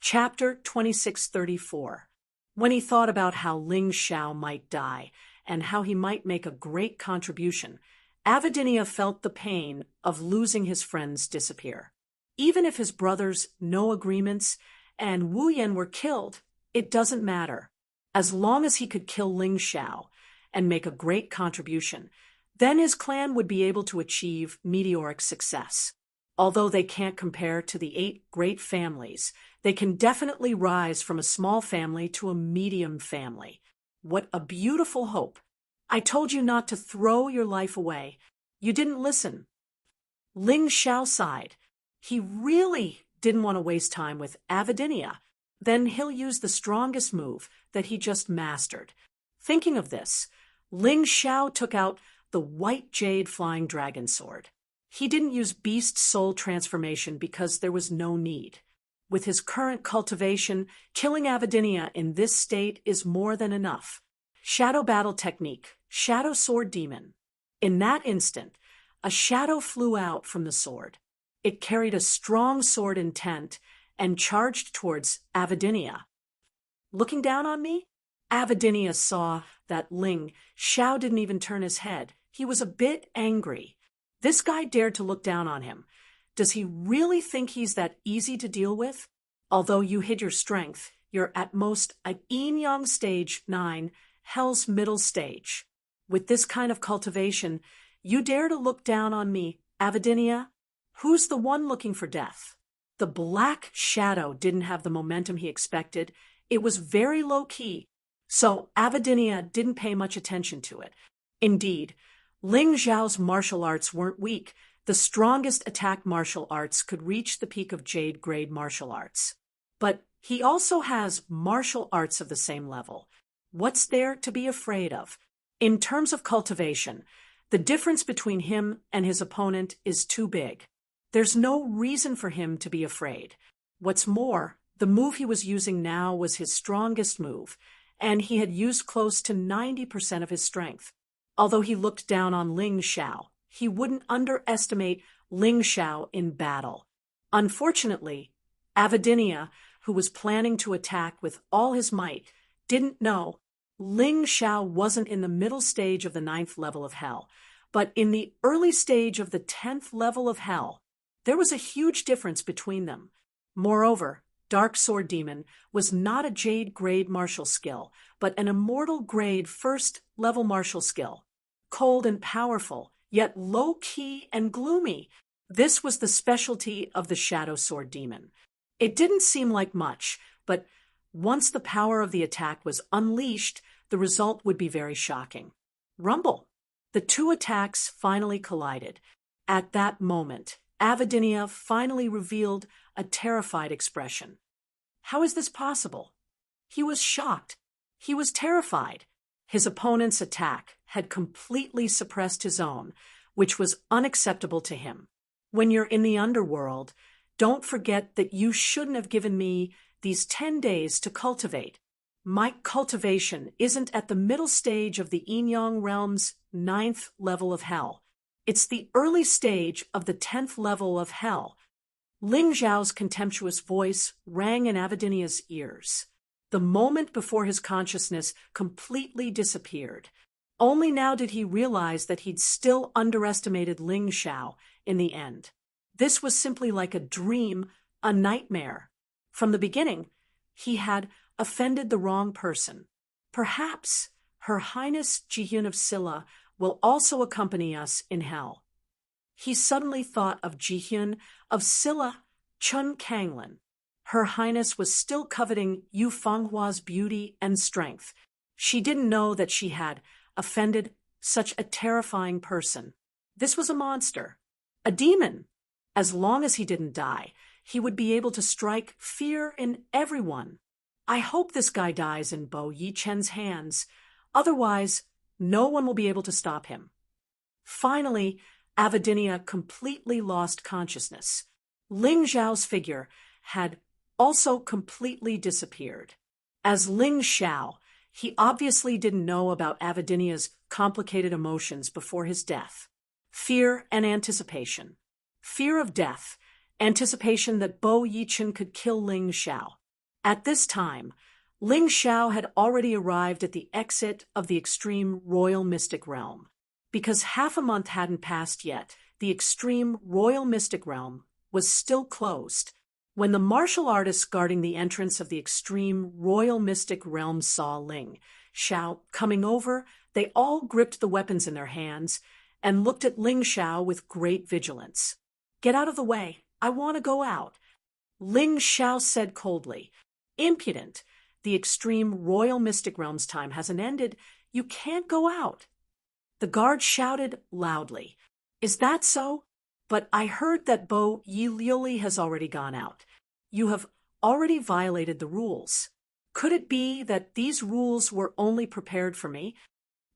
Chapter 2634. When he thought about how Ling Xiao might die and how he might make a great contribution, Avidinia felt the pain of losing his friends disappear. Even if his brothers, no agreements, and Wu Yan were killed, it doesn't matter. As long as he could kill Ling Xiao and make a great contribution, then his clan would be able to achieve meteoric success. Although they can't compare to the 8 great families, they can definitely rise from a small family to a medium family. What a beautiful hope. I told you not to throw your life away. You didn't listen. Ling Xiao sighed. He really didn't want to waste time with Avidinia. Then he'll use the strongest move that he just mastered. Thinking of this, Ling Xiao took out the white jade flying dragon sword. He didn't use beast soul transformation because there was no need. With his current cultivation, killing Avidinia in this state is more than enough. Shadow battle technique, Shadow Sword Demon. In that instant, a shadow flew out from the sword. It carried a strong sword intent and charged towards Avidinia. Looking down on me? Avidinia saw that Ling Xiao didn't even turn his head. He was a bit angry. This guy dared to look down on him. Does he really think he's that easy to deal with? Although you hid your strength, you're at most a yin-yang stage 9, hell's middle stage. With this kind of cultivation, you dare to look down on me, Avidinia? Who's the one looking for death? The black shadow didn't have the momentum he expected. It was very low-key, so Avidinia didn't pay much attention to it. Indeed, Ling Xiao's martial arts weren't weak. The strongest attack martial arts could reach the peak of Jade grade martial arts. But he also has martial arts of the same level. What's there to be afraid of? In terms of cultivation, the difference between him and his opponent is too big. There's no reason for him to be afraid. What's more, the move he was using now was his strongest move, and he had used close to 90% of his strength. Although he looked down on Ling Xiao, he wouldn't underestimate Ling Xiao in battle. Unfortunately, Avidinia, who was planning to attack with all his might, didn't know Ling Xiao wasn't in the middle stage of the 9th level of hell, but in the early stage of the 10th level of hell. There was a huge difference between them. Moreover, Dark Sword Demon was not a Jade grade martial skill, but an Immortal grade 1st level martial skill. Cold and powerful, yet low-key and gloomy. This was the specialty of the Shadow Sword Demon. It didn't seem like much, but once the power of the attack was unleashed, the result would be very shocking. Rumble! The 2 attacks finally collided. At that moment, Avidinia finally revealed a terrified expression. How is this possible? He was shocked. He was terrified. His opponent's attack had completely suppressed his own, which was unacceptable to him. When you're in the underworld, don't forget that you shouldn't have given me these 10 days to cultivate. My cultivation isn't at the middle stage of the yin-yang realm's 9th level of hell. It's the early stage of the 10th level of hell. Ling Xiao's contemptuous voice rang in Avidinia's ears. The moment before his consciousness completely disappeared. Only now did he realize that he'd still underestimated Ling Xiao in the end. This was simply like a dream, a nightmare. From the beginning, he had offended the wrong person. Perhaps Her Highness Jihyun of Silla will also accompany us in hell. He suddenly thought of Jihyun of Silla Chun Kanglin. Her Highness was still coveting Yu Fenghua's beauty and strength. She didn't know that she had offended such a terrifying person. This was a monster, a demon. As long as he didn't die, he would be able to strike fear in everyone. I hope this guy dies in Bo Yichen's hands. Otherwise, no one will be able to stop him. Finally, Avidinia completely lost consciousness. Ling Xiao's figure had also completely disappeared. As Ling Xiao, he obviously didn't know about Avidinia's complicated emotions before his death. Fear and anticipation. Fear of death, anticipation that Bo Yichen could kill Ling Xiao. At this time, Ling Xiao had already arrived at the exit of the extreme royal mystic realm. Because half a month hadn't passed yet, the extreme royal mystic realm was still closed. When the martial artists guarding the entrance of the extreme royal mystic realm saw Ling Xiao coming over, they all gripped the weapons in their hands and looked at Ling Xiao with great vigilance. "Get out of the way. I want to go out," Ling Xiao said coldly. "Impudent. The extreme royal mystic realm's time hasn't ended. You can't go out." The guard shouted loudly, "Is that so? But I heard that Bo Yi has already gone out. You have already violated the rules. Could it be that these rules were only prepared for me?"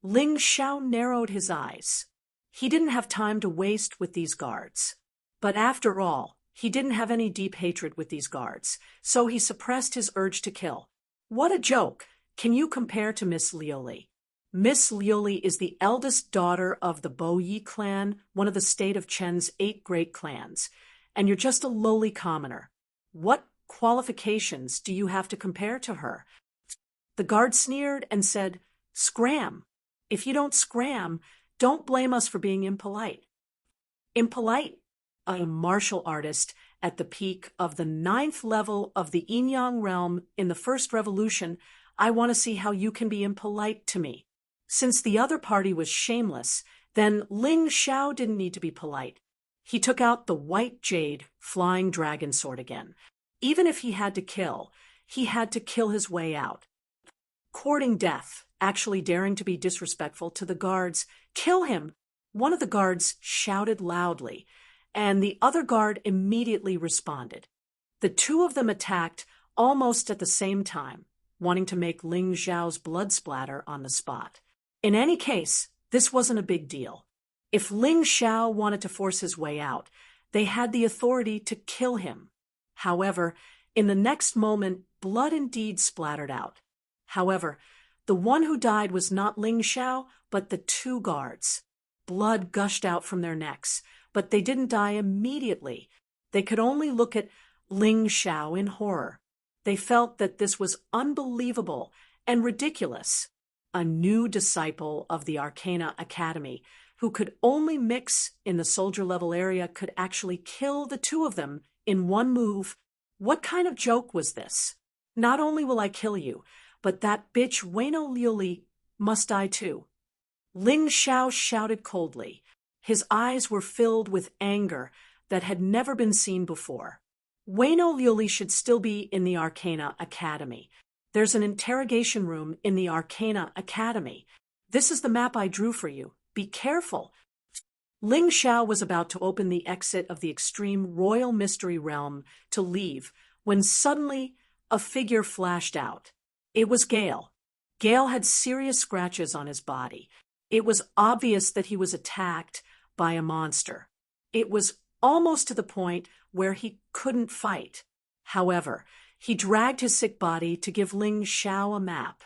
Ling Xiao narrowed his eyes. He didn't have time to waste with these guards. But after all, he didn't have any deep hatred with these guards, so he suppressed his urge to kill. "What a joke! Can you compare to Miss Liuli? Miss Liuli is the eldest daughter of the Bo Yi clan, one of the state of Chen's 8 great clans, and you're just a lowly commoner. What qualifications do you have to compare to her?" The guard sneered and said, "Scram. If you don't scram, don't blame us for being impolite." Impolite? A martial artist at the peak of the 9th level of the Yin-Yang realm in the First Revolution, I want to see how you can be impolite to me. Since the other party was shameless, then Ling Xiao didn't need to be polite. He took out the white jade flying dragon sword again. Even if he had to kill his way out. Courting death, actually daring to be disrespectful to the guards. "Kill him!" One of the guards shouted loudly, and the other guard immediately responded. The two of them attacked almost at the same time, wanting to make Ling Xiao's blood splatter on the spot. In any case, this wasn't a big deal. If Ling Xiao wanted to force his way out, they had the authority to kill him. However, in the next moment, blood indeed splattered out. However, the one who died was not Ling Xiao, but the 2 guards. Blood gushed out from their necks, but they didn't die immediately. They could only look at Ling Xiao in horror. They felt that this was unbelievable and ridiculous. A new disciple of the Arcana Academy, who could only mix in the soldier-level area, could actually kill the 2 of them in one move. What kind of joke was this? Not only will I kill you, but that bitch Wayno Liuli must die too. Ling Xiao shouted coldly. His eyes were filled with anger that had never been seen before. Wayno Liuli should still be in the Arcana Academy. There's an interrogation room in the Arcana Academy. This is the map I drew for you. Be careful. Ling Xiao was about to open the exit of the extreme royal mystery realm to leave when suddenly a figure flashed out. It was Gale. Gale had serious scratches on his body. It was obvious that he was attacked by a monster. It was almost to the point where he couldn't fight. However, he dragged his sick body to give Ling Xiao a map.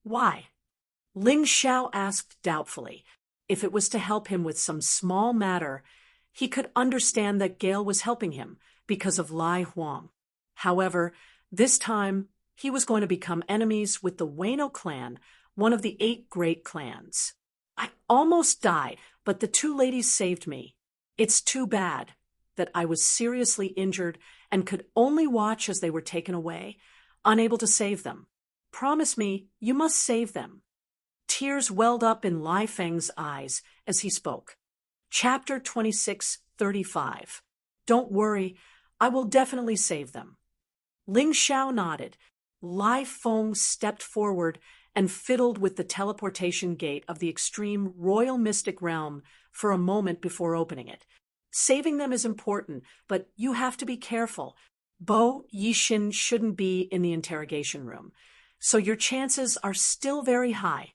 Why? Ling Xiao asked doubtfully. If it was to help him with some small matter, he could understand that Gale was helping him because of Lai Huang. However, this time he was going to become enemies with the Wayno clan, one of the 8 great clans. "I almost died, but the 2 ladies saved me. It's too bad that I was seriously injured and could only watch as they were taken away, unable to save them. Promise me you must save them." Tears welled up in Lai Feng's eyes as he spoke. Chapter 26:35. "Don't worry, I will definitely save them." Ling Xiao nodded. Lai Feng stepped forward and fiddled with the teleportation gate of the extreme royal mystic realm for a moment before opening it. "Saving them is important, but you have to be careful. Bo Yixin shouldn't be in the interrogation room, so your chances are still very high."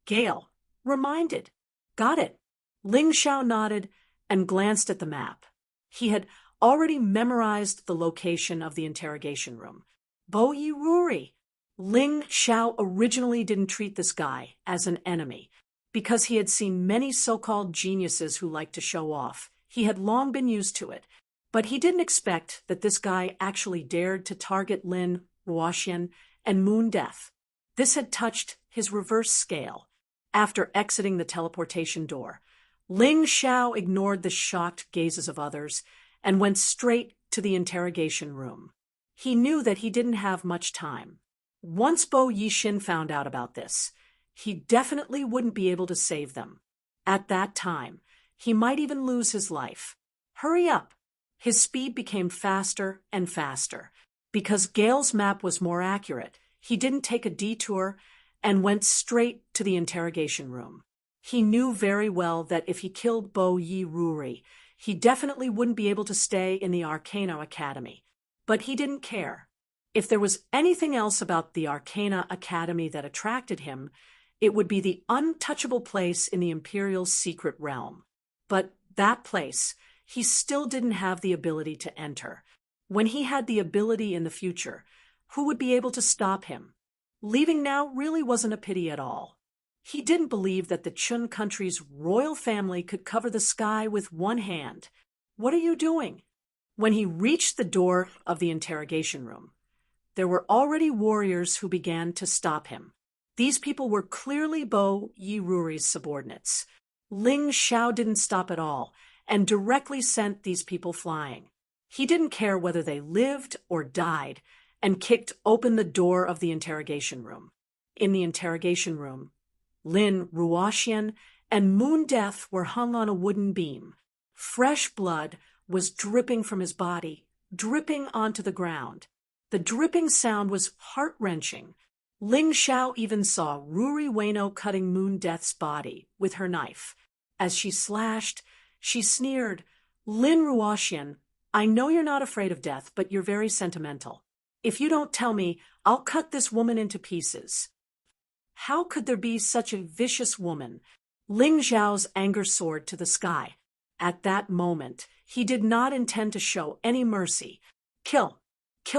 Gale, reminded. "Got it." Ling Xiao nodded and glanced at the map. He had already memorized the location of the interrogation room. Bo Yi. Ling Xiao originally didn't treat this guy as an enemy because he had seen many so-called geniuses who liked to show off. He had long been used to it, but he didn't expect that this guy actually dared to target Lin Ruoxian, and Moon Death. This had touched his reverse scale. After exiting the teleportation door, Ling Xiao ignored the shocked gazes of others and went straight to the interrogation room. He knew that he didn't have much time. Once Bo Yixin found out about this, he definitely wouldn't be able to save them. At that time, he might even lose his life. Hurry up! His speed became faster and faster. Because Gale's map was more accurate, he didn't take a detour and went straight to the interrogation room. He knew very well that if he killed Bo Yi Ruri, he definitely wouldn't be able to stay in the Arcana Academy. But he didn't care. If there was anything else about the Arcana Academy that attracted him, it would be the untouchable place in the Imperial secret realm. But that place, he still didn't have the ability to enter. When he had the ability in the future, who would be able to stop him? Leaving now really wasn't a pity at all. He didn't believe that the Chun country's royal family could cover the sky with one hand. What are you doing? When he reached the door of the interrogation room, there were already warriors who began to stop him. These people were clearly Bo Yi Ruri's subordinates. Ling Xiao didn't stop at all and directly sent these people flying. He didn't care whether they lived or died and kicked open the door of the interrogation room. In the interrogation room, Lin Ruoxian and Moon Death were hung on a wooden beam. Fresh blood was dripping from his body, dripping onto the ground. The dripping sound was heart-wrenching. Ling Xiao even saw Ruri Ueno cutting Moon Death's body with her knife. As she slashed, she sneered, "Lin Ruoxian, I know you're not afraid of death, but you're very sentimental. If you don't tell me, I'll cut this woman into pieces." How could there be such a vicious woman? Ling Xiao's anger soared to the sky. At that moment, he did not intend to show any mercy. Kill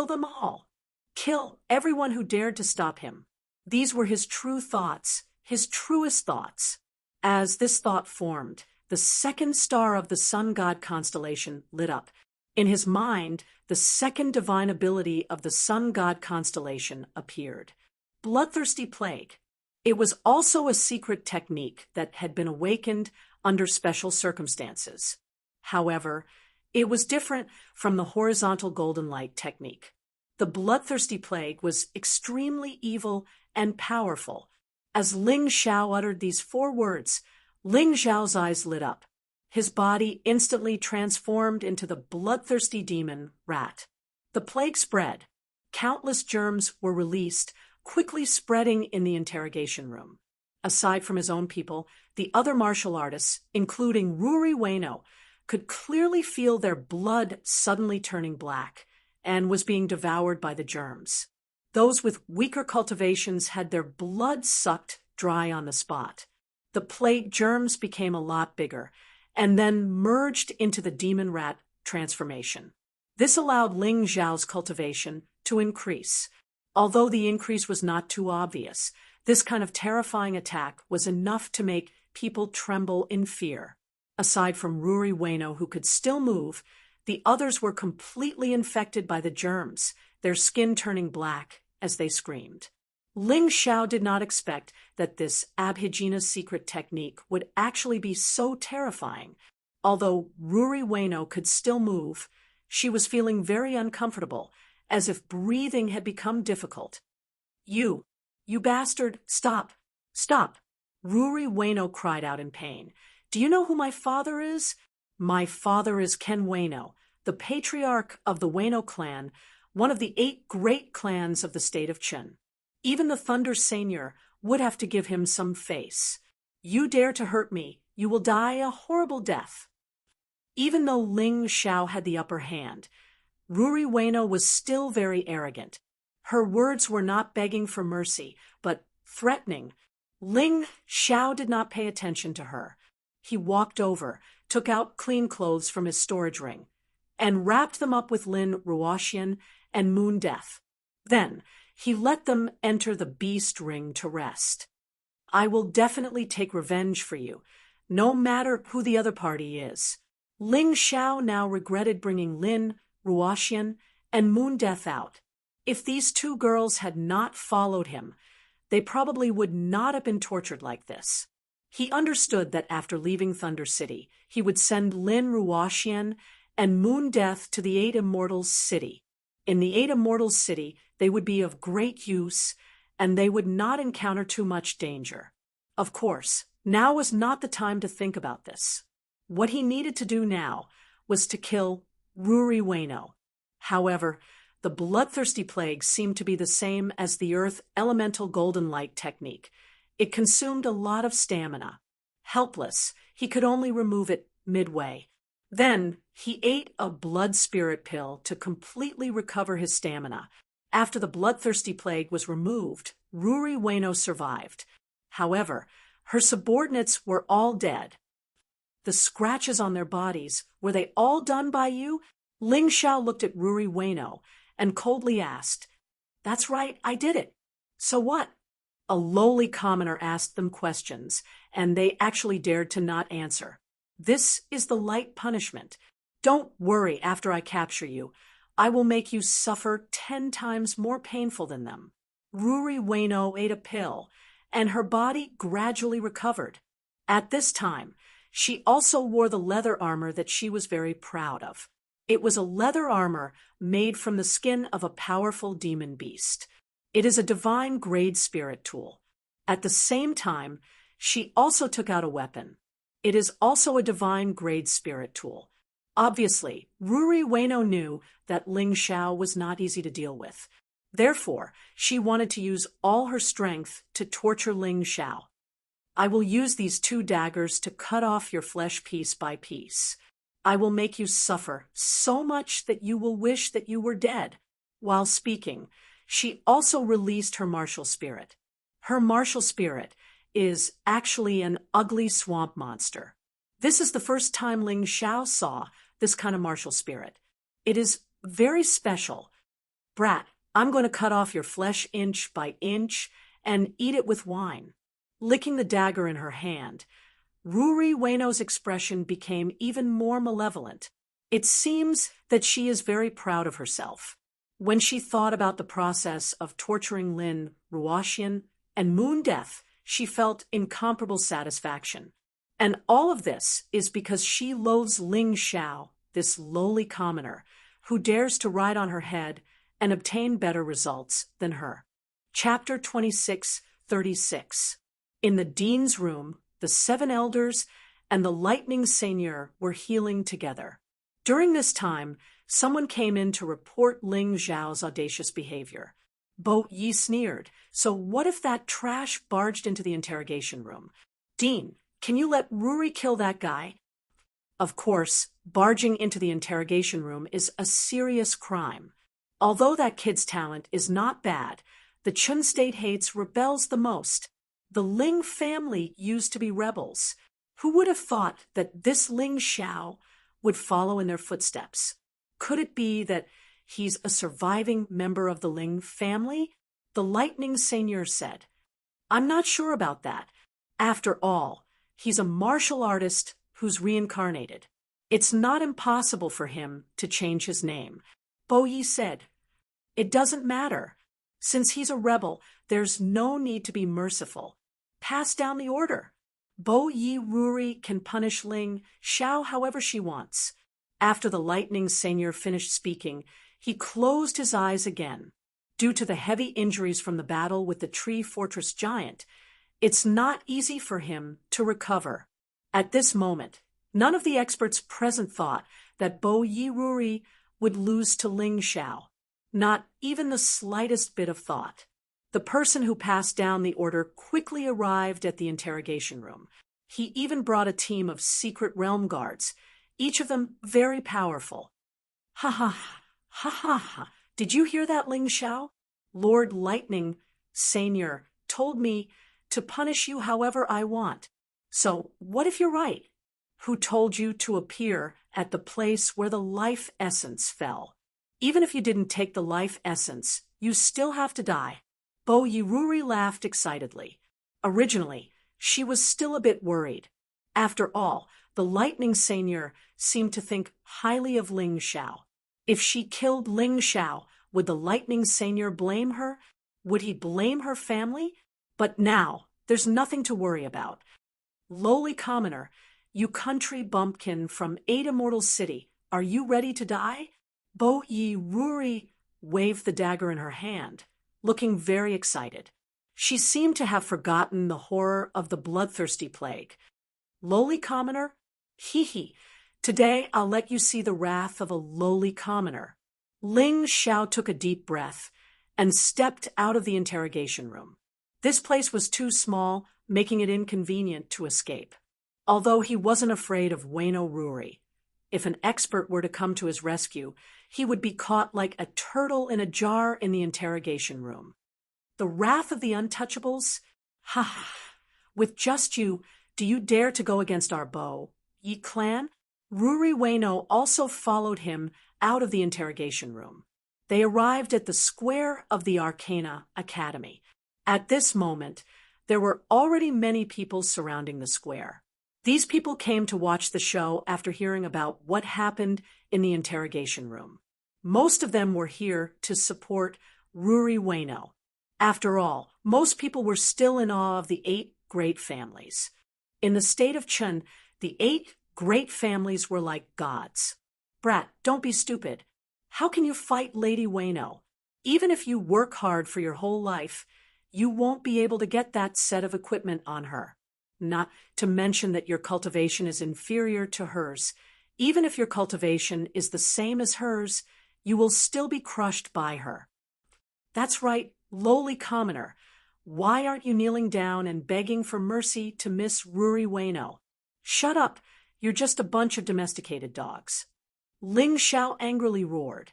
them all. Kill everyone who dared to stop him. These were his true thoughts, his truest thoughts. As this thought formed, the second star of the sun god constellation lit up. In his mind, the second divine ability of the sun god constellation appeared. Bloodthirsty Plague. It was also a secret technique that had been awakened under special circumstances. However, it was different from the horizontal golden light technique. The Bloodthirsty Plague was extremely evil and powerful. As Ling Xiao uttered these 4 words, Ling Xiao's eyes lit up. His body instantly transformed into the bloodthirsty demon rat. The plague spread. Countless germs were released, quickly spreading in the interrogation room. Aside from his own people, the other martial artists, including Ruri Ueno, could clearly feel their blood suddenly turning black and was being devoured by the germs. Those with weaker cultivations had their blood sucked dry on the spot. The plague germs became a lot bigger and then merged into the demon rat transformation. This allowed Ling Xiao's cultivation to increase. Although the increase was not too obvious, this kind of terrifying attack was enough to make people tremble in fear. Aside from Ruri Ueno, who could still move, the others were completely infected by the germs, their skin turning black as they screamed. Ling Xiao did not expect that this Abhijina's secret technique would actually be so terrifying. Although Ruri Ueno could still move, she was feeling very uncomfortable, as if breathing had become difficult. You bastard, stop, stop!" Ruri Ueno cried out in pain. "Do you know who my father is?" "My father is Ken Ueno, the patriarch of the Ueno clan, one of the 8 great clans of the state of Qin. Even the Thunder Seigneur would have to give him some face. You dare to hurt me, you will die a horrible death." Even though Ling Xiao had the upper hand, Ruri Ueno was still very arrogant. Her words were not begging for mercy, but threatening. Ling Xiao did not pay attention to her. He walked over, took out clean clothes from his storage ring, and wrapped them up with Lin Ruoxian and Moon Death. Then he let them enter the beast ring to rest. "I will definitely take revenge for you, no matter who the other party is." Ling Xiao now regretted bringing Lin Ruoxian and Moon Death out. If these two girls had not followed him, they probably would not have been tortured like this. He understood that after leaving Thunder City, he would send Lin Ruoxian and Moon Death to the Eight Immortals City. In the Eight Immortals City, they would be of great use, and they would not encounter too much danger. Of course, now was not the time to think about this. What he needed to do now was to kill Ruri Ueno. However, the bloodthirsty plague seemed to be the same as the Earth Elemental Golden Light technique. It consumed a lot of stamina. Helpless, he could only remove it midway. Then, he ate a blood spirit pill to completely recover his stamina. After the bloodthirsty plague was removed, Ruri Ueno survived. However, her subordinates were all dead. The scratches on their bodies, were they all done by you? Ling Xiao looked at Ruri Ueno and coldly asked, "That's right, I did it. So what?" A lowly commoner asked them questions, and they actually dared to not answer. "This is the light punishment. Don't worry after I capture you. I will make you suffer 10 times more painful than them." Ruri Ueno ate a pill, and her body gradually recovered. At this time, she also wore the leather armor that she was very proud of. It was a leather armor made from the skin of a powerful demon beast. It is a divine grade spirit tool. At the same time, she also took out a weapon. It is also a divine grade spirit tool. Obviously, Ruri Ueno knew that Ling Xiao was not easy to deal with. Therefore, she wanted to use all her strength to torture Ling Xiao. "I will use these 2 daggers to cut off your flesh piece by piece. I will make you suffer so much that you will wish that you were dead." While speaking, she also released her martial spirit. Her martial spirit is actually an ugly swamp monster. This is the first time Ling Xiao saw this kind of martial spirit. It is very special. "Brat, I'm going to cut off your flesh inch by inch and eat it with wine." Licking the dagger in her hand, Ruri Ueno's expression became even more malevolent. It seems that she is very proud of herself. When she thought about the process of torturing Lin Ruoxian and Moon Death, she felt incomparable satisfaction. And all of this is because she loathes Ling Xiao, this lowly commoner, who dares to ride on her head and obtain better results than her. Chapter 26:36. In the dean's room, the 7 elders and the lightning seigneur were healing together. During this time, someone came in to report Ling Xiao's audacious behavior. Bo Yi sneered. "So what if that trash barged into the interrogation room? Dean, can you let Ruri kill that guy?" Of course, barging into the interrogation room is a serious crime. Although that kid's talent is not bad, the Chun state hates rebels the most. The Ling family used to be rebels. Who would have thought that this Ling Xiao would follow in their footsteps? Could it be that he's a surviving member of the Ling family? The lightning seigneur said. "I'm not sure about that. After all, he's a martial artist who's reincarnated. It's not impossible for him to change his name." Bo Yi said. "It doesn't matter. Since he's a rebel, there's no need to be merciful. Pass down the order. Bo Yi Ruri can punish Ling Xiao however she wants." After the lightning seigneur finished speaking, he closed his eyes again. Due to the heavy injuries from the battle with the tree fortress giant, it's not easy for him to recover. At this moment, none of the experts present thought that Bo Yi Ruri would lose to Ling Xiao. Not even the slightest bit of thought. The person who passed down the order quickly arrived at the interrogation room. He even brought a team of secret realm guards, each of them very powerful. "Ha ha ha ha ha. Did you hear that, Ling Xiao? Lord Lightning Seigneur told me to punish you however I want. So what if you're right? Who told you to appear at the place where the life essence fell? Even if you didn't take the life essence, you still have to die." Bo Yi Ruri laughed excitedly. Originally, she was still a bit worried. After all, the lightning seigneur seemed to think highly of Ling Xiao. If she killed Ling Xiao, Would the lightning seigneur blame her? Would he blame her family? But now, there's nothing to worry about. Lowly commoner, you country bumpkin from Eight Immortal City, are you ready to die? Bo Yi Ruri waved the dagger in her hand, looking very excited. She seemed to have forgotten the horror of the bloodthirsty plague. Lowly commoner? Hee. Today I'll let you see the wrath of a lowly commoner. Ling Xiao took a deep breath and stepped out of the interrogation room. This place was too small, making it inconvenient to escape. Although he wasn't afraid of Wayno Ruri. If an expert were to come to his rescue, he would be caught like a turtle in a jar in the interrogation room. The wrath of the untouchables? Ha ha! With just you, do you dare to go against our Bo Yi clan? Ruri Wayno also followed him out of the interrogation room. They arrived at the square of the Arcana Academy. At this moment, there were already many people surrounding the square. These people came to watch the show after hearing about what happened in the interrogation room. Most of them were here to support Ruri Wayno. After all, most people were still in awe of the 8 great families. In the state of Chen, the 8 great families were like gods. Brat, don't be stupid. How can you fight Lady Wayno? Even if you work hard for your whole life, you won't be able to get that set of equipment on her. Not to mention that your cultivation is inferior to hers. Even if your cultivation is the same as hers, you will still be crushed by her. That's right, lowly commoner. Why aren't you kneeling down and begging for mercy to Miss Ruri Wayno? Shut up, you're just a bunch of domesticated dogs. Ling Xiao angrily roared.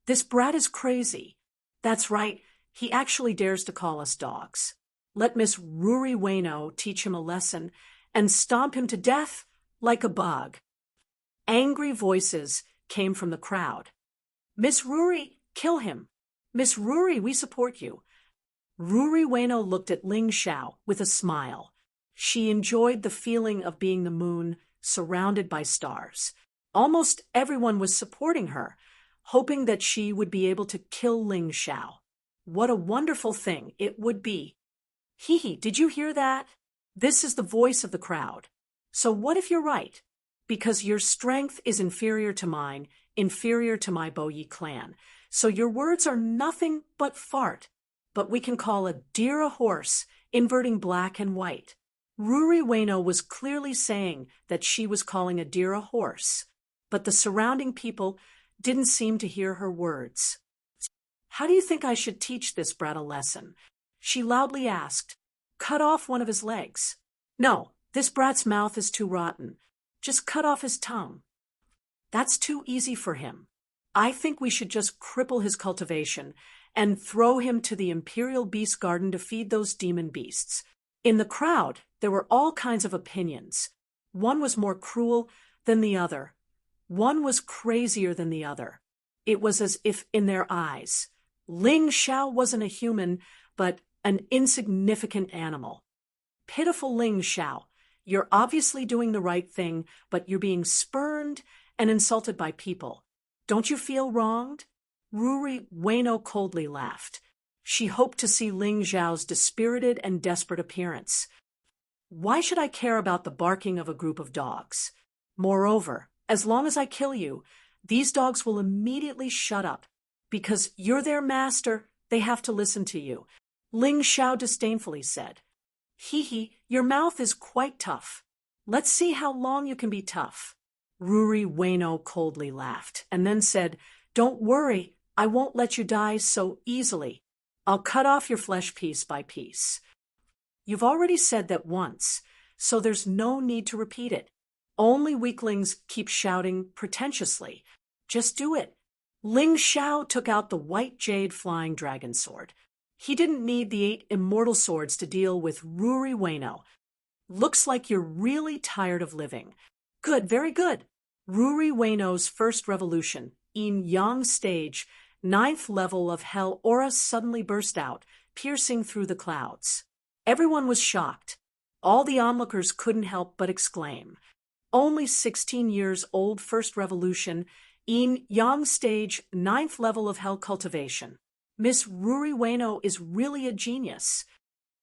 This brat is crazy. That's right, he actually dares to call us dogs. Let Miss Ruri Wayno teach him a lesson and stomp him to death like a bug. Angry voices came from the crowd. Miss Ruri, kill him. Miss Ruri, we support you. Ruri Wayno looked at Ling Xiao with a smile. She enjoyed the feeling of being the moon surrounded by stars. Almost everyone was supporting her, hoping that she would be able to kill Ling Xiao. What a wonderful thing it would be. Hee, did you hear that? This is the voice of the crowd. So what if you're right? Because your strength is inferior to mine, inferior to my Bo Yi clan. So your words are nothing but fart. But we can call a deer a horse, inverting black and white. Ruri Wayno was clearly saying that she was calling a deer a horse, but the surrounding people didn't seem to hear her words. How do you think I should teach this brat a lesson? She loudly asked. Cut off one of his legs. No, this brat's mouth is too rotten. Just cut off his tongue. That's too easy for him. I think we should just cripple his cultivation and throw him to the Imperial Beast Garden to feed those demon beasts. In the crowd, there were all kinds of opinions. One was more cruel than the other. One was crazier than the other. It was as if in their eyes, Ling Xiao wasn't a human, but an insignificant animal. Pitiful Ling Xiao, you're obviously doing the right thing, but you're being spurned and insulted by people. Don't you feel wronged? Ruri Wayno coldly laughed. She hoped to see Ling Xiao's dispirited and desperate appearance. Why should I care about the barking of a group of dogs? Moreover, as long as I kill you, these dogs will immediately shut up. Because you're their master, they have to listen to you. Ling Xiao disdainfully said. Hee, your mouth is quite tough. Let's see how long you can be tough. Ruri Wayno coldly laughed, and then said, Don't worry, I won't let you die so easily. I'll cut off your flesh piece by piece. You've already said that once, so there's no need to repeat it. Only weaklings keep shouting pretentiously. Just do it. Ling Xiao took out the white jade flying dragon sword. He didn't need the 8 immortal swords to deal with Ruri Wayno. Looks like you're really tired of living. Good, very good. Ruri Wayno's first revolution, Yin Yang stage, 9th level of hell aura suddenly burst out, piercing through the clouds. Everyone was shocked. All the onlookers couldn't help but exclaim. Only 16 years old first revolution, In Yang stage, 9th level of hell cultivation. Miss Ruri Ueno is really a genius.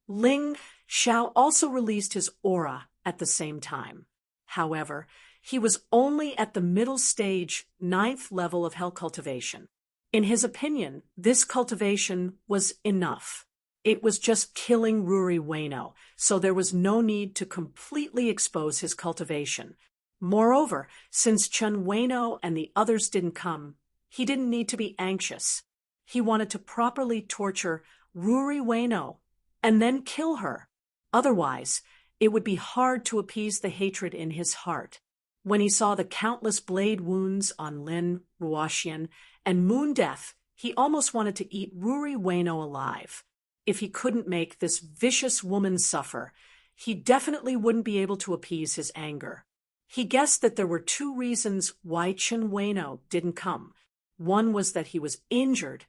Ling Xiao also released his aura at the same time. However, he was only at the middle stage, 9th level of hell cultivation. In his opinion, this cultivation was enough. It was just killing Ruri Ueno, so there was no need to completely expose his cultivation. Moreover, since Chen Ueno and the others didn't come, he didn't need to be anxious. He wanted to properly torture Ruri Ueno and then kill her. Otherwise, it would be hard to appease the hatred in his heart. When he saw the countless blade wounds on Lin Ruoxian and Moon Death, he almost wanted to eat Ruri Ueno alive. If he couldn't make this vicious woman suffer, he definitely wouldn't be able to appease his anger. He guessed that there were 2 reasons why Chen Ueno didn't come. One was that he was injured,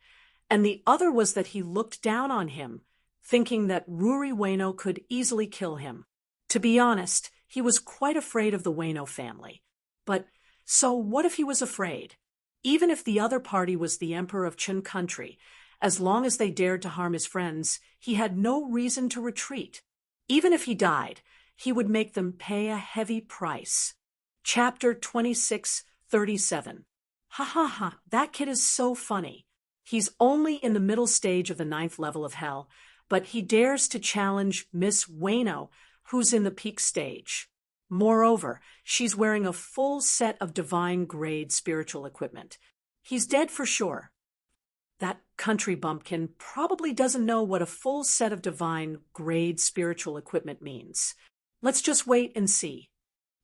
and the other was that he looked down on him, thinking that Ruri Ueno could easily kill him. To be honest, he was quite afraid of the Ueno family. But so what if he was afraid? Even if the other party was the emperor of Qin country, as long as they dared to harm his friends, he had no reason to retreat. Even if he died, he would make them pay a heavy price. Chapter 2637. Ha ha ha, that kid is so funny. He's only in the middle stage of the 9th level of hell, but he dares to challenge Miss Ueno, who's in the peak stage. Moreover, she's wearing a full set of divine-grade spiritual equipment. He's dead for sure. That country bumpkin probably doesn't know what a full set of divine-grade spiritual equipment means. Let's just wait and see.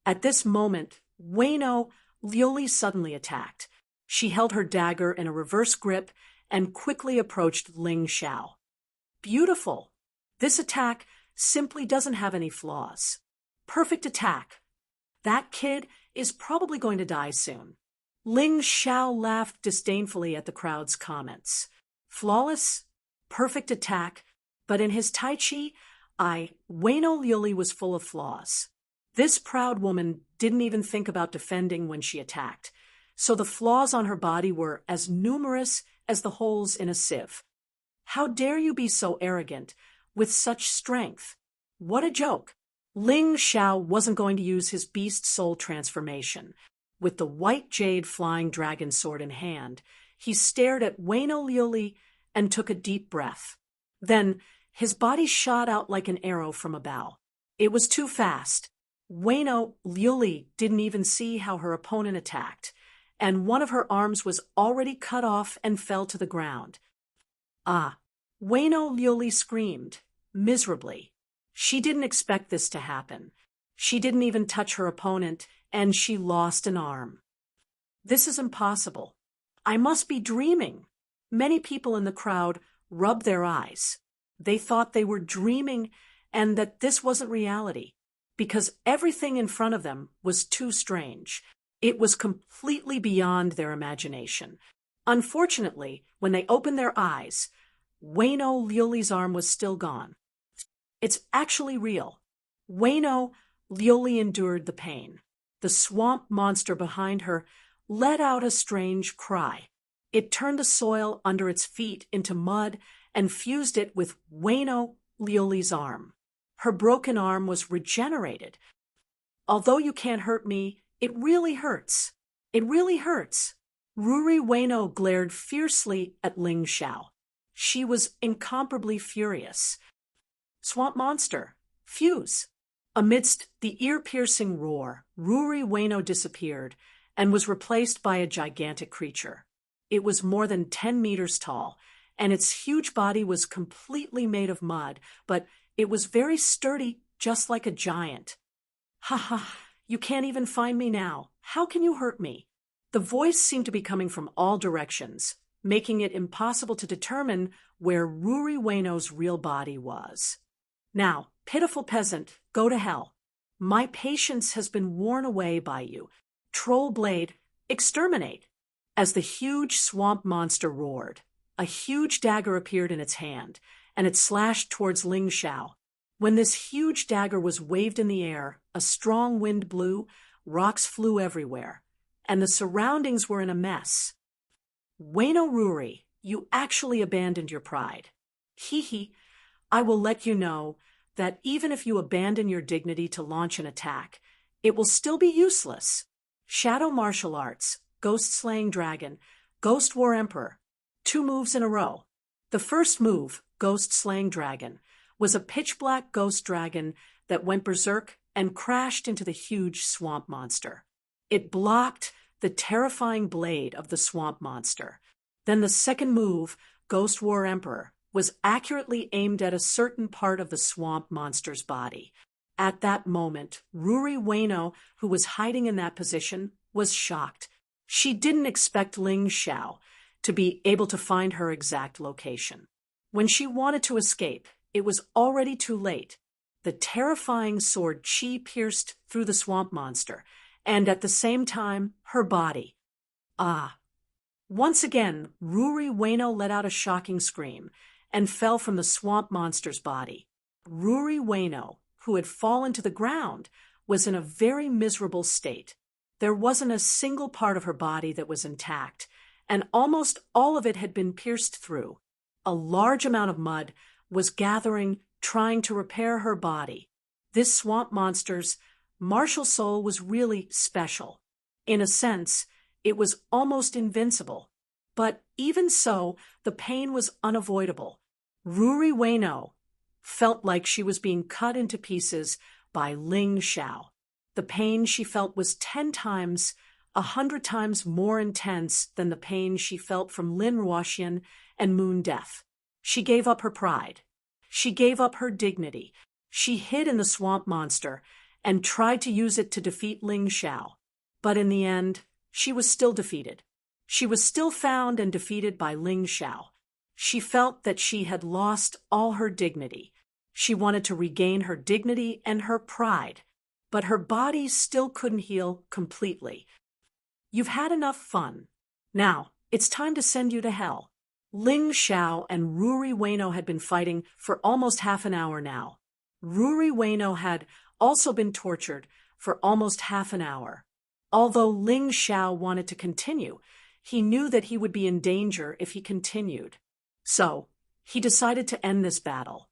At this moment, Ueno Liuli suddenly attacked. She held her dagger in a reverse grip and quickly approached Ling Xiao. Beautiful. This attack simply doesn't have any flaws. Perfect attack. That kid is probably going to die soon. Ling Xiao laughed disdainfully at the crowd's comments. Flawless? Perfect attack. But in his Tai Chi, Ueno Liuli was full of flaws. This proud woman didn't even think about defending when she attacked, so the flaws on her body were as numerous as the holes in a sieve. How dare you be so arrogant, with such strength? What a joke! Ling Xiao wasn't going to use his beast soul transformation. With the white jade flying dragon sword in hand, he stared at Ueno Liuli and took a deep breath. Then, his body shot out like an arrow from a bow. It was too fast. Ueno Liuli didn't even see how her opponent attacked, and one of her arms was already cut off and fell to the ground. Ah! Ueno Liuli screamed, miserably. She didn't expect this to happen. She didn't even touch her opponent, and she lost an arm. This is impossible. I must be dreaming. Many people in the crowd rubbed their eyes. They thought they were dreaming and that this wasn't reality, because everything in front of them was too strange. It was completely beyond their imagination. Unfortunately, when they opened their eyes, Ueno Liuli's arm was still gone. It's actually real. Ueno Liuli endured the pain. The swamp monster behind her let out a strange cry. It turned the soil under its feet into mud and fused it with Ueno Liuli's arm. Her broken arm was regenerated. Although you can't hurt me, it really hurts. It really hurts. Ruri Ueno glared fiercely at Ling Xiao. She was incomparably furious. Swamp monster, fuse. Amidst the ear-piercing roar, Ruri Ueno disappeared and was replaced by a gigantic creature. It was more than 10 meters tall, and its huge body was completely made of mud, but it was very sturdy, just like a giant. Ha ha, you can't even find me now. How can you hurt me? The voice seemed to be coming from all directions, making it impossible to determine where Ruri Ueno's real body was. Now, pitiful peasant, go to hell. My patience has been worn away by you. Troll blade, exterminate. As the huge swamp monster roared, a huge dagger appeared in its hand, and it slashed towards Ling Xiao. When this huge dagger was waved in the air, a strong wind blew, rocks flew everywhere. and the surroundings were in a mess. Wayno Ruri, you actually abandoned your pride. Hee hee, I will let you know that even if you abandon your dignity to launch an attack, it will still be useless. Shadow Martial Arts, Ghost Slaying Dragon, Ghost War Emperor. 2 moves in a row. The first move, Ghost Slaying Dragon, was a pitch-black ghost dragon that went berserk and crashed into the huge swamp monster. It blocked the terrifying blade of the swamp monster. Then the second move, Ghost War Emperor, was accurately aimed at a certain part of the swamp monster's body. At that moment, Ruri Wayno, who was hiding in that position, was shocked. She didn't expect Ling Xiao to be able to find her exact location. When she wanted to escape, it was already too late. The terrifying sword chi pierced through the swamp monster, and at the same time, her body. Ah! Once again, Ruri Wayno let out a shocking scream and fell from the swamp monster's body. Ruri Wayno, who had fallen to the ground, was in a very miserable state. There wasn't a single part of her body that was intact, and almost all of it had been pierced through. A large amount of mud was gathering, trying to repair her body. This swamp monster's martial soul was really special. In a sense, it was almost invincible. But even so, the pain was unavoidable. Ruri Wayno felt like she was being cut into pieces by Ling Xiao. The pain she felt was 10 times, 100 times more intense than the pain she felt from Lin Ruoxian and Moon Death. She gave up her pride. She gave up her dignity. She hid in the swamp monster and tried to use it to defeat Ling Xiao. But in the end, she was still defeated. She was still found and defeated by Ling Xiao. She felt that she had lost all her dignity. She wanted to regain her dignity and her pride, but her body still couldn't heal completely. You've had enough fun. Now, it's time to send you to hell. Ling Xiao and Ruri Wayno had been fighting for almost half an hour now. Ruri Wayno had also been tortured for almost half an hour. Although Ling Xiao wanted to continue, he knew that he would be in danger if he continued. So, he decided to end this battle.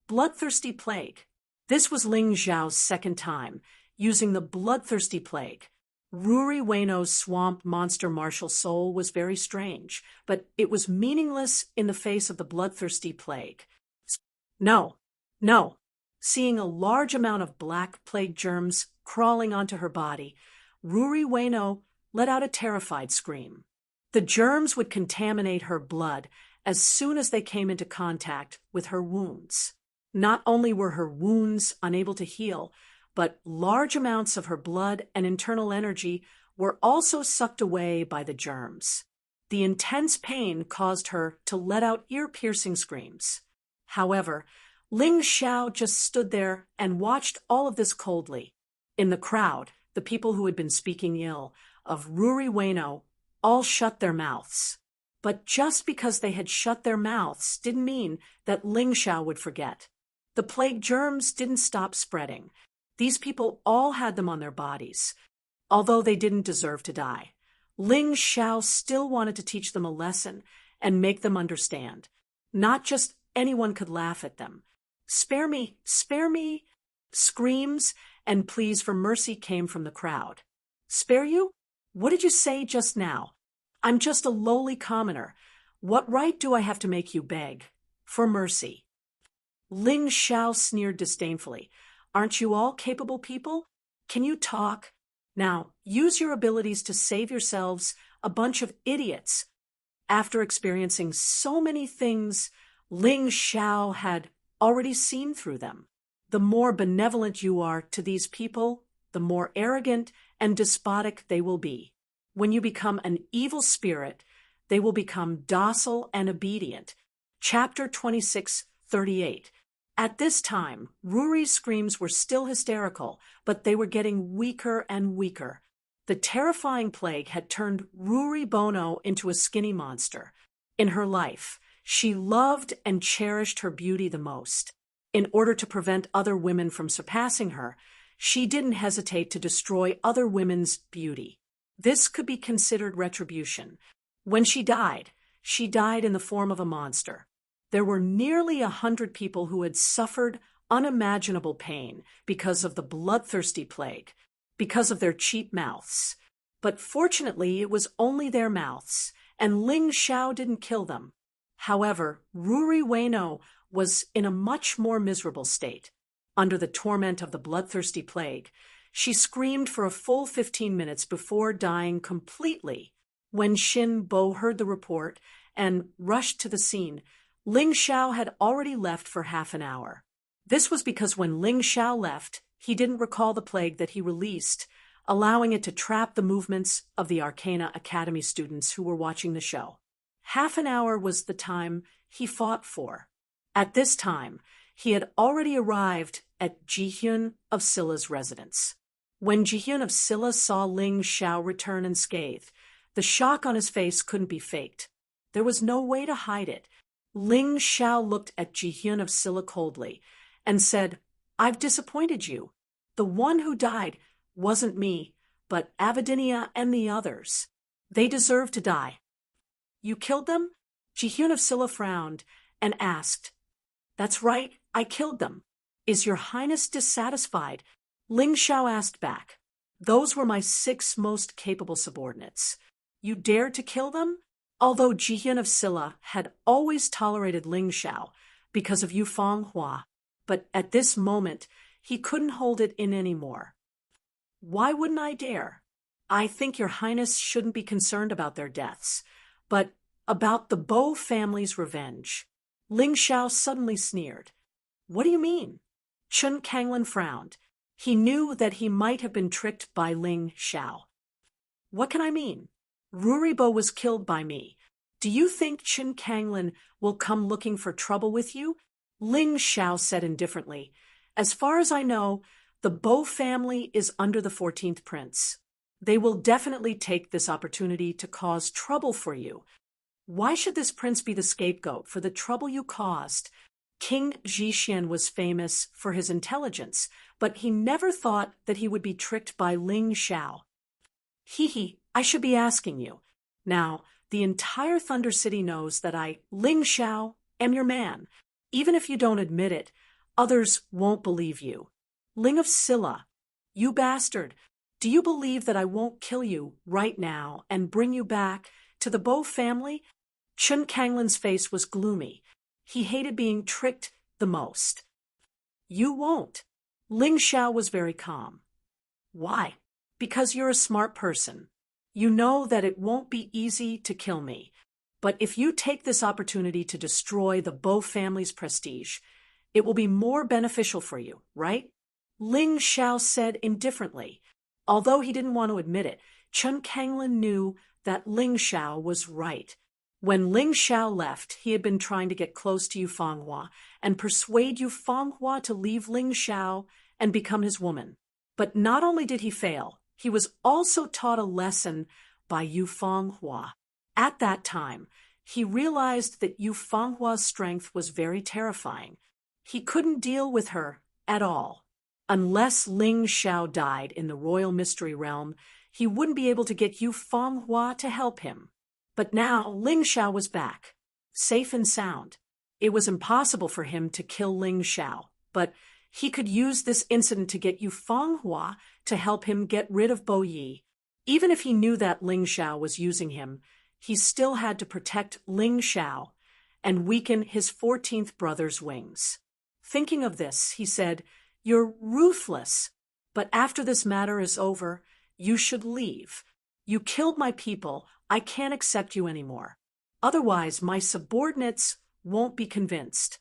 Bloodthirsty Plague. This was Ling Xiao's second time, using the Bloodthirsty Plague. Ruri Wayno's swamp monster martial soul was very strange, but it was meaningless in the face of the Bloodthirsty Plague. No. Seeing a large amount of black plague germs crawling onto her body, Ruri Wayno let out a terrified scream. The germs would contaminate her blood as soon as they came into contact with her wounds. Not only were her wounds unable to heal, but large amounts of her blood and internal energy were also sucked away by the germs. The intense pain caused her to let out ear-piercing screams. However, Ling Xiao just stood there and watched all of this coldly. In the crowd, the people who had been speaking ill of Ruri Wayno all shut their mouths. But just because they had shut their mouths didn't mean that Ling Xiao would forget. The plague germs didn't stop spreading. These people all had them on their bodies. Although they didn't deserve to die, Ling Xiao still wanted to teach them a lesson and make them understand. Not just anyone could laugh at them. Spare me, spare me! Screams and pleas for mercy came from the crowd. Spare you? What did you say just now? I'm just a lowly commoner. What right do I have to make you beg for mercy? Ling Xiao sneered disdainfully. Aren't you all capable people? Can you talk? Now, use your abilities to save yourselves, a bunch of idiots. After experiencing so many things, Ling Xiao had already seen through them. The more benevolent you are to these people, the more arrogant and despotic they will be. When you become an evil spirit, they will become docile and obedient. Chapter 26:38. At this time, Ruri's screams were still hysterical, but they were getting weaker and weaker. The terrifying plague had turned Ruri Bono into a skinny monster. In her life, she loved and cherished her beauty the most. In order to prevent other women from surpassing her, she didn't hesitate to destroy other women's beauty. This could be considered retribution. When she died in the form of a monster. There were nearly 100 people who had suffered unimaginable pain because of the bloodthirsty plague, because of their cheap mouths. But fortunately, it was only their mouths, and Ling Xiao didn't kill them. However, Ruri Weino was in a much more miserable state. Under the torment of the bloodthirsty plague, she screamed for a full 15 minutes before dying completely. When Xin Bo heard the report and rushed to the scene, Ling Xiao had already left for half an hour. This was because when Ling Xiao left, he didn't recall the plague that he released, allowing it to trap the movements of the Arcana Academy students who were watching the show. Half an hour was the time he fought for. At this time, he had already arrived at Jihyun of Silla's residence. When Jihyun of Silla saw Ling Xiao return unscathed, the shock on his face couldn't be faked. There was no way to hide it. Ling Xiao looked at Jihyun of Silla coldly and said, "I've disappointed you. The one who died wasn't me, but Avidinia and the others. They deserve to die." "You killed them?" Jihyun of Silla frowned and asked. "That's right, I killed them. Is your highness dissatisfied?" Ling Xiao asked back. "Those were my 6 most capable subordinates. You dared to kill them?" Although Jihyun of Silla had always tolerated Ling Xiao because of Yu Fanghua, but at this moment he couldn't hold it in anymore. "Why wouldn't I dare? I think your highness shouldn't be concerned about their deaths, but about the Bo family's revenge." Ling Xiao suddenly sneered. "What do you mean?" Chun Kanglin frowned. He knew that he might have been tricked by Ling Xiao. "What can I mean? Ruribo was killed by me. Do you think Chun Kanglin will come looking for trouble with you?" Ling Xiao said indifferently. "As far as I know, the Bo family is under the 14th prince. They will definitely take this opportunity to cause trouble for you. Why should this prince be the scapegoat for the trouble you caused?" King Zhixian was famous for his intelligence, but he never thought that he would be tricked by Ling Xiao. "Hee, I should be asking you. Now, the entire Thunder City knows that I, Ling Xiao, am your man. Even if you don't admit it, others won't believe you. Ling of Silla, you bastard, do you believe that I won't kill you right now and bring you back to the Bo family?" Chun Kanglin's face was gloomy. He hated being tricked the most. "You won't." Ling Xiao was very calm. "Why?" "Because you're a smart person. You know that it won't be easy to kill me. But if you take this opportunity to destroy the Bo family's prestige, it will be more beneficial for you, right?" Ling Xiao said indifferently. Although he didn't want to admit it, Chun Kanglin knew that Ling Xiao was right. When Ling Xiao left, he had been trying to get close to Yu Fanghua and persuade Yu Fanghua to leave Ling Xiao and become his woman. But not only did he fail, he was also taught a lesson by Yu Fanghua. At that time, he realized that Yu Fanghua's strength was very terrifying. He couldn't deal with her at all. Unless Ling Xiao died in the royal mystery realm, he wouldn't be able to get Yu Fanghua to help him. But now Ling Xiao was back, safe and sound. It was impossible for him to kill Ling Xiao, but he could use this incident to get Yu Fanghua to help him get rid of Bo Yi. Even if he knew that Ling Xiao was using him, he still had to protect Ling Xiao and weaken his 14th brother's wings. Thinking of this, he said, "You're ruthless, but after this matter is over, you should leave. You killed my people. I can't accept you anymore. Otherwise, my subordinates won't be convinced."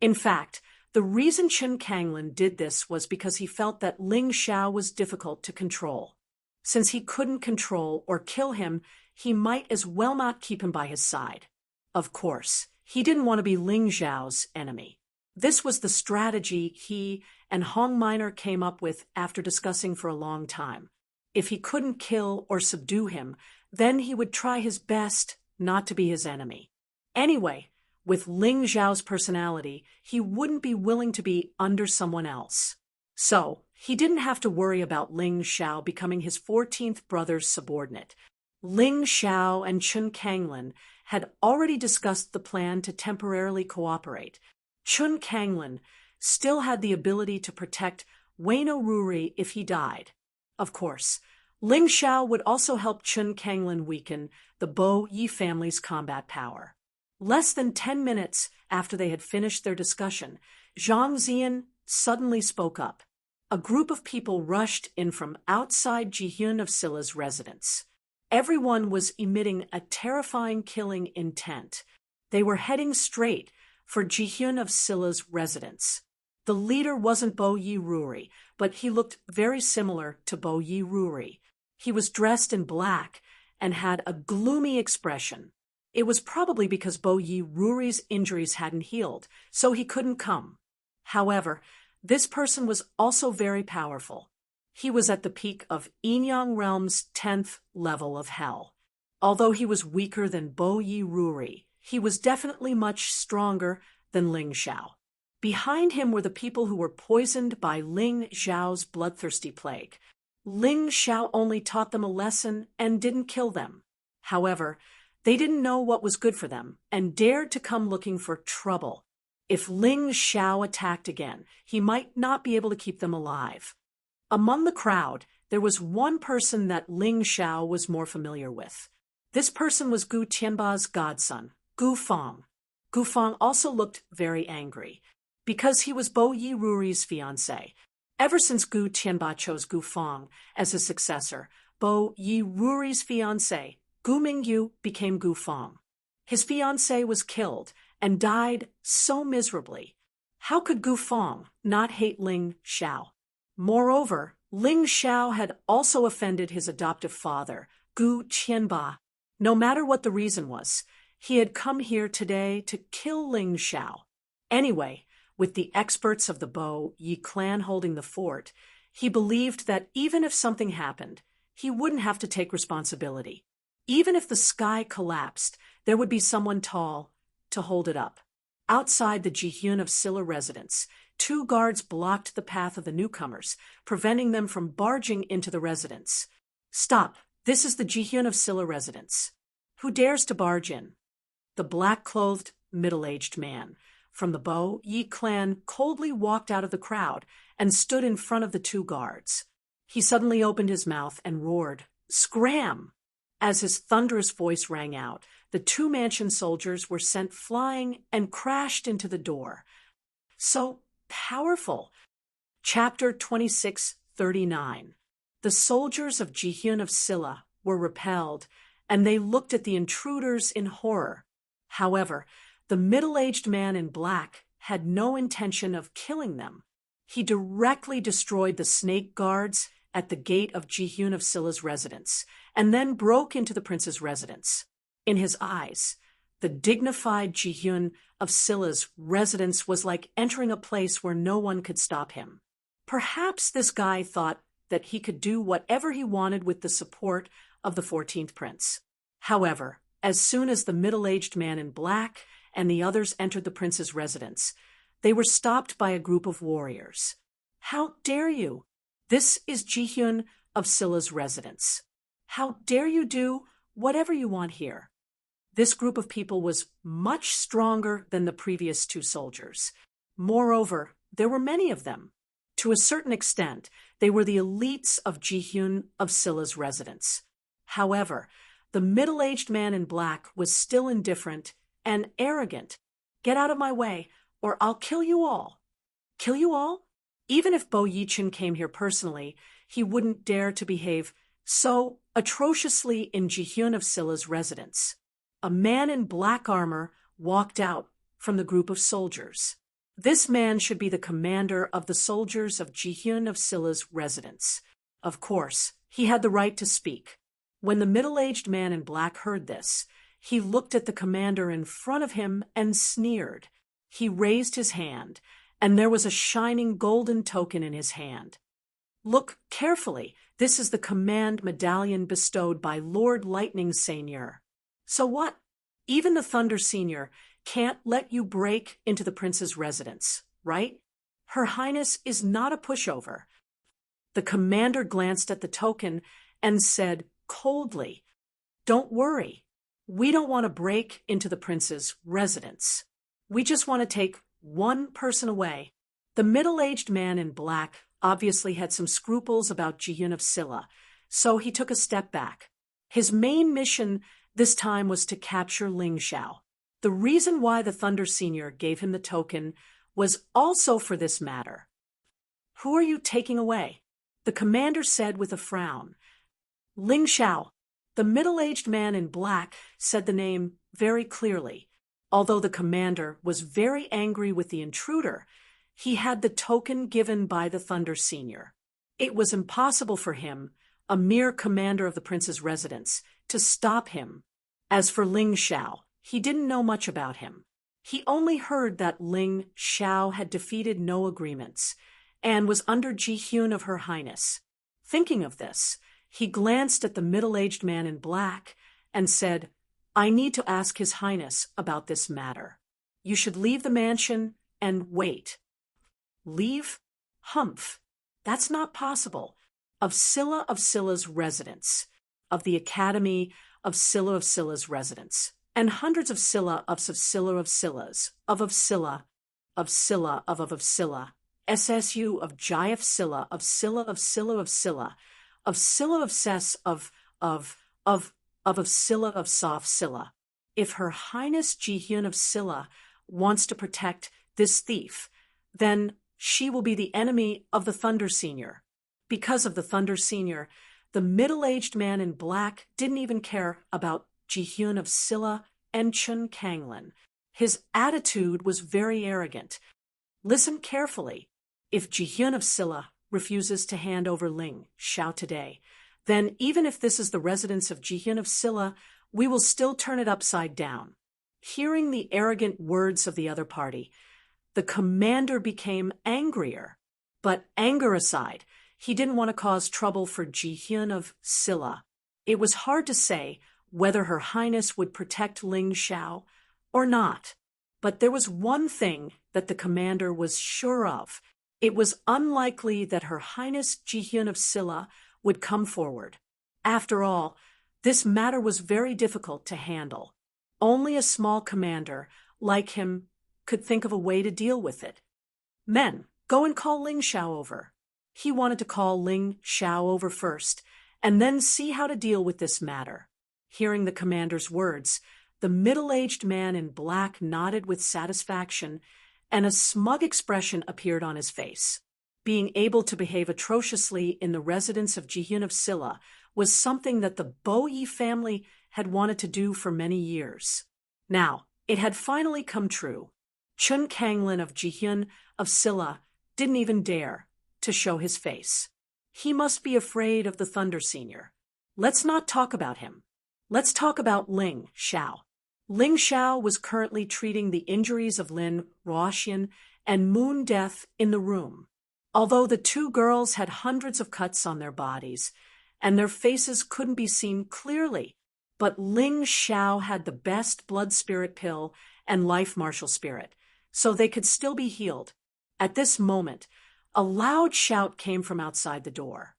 In fact, the reason Chun Kanglin did this was because he felt that Ling Xiao was difficult to control. Since he couldn't control or kill him, he might as well not keep him by his side. Of course, he didn't want to be Ling Xiao's enemy. This was the strategy he and Hong Minor came up with after discussing for a long time. If he couldn't kill or subdue him, then he would try his best not to be his enemy. Anyway, with Ling Xiao's personality, he wouldn't be willing to be under someone else. So, He didn't have to worry about Ling Xiao becoming his 14th brother's subordinate. Ling Xiao and Chun Kanglin had already discussed the plan to temporarily cooperate. Chun Kanglin still had the ability to protect Waino Ruri if he died. Of course, Ling Xiao would also help Chun Kanglin weaken the Bo Yi family's combat power. Less than 10 minutes after they had finished their discussion, Zhang Zian suddenly spoke up. A group of people rushed in from outside Jihyun of Silla's residence. Everyone was emitting a terrifying killing intent. They were heading straight for Jihyun of Silla's residence. The leader wasn't Bo Yi Ruri, but he looked very similar to Bo Yi Ruri. He was dressed in black and had a gloomy expression. It was probably because Bo Yi Ruri's injuries hadn't healed, so he couldn't come. However, this person was also very powerful. He was at the peak of Yinyang Realm's 10th level of hell. Although he was weaker than Bo Yi Ruri, he was definitely much stronger than Ling Xiao. Behind him were the people who were poisoned by Ling Xiao's bloodthirsty plague. Ling Xiao only taught them a lesson and didn't kill them. However, they didn't know what was good for them and dared to come looking for trouble. If Ling Xiao attacked again, he might not be able to keep them alive. Among the crowd, there was one person that Ling Xiao was more familiar with. This person was Gu Tianba's godson, Gu Feng. Gu Feng also looked very angry, because he was Bo Yi Ruri's fiancé. Ever since Gu Tianba chose Gu Feng as his successor, Bo Yi Ruri's fiancé, Gu Mingyu, became Gu Feng. His fiancé was killed and died so miserably. How could Gu Feng not hate Ling Xiao? Moreover, Ling Xiao had also offended his adoptive father, Gu Tianba. No matter what the reason was, he had come here today to kill Ling Xiao. Anyway, with the experts of the Bo Yi clan holding the fort, he believed that even if something happened, he wouldn't have to take responsibility. Even if the sky collapsed, there would be someone tall to hold it up. Outside the Jihyun of Silla residence, 2 guards blocked the path of the newcomers, preventing them from barging into the residence. "Stop! This is the Jihyun of Silla residence. Who dares to barge in?" The black-clothed, middle-aged man from the Bo Yi clan coldly walked out of the crowd and stood in front of the 2 guards. He suddenly opened his mouth and roared, "Scram!" As his thunderous voice rang out, the 2 mansion soldiers were sent flying and crashed into the door. So powerful. Chapter 2639. The soldiers of Jihyun of Silla were repelled, and they looked at the intruders in horror. However, the middle-aged man in black had no intention of killing them. He directly destroyed the snake guards at the gate of Jihyun of Silla's residence, and then broke into the prince's residence. In his eyes, the dignified Jihyun of Silla's residence was like entering a place where no one could stop him. Perhaps this guy thought that he could do whatever he wanted with the support of the 14th prince. However, as soon as the middle-aged man in black and the others entered the prince's residence, they were stopped by a group of warriors. "How dare you? This is Jihyun of Silla's residence. How dare you do whatever you want here?" This group of people was much stronger than the previous 2 soldiers. Moreover, there were many of them. To a certain extent, they were the elites of Jihyun of Silla's residence. However, the middle-aged man in black was still indifferent and arrogant. "Get out of my way, or I'll kill you all." Kill you all? Even if Bo Yichen came here personally, he wouldn't dare to behave so atrociously in Jihyun of Silla's residence. A man in black armor walked out from the group of soldiers. This man should be the commander of the soldiers of Jihyun of Silla's residence. Of course, he had the right to speak. When the middle-aged man in black heard this, he looked at the commander in front of him and sneered. He raised his hand, and there was a shining golden token in his hand. "Look carefully. This is the command medallion bestowed by Lord Lightning Seigneur." "So what? Even the Thunder Senior can't let you break into the prince's residence, right? Her Highness is not a pushover." The commander glanced at the token and said coldly, "Don't worry. We don't want to break into the prince's residence. We just want to take one person away." The middle-aged man in black obviously had some scruples about Ji-hyun of Silla, so he took a step back. His main mission this time was to capture Ling Xiao. The reason why the Thunder Senior gave him the token was also for this matter. "Who are you taking away?" the commander said with a frown. "Ling Xiao." The middle-aged man in black said the name very clearly. Although the commander was very angry with the intruder, he had the token given by the Thunder Senior. It was impossible for him, a mere commander of the prince's residence, to stop him. As for Ling Xiao, he didn't know much about him. He only heard that Ling Xiao had defeated no agreements and was under Ji-hyun of Her Highness. Thinking of this, he glanced at the middle-aged man in black and said, "I need to ask His Highness about this matter. You should leave the mansion and wait." "Leave? Humph. That's not possible. Of Scylla's residence, of the Academy of Scylla's residence, and hundreds of Scylla's, of Scylla's, of Scylla, SSU of Jayef Scylla, of Scylla, of Scylla, of Scylla, of Scylla of Cess, of Scylla of Soft Scylla. If Her Highness Ji-hyun of Scylla wants to protect this thief, then she will be the enemy of the Thunder Senior." Because of the Thunder Senior, the middle-aged man in black didn't even care about Ji-hyun of Scylla and Chun Kanglin. His attitude was very arrogant. Listen carefully. If Ji-hyun of Scylla refuses to hand over Ling Xiao today, then even if this is the residence of Ji-hyun of Scylla, we will still turn it upside down. Hearing the arrogant words of the other party, the commander became angrier. But anger aside, he didn't want to cause trouble for Ji-hyun of Scylla. It was hard to say whether Her Highness would protect Ling Xiao or not. But there was one thing that the commander was sure of. It was unlikely that Her Highness Ji-hyun of Scylla would come forward. After all, this matter was very difficult to handle. Only a small commander like him could think of a way to deal with it. "Men, go and call Ling Xiao over." He wanted to call Ling Xiao over first, and then see how to deal with this matter. Hearing the commander's words, the middle-aged man in black nodded with satisfaction, and a smug expression appeared on his face. Being able to behave atrociously in the residence of Ji-hyun of Scylla was something that the Bo-yi family had wanted to do for many years. Now, it had finally come true. Chun Kanglin of Ji-hyun of Scylla didn't even dare to show his face. He must be afraid of the Thunder Senior. Let's not talk about him. Let's talk about Ling Xiao. Ling Xiao was currently treating the injuries of Lin Ruoxian and Moon Death in the room. Although the two girls had hundreds of cuts on their bodies, and their faces couldn't be seen clearly, but Ling Xiao had the best blood spirit pill and life martial spirit, so they could still be healed. At this moment, a loud shout came from outside the door.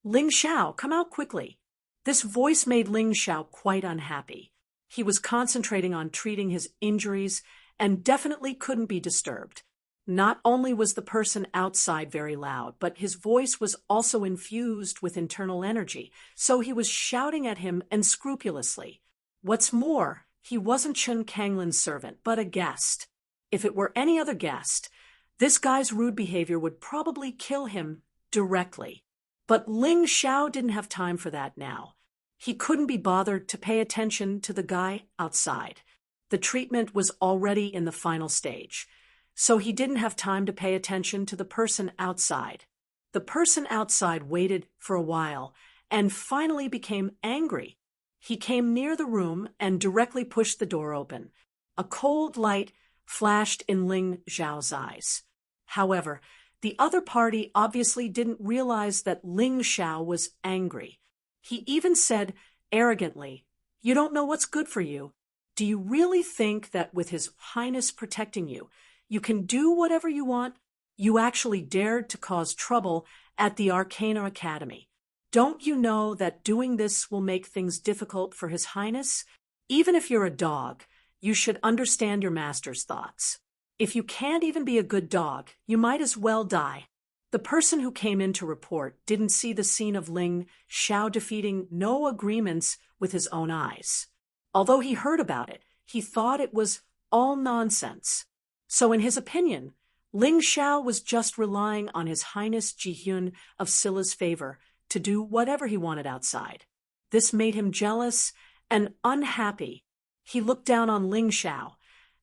"Ling Xiao, come out quickly." This voice made Ling Xiao quite unhappy. He was concentrating on treating his injuries and definitely couldn't be disturbed. Not only was the person outside very loud, but his voice was also infused with internal energy, so he was shouting at him unscrupulously. What's more, he wasn't Chun Kanglin's servant, but a guest. If it were any other guest, this guy's rude behavior would probably kill him directly. But Ling Xiao didn't have time for that now. He couldn't be bothered to pay attention to the guy outside. The treatment was already in the final stage, so he didn't have time to pay attention to the person outside. The person outside waited for a while and finally became angry. He came near the room and directly pushed the door open. A cold light flashed in Ling Xiao's eyes. However, the other party obviously didn't realize that Ling Xiao was angry. He even said arrogantly, "You don't know what's good for you. Do you really think that with His Highness protecting you, you can do whatever you want? You actually dared to cause trouble at the Arcana Academy. Don't you know that doing this will make things difficult for His Highness? Even if you're a dog, you should understand your master's thoughts. If you can't even be a good dog, you might as well die. The person who came in to report didn't see the scene of Ling Xiao defeating no agreements with his own eyes. Although he heard about it, he thought it was all nonsense. So in his opinion, Ling Xiao was just relying on His Highness Jihyun of Silla's favor to do whatever he wanted outside. This made him jealous and unhappy. He looked down on Ling Xiao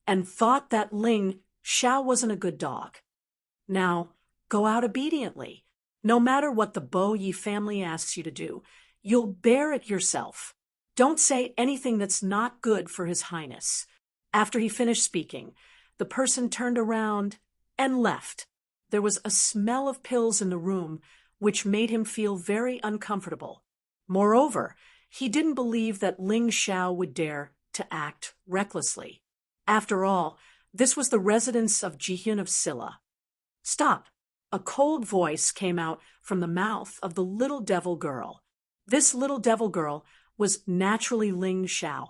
and thought that Ling Xiao wasn't a good dog. Now, go out obediently. No matter what the Bo Yi family asks you to do, you'll bear it yourself. Don't say anything that's not good for His Highness. After he finished speaking, the person turned around and left. There was a smell of pills in the room, which made him feel very uncomfortable. Moreover, he didn't believe that Ling Xiao would dare to act recklessly. After all, this was the residence of Jihyun of Silla. Stop! A cold voice came out from the mouth of the little devil girl. This little devil girl was naturally Ling Xiao.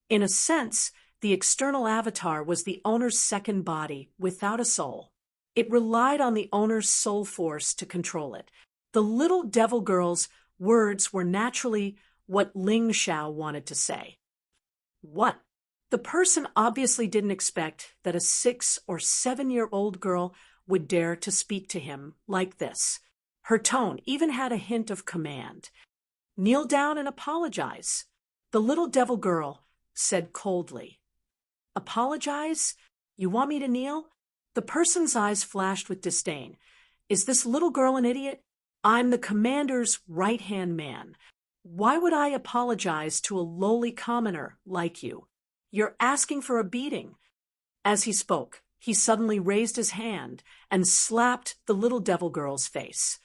In a sense, the external avatar was the owner's second body without a soul. It relied on the owner's soul force to control it. The little devil girl's words were naturally what Ling Xiao wanted to say. What? The person obviously didn't expect that a 6 or 7-year-old girl would dare to speak to him like this. Her tone even had a hint of command. Kneel down and apologize, the little devil girl said coldly. Apologize? You want me to kneel? The person's eyes flashed with disdain. Is this little girl an idiot? I'm the commander's right-hand man. Why would I apologize to a lowly commoner like you? You're asking for a beating. As he spoke, he suddenly raised his hand and slapped the little devil girl's face.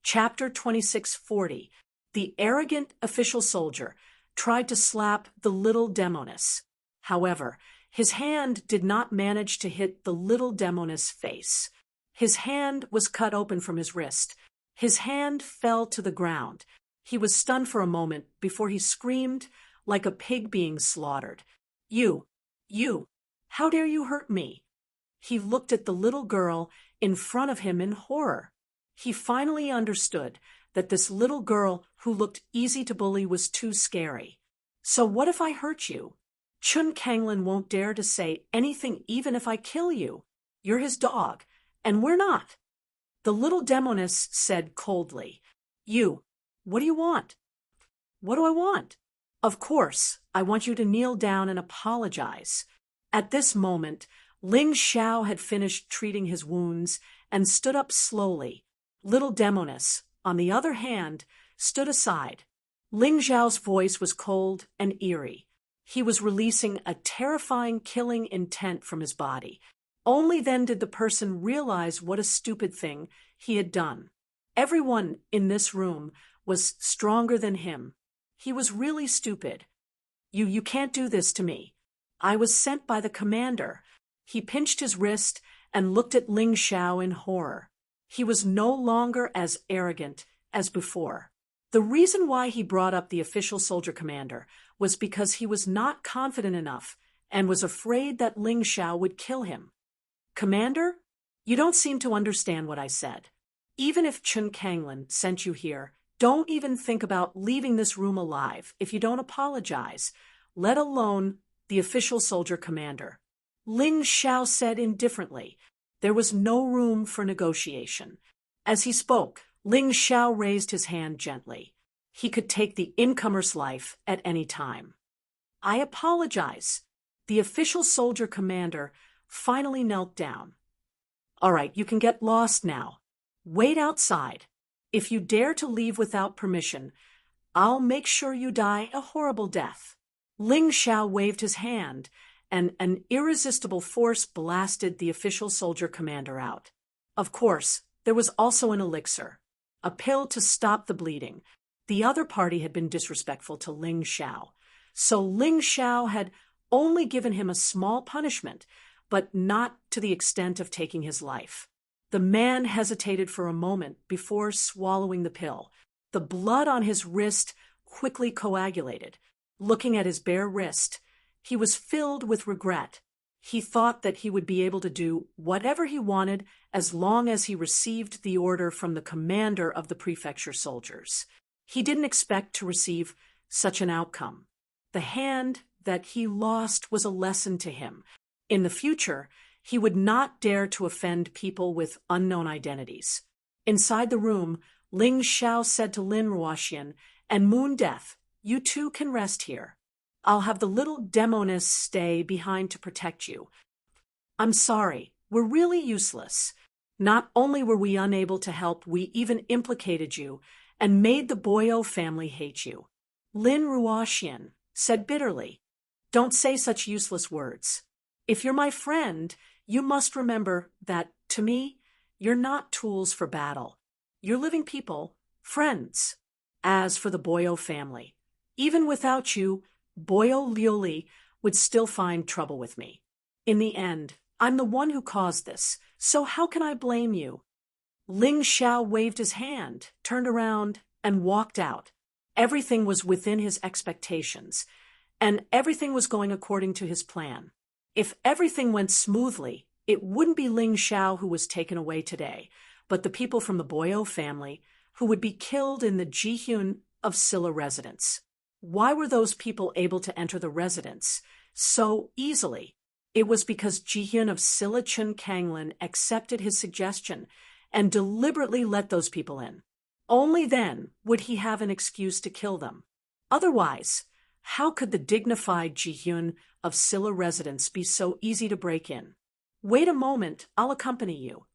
Chapter 2640. The arrogant official soldier tried to slap the little demoness. However, his hand did not manage to hit the little demoness' face. His hand was cut open from his wrist. His hand fell to the ground. He was stunned for a moment before he screamed like a pig being slaughtered. You, how dare you hurt me? He looked at the little girl in front of him in horror. He finally understood that this little girl who looked easy to bully was too scary. So what if I hurt you? Chun Kanglin won't dare to say anything even if I kill you. You're his dog, and we're not. The little demoness said coldly, what do you want? What do I want? Of course, I want you to kneel down and apologize. At this moment, Ling Xiao had finished treating his wounds and stood up slowly. Little demoness, on the other hand, stood aside. Ling Xiao's voice was cold and eerie. He was releasing a terrifying killing intent from his body. Only then did the person realize what a stupid thing he had done. Everyone in this room was stronger than him. He was really stupid. You can't do this to me. I was sent by the commander. He pinched his wrist and looked at Ling Xiao in horror. He was no longer as arrogant as before. The reason why he brought up the official soldier commander was because he was not confident enough and was afraid that Ling Xiao would kill him. Commander, you don't seem to understand what I said. Even if Chun Kanglin sent you here, don't even think about leaving this room alive if you don't apologize, let alone the official soldier commander. Ling Xiao said indifferently. There was no room for negotiation. As he spoke, Ling Xiao raised his hand gently. He could take the incomer's life at any time. I apologize. The official soldier commander finally knelt down. All right, you can get lost now. Wait outside. If you dare to leave without permission, I'll make sure you die a horrible death. Ling Xiao waved his hand, and an irresistible force blasted the official soldier commander out. Of course, there was also an elixir, a pill to stop the bleeding. The other party had been disrespectful to Ling Xiao, so Ling Xiao had only given him a small punishment, but not to the extent of taking his life. The man hesitated for a moment before swallowing the pill. The blood on his wrist quickly coagulated. Looking at his bare wrist, he was filled with regret. He thought that he would be able to do whatever he wanted as long as he received the order from the commander of the prefecture soldiers. He didn't expect to receive such an outcome. The hand that he lost was a lesson to him. In the future, he would not dare to offend people with unknown identities. Inside the room, Ling Xiao said to Lin Ruoxian and Moon Death, "You two can rest here. I'll have the little demoness stay behind to protect you. I'm sorry, we're really useless. Not only were we unable to help, we even implicated you and made the Boyo family hate you." Lin Ruoxian said bitterly, "Don't say such useless words. If you're my friend, you must remember that, to me, you're not tools for battle. You're living people, friends. As for the Boyo family, even without you, Boyo Liuli would still find trouble with me. In the end, I'm the one who caused this, so how can I blame you?" Ling Xiao waved his hand, turned around, and walked out. Everything was within his expectations, and everything was going according to his plan. If everything went smoothly, it wouldn't be Ling Xiao who was taken away today, but the people from the Boyo family who would be killed in the Jihyun of Silla residence. Why were those people able to enter the residence so easily? It was because Jihyun of Silla Chun Kanglin accepted his suggestion and deliberately let those people in. Only then would he have an excuse to kill them. Otherwise, how could the dignified Jihyun of Silla residence be so easy to break in? "Wait a moment, I'll accompany you."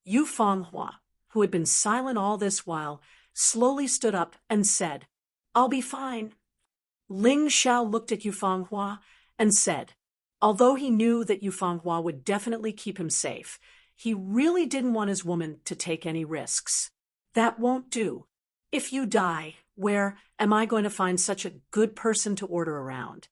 Yu Fanghua, who had been silent all this while, slowly stood up and said, "I'll be fine." Ling Xiao looked at Yu Fanghua and said, although he knew that Yu Fanghua would definitely keep him safe, he really didn't want his woman to take any risks. "That won't do. If you die, where am I going to find such a good person to order around?"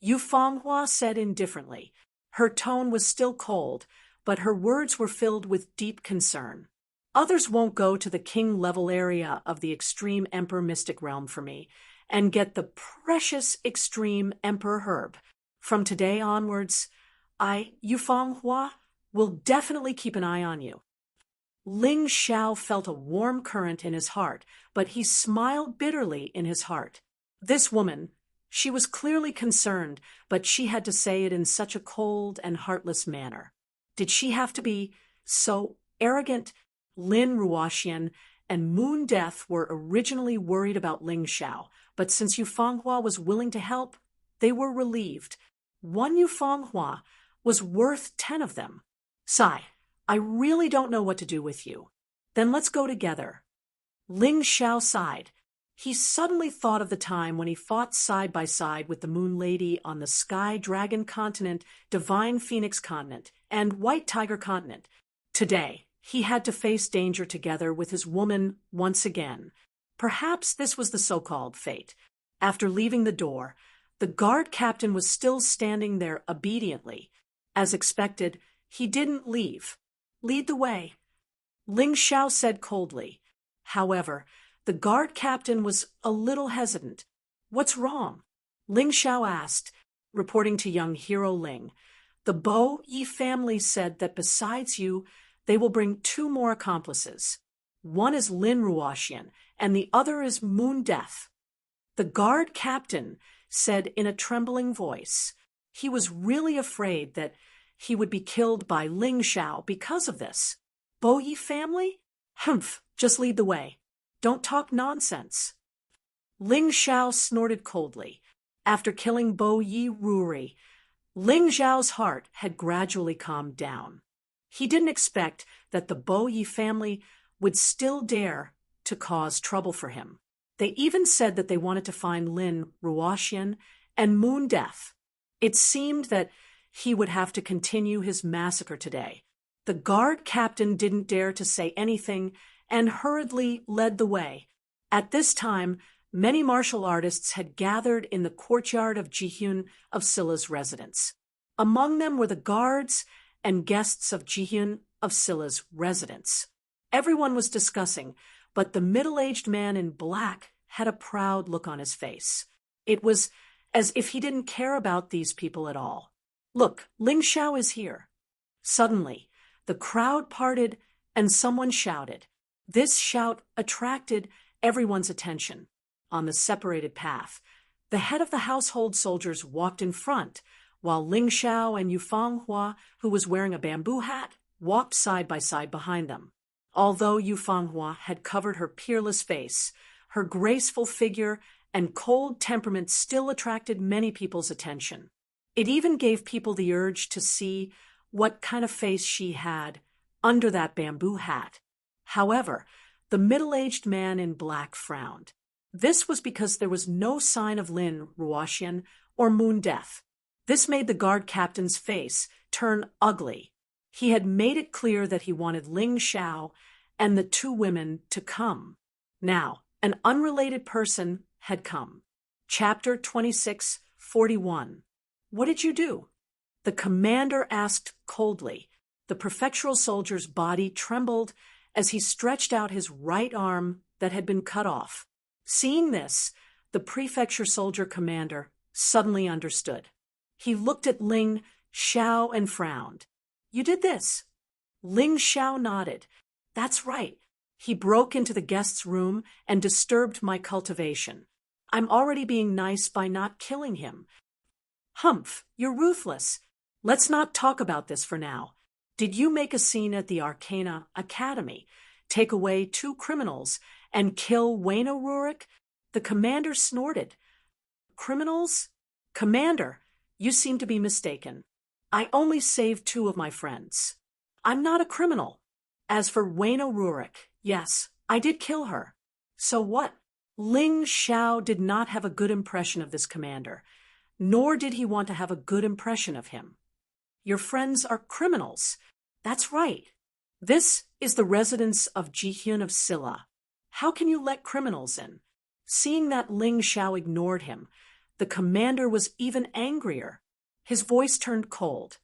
Yu Fanghua said indifferently. Her tone was still cold, but her words were filled with deep concern. "Others won't go to the king-level area of the extreme Emperor Mystic Realm for me and get the precious extreme Emperor Herb. From today onwards, Yu Fanghua, will definitely keep an eye on you." Ling Xiao felt a warm current in his heart, but he smiled bitterly in his heart. This woman, she was clearly concerned, but she had to say it in such a cold and heartless manner. Did she have to be so arrogant? Lin Ruoxian and Moon Death were originally worried about Ling Xiao, but since Yu Fanghua was willing to help, they were relieved. One Yu Fanghua was worth 10 of them. "Sai, I really don't know what to do with you." "Then let's go together." Ling Xiao sighed. He suddenly thought of the time when he fought side by side with the Moon Lady on the Sky Dragon Continent, Divine Phoenix Continent, and White Tiger Continent. Today, he had to face danger together with his woman once again. Perhaps this was the so-called fate. After leaving the door, the guard captain was still standing there obediently. As expected, he didn't leave. "Lead the way," Ling Xiao said coldly. However, the guard captain was a little hesitant. "What's wrong?" Ling Xiao asked, reporting to young hero Ling. "The Bo Yi family said that besides you, they will bring 2 more accomplices. One is Lin Ruoxian, and the other is Moon Death." The guard captain said in a trembling voice. He was really afraid that he would be killed by Ling Xiao because of this. "Bo Yi family? Humph, just lead the way. Don't talk nonsense." Ling Xiao snorted coldly. After killing Bo Yi Ruri, Ling Xiao's heart had gradually calmed down. He didn't expect that the Bo Yi family would still dare to cause trouble for him. They even said that they wanted to find Lin Ruoxian and Moon Death. It seemed that he would have to continue his massacre today. The guard captain didn't dare to say anything and hurriedly led the way. At this time, many martial artists had gathered in the courtyard of Jihyun of Silla's residence. Among them were the guards and guests of Jihyun of Silla's residence. Everyone was discussing, but the middle-aged man in black had a proud look on his face. It was as if he didn't care about these people at all. "Look, Ling Xiao is here." Suddenly, the crowd parted and someone shouted. This shout attracted everyone's attention. On the separated path, the head of the household soldiers walked in front, while Ling Xiao and Yufang Hua, who was wearing a bamboo hat, walked side by side behind them. Although Yufang Hua had covered her peerless face, her graceful figure and cold temperament still attracted many people's attention. It even gave people the urge to see what kind of face she had under that bamboo hat. However, the middle-aged man in black frowned. This was because there was no sign of Lin Ruoxian or Moon Death. This made the guard captain's face turn ugly. He had made it clear that he wanted Ling Xiao and the two women to come. Now, an unrelated person had come. Chapter 26:41. "What did you do?" the commander asked coldly. The prefectural soldier's body trembled as he stretched out his right arm that had been cut off. Seeing this, the prefecture soldier commander suddenly understood. He looked at Ling Xiao and frowned. "You did this?" Ling Xiao nodded. "That's right. He broke into the guest's room and disturbed my cultivation. I'm already being nice by not killing him." "Humph, you're ruthless. Let's not talk about this for now. Did you make a scene at the Arcana Academy, take away 2 criminals, and kill Wayno Rurik?" The commander snorted. "Criminals? Commander, you seem to be mistaken. I only saved 2 of my friends. I'm not a criminal. As for Wayno Rurik, yes, I did kill her. So what?" Ling Xiao did not have a good impression of this commander, nor did he want to have a good impression of him. "Your friends are criminals." "That's right. This is the residence of Jihyun of Silla. How can you let criminals in?" Seeing that Ling Xiao ignored him, the commander was even angrier. His voice turned cold.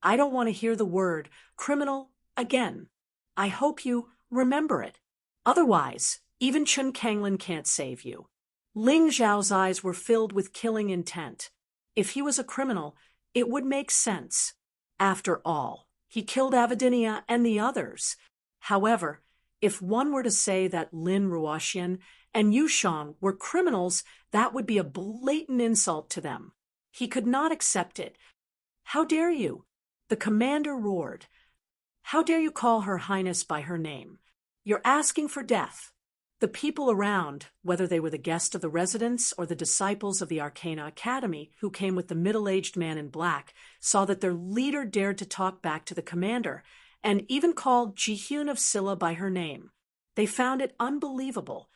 "I don't want to hear the word criminal again. I hope you remember it. Otherwise, even Chun Kanglin can't save you." Ling Xiao's eyes were filled with killing intent. If he was a criminal, it would make sense. After all, he killed Avidinia and the others. However, if one were to say that Lin Ruoxian and Yushang were criminals, that would be a blatant insult to them. He could not accept it. "How dare you?" the commander roared. "How dare you call Her Highness by her name? You're asking for death." The people around, whether they were the guests of the residence or the disciples of the Arcana Academy who came with the middle-aged man in black, saw that their leader dared to talk back to the commander and even called Jihyun of Silla by her name. They found it unbelievable.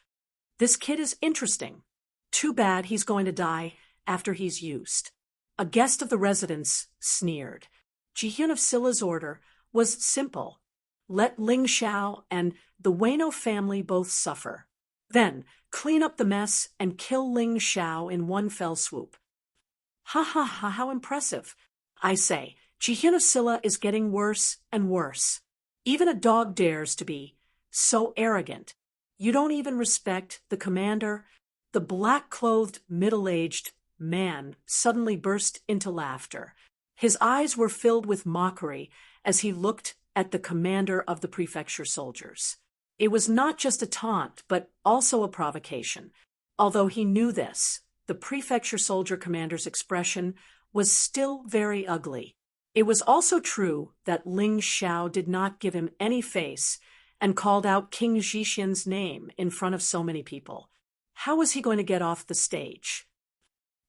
This kid is interesting. Too bad he's going to die after he's used. A guest of the residence sneered. Jihyun of Silla's order was simple. Let Ling Xiao and the Wayno family both suffer. Then clean up the mess and kill Ling Xiao in one fell swoop. Ha ha ha, how impressive. I say, Jihyun of Silla is getting worse and worse. Even a dog dares to be so arrogant. You don't even respect the commander. The black-clothed, middle-aged man suddenly burst into laughter. His eyes were filled with mockery as he looked at the commander of the prefecture soldiers. It was not just a taunt, but also a provocation. Although he knew this, the prefecture soldier commander's expression was still very ugly. It was also true that Ling Xiao did not give him any face and called out King Zhixian's name in front of so many people. How was he going to get off the stage?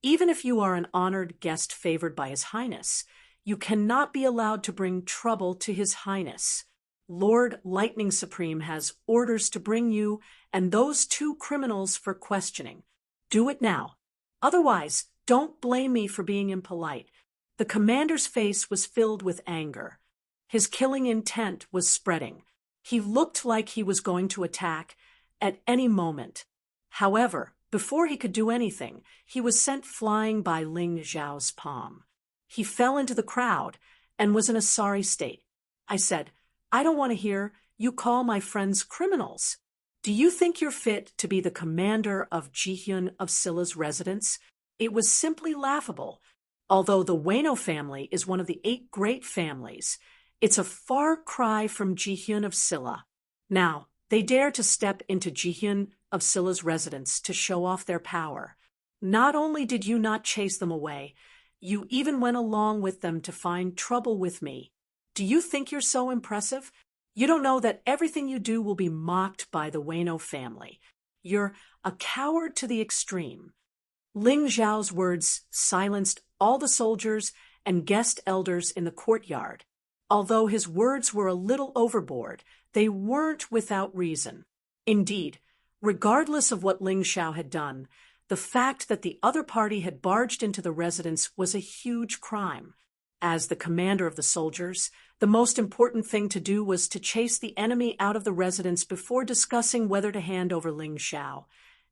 Even if you are an honored guest favored by His Highness, you cannot be allowed to bring trouble to His Highness. Lord Lightning Supreme has orders to bring you and those 2 criminals for questioning. Do it now. Otherwise, don't blame me for being impolite. The commander's face was filled with anger. His killing intent was spreading. He looked like he was going to attack at any moment. However, before he could do anything, he was sent flying by Ling Xiao's palm. He fell into the crowd and was in a sorry state. I said, I don't want to hear you call my friends criminals. Do you think you're fit to be the commander of Jihyun of Silla's residence? It was simply laughable. Although the Ueno family is one of the 8 great families, it's a far cry from Jihyun of Silla. Now, they dare to step into Jihyun of Silla's residence to show off their power. Not only did you not chase them away, you even went along with them to find trouble with me. Do you think you're so impressive? You don't know that everything you do will be mocked by the Ueno family. You're a coward to the extreme. Ling Zhao's words silenced all the soldiers and guest elders in the courtyard. Although his words were a little overboard, they weren't without reason. Indeed, regardless of what Ling Zhao had done, the fact that the other party had barged into the residence was a huge crime. As the commander of the soldiers, the most important thing to do was to chase the enemy out of the residence before discussing whether to hand over Ling Zhao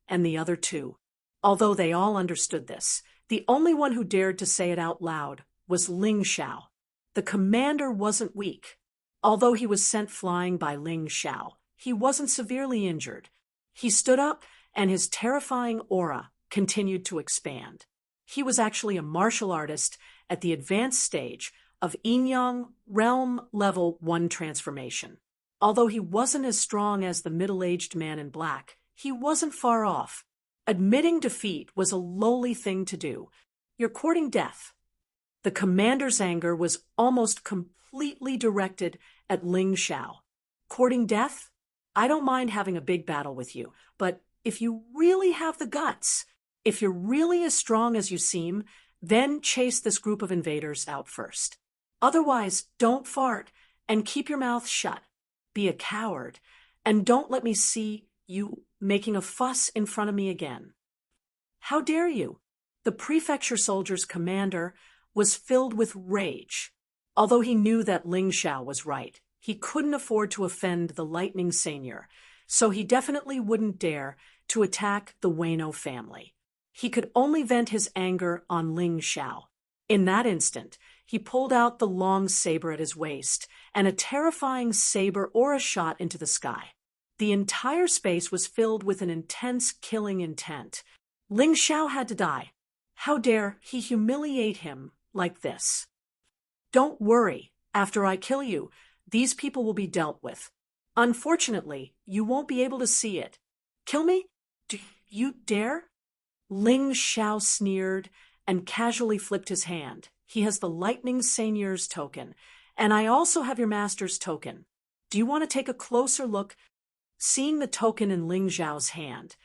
and the other 2. Although they all understood this, the only one who dared to say it out loud was Ling Zhao. The commander wasn't weak. Although he was sent flying by Ling Zhao, he wasn't severely injured. He stood up, and his terrifying aura continued to expand. He was actually a martial artist at the advanced stage of Yin-Yang Realm Level 1 transformation. Although he wasn't as strong as the middle-aged man in black, he wasn't far off. Admitting defeat was a lowly thing to do. You're courting death. The commander's anger was almost completely directed at Ling Zhao. Courting death? I don't mind having a big battle with you, but if you really have the guts, if you're really as strong as you seem, then chase this group of invaders out first. Otherwise, don't fart and keep your mouth shut. Be a coward, and don't let me see you making a fuss in front of me again. How dare you? The prefecture soldier's commander was filled with rage. Although he knew that Ling Zhao was right, he couldn't afford to offend the Lightning Seigneur, so he definitely wouldn't dare to attack the Ueno family. He could only vent his anger on Ling Zhao. In that instant, he pulled out the long saber at his waist, and a terrifying saber aura shot into the sky. The entire space was filled with an intense killing intent. Ling Zhao had to die. How dare he humiliate him like this? Don't worry, after I kill you, these people will be dealt with. Unfortunately, you won't be able to see it. Kill me? Do you dare? Ling Zhao sneered and casually flipped his hand. He has the Lightning Seigneur's token, and I also have your master's token. Do you want to take a closer look? Seeing the token in Ling Zhao's hand,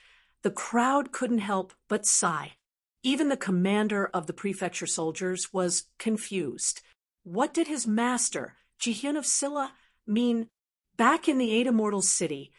the crowd couldn't help but sigh. Even the commander of the prefecture soldiers was confused. What did his master, Jihyun of Silla, mean? Back in the 8 Immortals city,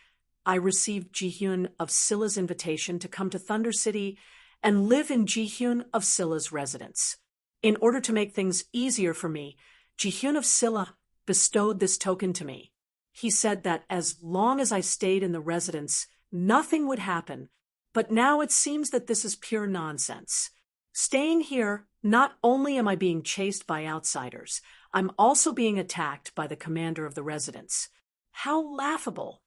I received Jihyun of Silla's invitation to come to Thunder City and live in Jihyun of Silla's residence. In order to make things easier for me, Jihyun of Silla bestowed this token to me. He said that as long as I stayed in the residence, nothing would happen, but now it seems that this is pure nonsense. Staying here, not only am I being chased by outsiders, I'm also being attacked by the commander of the residence. How laughable!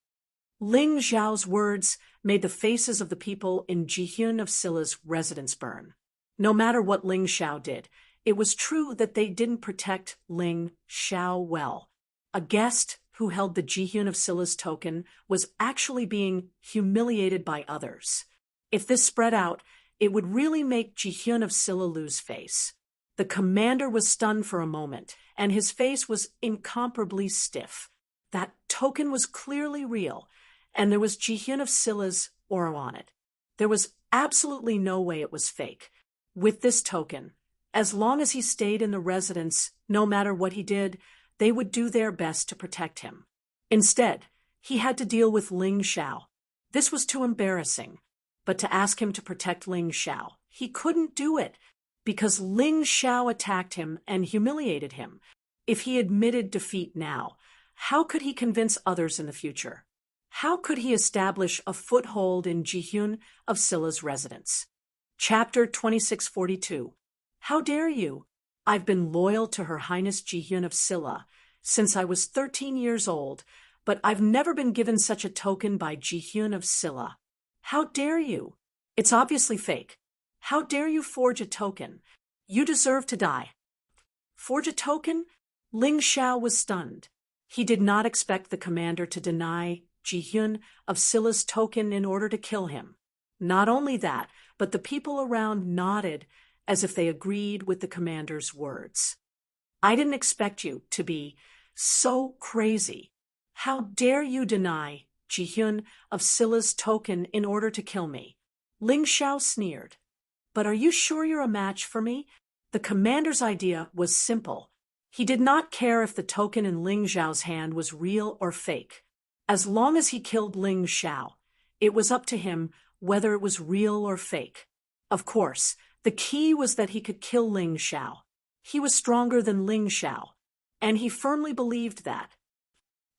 Ling Zhao's words made the faces of the people in Jihyun of Silla's residence burn. No matter what Ling Zhao did, it was true that they didn't protect Ling Zhao well. A guest who held the Jihyun of Silla's token was actually being humiliated by others. If this spread out, it would really make Jihyun of Silla lose face. The commander was stunned for a moment, and his face was incomparably stiff. That token was clearly real, and there was Jihyun of Silla's aura on it. There was absolutely no way it was fake. With this token, as long as he stayed in the residence, no matter what he did, they would do their best to protect him. Instead, he had to deal with Ling Zhao. This was too embarrassing. But to ask him to protect Ling Zhao, he couldn't do it because Ling Zhao attacked him and humiliated him. If he admitted defeat now, how could he convince others in the future? How could he establish a foothold in Jihyun of Silla's residence? Chapter 2642. How dare you? I've been loyal to Her Highness Jihyun of Silla, since I was 13 years old, but I've never been given such a token by Jihyun of Silla. How dare you? It's obviously fake. How dare you forge a token? You deserve to die. Forge a token? Ling Xiao was stunned. He did not expect the commander to deny Jihyun of Silla's token in order to kill him. Not only that, but the people around nodded as if they agreed with the commander's words. I didn't expect you to be so crazy. How dare you deny Jihyun of Silla's token in order to kill me? Ling Xiao sneered. But are you sure you're a match for me? The commander's idea was simple. He did not care if the token in Ling Xiao's hand was real or fake. As long as he killed Ling Xiao, it was up to him whether it was real or fake. Of course, the key was that he could kill Ling Xiao. He was stronger than Ling Xiao, and he firmly believed that.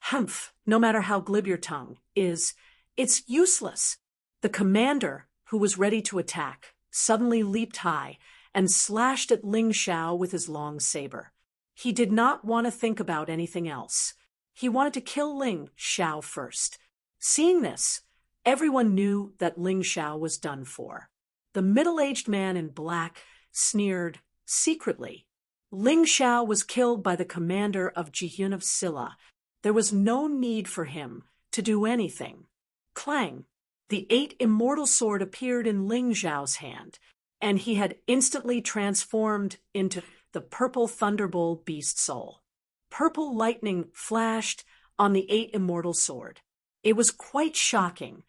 Humph, no matter how glib your tongue is, it's useless. The commander, who was ready to attack, suddenly leaped high and slashed at Ling Xiao with his long saber. He did not want to think about anything else. He wanted to kill Ling Xiao first. Seeing this, everyone knew that Ling Xiao was done for. The middle-aged man in black sneered secretly. Ling Xiao was killed by the commander of Jihyun of Silla. There was no need for him to do anything. Clang! The 8 immortal sword appeared in Ling Xiao's hand, and he had instantly transformed into the purple thunderbolt beast soul. Purple lightning flashed on the 8 immortal sword. It was quite shocking.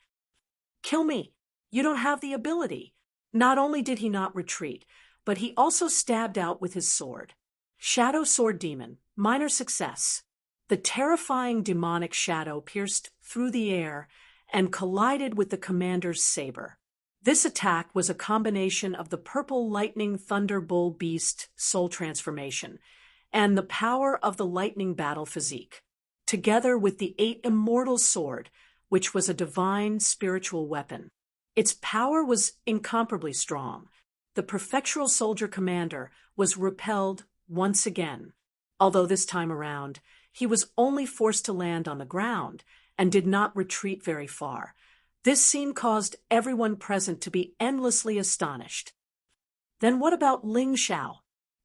Kill me! You don't have the ability. Not only did he not retreat, but he also stabbed out with his sword. Shadow Sword Demon, minor success. The terrifying demonic shadow pierced through the air and collided with the commander's saber. This attack was a combination of the purple lightning thunderbolt beast soul transformation and the power of the lightning battle physique, together with the 8 immortal sword, which was a divine spiritual weapon. Its power was incomparably strong. The prefectural soldier commander was repelled once again, although this time around he was only forced to land on the ground and did not retreat very far. This scene caused everyone present to be endlessly astonished. Then what about Ling Xiao?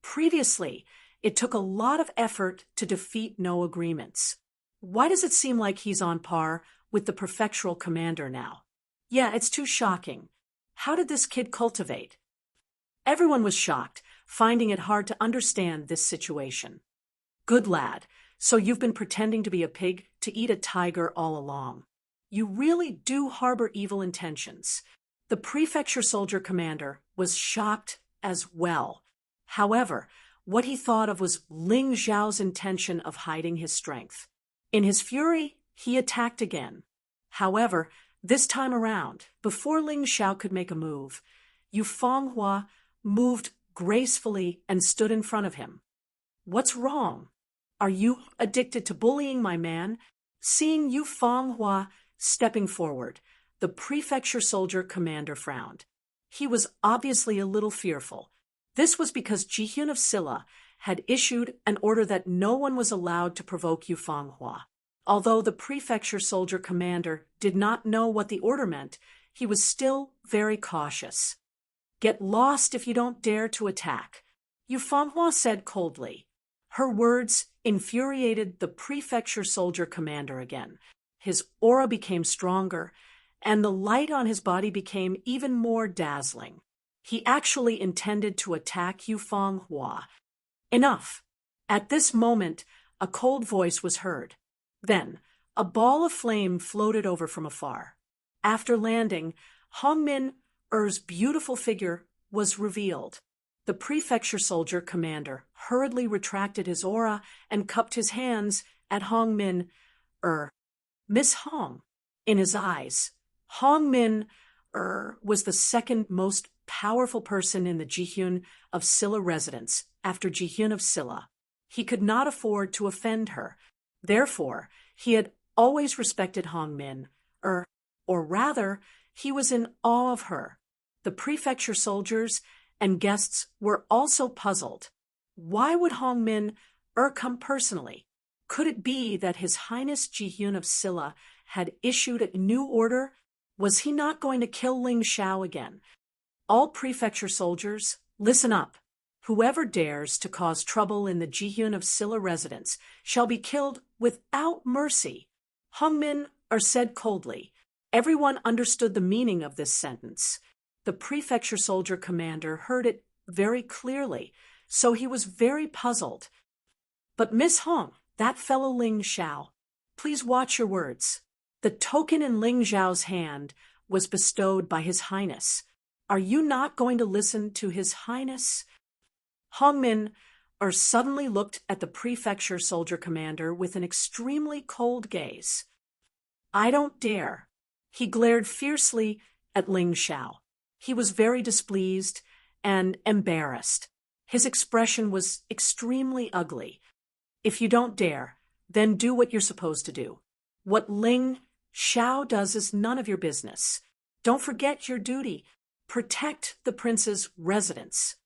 Previously, it took a lot of effort to defeat no agreements. Why does it seem like he's on par with the prefectural commander now? Yeah, it's too shocking. How did this kid cultivate? Everyone was shocked, finding it hard to understand this situation. Good lad, so you've been pretending to be a pig to eat a tiger all along. You really do harbor evil intentions. The prefecture soldier commander was shocked as well. However, what he thought of was Ling Xiao's intention of hiding his strength. In his fury, he attacked again. However, this time around, before Ling Xiao could make a move, Yu Fanghua moved gracefully and stood in front of him. What's wrong? Are you addicted to bullying my man? Seeing Yu Fanghua stepping forward, the prefecture soldier commander frowned. He was obviously a little fearful. This was because Jihyun of Silla had issued an order that no one was allowed to provoke Yu Fanghua. Although the prefecture soldier commander did not know what the order meant, he was still very cautious. Get lost if you don't dare to attack, Yu Fanghua said coldly. Her words infuriated the prefecture soldier commander again. His aura became stronger, and the light on his body became even more dazzling. He actually intended to attack Yu Fanghua. Enough! At this moment, a cold voice was heard. Then, a ball of flame floated over from afar. After landing, Hongmin Er's beautiful figure was revealed. The prefecture soldier commander hurriedly retracted his aura and cupped his hands at Hongmin Er. Miss Hong. In his eyes, Hongmin Er was the second most powerful person in the Jihyun of Silla residence after Jihyun of Silla. He could not afford to offend her. Therefore, he had always respected Hongmin Er, or rather, he was in awe of her. The prefecture soldiers and guests were also puzzled. Why would Hongmin Er come personally? Could it be that His Highness Jihyun of Silla had issued a new order? Was he not going to kill Ling Xiao again? All prefecture soldiers, listen up. Whoever dares to cause trouble in the Jihyun of Silla residence shall be killed without mercy. Hongmin said coldly. Everyone understood the meaning of this sentence. The prefecture soldier commander heard it very clearly, so he was very puzzled. But Miss Hong, that fellow Ling Xiao, please watch your words. The token in Ling Xiao's hand was bestowed by His Highness. Are you not going to listen to His Highness? Hongmin suddenly looked at the prefecture soldier commander with an extremely cold gaze. I don't dare. He glared fiercely at Ling Xiao. He was very displeased and embarrassed. His expression was extremely ugly. If you don't dare, then do what you're supposed to do. What Ling Xiao does is none of your business. Don't forget your duty. Protect the prince's residence.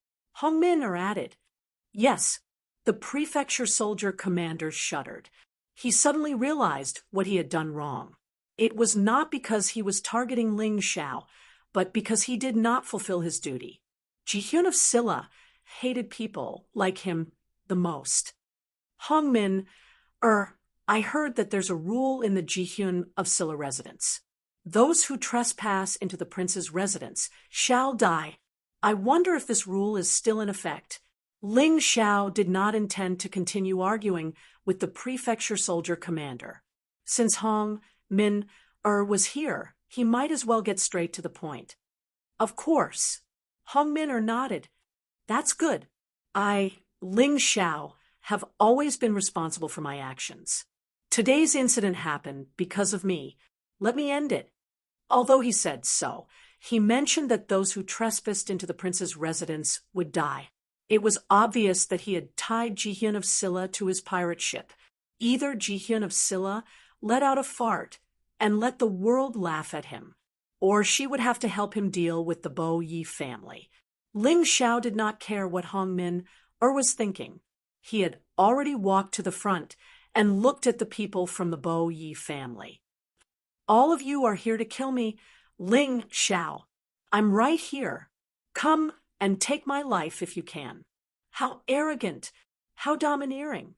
Hongmin added. Yes, the prefecture soldier commander shuddered. He suddenly realized what he had done wrong. It was not because he was targeting Ling Xiao, but because he did not fulfill his duty. Jihyun of Silla hated people like him the most. Hongmin, I heard that there's a rule in the Jihyun of Silla residence. Those who trespass into the prince's residence shall die. I wonder if this rule is still in effect. Ling Xiao did not intend to continue arguing with the prefecture soldier commander. Since Hong Min was here, he might as well get straight to the point. Of course. Hong Min nodded. That's good. Ling Xiao, have always been responsible for my actions. Today's incident happened because of me. Let me end it. Although he said so, he mentioned that those who trespassed into the prince's residence would die. It was obvious that he had tied Jihyun of Silla to his pirate ship. Either Jihyun of Silla let out a fart and let the world laugh at him, or she would have to help him deal with the Bo Yi family. Ling Xiao did not care what Hong Min was thinking. He had already walked to the front and looked at the people from the Bo Yi family. All of you are here to kill me, Ling Xiao. I'm right here. Come and take my life if you can. How arrogant, how domineering.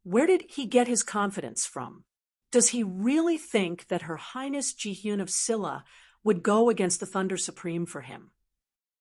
Where did he get his confidence from? Does he really think that Her Highness Jihyun of Silla would go against the Thunder Supreme for him?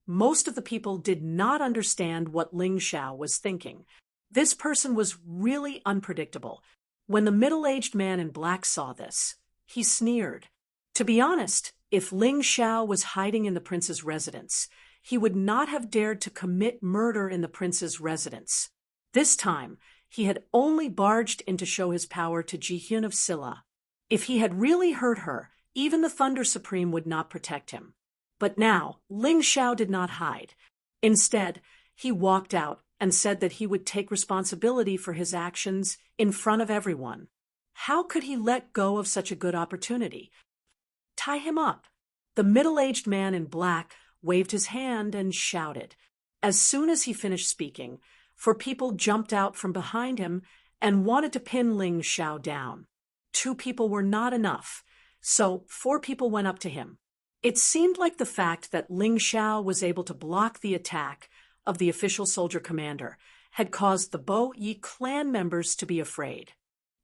Most of the people did not understand what Ling Xiao was thinking. This person was really unpredictable. When the middle-aged man in black saw this, he sneered. To be honest, if Ling Xiao was hiding in the prince's residence, he would not have dared to commit murder in the prince's residence. This time, he had only barged in to show his power to Jihyun of Silla. If he had really hurt her, even the Thunder Supreme would not protect him. But now, Ling Xiao did not hide. Instead, he walked out and said that he would take responsibility for his actions in front of everyone. How could he let go of such a good opportunity? Tie him up. The middle-aged man in black waved his hand and shouted. As soon as he finished speaking, 4 people jumped out from behind him and wanted to pin Ling Xiao down. 2 people were not enough, so 4 people went up to him. It seemed like the fact that Ling Xiao was able to block the attack of the official soldier commander had caused the Bo Yi clan members to be afraid.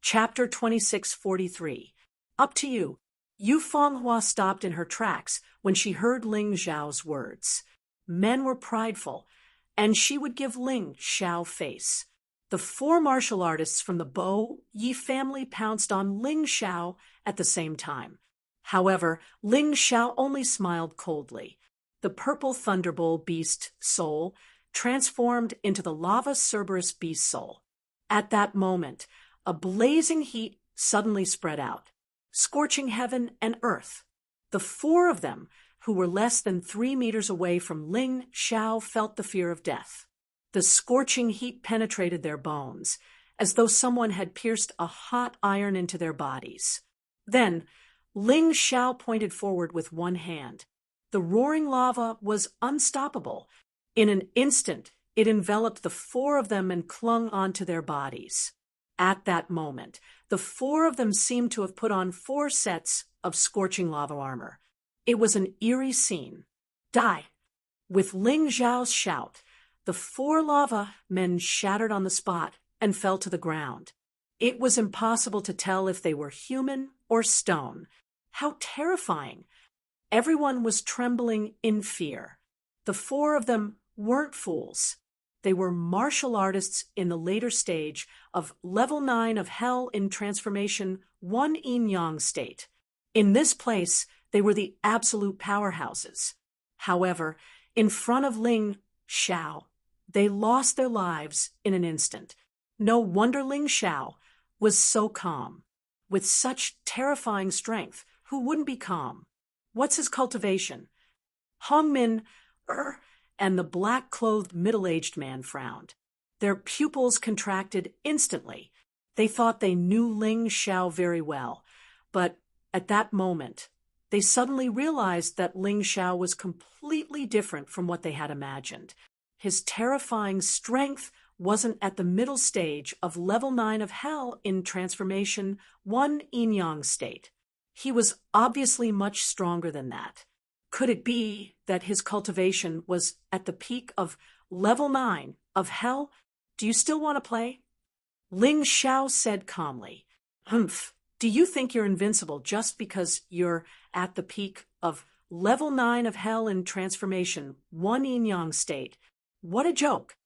Chapter 2643. Up to you. Yu Fenghua stopped in her tracks when she heard Ling Xiao's words. Men were prideful, and she would give Ling Xiao face. The 4 martial artists from the Bo Yi family pounced on Ling Xiao at the same time. However, Ling Xiao only smiled coldly. The purple thunderbolt beast soul transformed into the lava Cerberus beast soul. At that moment, a blazing heat suddenly spread out, scorching heaven and earth. The 4 of them, who were less than 3 meters away from Ling Xiao, felt the fear of death. The scorching heat penetrated their bones, as though someone had pierced a hot iron into their bodies. Then, Ling Xiao pointed forward with one hand. The roaring lava was unstoppable. In an instant, it enveloped the 4 of them and clung onto their bodies. At that moment, the four of them seemed to have put on 4 sets of scorching lava armor. It was an eerie scene. Die! With Ling Zhao's shout, the 4 lava men shattered on the spot and fell to the ground. It was impossible to tell if they were human or stone. How terrifying! Everyone was trembling in fear. The 4 of them weren't fools. They were martial artists in the later stage of Level 9 of Hell in Transformation 1 Yin-Yang state. In this place, they were the absolute powerhouses. However, in front of Ling Xiao, they lost their lives in an instant. No wonder Ling Xiao was so calm. With such terrifying strength, who wouldn't be calm? What's his cultivation? Hongmin and the black-clothed middle-aged man frowned. Their pupils contracted instantly. They thought they knew Ling Xiao very well, but at that moment, they suddenly realized that Ling Xiao was completely different from what they had imagined. His terrifying strength wasn't at the middle stage of Level 9 of Hell in Transformation 1 Yin-Yang state. He was obviously much stronger than that. Could it be that his cultivation was at the peak of Level 9 of Hell? Do you still want to play? Ling Xiao said calmly. Humph, do you think you're invincible just because you're at the peak of Level 9 of Hell in Transformation 1 Yin-Yang state? What a joke!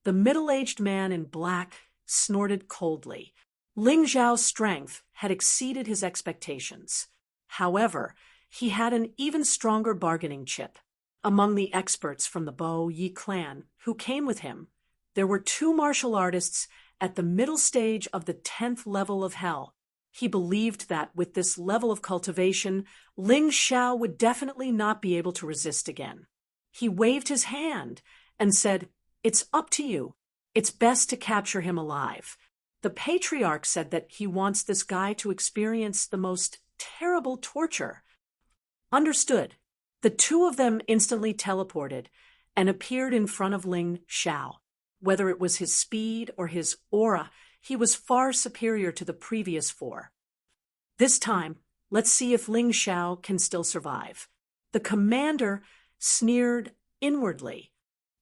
The middle-aged man in black snorted coldly. Ling Zhao's strength had exceeded his expectations. However, he had an even stronger bargaining chip. Among the experts from the Bo Yi clan who came with him, there were 2 martial artists at the middle stage of the 10th level of Hell. He believed that with this level of cultivation, Ling Xiao would definitely not be able to resist again. He waved his hand and said, "It's up to you. It's best to capture him alive." The patriarch said that he wants this guy to experience the most terrible torture. Understood. The 2 of them instantly teleported and appeared in front of Ling Xiao. Whether it was his speed or his aura, he was far superior to the previous 4. This time, let's see if Ling Xiao can still survive. The commander sneered inwardly.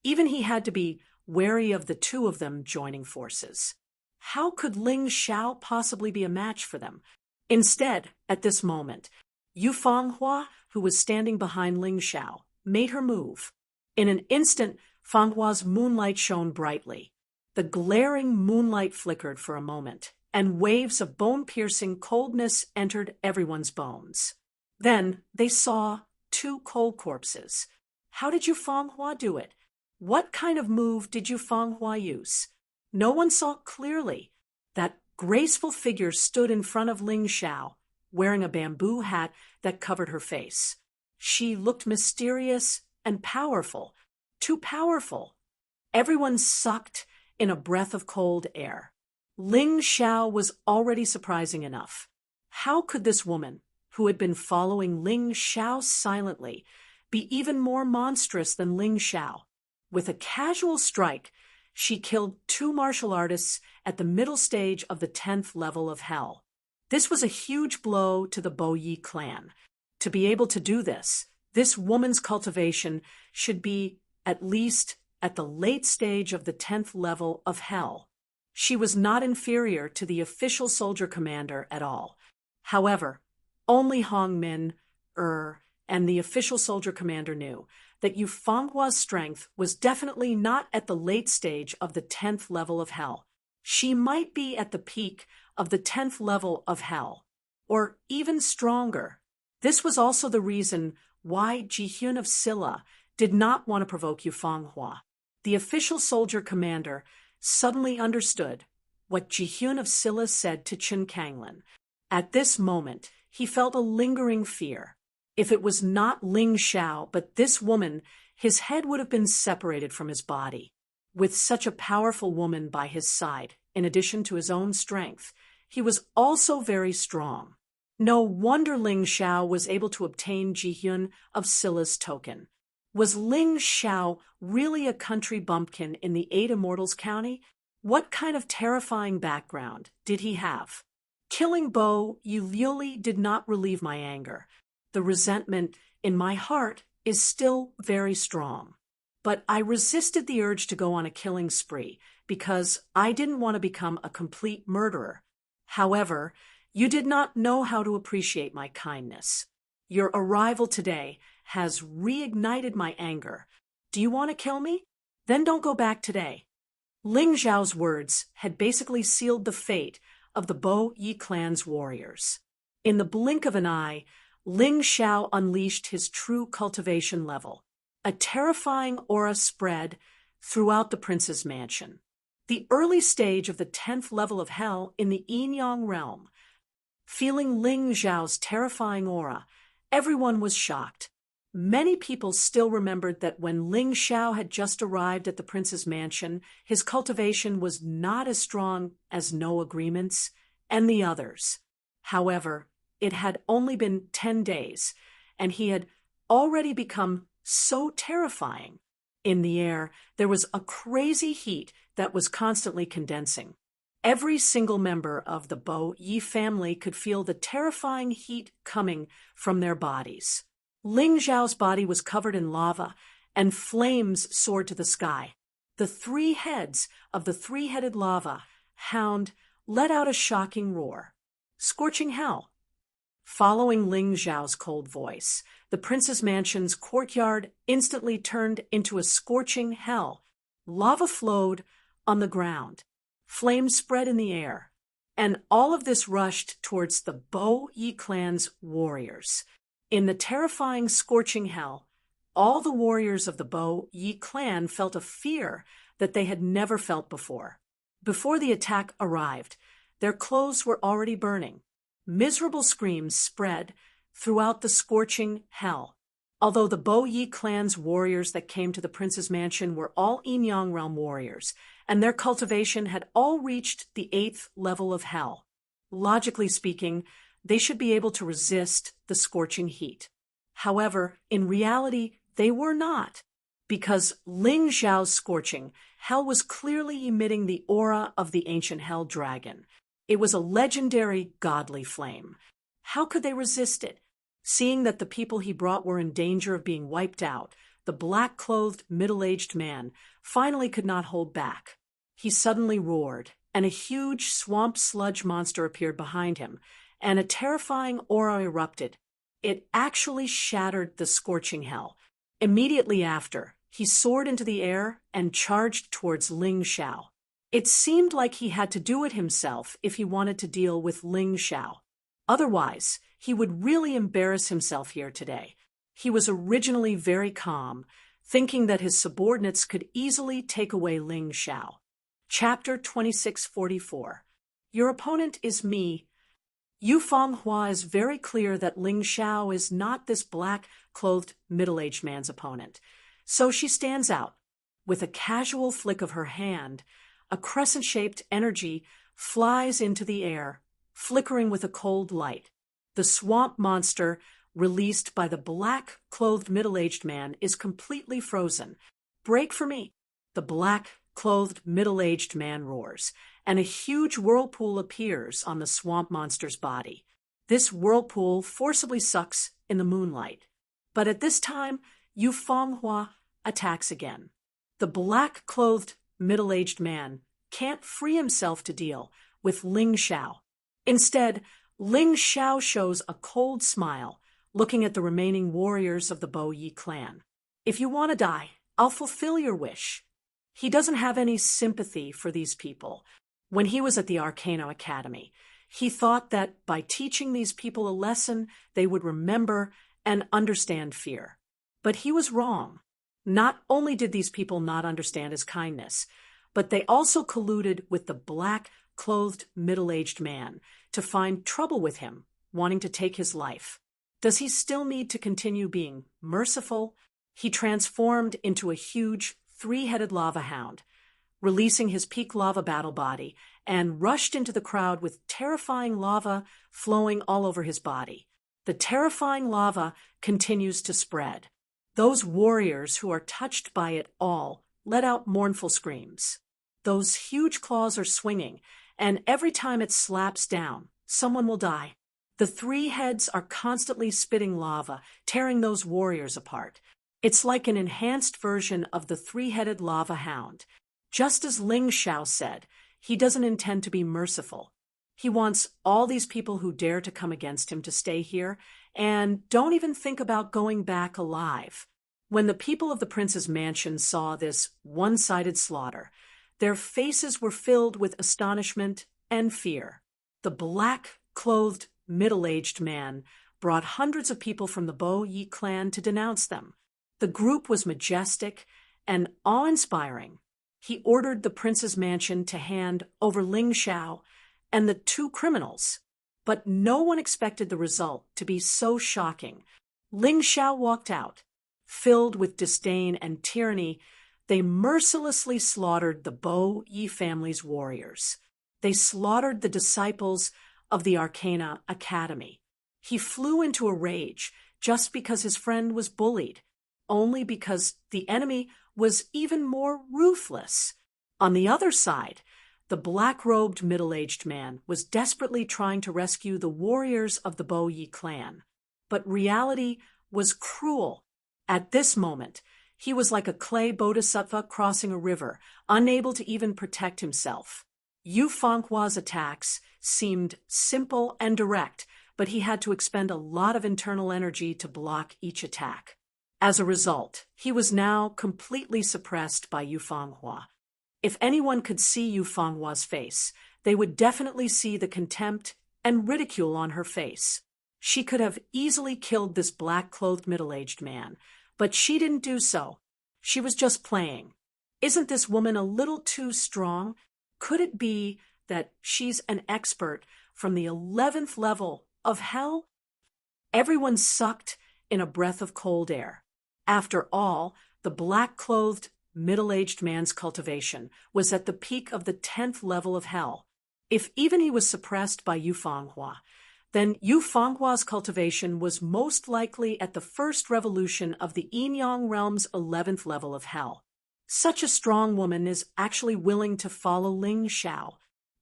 Even he had to be wary of the 2 of them joining forces. How could Ling Xiao possibly be a match for them? Instead, at this moment, Yu Fanghua, who was standing behind Ling Xiao, made her move. In an instant, Fanghua's moonlight shone brightly. The glaring moonlight flickered for a moment, and waves of bone-piercing coldness entered everyone's bones. Then they saw 2 cold corpses. How did Yu Fanghua do it? What kind of move did Yu Fanghua use? No one saw clearly. That graceful figure stood in front of Ling Xiao, wearing a bamboo hat that covered her face. She looked mysterious and powerful, too powerful. Everyone sucked in a breath of cold air. Ling Xiao was already surprising enough. How could this woman, who had been following Ling Xiao silently, be even more monstrous than Ling Xiao? With a casual strike, she killed 2 martial artists at the middle stage of the 10th level of Hell. This was a huge blow to the Bo Yi clan. To be able to do this woman's cultivation should be at least at the late stage of the 10th level of Hell. She was not inferior to the official soldier commander at all. However, only Hongmin and the official soldier commander knew that Yu Fanghua's strength was definitely not at the late stage of the 10th level of Hell. She might be at the peak of the 10th level of Hell, or even stronger. This was also the reason why Jihyun of Silla did not want to provoke Yu Fanghua. The official soldier commander suddenly understood what Jihyun of Silla said to Chen Kanglin. At this moment, he felt a lingering fear. If it was not Ling Xiao, but this woman, his head would have been separated from his body. With such a powerful woman by his side, in addition to his own strength, he was also very strong. No wonder Ling Xiao was able to obtain Jihyun of Silla's token. Was Ling Xiao really a country bumpkin in the 8 Immortals County? What kind of terrifying background did he have? Killing Bo Yuli did not relieve my anger. The resentment in my heart is still very strong. But I resisted the urge to go on a killing spree because I didn't want to become a complete murderer. However, you did not know how to appreciate my kindness. Your arrival today has reignited my anger. Do you want to kill me? Then don't go back today. Ling Zhao's words had basically sealed the fate of the Bo Yi clan's warriors. In the blink of an eye, Ling Xiao unleashed his true cultivation level. A terrifying aura spread throughout the prince's mansion. The early stage of the 10th level of hell in the Yin-Yang realm. Feeling Ling Zhao's terrifying aura, everyone was shocked. Many people still remembered that when Ling Xiao had just arrived at the prince's mansion, his cultivation was not as strong as No Agreements and the others. However, it had only been 10 days, and he had already become so terrifying. In the air, there was a crazy heat that was constantly condensing. Every single member of the Bo Yi family could feel the terrifying heat coming from their bodies. Ling Zhao's body was covered in lava, and flames soared to the sky. The 3 heads of the 3-headed lava hound let out a shocking roar. Scorching hell. Following Ling Zhao's cold voice, the prince's mansion's courtyard instantly turned into a scorching hell. Lava flowed on the ground. Flames spread in the air. And all of this rushed towards the Bo Yi clan's warriors. In the terrifying scorching hell, all the warriors of the Bo Yi clan felt a fear that they had never felt before. Before the attack arrived, their clothes were already burning. Miserable screams spread throughout the scorching hell. Although the Bo Yi clan's warriors that came to the prince's mansion were all Yin-Yang realm warriors, and their cultivation had all reached the 8th level of hell. Logically speaking, they should be able to resist the scorching heat. However, in reality, they were not, because Ling Zhao's scorching hell was clearly emitting the aura of the ancient hell dragon. It was a legendary godly flame. How could they resist it? Seeing that the people he brought were in danger of being wiped out, the black-clothed middle-aged man finally could not hold back. He suddenly roared, and a huge swamp sludge monster appeared behind him, and a terrifying aura erupted. It actually shattered the scorching hell. Immediately after, he soared into the air and charged towards Ling Xiao. It seemed like he had to do it himself if he wanted to deal with Ling Xiao. Otherwise, he would really embarrass himself here today. He was originally very calm, thinking that his subordinates could easily take away Ling Xiao. Chapter 2644. Your opponent is me. Yu Fanghua is very clear that Ling Xiao is not this black-clothed middle-aged man's opponent. So she stands out. With a casual flick of her hand, a crescent-shaped energy flies into the air, flickering with a cold light. The swamp monster released by the black-clothed middle-aged man is completely frozen. Break for me. The black-clothed middle-aged man roars, and a huge whirlpool appears on the swamp monster's body. This whirlpool forcibly sucks in the moonlight. But at this time, Yu Fanghua attacks again. The black-clothed middle-aged man can't free himself to deal with Ling Xiao. Instead, Ling Xiao shows a cold smile, looking at the remaining warriors of the Bo Yi clan. If you want to die, I'll fulfill your wish. He doesn't have any sympathy for these people. When he was at the Arcano Academy, he thought that by teaching these people a lesson, they would remember and understand fear. But he was wrong. Not only did these people not understand his kindness, but they also colluded with the black-clothed middle-aged man to find trouble with him, wanting to take his life. Does he still need to continue being merciful? He transformed into a huge 3-headed lava hound, releasing his peak lava battle body, and rushed into the crowd with terrifying lava flowing all over his body. The terrifying lava continues to spread. Those warriors who are touched by it all let out mournful screams. Those huge claws are swinging, and every time it slaps down, someone will die. The three heads are constantly spitting lava, tearing those warriors apart. It's like an enhanced version of the three-headed lava hound. Just as Ling Xiao said, he doesn't intend to be merciful. He wants all these people who dare to come against him to stay here, and don't even think about going back alive. When the people of the prince's mansion saw this one-sided slaughter, their faces were filled with astonishment and fear. The black-clothed, middle-aged man brought hundreds of people from the Bo Yi clan to denounce them. The group was majestic and awe-inspiring. He ordered the prince's mansion to hand over Ling Xiao and the two criminals. But no one expected the result to be so shocking. Ling Xiao walked out. Filled with disdain and tyranny, they mercilessly slaughtered the Bo Yi family's warriors. They slaughtered the disciples of the Arcana Academy. He flew into a rage just because his friend was bullied, only because the enemy was even more ruthless. On the other side, the black-robed middle-aged man was desperately trying to rescue the warriors of the Bo Yi clan. But reality was cruel. At this moment, he was like a clay bodhisattva crossing a river, unable to even protect himself. Yu Fenghua's attacks seemed simple and direct, but he had to expend a lot of internal energy to block each attack. As a result, he was now completely suppressed by Yu Fenghua. If anyone could see Yu Fenghua's face, they would definitely see the contempt and ridicule on her face. She could have easily killed this black-clothed middle-aged man, but she didn't do so. She was just playing. Isn't this woman a little too strong? Could it be that she's an expert from the 11th level of hell? Everyone sucked in a breath of cold air. After all, the black-clothed, middle-aged man's cultivation was at the peak of the 10th level of hell. If even he was suppressed by Yu Fenghua, then Yu Fenghua's cultivation was most likely at the first revolution of the Yin-Yang realm's 11th level of hell. Such a strong woman is actually willing to follow Ling Xiao.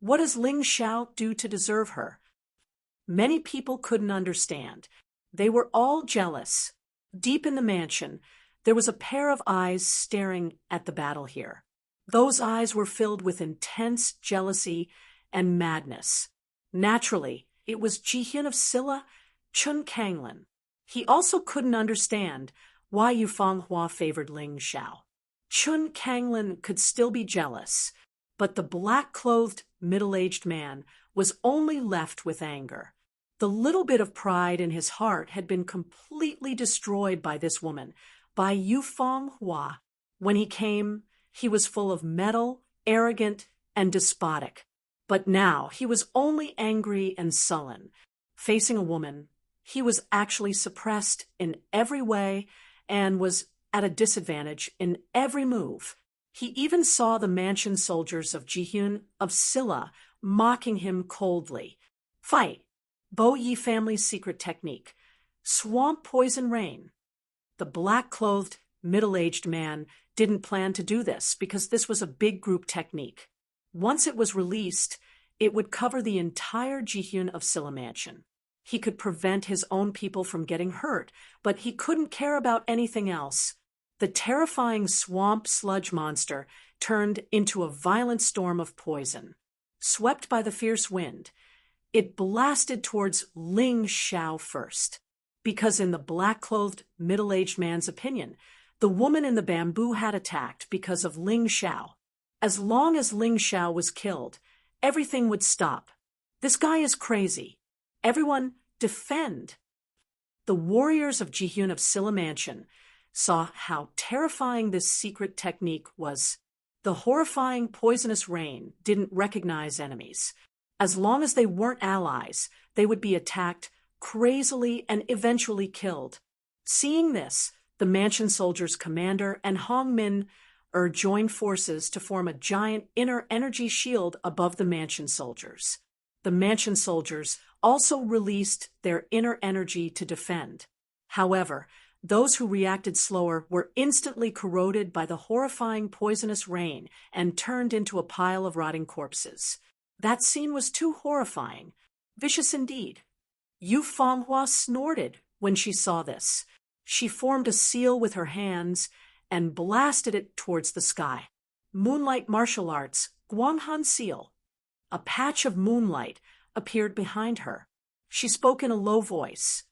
What does Ling Xiao do to deserve her? Many people couldn't understand. They were all jealous. Deep in the mansion, there was a pair of eyes staring at the battle here. Those eyes were filled with intense jealousy and madness. Naturally, it was Jihyun of Silla, Chun Kanglin. He also couldn't understand why Yu Fenghua favored Ling Xiao. Chun Kanglin could still be jealous, but the black-clothed, middle-aged man was only left with anger. The little bit of pride in his heart had been completely destroyed by this woman, by Yu Fenghua. When he came, he was full of mettle, arrogant, and despotic. But now he was only angry and sullen. Facing a woman, he was actually suppressed in every way and was at a disadvantage in every move. He even saw the mansion soldiers of Jihyun of Silla mocking him coldly. Fight! Bo Yi family's secret technique. Swamp poison rain. The black-clothed, middle-aged man didn't plan to do this because this was a big group technique. Once it was released, it would cover the entire Jihyun of Silla mansion. He could prevent his own people from getting hurt, but he couldn't care about anything else. The terrifying swamp sludge monster turned into a violent storm of poison. Swept by the fierce wind, it blasted towards Ling Xiao first, because in the black-clothed, middle-aged man's opinion, the woman in the bamboo had attacked because of Ling Xiao. As long as Ling Xiao was killed, everything would stop. This guy is crazy. Everyone, defend! The warriors of Jihyun of Silla Mansion saw how terrifying this secret technique was. The horrifying poisonous rain didn't recognize enemies. As long as they weren't allies, they would be attacked crazily and eventually killed. Seeing this, the mansion soldiers' commander and Hong Min joined forces to form a giant inner energy shield above the mansion soldiers. The mansion soldiers also released their inner energy to defend. However, Those who reacted slower were instantly corroded by the horrifying poisonous rain and turned into a pile of rotting corpses. That scene was too horrifying. Vicious indeed. Yu Fanghua snorted when she saw this. She formed a seal with her hands and blasted it towards the sky. Moonlight martial arts, Guanghan seal. A patch of moonlight appeared behind her. She spoke in a low voice.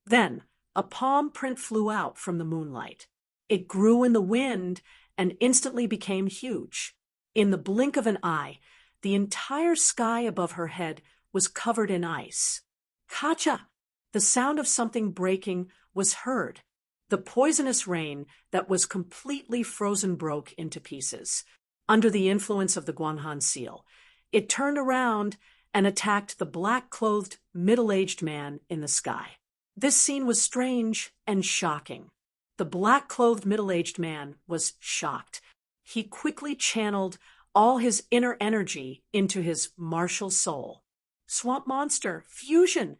Then, a palm print flew out from the moonlight. It grew in the wind and instantly became huge. In the blink of an eye, the entire sky above her head was covered in ice. Kacha! The sound of something breaking was heard. The poisonous rain that was completely frozen broke into pieces. Under the influence of the Guanghan seal, it turned around and attacked the black-clothed, middle-aged man in the sky. This scene was strange and shocking. The black-clothed, middle-aged man was shocked. He quickly channeled all his inner energy into his martial soul. Swamp monster, fusion!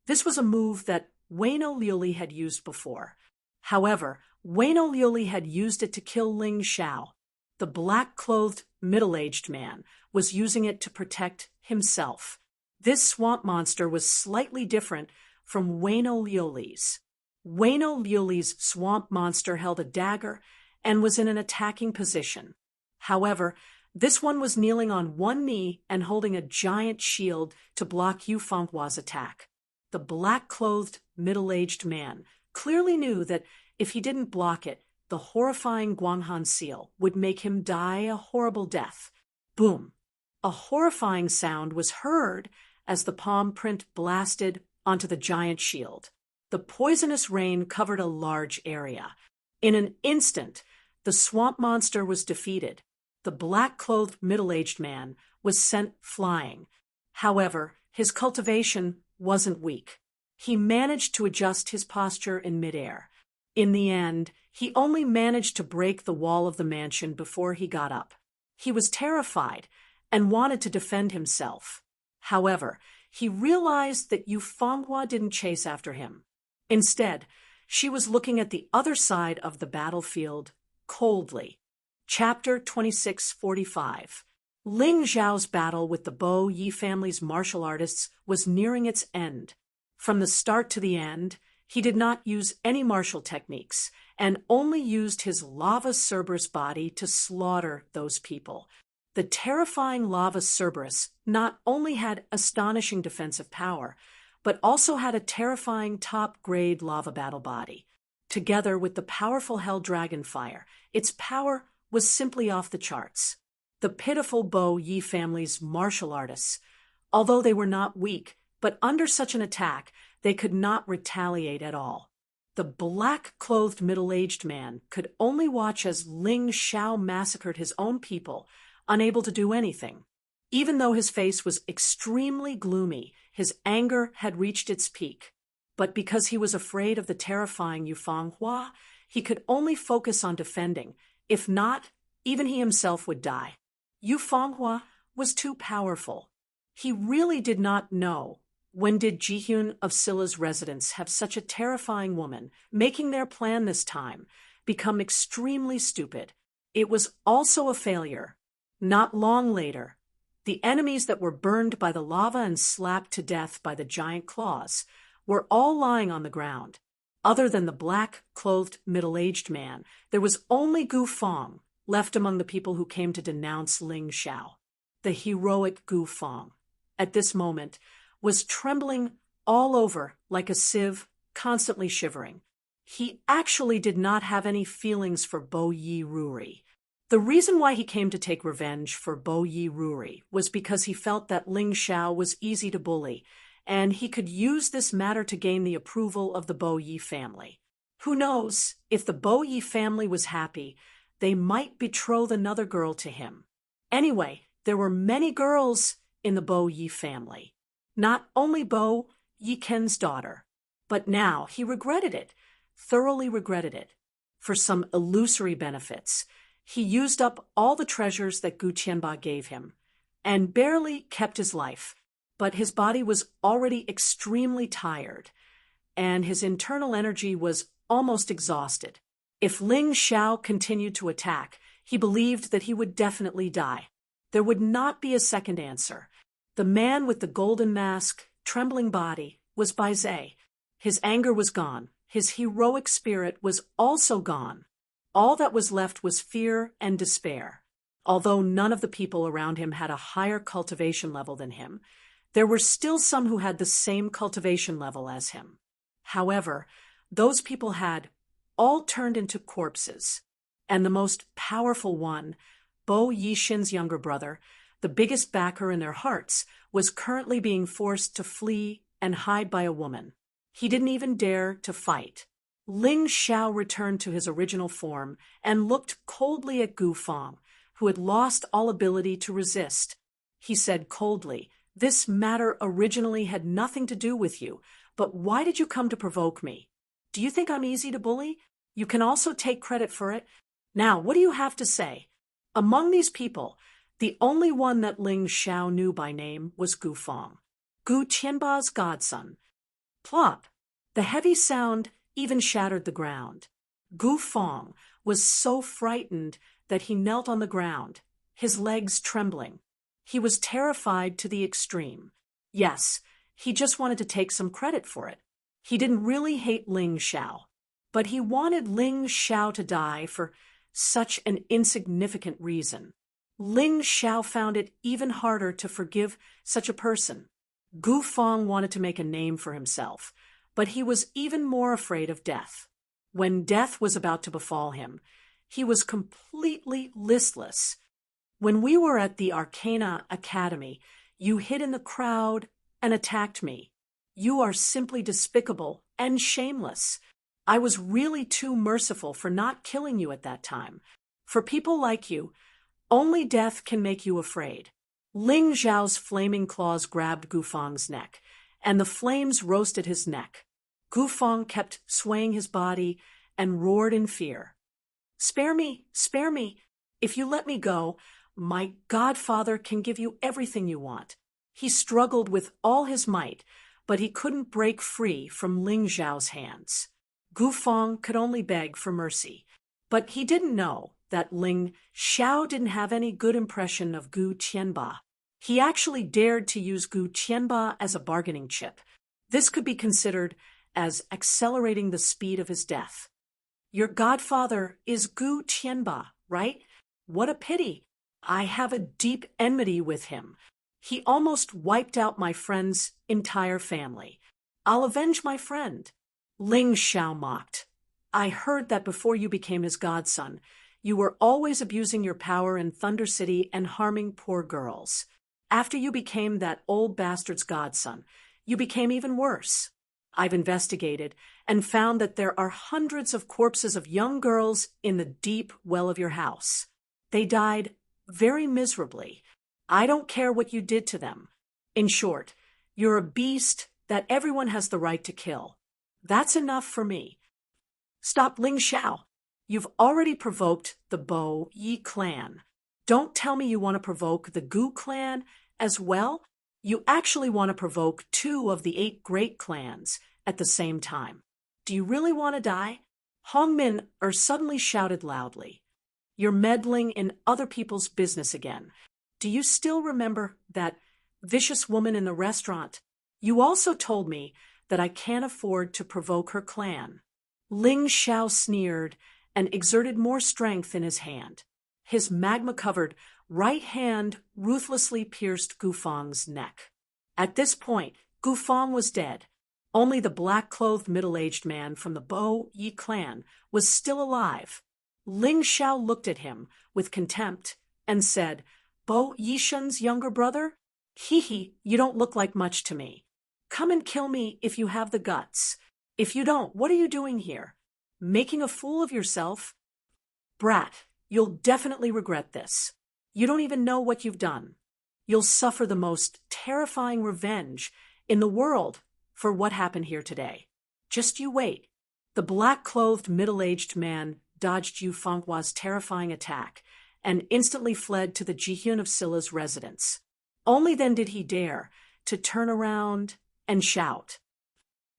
This was a move that Wayno Liuli had used before. However, Wayno Liuli had used it to kill Ling Xiao. The black-clothed, middle-aged man was using it to protect himself. This swamp monster was slightly different from Wayno Liuli's. Wayno Liuli's swamp monster held a dagger and was in an attacking position. However, this one was kneeling on one knee and holding a giant shield to block Yu Fanghua's attack. The black-clothed, middle-aged man clearly knew that if he didn't block it, the horrifying Guanghan seal would make him die a horrible death. Boom! A horrifying sound was heard as the palm print blasted onto the giant shield. The poisonous rain covered a large area. In an instant, the swamp monster was defeated. The black-clothed middle-aged man was sent flying. However, his cultivation wasn't weak. He managed to adjust his posture in midair. In the end, he only managed to break the wall of the mansion before he got up. He was terrified and wanted to defend himself. However, he realized that Yu Fanghua didn't chase after him. Instead, she was looking at the other side of the battlefield, coldly. Chapter 2645. Ling Zhao's battle with the Bo Yi family's martial artists was nearing its end. From the start to the end, he did not use any martial techniques and only used his lava Cerberus body to slaughter those people. The terrifying lava Cerberus not only had astonishing defensive power, but also had a terrifying top-grade lava battle body. Together with the powerful Hell Dragon fire, its power was simply off the charts. The pitiful Bo Yi family's martial artists, although they were not weak, but under such an attack, they could not retaliate at all. The black-clothed middle-aged man could only watch as Ling Xiao massacred his own people, unable to do anything. Even though his face was extremely gloomy, his anger had reached its peak. But because he was afraid of the terrifying Yu Fanghua, he could only focus on defending. If not, even he himself would die. Yu Fanghua was too powerful. He really did not know. When did Jihyun of Silla's residence have such a terrifying woman, making their plan this time become extremely stupid? It was also a failure. Not long later, the enemies that were burned by the lava and slapped to death by the giant claws were all lying on the ground. Other than the black-clothed middle-aged man, there was only Gu Feng left among the people who came to denounce Ling Xiao. The heroic Gu Feng, at this moment, was trembling all over like a sieve, constantly shivering. He actually did not have any feelings for Bo Yi Ruri. The reason why he came to take revenge for Bo Yi Ruri was because he felt that Ling Xiao was easy to bully, and he could use this matter to gain the approval of the Bo Yi family. Who knows, if the Bo Yi family was happy, they might betroth another girl to him. Anyway, there were many girls in the Bo Yi family. Not only Bo Yi Ken's daughter, but now he regretted it, thoroughly regretted it. For some illusory benefits, he used up all the treasures that Gu Qianba gave him, and barely kept his life, but his body was already extremely tired, and his internal energy was almost exhausted. If Ling Xiao continued to attack, he believed that he would definitely die. There would not be a second answer. The man with the golden mask, trembling body, was Bai Zhe. His anger was gone. His heroic spirit was also gone. All that was left was fear and despair. Although none of the people around him had a higher cultivation level than him, there were still some who had the same cultivation level as him. However, those people had all turned into corpses, and the most powerful one, Bo Yixin's younger brother, the biggest backer in their hearts, was currently being forced to flee and hide by a woman. He didn't even dare to fight. Ling Xiao returned to his original form and looked coldly at Gu Feng, who had lost all ability to resist. He said coldly, "This matter originally had nothing to do with you, but why did you come to provoke me? Do you think I'm easy to bully? You can also take credit for it. Now, what do you have to say?" Among these people, the only one that Ling Xiao knew by name was Gu Feng, Gu Qianba's godson. Plop! The heavy sound even shattered the ground. Gu Feng was so frightened that he knelt on the ground, his legs trembling. He was terrified to the extreme. Yes, he just wanted to take some credit for it. He didn't really hate Ling Xiao, but he wanted Ling Xiao to die for such an insignificant reason. Ling Xiao found it even harder to forgive such a person. Gu Feng wanted to make a name for himself, but he was even more afraid of death. When death was about to befall him, he was completely listless. When we were at the Arcana Academy, you hid in the crowd and attacked me. You are simply despicable and shameless. I was really too merciful for not killing you at that time. For people like you, only death can make you afraid. Ling Xiao's flaming claws grabbed Gu Feng's neck, and the flames roasted his neck. Gu Feng kept swaying his body and roared in fear. "Spare me! Spare me! If you let me go, my godfather can give you everything you want." He struggled with all his might, but he couldn't break free from Ling Xiao's hands. Gu Feng could only beg for mercy, but he didn't know that Ling Xiao didn't have any good impression of Gu Qianba. He actually dared to use Gu Qianba as a bargaining chip. This could be considered as accelerating the speed of his death. "Your godfather is Gu Qianba, right? What a pity. I have a deep enmity with him. He almost wiped out my friend's entire family. I'll avenge my friend." Ling Xiao mocked. "I heard that before you became his godson, you were always abusing your power in Thunder City and harming poor girls. After you became that old bastard's godson, you became even worse. I've investigated and found that there are hundreds of corpses of young girls in the deep well of your house. They died very miserably. I don't care what you did to them. In short, you're a beast that everyone has the right to kill. That's enough for me." "Stop, Ling Xiao. You've already provoked the Bo Yi clan. Don't tell me you want to provoke the Gu clan as well. You actually want to provoke 2 of the 8 great clans at the same time. Do you really want to die?" Hongmin suddenly shouted loudly. "You're meddling in other people's business again. Do you still remember that vicious woman in the restaurant? You also told me that I can't afford to provoke her clan." Ling Xiao sneered and exerted more strength in his hand. His magma-covered right hand ruthlessly pierced Gu Feng's neck. At this point, Gu Feng was dead. Only the black-clothed middle-aged man from the Bo Yi clan was still alive. Ling Xiao looked at him with contempt and said, "Bo Yixin's younger brother? Hee, you don't look like much to me. Come and kill me if you have the guts. If you don't, what are you doing here? Making a fool of yourself? Brat, you'll definitely regret this. You don't even know what you've done. You'll suffer the most terrifying revenge in the world for what happened here today. Just you wait." The black-clothed middle-aged man dodged Yu Fenghua's terrifying attack and instantly fled to the Jihyun of Silla's residence. Only then did he dare to turn around and shout,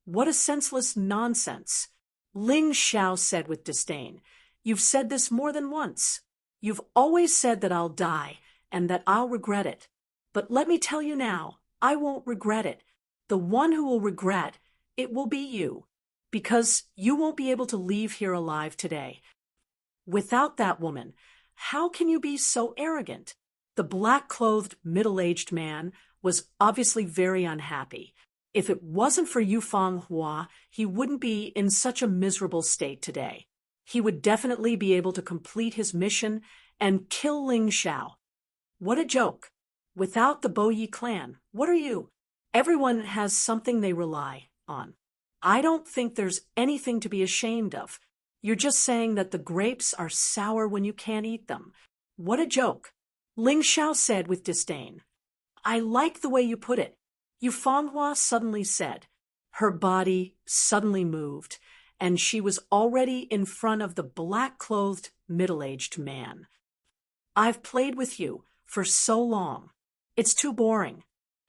"What a senseless nonsense! Ling Xiao said with disdain. You've said this more than once. You've always said that I'll die and that I'll regret it. But let me tell you now, I won't regret it. The one who will regret it will be you, because you won't be able to leave here alive today. Without that woman, how can you be so arrogant? The black-clothed, middle-aged man was obviously very unhappy. If it wasn't for Yu Fanghua, he wouldn't be in such a miserable state today. He would definitely be able to complete his mission and kill Ling Xiao. What a joke! Without the Bo Yi clan, what are you? Everyone has something they rely on. I don't think there's anything to be ashamed of. You're just saying that the grapes are sour when you can't eat them. What a joke! Ling Xiao said with disdain. I like the way you put it. Yu Fanghua suddenly said. Her body suddenly moved, and she was already in front of the black-clothed, middle-aged man. I've played with you for so long. It's too boring.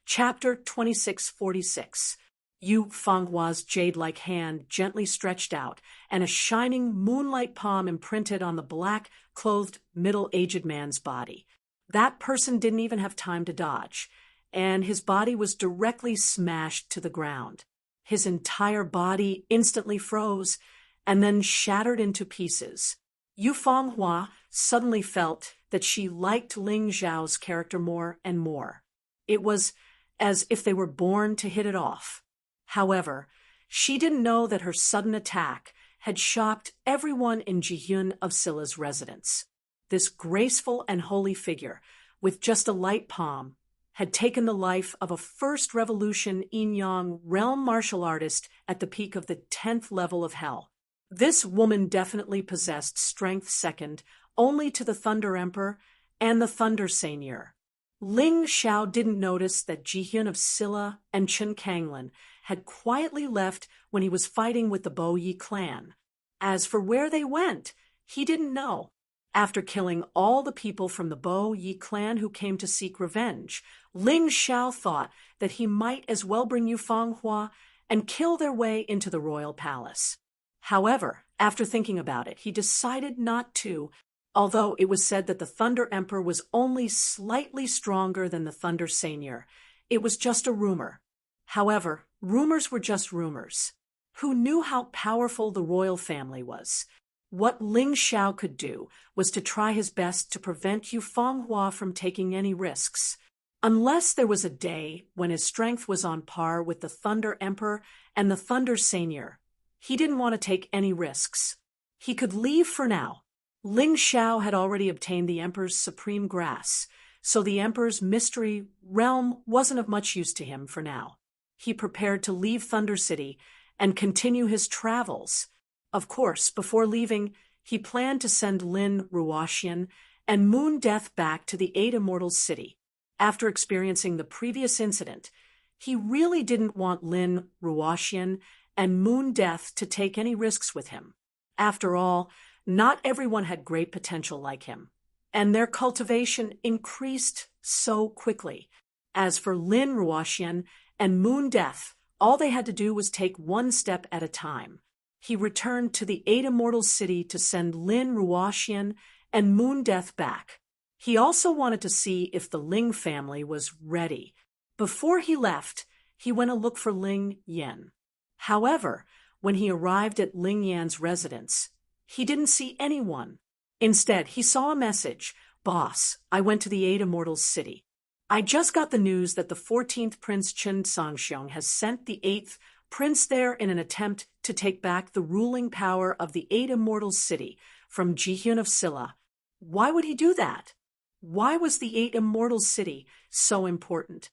Chapter 2646. Yu Fanghua's jade-like hand gently stretched out, and a shining moonlight palm imprinted on the black-clothed, middle-aged man's body. That person didn't even have time to dodge, and his body was directly smashed to the ground. His entire body instantly froze and then shattered into pieces. Yu Fanghua suddenly felt that she liked Ling Xiao's character more and more. It was as if they were born to hit it off. However, she didn't know that her sudden attack had shocked everyone in Jihyun of Silla's residence. This graceful and holy figure, with just a light palm, had taken the life of a First Revolution Yin-Yang realm martial artist at the peak of the 10th level of hell. This woman definitely possessed strength second only to the Thunder Emperor and the Thunder Seigneur. Ling Xiao didn't notice that Jihyun of Silla and Chen Kanglin had quietly left when he was fighting with the Bo Yi clan. As for where they went, he didn't know. After killing all the people from the Bo Yi clan who came to seek revenge, Ling Xiao thought that he might as well bring Yu Fanghua and kill their way into the royal palace. However, after thinking about it, he decided not to, although it was said that the Thunder Emperor was only slightly stronger than the Thunder Seigneur. It was just a rumor. However, rumors were just rumors. Who knew how powerful the royal family was? What Ling Xiao could do was to try his best to prevent Yu Fanghua from taking any risks. Unless there was a day when his strength was on par with the Thunder Emperor and the Thunder Seigneur, he didn't want to take any risks. He could leave for now. Ling Xiao had already obtained the Emperor's supreme grass, so the Emperor's mystery realm wasn't of much use to him for now. He prepared to leave Thunder City and continue his travels. Of course, before leaving, he planned to send Lin Ruoxian and Moon Death back to the Eight Immortals City. After experiencing the previous incident, he really didn't want Lin Ruoxian and Moon Death to take any risks with him. After all, not everyone had great potential like him, and their cultivation increased so quickly. As for Lin Ruoxian and Moon Death, all they had to do was take one step at a time. He returned to the Eight Immortals City to send Lin Ruoxian and Moon Death back. He also wanted to see if the Ling family was ready. Before he left, he went to look for Ling Yan. However, when he arrived at Ling Yan's residence, he didn't see anyone. Instead, he saw a message. Boss, I went to the Eight Immortals City. I just got the news that the 14th Prince Chen Sangxiong has sent the 8th Prince there in an attempt to take back the ruling power of the Eight Immortals City from Jihyun of Silla. Why would he do that? Why was the Eight Immortals City so important?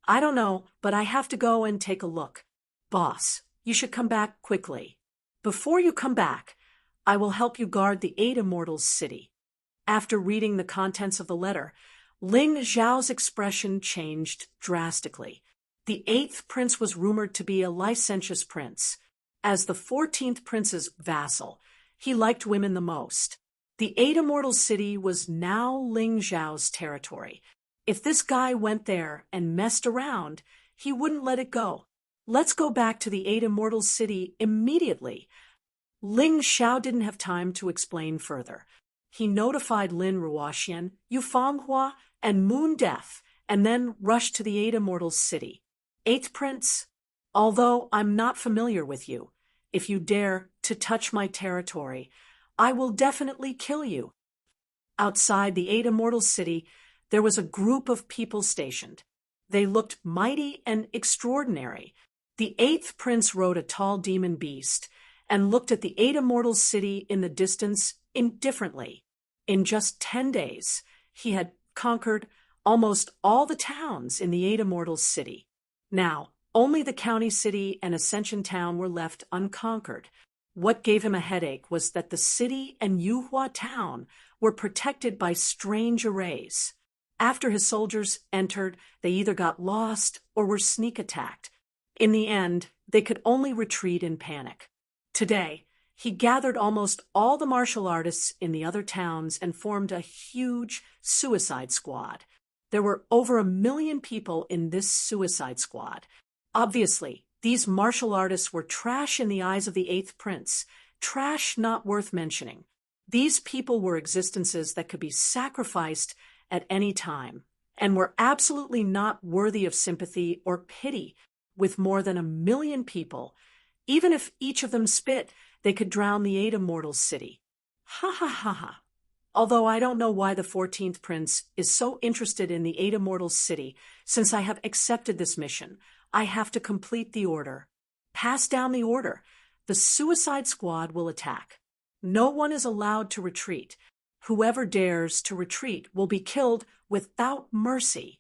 I don't know, but I have to go and take a look. Boss, you should come back quickly. Before you come back, I will help you guard the Eight Immortals City. After reading the contents of the letter, Ling Xiao's expression changed drastically. The 8th prince was rumored to be a licentious prince. As the 14th prince's vassal, he liked women the most. The Eight Immortals City was now Ling Xiao's territory. If this guy went there and messed around, he wouldn't let it go. Let's go back to the Eight Immortals City immediately. Ling Xiao didn't have time to explain further. He notified Lin Ruoxian, Yufanghua, and Moon Death, and then rushed to the Eight Immortals city. Eighth Prince, although I'm not familiar with you, if you dare to touch my territory, I will definitely kill you. Outside the Eight Immortals city, there was a group of people stationed. They looked mighty and extraordinary. The Eighth Prince rode a tall demon beast and looked at the Eight Immortals city in the distance indifferently. In just 10 days, he had conquered almost all the towns in the Eight Immortals city. Now, only the county city and Ascension town were left unconquered. What gave him a headache was that the city and Yuhua town were protected by strange arrays. After his soldiers entered, they either got lost or were sneak attacked. In the end, they could only retreat in panic. Today, he gathered almost all the martial artists in the other towns and formed a huge suicide squad. There were over 1 million people in this suicide squad. Obviously, these martial artists were trash in the eyes of the Eighth Prince, trash not worth mentioning. These people were existences that could be sacrificed at any time, and were absolutely not worthy of sympathy or pity. With more than 1 million people, even if each of them spit, they could drown the Eight Immortals city. Ha ha ha ha. Although I don't know why the 14th Prince is so interested in the Eight Immortals city, since I have accepted this mission, I have to complete the order. Pass down the order. The Suicide Squad will attack. No one is allowed to retreat. Whoever dares to retreat will be killed without mercy.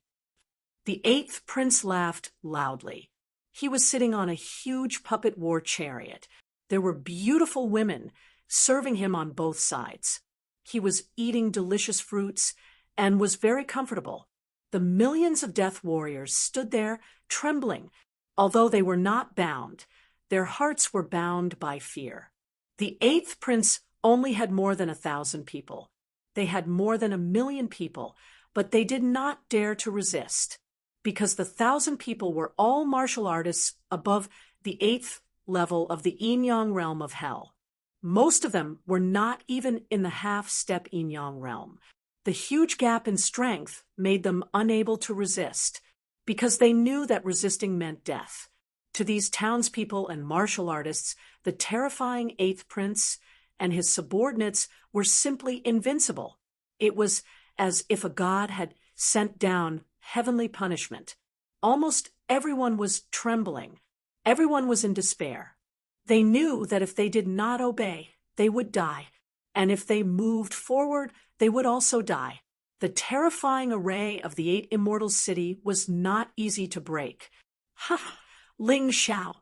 The 8th Prince laughed loudly. He was sitting on a huge puppet war chariot. There were beautiful women serving him on both sides. He was eating delicious fruits and was very comfortable. The millions of death warriors stood there trembling. Although they were not bound, their hearts were bound by fear. The 8th Prince only had more than 1,000 people. They had more than 1 million people, but they did not dare to resist, because the 1,000 people were all martial artists above the 8th level of the Yin-Yang realm of hell. Most of them were not even in the half-step Yin-Yang realm. The huge gap in strength made them unable to resist, because they knew that resisting meant death. To these townspeople and martial artists, the terrifying 8th Prince and his subordinates were simply invincible. It was as if a god had sent down heavenly punishment. Almost everyone was trembling. Everyone was in despair. They knew that if they did not obey, they would die, and if they moved forward, they would also die. The terrifying array of the 8 Immortals city was not easy to break. Ha! Ling Xiao!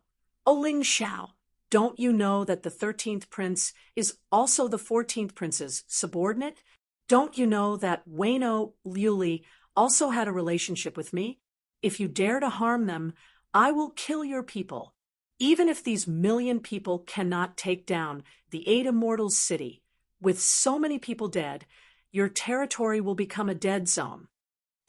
Oh, Ling Xiao! Don't you know that the 13th Prince is also the 14th Prince's subordinate? Don't you know that Wayno Liuli also had a relationship with me? If you dare to harm them, I will kill your people. Even if these 1 million people cannot take down the 8 Immortals city, with so many people dead, your territory will become a dead zone.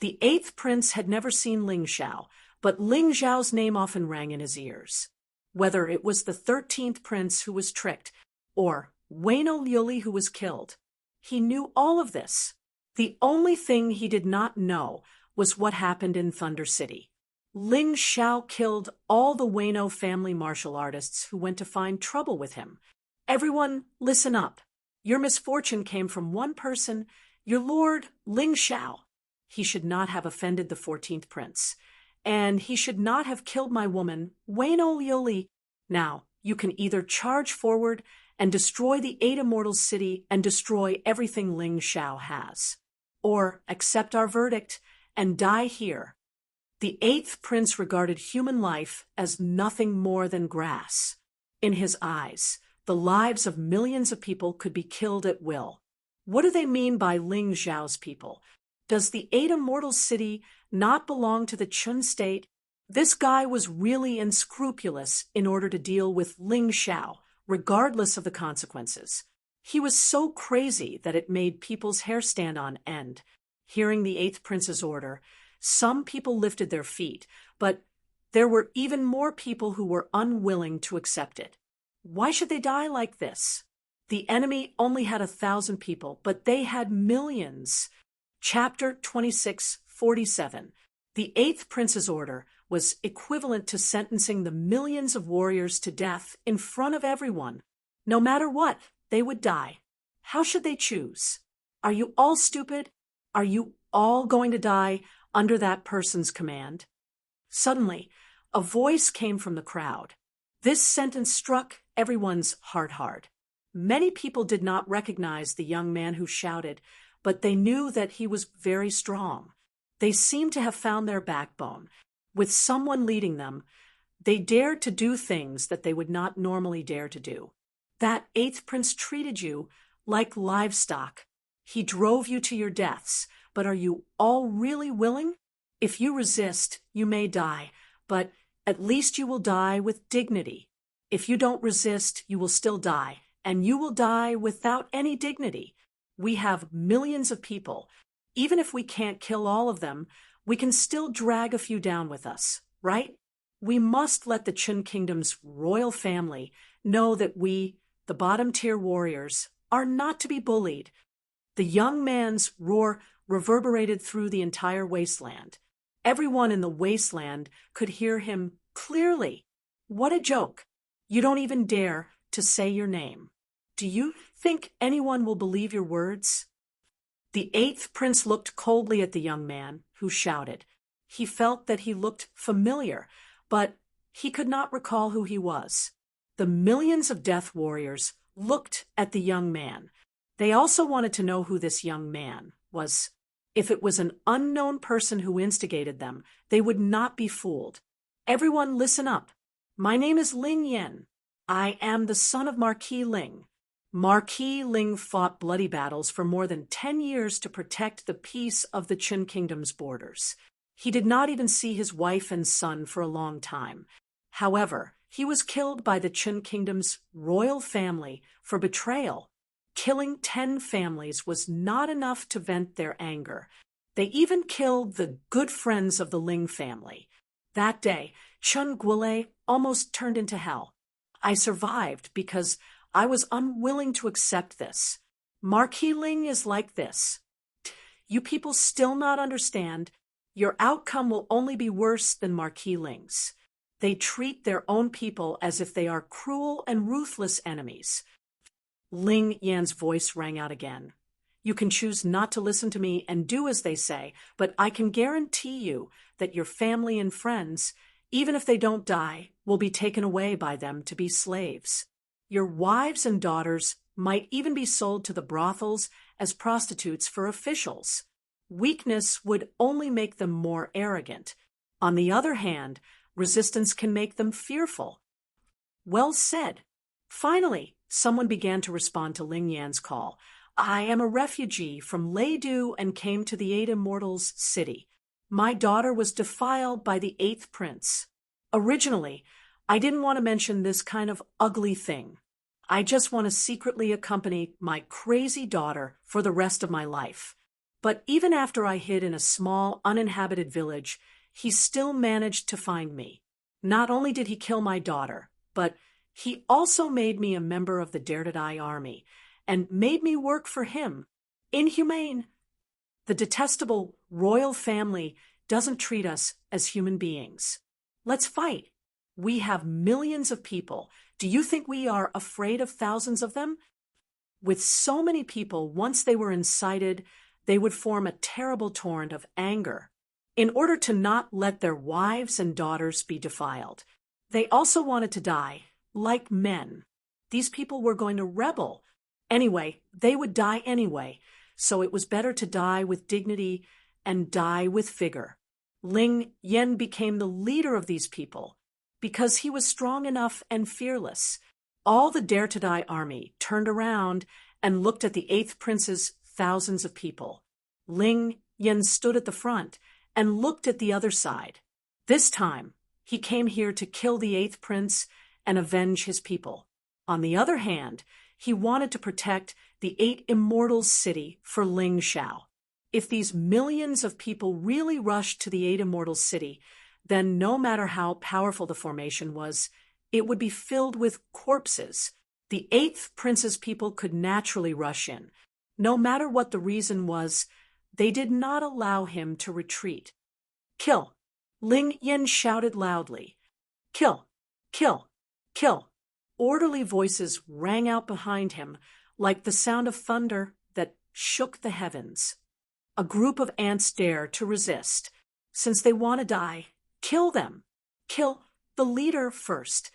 The 8th Prince had never seen Ling Xiao, but Ling Xiao's name often rang in his ears. Whether it was the 13th Prince who was tricked, or Wayno Liuli who was killed, he knew all of this. The only thing he did not know was what happened in Thunder City. Ling Xiao killed all the Wayno family martial artists who went to find trouble with him. Everyone, listen up. Your misfortune came from one person, your lord Ling Xiao. He should not have offended the 14th Prince, and he should not have killed my woman, Wayno Liuli. Now, you can either charge forward and destroy the 8 Immortals city and destroy everything Ling Xiao has, or accept our verdict and die here. The 8th Prince regarded human life as nothing more than grass. In his eyes, the lives of millions of people could be killed at will. What do they mean by Ling Xiao's people? Does the 8 Immortals city not belong to the Chun state? This guy was really unscrupulous in order to deal with Ling Xiao, regardless of the consequences. He was so crazy that it made people's hair stand on end. Hearing the 8th Prince's order, some people lifted their feet, but there were even more people who were unwilling to accept it. Why should they die like this? The enemy only had 1,000 people, but they had millions. Chapter 26:47. The eighth prince's order was equivalent to sentencing the millions of warriors to death in front of everyone. No matter what, they would die. How should they choose? Are you all stupid? Are you all going to die under that person's command? Suddenly, a voice came from the crowd. This sentence struck everyone's heart hard. Many people did not recognize the young man who shouted, but they knew that he was very strong. They seemed to have found their backbone. With someone leading them, they dared to do things that they would not normally dare to do. That eighth prince treated you like livestock. He drove you to your deaths, but are you all really willing? If you resist, you may die, but at least you will die with dignity. If you don't resist, you will still die, and you will die without any dignity. We have millions of people. Even if we can't kill all of them, we can still drag a few down with us, right? We must let the Qin Kingdom's royal family know that we, the bottom-tier warriors, are not to be bullied. The young man's roar reverberated through the entire wasteland. Everyone in the wasteland could hear him clearly. What a joke! You don't even dare to say your name. Do you think anyone will believe your words? The eighth prince looked coldly at the young man who shouted. He felt that he looked familiar, but he could not recall who he was. The millions of death warriors looked at the young man. They also wanted to know who this young man was. If it was an unknown person who instigated them, they would not be fooled. Everyone listen up. My name is Ling Yan. I am the son of Marquis Ling. Marquis Ling fought bloody battles for more than 10 years to protect the peace of the Qin Kingdom's borders. He did not even see his wife and son for a long time. However, he was killed by the Qin Kingdom's royal family for betrayal. Killing 10 families was not enough to vent their anger. They even killed the good friends of the Ling family. That day, Chun Guilei almost turned into hell. I survived because I was unwilling to accept this. Marquis Ling is like this. You people still not understand. Your outcome will only be worse than Marquis Ling's. They treat their own people as if they are cruel and ruthless enemies. Ling Yan's voice rang out again. You can choose not to listen to me and do as they say, but I can guarantee you that your family and friends, even if they don't die, will be taken away by them to be slaves. Your wives and daughters might even be sold to the brothels as prostitutes for officials. Weakness would only make them more arrogant. On the other hand, resistance can make them fearful. Well said. Finally, someone began to respond to Ling Yan's call. I am a refugee from Leidu and came to the Eight Immortals city. My daughter was defiled by the eighth prince. Originally, I didn't want to mention this kind of ugly thing. I just want to secretly accompany my crazy daughter for the rest of my life. But even after I hid in a small, uninhabited village, he still managed to find me. Not only did he kill my daughter, but he also made me a member of the Dare to Die army and made me work for him. Inhumane. The detestable royal family doesn't treat us as human beings. Let's fight. We have millions of people. Do you think we are afraid of thousands of them? With so many people, once they were incited, they would form a terrible torrent of anger in order to not let their wives and daughters be defiled. They also wanted to die like men. These people were going to rebel. Anyway, they would die anyway, so it was better to die with dignity and die with vigor. Ling Yan became the leader of these people because he was strong enough and fearless. All the Dare to Die army turned around and looked at the eighth prince's thousands of people. Ling Yan stood at the front and looked at the other side. This time, he came here to kill the eighth prince and avenge his people. On the other hand, he wanted to protect the Eight Immortals city for Ling Shao. If these millions of people really rushed to the Eight Immortals city, then no matter how powerful the formation was, it would be filled with corpses. The 8th prince's people could naturally rush in. No matter what the reason was, they did not allow him to retreat. "Kill!" Ling Yin shouted loudly. "Kill! Kill! Kill!" Orderly voices rang out behind him like the sound of thunder that shook the heavens. A group of ants dare to resist. Since they want to die, kill them. Kill the leader first.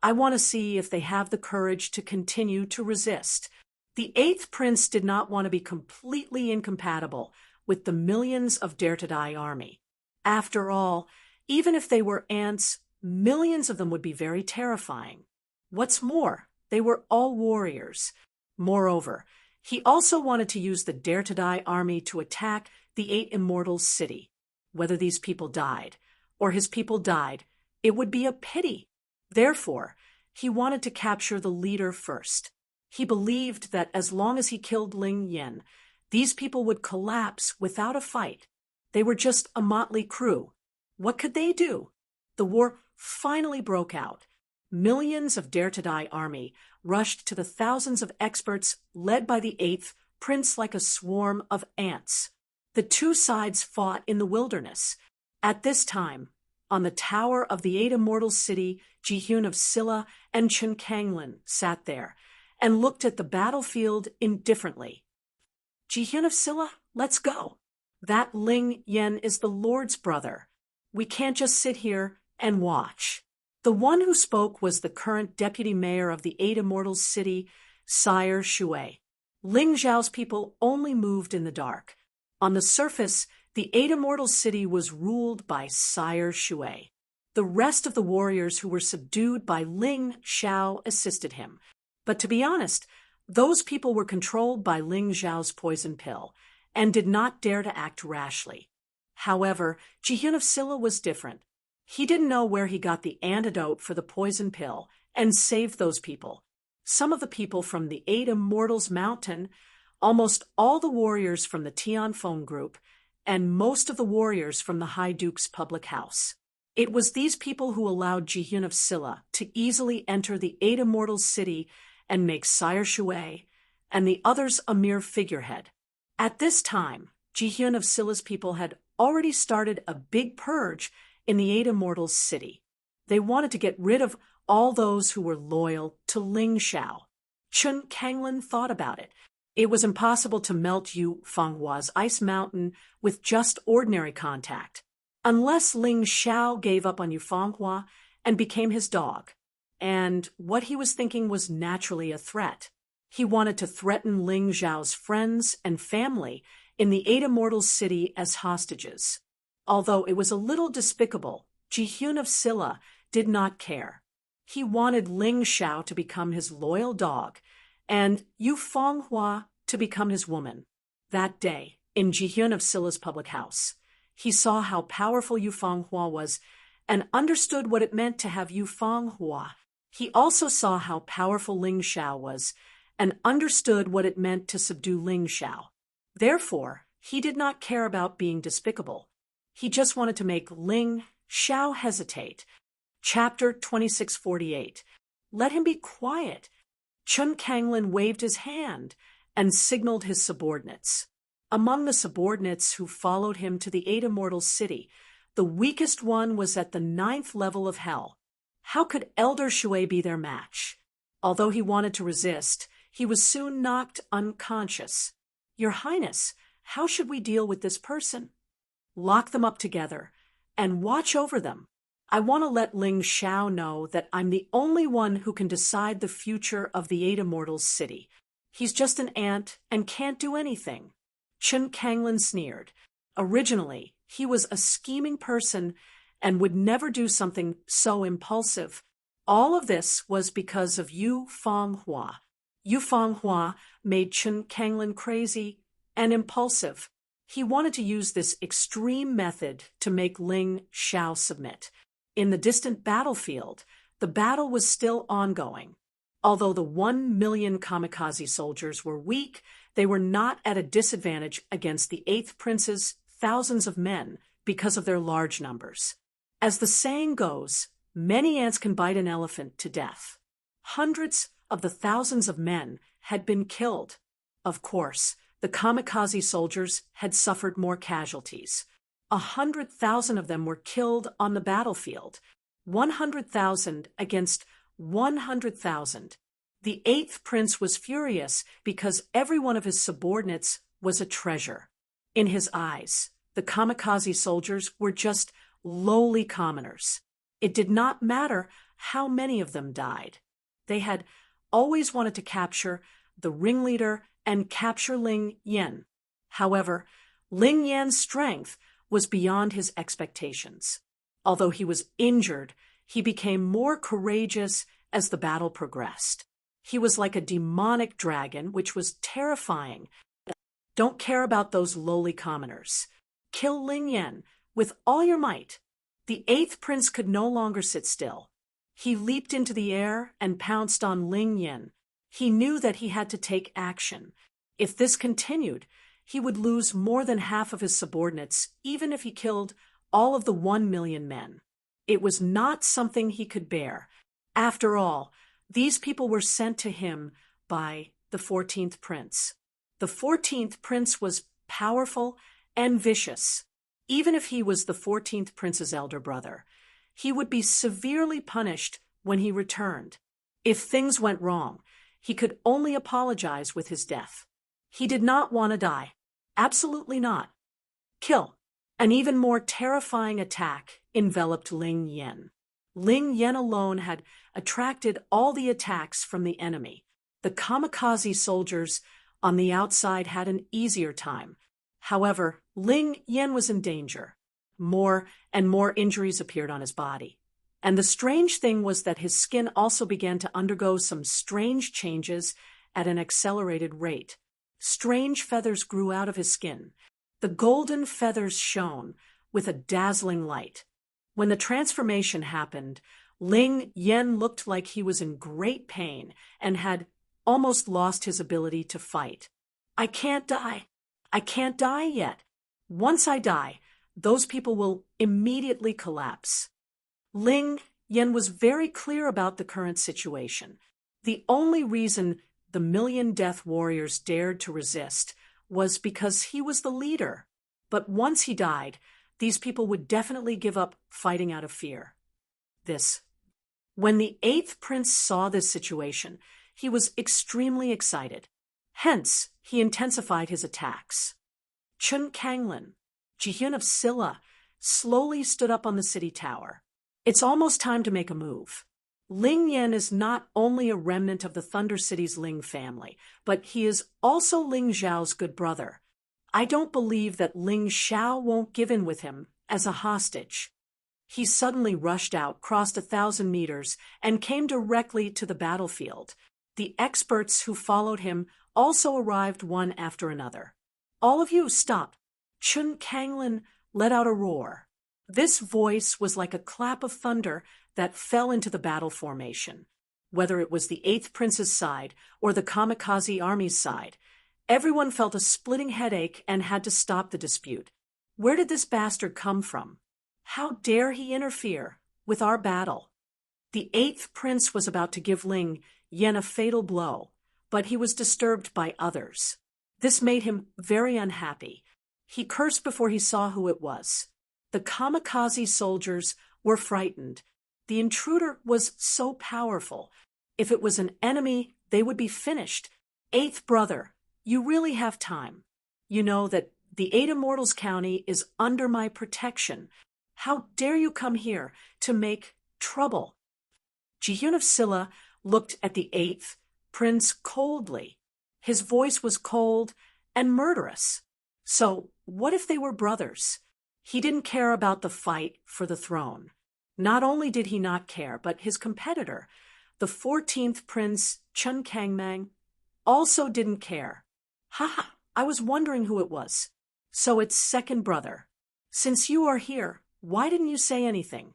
I want to see if they have the courage to continue to resist. The 8th prince did not want to be completely incompatible with the millions of Dare to Die army. After all, even if they were ants, millions of them would be very terrifying. What's more, they were all warriors. Moreover, he also wanted to use the Dare to Die army to attack the 8 Immortals' city. Whether these people died, or his people died, it would be a pity. Therefore, he wanted to capture the leader first. He believed that as long as he killed Ling Yin, these people would collapse without a fight. They were just a motley crew. What could they do? The war finally broke out. Millions of Dare to Die army rushed to the thousands of experts led by the 8th prince like a swarm of ants. The two sides fought in the wilderness. At this time, on the tower of the 8 Immortals' city, Jihyun of Silla and Chun Kanglin sat there and looked at the battlefield indifferently. "Jihyun of Silla, let's go. That Ling Yin is the Lord's brother. We can't just sit here and watch." The one who spoke was the current deputy mayor of the 8 Immortals' city, Sire Shui. Ling Zhao's people only moved in the dark. On the surface, the 8 Immortals' city was ruled by Sire Shui. The rest of the warriors who were subdued by Ling Xiao assisted him. But to be honest, those people were controlled by Ling Zhao's poison pill and did not dare to act rashly. However, Jihyun of Silla was different. He didn't know where he got the antidote for the poison pill and saved those people. Some of the people from the 8 Immortals Mountain, almost all the warriors from the Tianfeng group, and most of the warriors from the High Duke's public house. It was these people who allowed Jihyun of Silla to easily enter the 8 Immortals city and make Sire Shui and the others a mere figurehead. At this time, Jihyun of Silla's people had already started a big purge in the 8 Immortals city. They wanted to get rid of all those who were loyal to Ling Xiao. Chun Kanglin thought about it. It was impossible to melt Yu Fenghua's ice mountain with just ordinary contact, unless Ling Xiao gave up on Yu Fenghua and became his dog. And what he was thinking was naturally a threat. He wanted to threaten Ling Zhao's friends and family in the 8 Immortals city as hostages. Although it was a little despicable, Jihyun of Silla did not care. He wanted Ling Xiao to become his loyal dog, and Yu Fenghua to become his woman. That day, in Jihyun of Silla's public house, he saw how powerful Yu Fenghua was and understood what it meant to have Yu Fenghua. He also saw how powerful Ling Xiao was and understood what it meant to subdue Ling Xiao. Therefore, he did not care about being despicable. He just wanted to make Ling Xiao hesitate. Chapter 2648. Let him be quiet. Chun Kanglin waved his hand and signaled his subordinates. Among the subordinates who followed him to the 8 Immortals city, the weakest one was at the 9th level of hell. How could Elder Shui be their match? Although he wanted to resist, he was soon knocked unconscious. "Your Highness, how should we deal with this person?" "Lock them up together and watch over them. I want to let Ling Xiao know that I'm the only one who can decide the future of the 8 Immortals city. He's just an ant and can't do anything." Chun Kanglin sneered. Originally, he was a scheming person and would never do something so impulsive. All of this was because of Yu Fenghua. Yu Fenghua made Chun Kanglin crazy and impulsive. He wanted to use this extreme method to make Ling Xiao submit. In the distant battlefield, the battle was still ongoing. Although the 1 million kamikaze soldiers were weak, they were not at a disadvantage against the 8th Prince's thousands of men because of their large numbers. As the saying goes, Many ants can bite an elephant to death. Hundreds of the thousands of men had been killed. Of course, the kamikaze soldiers had suffered more casualties. 100,000 of them were killed on the battlefield. 100,000 against 100,000. The eighth prince was furious because every one of his subordinates was a treasure. In his eyes, the kamikaze soldiers were just lowly commoners. It did not matter how many of them died. They had always wanted to capture the ringleader and capture Ling Yan. However, Ling Yan's strength was beyond his expectations. Although he was injured, he became more courageous as the battle progressed. He was like a demonic dragon, which was terrifying. Don't care about those lowly commoners. Kill Ling Yan with all your might. The eighth prince could no longer sit still. He leaped into the air and pounced on Ling Yan. He knew that he had to take action. If this continued, he would lose more than half of his subordinates, even if he killed all of the 1 million men. It was not something he could bear. After all, these people were sent to him by the 14th prince. The 14th prince was powerful and vicious. Even if he was the 14th prince's elder brother, he would be severely punished when he returned. If things went wrong, he could only apologize with his death. He did not want to die. Absolutely not. Kill. An even more terrifying attack enveloped Ling Yan. Ling Yan alone had attracted all the attacks from the enemy. The kamikaze soldiers on the outside had an easier time. However, Ling Yan was in danger. More and more injuries appeared on his body. And the strange thing was that his skin also began to undergo some strange changes at an accelerated rate. Strange feathers grew out of his skin. The golden feathers shone with a dazzling light. When the transformation happened, Ling Yan looked like he was in great pain and had almost lost his ability to fight. I can't die. I can't die yet. Once I die, those people will immediately collapse. Ling Yan was very clear about the current situation. The only reason the million death warriors dared to resist was because he was the leader. But once he died, these people would definitely give up fighting out of fear. When the eighth prince saw this situation, he was extremely excited. Hence, he intensified his attacks. Chun Kanglin, Jihyun of Silla, slowly stood up on the city tower. It's almost time to make a move. Ling Yan is not only a remnant of the Thunder City's Ling family, but he is also Ling Zhao's good brother. I don't believe that Ling Xiao won't give in with him as a hostage. He suddenly rushed out, crossed 1,000 meters, and came directly to the battlefield. The experts who followed him also arrived one after another. All of you, stop! Chun Kanglin let out a roar. This voice was like a clap of thunder that fell into the battle formation. Whether it was the eighth prince's side or the kamikaze army's side, everyone felt a splitting headache and had to stop the dispute. Where did this bastard come from? How dare he interfere with our battle? The eighth prince was about to give Ling Yan a fatal blow, but he was disturbed by others. This made him very unhappy. He cursed before he saw who it was. The kamikaze soldiers were frightened. The intruder was so powerful. If it was an enemy, they would be finished. Eighth brother, you really have time. You know that the Eight Immortals County is under my protection. How dare you come here to make trouble? Jihyun of Silla looked at the eighth prince coldly. His voice was cold and murderous. So, what if they were brothers? He didn't care about the fight for the throne. Not only did he not care, but his competitor, the 14th Prince Chun Kangmang, also didn't care. Ha! I was wondering who it was. So it's second brother. Since you are here, why didn't you say anything?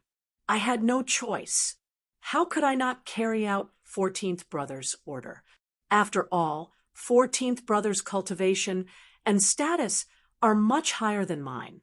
I had no choice. How could I not carry out 14th brother's order? After all, 14th brother's cultivation and status are much higher than mine.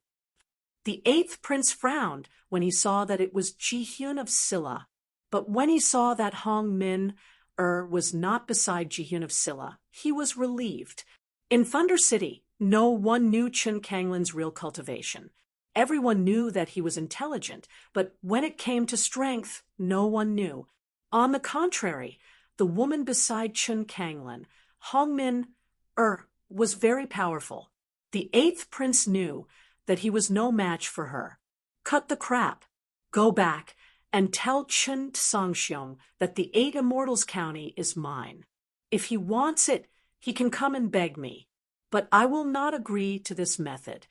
The eighth prince frowned when he saw that it was Ji-hyun of Silla. But when he saw that Hong Min-er was not beside Ji-hyun of Silla, he was relieved. In Thunder City, no one knew Chun Kanglin's real cultivation. Everyone knew that he was intelligent, but when it came to strength, no one knew. On the contrary, the woman beside Chun Kanglin, Hong Min-er, was very powerful. The eighth prince knew that he was no match for her. Cut the crap. Go back and tell Chun Songxiong that the 8 Immortals County is mine. If he wants it, he can come and beg me. But I will not agree to this method.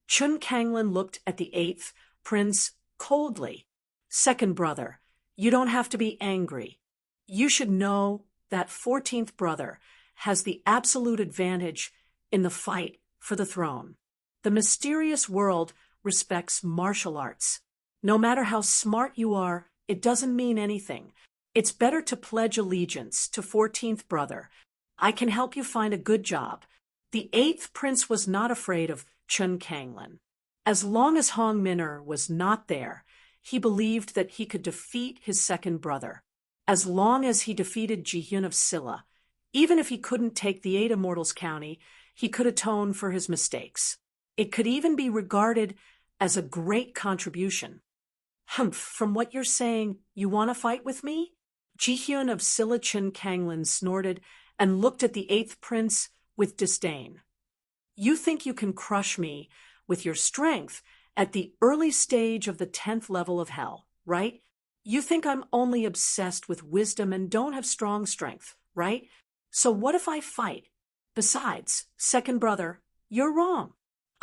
Chun Kanglin looked at the eighth prince coldly. Second brother, you don't have to be angry. You should know that 14th brother has the absolute advantage in the fight for the throne. The mysterious world respects martial arts. No matter how smart you are, it doesn't mean anything. It's better to pledge allegiance to 14th brother. I can help you find a good job. The eighth prince was not afraid of Chun Kanglin. As long as Hong Min-er was not there, he believed that he could defeat his second brother. As long as he defeated Ji-hyun of Silla, even if he couldn't take the 8 Immortals County, he could atone for his mistakes. It could even be regarded as a great contribution. Humph, from what you're saying, you want to fight with me? Ji-hyun of Silla Chun Kanglin snorted and looked at the eighth prince with disdain. You think you can crush me with your strength at the early stage of the 10th level of hell, right? You think I'm only obsessed with wisdom and don't have strong strength, right? So what if I fight? Besides, second brother, you're wrong.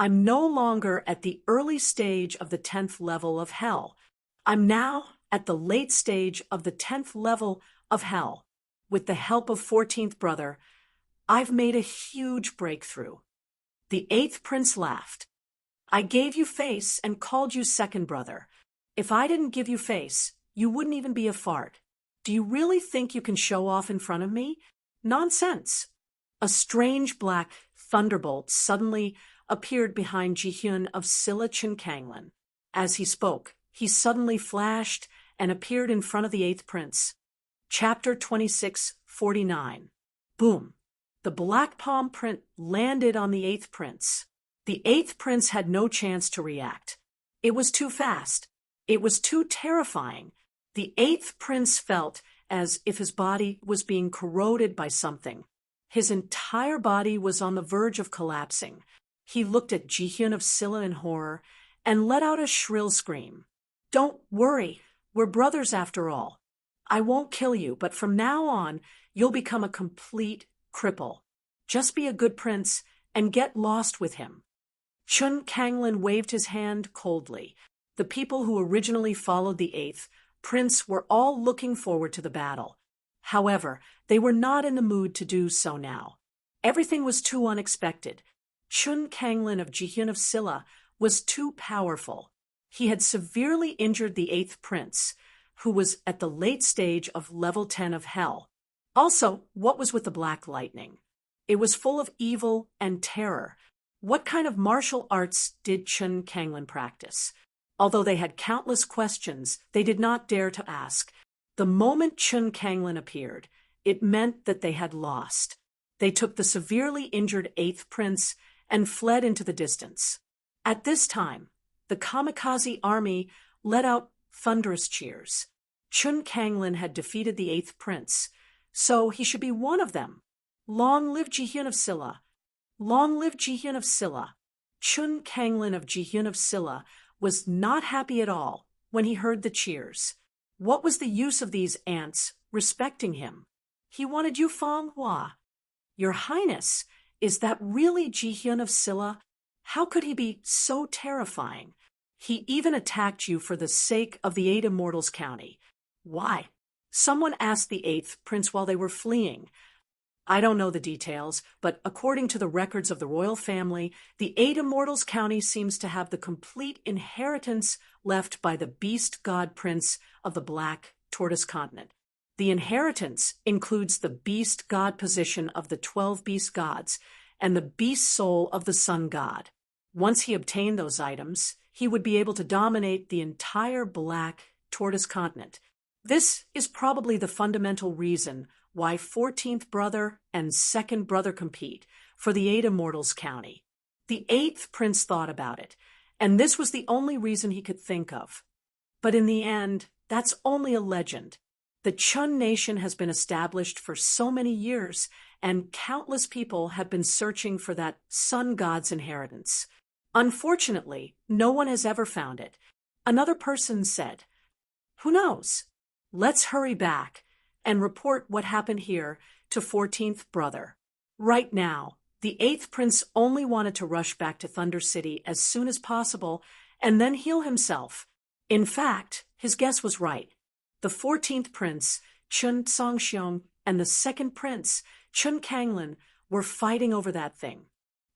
I'm no longer at the early stage of the 10th level of hell. I'm now at the late stage of the 10th level of hell. With the help of 14th brother, I've made a huge breakthrough. The eighth prince laughed. I gave you face and called you second brother. If I didn't give you face, you wouldn't even be a fart. Do you really think you can show off in front of me? Nonsense. A strange black thunderbolt suddenly appeared behind Ji-hyun of Silla Chun Kanglin. As he spoke, he suddenly flashed and appeared in front of the eighth prince. Chapter 26:49. Boom. The black palm print landed on the eighth prince. The eighth prince had no chance to react. It was too fast. It was too terrifying. The eighth prince felt as if his body was being corroded by something. His entire body was on the verge of collapsing. He looked at Ji-hyun of Silla in horror and let out a shrill scream. Don't worry, we're brothers after all. I won't kill you, but from now on, you'll become a complete cripple. Just be a good prince and get lost with him. Chun Kanglin waved his hand coldly. The people who originally followed the eighth prince were all looking forward to the battle. However, they were not in the mood to do so now. Everything was too unexpected. Chun Kanglin of Ji-hyun of Silla was too powerful. He had severely injured the eighth prince, who was at the late stage of level 10 of hell. Also, what was with the black lightning? It was full of evil and terror. What kind of martial arts did Chun Kanglin practice? Although they had countless questions, they did not dare to ask. The moment Chun Kanglin appeared, it meant that they had lost. They took the severely injured eighth prince and fled into the distance. At this time, the kamikaze army let out thunderous cheers. Chun Kanglin had defeated the eighth prince, so he should be one of them. Long live Ji-hyun of Silla! Long live Ji-hyun of Silla! Chun Kanglin of Ji-hyun of Silla was not happy at all when he heard the cheers. What was the use of these ants respecting him? He wanted Yufeng Hua. Your Highness, is that really Ji-hyun of Silla? How could he be so terrifying? He even attacked you for the sake of the 8 Immortals County. Why? Someone asked the eighth prince while they were fleeing. I don't know the details, but according to the records of the royal family, the 8 Immortals County seems to have the complete inheritance left by the beast god prince of the Black Tortoise Continent. The inheritance includes the beast god position of the 12 beast gods and the beast soul of the sun god. Once he obtained those items, he would be able to dominate the entire Black Tortoise continent. This is probably the fundamental reason why 14th brother and 2nd brother compete for the 8 Immortals County. The 8th prince thought about it, and this was the only reason he could think of. But in the end, that's only a legend. The Chun nation has been established for so many years, and countless people have been searching for that sun god's inheritance. Unfortunately, no one has ever found it. Another person said, "Who knows? Let's hurry back and report what happened here to 14th brother." Right now, the 8th prince only wanted to rush back to Thunder City as soon as possible and then heal himself. In fact, his guess was right. The 14th prince, Chun Songxiong, and the 2nd prince, Chun Kanglin, were fighting over that thing.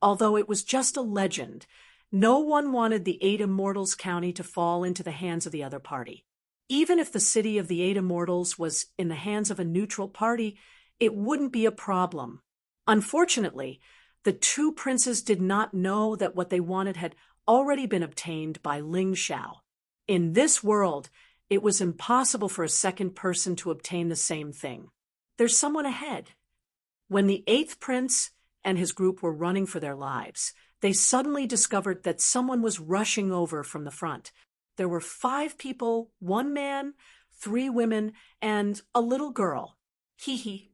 Although it was just a legend, no one wanted the 8 Immortals County to fall into the hands of the other party. Even if the city of the 8 Immortals was in the hands of a neutral party, it wouldn't be a problem. Unfortunately, the 2 princes did not know that what they wanted had already been obtained by Ling Xiao. In this world, it was impossible for a second person to obtain the same thing. There's someone ahead. When the 8th prince and his group were running for their lives, they suddenly discovered that someone was rushing over from the front. There were 5 people, 1 man, 3 women, and a little girl.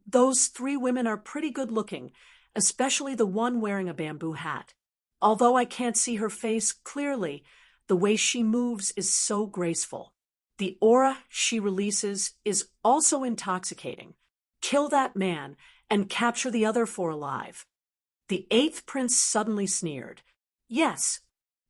Those 3 women are pretty good looking, especially the one wearing a bamboo hat. Although I can't see her face clearly, the way she moves is so graceful. The aura she releases is also intoxicating. Kill that man and capture the other 4 alive. The 8th prince suddenly sneered. Yes,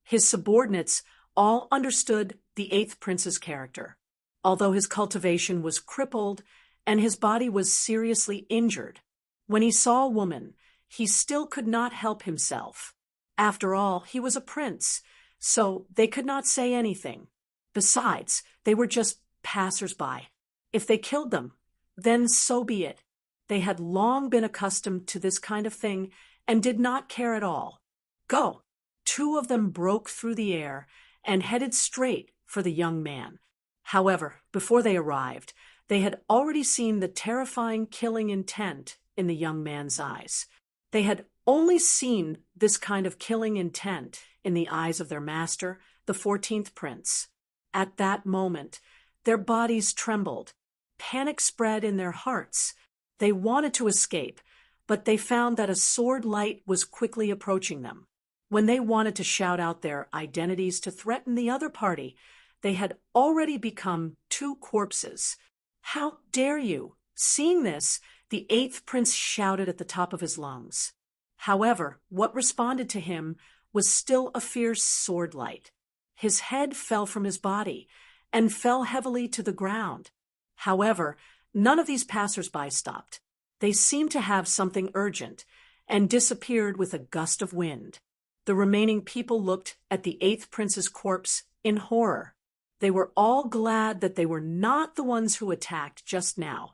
his subordinates all understood the 8th prince's character. Although his cultivation was crippled and his body was seriously injured, when he saw a woman, he still could not help himself. After all, he was a prince, so they could not say anything. Besides, they were just passers-by. If they killed them, then so be it. They had long been accustomed to this kind of thing and did not care at all. Go! 2 of them broke through the air and headed straight for the young man. However, before they arrived, they had already seen the terrifying killing intent in the young man's eyes. They had only seen this kind of killing intent in the eyes of their master, the 14th prince. At that moment, their bodies trembled. Panic spread in their hearts. They wanted to escape, but they found that a sword light was quickly approaching them. When they wanted to shout out their identities to threaten the other party, they had already become 2 corpses. How dare you? Seeing this, the 8th prince shouted at the top of his lungs. However, what responded to him was still a fierce sword light. His head fell from his body and fell heavily to the ground. However, none of these passers-by stopped. They seemed to have something urgent and disappeared with a gust of wind. The remaining people looked at the 8th prince's corpse in horror. They were all glad that they were not the ones who attacked just now.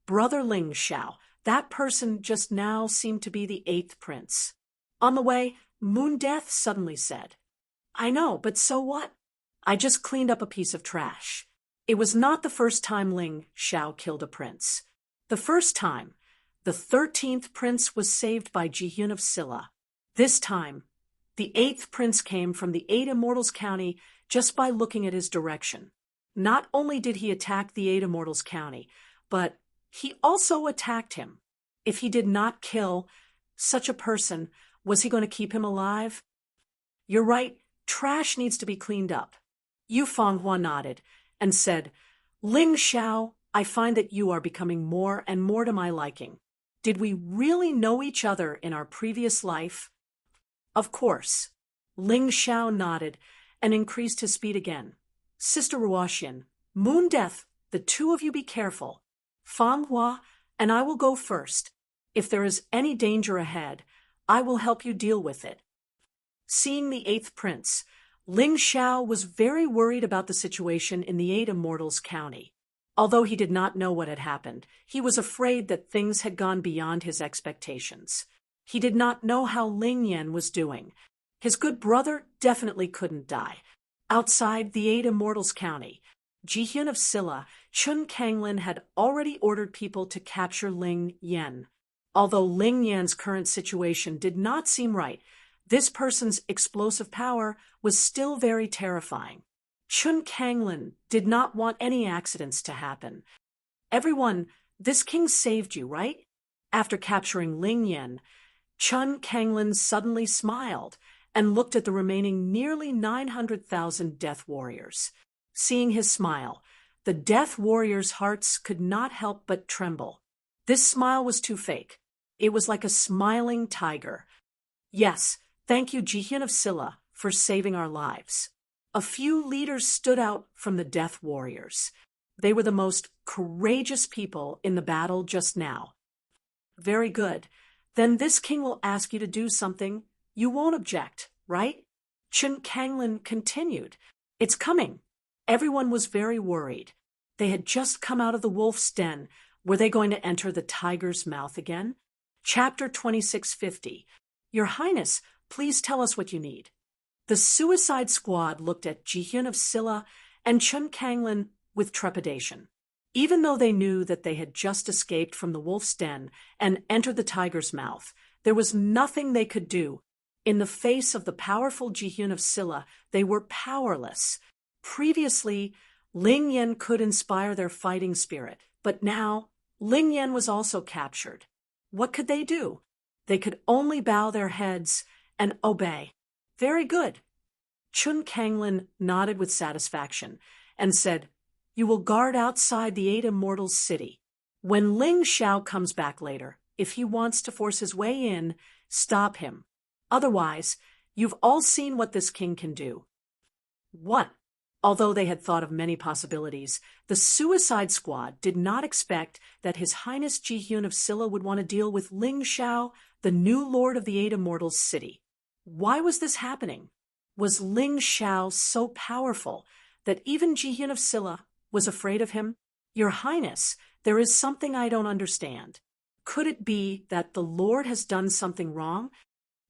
Brother Ling Xiao, that person just now seemed to be the 8th prince. On the way, Moon Death suddenly said, "I know, but so what? I just cleaned up a piece of trash." It was not the first time Ling Xiao killed a prince. The first time, the 13th prince was saved by Jihyun of Silla. This time, the 8th prince came from the 8 Immortals County just by looking at his direction. Not only did he attack the 8 Immortals County, but he also attacked him. If he did not kill such a person, was he going to keep him alive? You're right, trash needs to be cleaned up. Yu Fenghua nodded and said, "Ling Xiao, I find that you are becoming more and more to my liking. Did we really know each other in our previous life?" "Of course." Ling Xiao nodded and increased his speed again. "Sister Ruoxian, Moon Death, the 2 of you be careful. Fenghua and I will go first. If there is any danger ahead, I will help you deal with it." Seeing the 8th prince, Ling Xiao was very worried about the situation in the 8 Immortals County. Although he did not know what had happened, he was afraid that things had gone beyond his expectations. He did not know how Ling Yan was doing. His good brother definitely couldn't die. Outside the Eight Immortals County, Jihyun of Silla, Chun Kanglin had already ordered people to capture Ling Yen. Although Ling Yan's current situation did not seem right, this person's explosive power was still very terrifying. Chun Kanglin did not want any accidents to happen. Everyone, this king saved you, right? After capturing Ling Yen, Chun Kanglin suddenly smiled and looked at the remaining nearly 900,000 death warriors. Seeing his smile, the death warriors' hearts could not help but tremble. This smile was too fake. It was like a smiling tiger. Yes, thank you, Jihyun of Silla, for saving our lives. A few leaders stood out from the death warriors. They were the most courageous people in the battle just now. Very good. Then this king will ask you to do something. You won't object, right? Chun Kanglin continued. It's coming. Everyone was very worried. They had just come out of the wolf's den. Were they going to enter the tiger's mouth again? Chapter 2650. Your Highness, please tell us what you need. The Suicide Squad looked at Jihyun of Silla and Chun Kanglin with trepidation. Even though they knew that they had just escaped from the wolf's den and entered the tiger's mouth, there was nothing they could do. In the face of the powerful Jihyun of Silla, they were powerless. Previously, Ling Yen could inspire their fighting spirit, but now Ling Yen was also captured. What could they do? They could only bow their heads and obey. Very good. Chun Kanglin nodded with satisfaction and said, You will guard outside the Eight Immortals city. When Ling Xiao comes back later, if he wants to force his way in, stop him. Otherwise, you've all seen what this king can do. What? Although they had thought of many possibilities, the Suicide Squad did not expect that His Highness Jihyun of Silla would want to deal with Ling Xiao, the new lord of the Eight Immortals city. Why was this happening? Was Ling Xiao so powerful that even Jihyun of Silla was afraid of him? Your Highness, there is something I don't understand. Could it be that the Lord has done something wrong?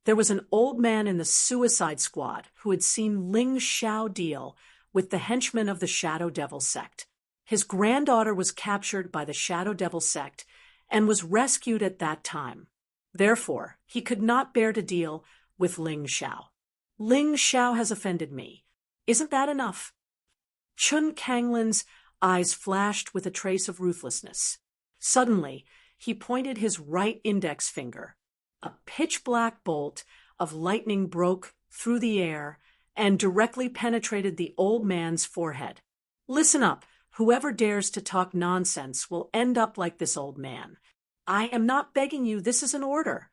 There was an old man in the Suicide Squad who had seen Ling Xiao deal with the henchmen of the Shadow Devil sect. His granddaughter was captured by the Shadow Devil sect and was rescued at that time. Therefore, he could not bear to deal with Ling Xiao. Ling Xiao has offended me. Isn't that enough? Chun Kanglin's eyes flashed with a trace of ruthlessness. Suddenly, he pointed his right index finger. A pitch-black bolt of lightning broke through the air and directly penetrated the old man's forehead. Listen up. Whoever dares to talk nonsense will end up like this old man. I am not begging you. This is an order.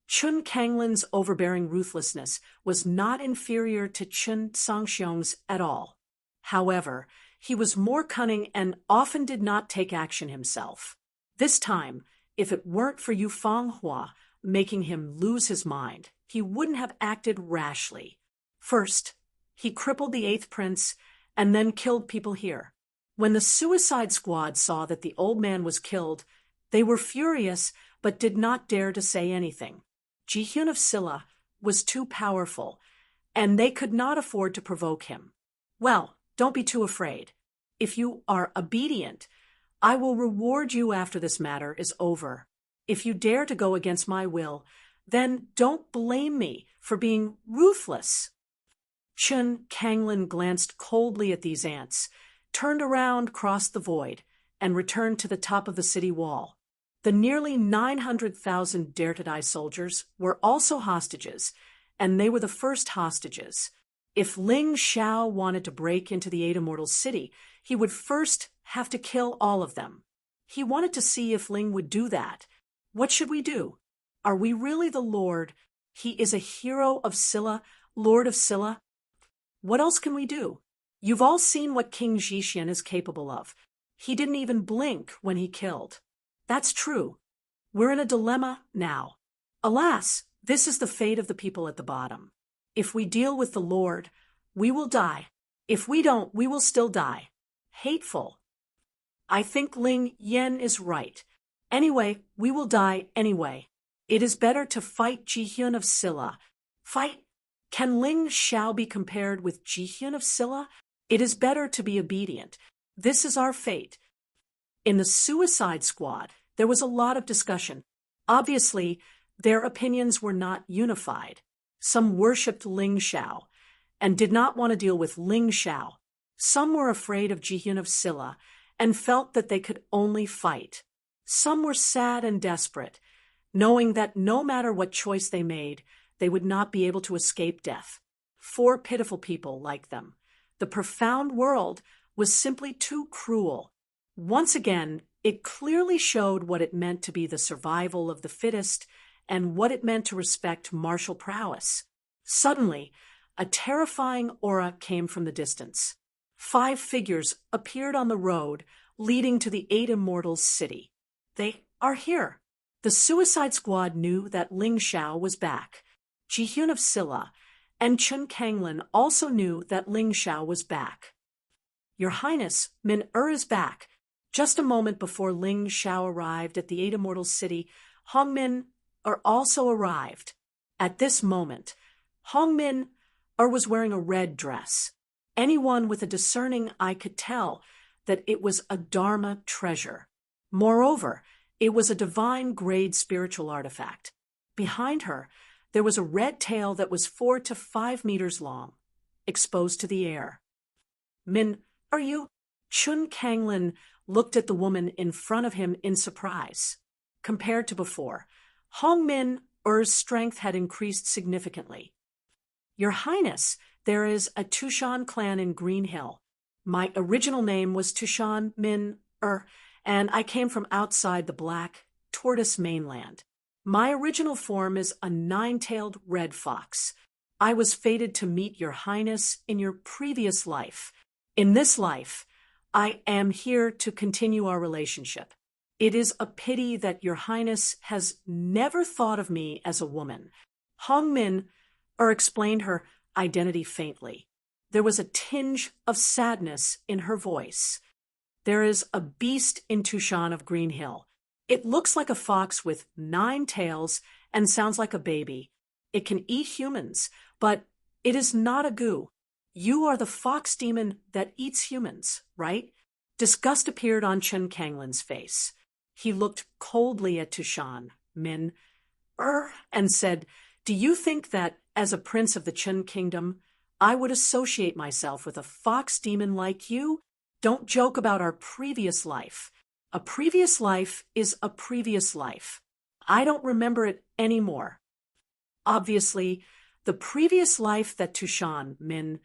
Chun Kanglin's overbearing ruthlessness was not inferior to Chun Sangxiong's at all. However, he was more cunning and often did not take action himself. This time, if it weren't for Yu Fanghua making him lose his mind, he wouldn't have acted rashly. First, he crippled the 8th prince and then killed people here. When the Suicide Squad saw that the old man was killed, they were furious but did not dare to say anything. Jihyun of Silla was too powerful, and they could not afford to provoke him. Well, don't be too afraid. If you are obedient, I will reward you after this matter is over. If you dare to go against my will, then don't blame me for being ruthless. Chun Kanglin glanced coldly at these ants, turned around, crossed the void, and returned to the top of the city wall. The nearly 900,000 Dare to Die soldiers were also hostages, and they were the first hostages. If Ling Xiao wanted to break into the Eight Immortals city, he would first have to kill all of them. He wanted to see if Ling would do that. What should we do? Are we really the Lord? He is a hero of Silla, Lord of Silla. What else can we do? You've all seen what King Jixian is capable of. He didn't even blink when he killed. That's true. We're in a dilemma now. Alas, this is the fate of the people at the bottom. If we deal with the Lord, we will die. If we don't, we will still die. Hateful. I think Ling Yen is right. Anyway, we will die anyway. It is better to fight Jihyun of Silla. Fight? Can Ling Xiao be compared with Jihyun of Silla? It is better to be obedient. This is our fate. In the Suicide Squad, there was a lot of discussion. Obviously, their opinions were not unified. Some worshipped Ling Xiao and did not want to deal with Ling Xiao. Some were afraid of Jihyun of Silla and felt that they could only fight. Some were sad and desperate, knowing that no matter what choice they made, they would not be able to escape death. 4 pitiful people like them. The profound world was simply too cruel. Once again, it clearly showed what it meant to be the survival of the fittest and what it meant to respect martial prowess. Suddenly, a terrifying aura came from the distance. 5 figures appeared on the road leading to the 8 Immortals' city. They are here. The Suicide Squad knew that Ling Xiao was back. Jihyun of Silla and Chun Kanglin also knew that Ling Xiao was back. Your Highness, Min is back. Just a moment before Ling Xiao arrived at the 8 Immortals' city, Hong Min also arrived. At this moment, Hong Min was wearing a red dress. Anyone with a discerning eye could tell that it was a Dharma treasure. Moreover, it was a divine-grade spiritual artifact. Behind her, there was a red tail that was 4 to 5 meters long, exposed to the air. Min, are you? Chun Kanglin looked at the woman in front of him in surprise. Compared to before, Hong Min strength had increased significantly. Your Highness, there is a Tushan clan in Green Hill. My original name was Tushan Min and I came from outside the Black Tortoise mainland. My original form is a 9-tailed red fox. I was fated to meet your Highness in your previous life. In this life, I am here to continue our relationship. It is a pity that your Highness has never thought of me as a woman. Hong Min explained her identity faintly. There was a tinge of sadness in her voice. There is a beast in Tushan of Green Hill. It looks like a fox with 9 tails and sounds like a baby. It can eat humans, but it is not a goo. You are the fox demon that eats humans, right? Disgust appeared on Chun Kanglin's face. He looked coldly at Tushan, Min, and said, do you think that, as a prince of the Chun kingdom, I would associate myself with a fox demon like you? Don't joke about our previous life. A previous life is a previous life. I don't remember it anymore. Obviously, the previous life that Tushan, Min,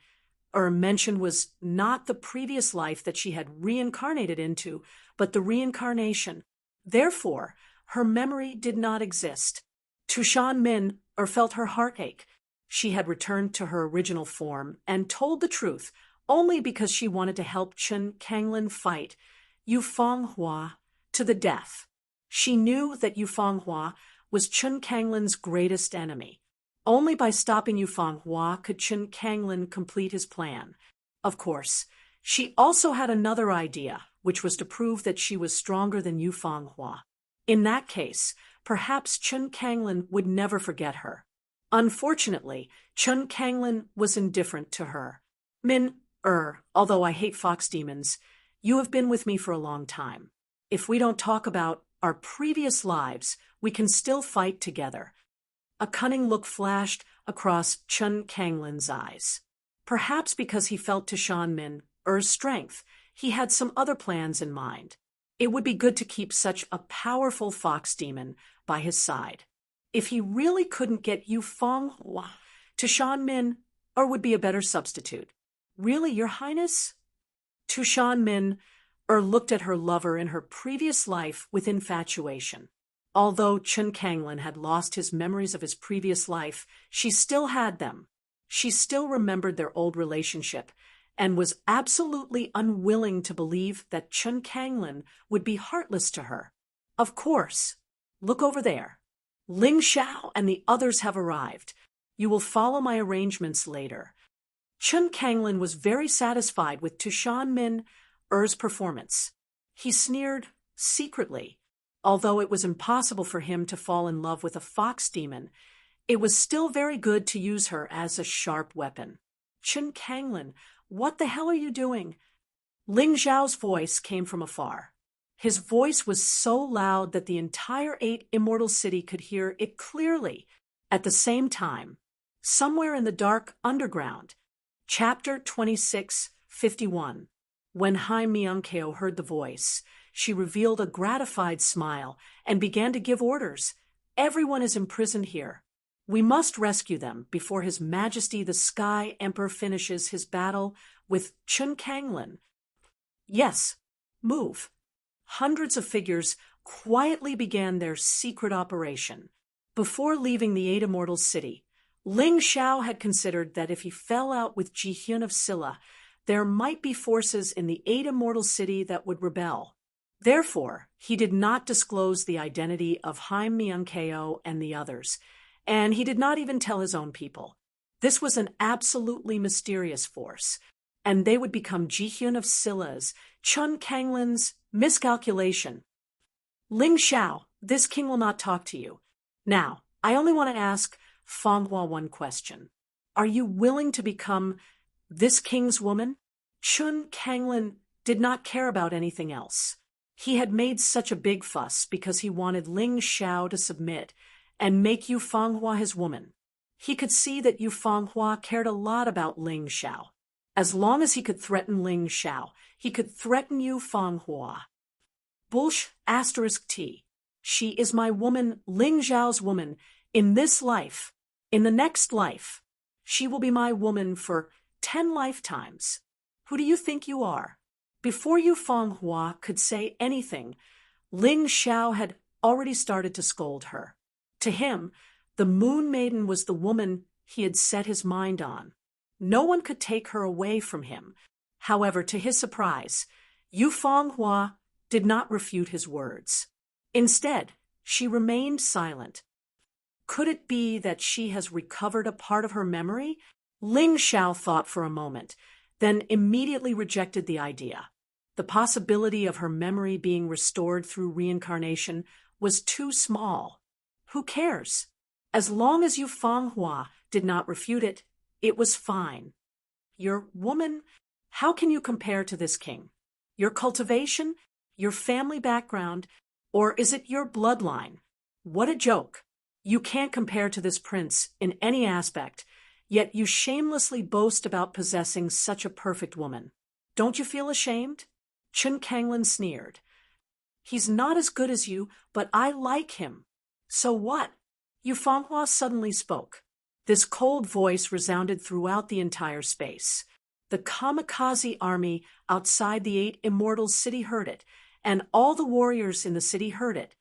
mentioned was not the previous life that she had reincarnated into, but the reincarnation. Therefore, her memory did not exist. Tushan Min felt her heartache. She had returned to her original form and told the truth only because she wanted to help Chun Kanglin fight Yufeng Hua to the death. She knew that Yufeng Hua was Chun Kanglin's greatest enemy. Only by stopping Yufeng Hua could Chun Kanglin complete his plan. Of course, she also had another idea, which was to prove that she was stronger than Yufeng Hua. In that case, perhaps Chun Kanglin would never forget her. Unfortunately, Chun Kanglin was indifferent to her. Min, although I hate fox demons, you have been with me for a long time. If we don't talk about our previous lives, we can still fight together. A cunning look flashed across Chun Kanglin's eyes. Perhaps because he felt Tushan Min strength, he had some other plans in mind. It would be good to keep such a powerful fox demon by his side. If he really couldn't get Yufeng Hua, Tushan Min would be a better substitute. Really, Your Highness? Tushan Min looked at her lover in her previous life with infatuation. Although Chun Kanglin had lost his memories of his previous life, she still had them. She still remembered their old relationship and was absolutely unwilling to believe that Chun Kanglin would be heartless to her. Of course. Look over there. Ling Xiao and the others have arrived. You will follow my arrangements later. Chun Kanglin was very satisfied with Tushan Min's performance. He sneered secretly. Although it was impossible for him to fall in love with a fox demon, It was still very good to use her as a sharp weapon. Chen Kanglin, what the hell are you doing? Ling Zhao's voice came from afar. His voice was so loud that the entire 8 immortal city could hear it clearly. At the same time, somewhere in the dark underground, Chapter 26:51. When Hai Miankeo heard the voice, she revealed a gratified smile and began to give orders. Everyone is imprisoned here. We must rescue them before His Majesty the Sky Emperor finishes his battle with Chen Kanglin. Yes, move. Hundreds of figures quietly began their secret operation. Before leaving the 8 immortal city, Ling Xiao had considered that if he fell out with Jihyun of Silla, there might be forces in the 8 immortal city that would rebel. Therefore, he did not disclose the identity of Hai Miankeo and the others, and he did not even tell his own people. This was an absolutely mysterious force, and they would become Jihyun of Silla's, Chen Kanglin's miscalculation. Ling Xiao, this king will not talk to you. Now, I only want to ask Fanghua one question. Are you willing to become this king's woman? Chen Kanglin did not care about anything else. He had made such a big fuss because he wanted Ling Xiao to submit and make Yu Fanghua his woman. He could see that Yu Fanghua cared a lot about Ling Xiao. As long as he could threaten Ling Xiao, he could threaten Yu Fanghua. Bullsh *T. She is my woman, Ling Xiao's woman, in this life. In the next life, she will be my woman for 10 lifetimes. Who do you think you are? Before Yu Fanghua could say anything, Ling Xiao had already started to scold her. To him, the Moon Maiden was the woman he had set his mind on. No one could take her away from him. However, to his surprise, Yu Fanghua did not refute his words. Instead, she remained silent. Could it be that she has recovered a part of her memory? Ling Xiao thought for a moment, then immediately rejected the idea. The possibility of her memory being restored through reincarnation was too small. Who cares? As long as Yu Fanghua did not refute it, it was fine. Your woman, how can you compare to this king? Your cultivation? Your family background? Or is it your bloodline? What a joke. You can't compare to this prince in any aspect, yet you shamelessly boast about possessing such a perfect woman. Don't you feel ashamed? Chen Kanglin sneered. He's not as good as you, but I like him. So what? Yu Fanghua suddenly spoke. This cold voice resounded throughout the entire space. The kamikaze army outside the 8 immortal city heard it, and all the warriors in the city heard it.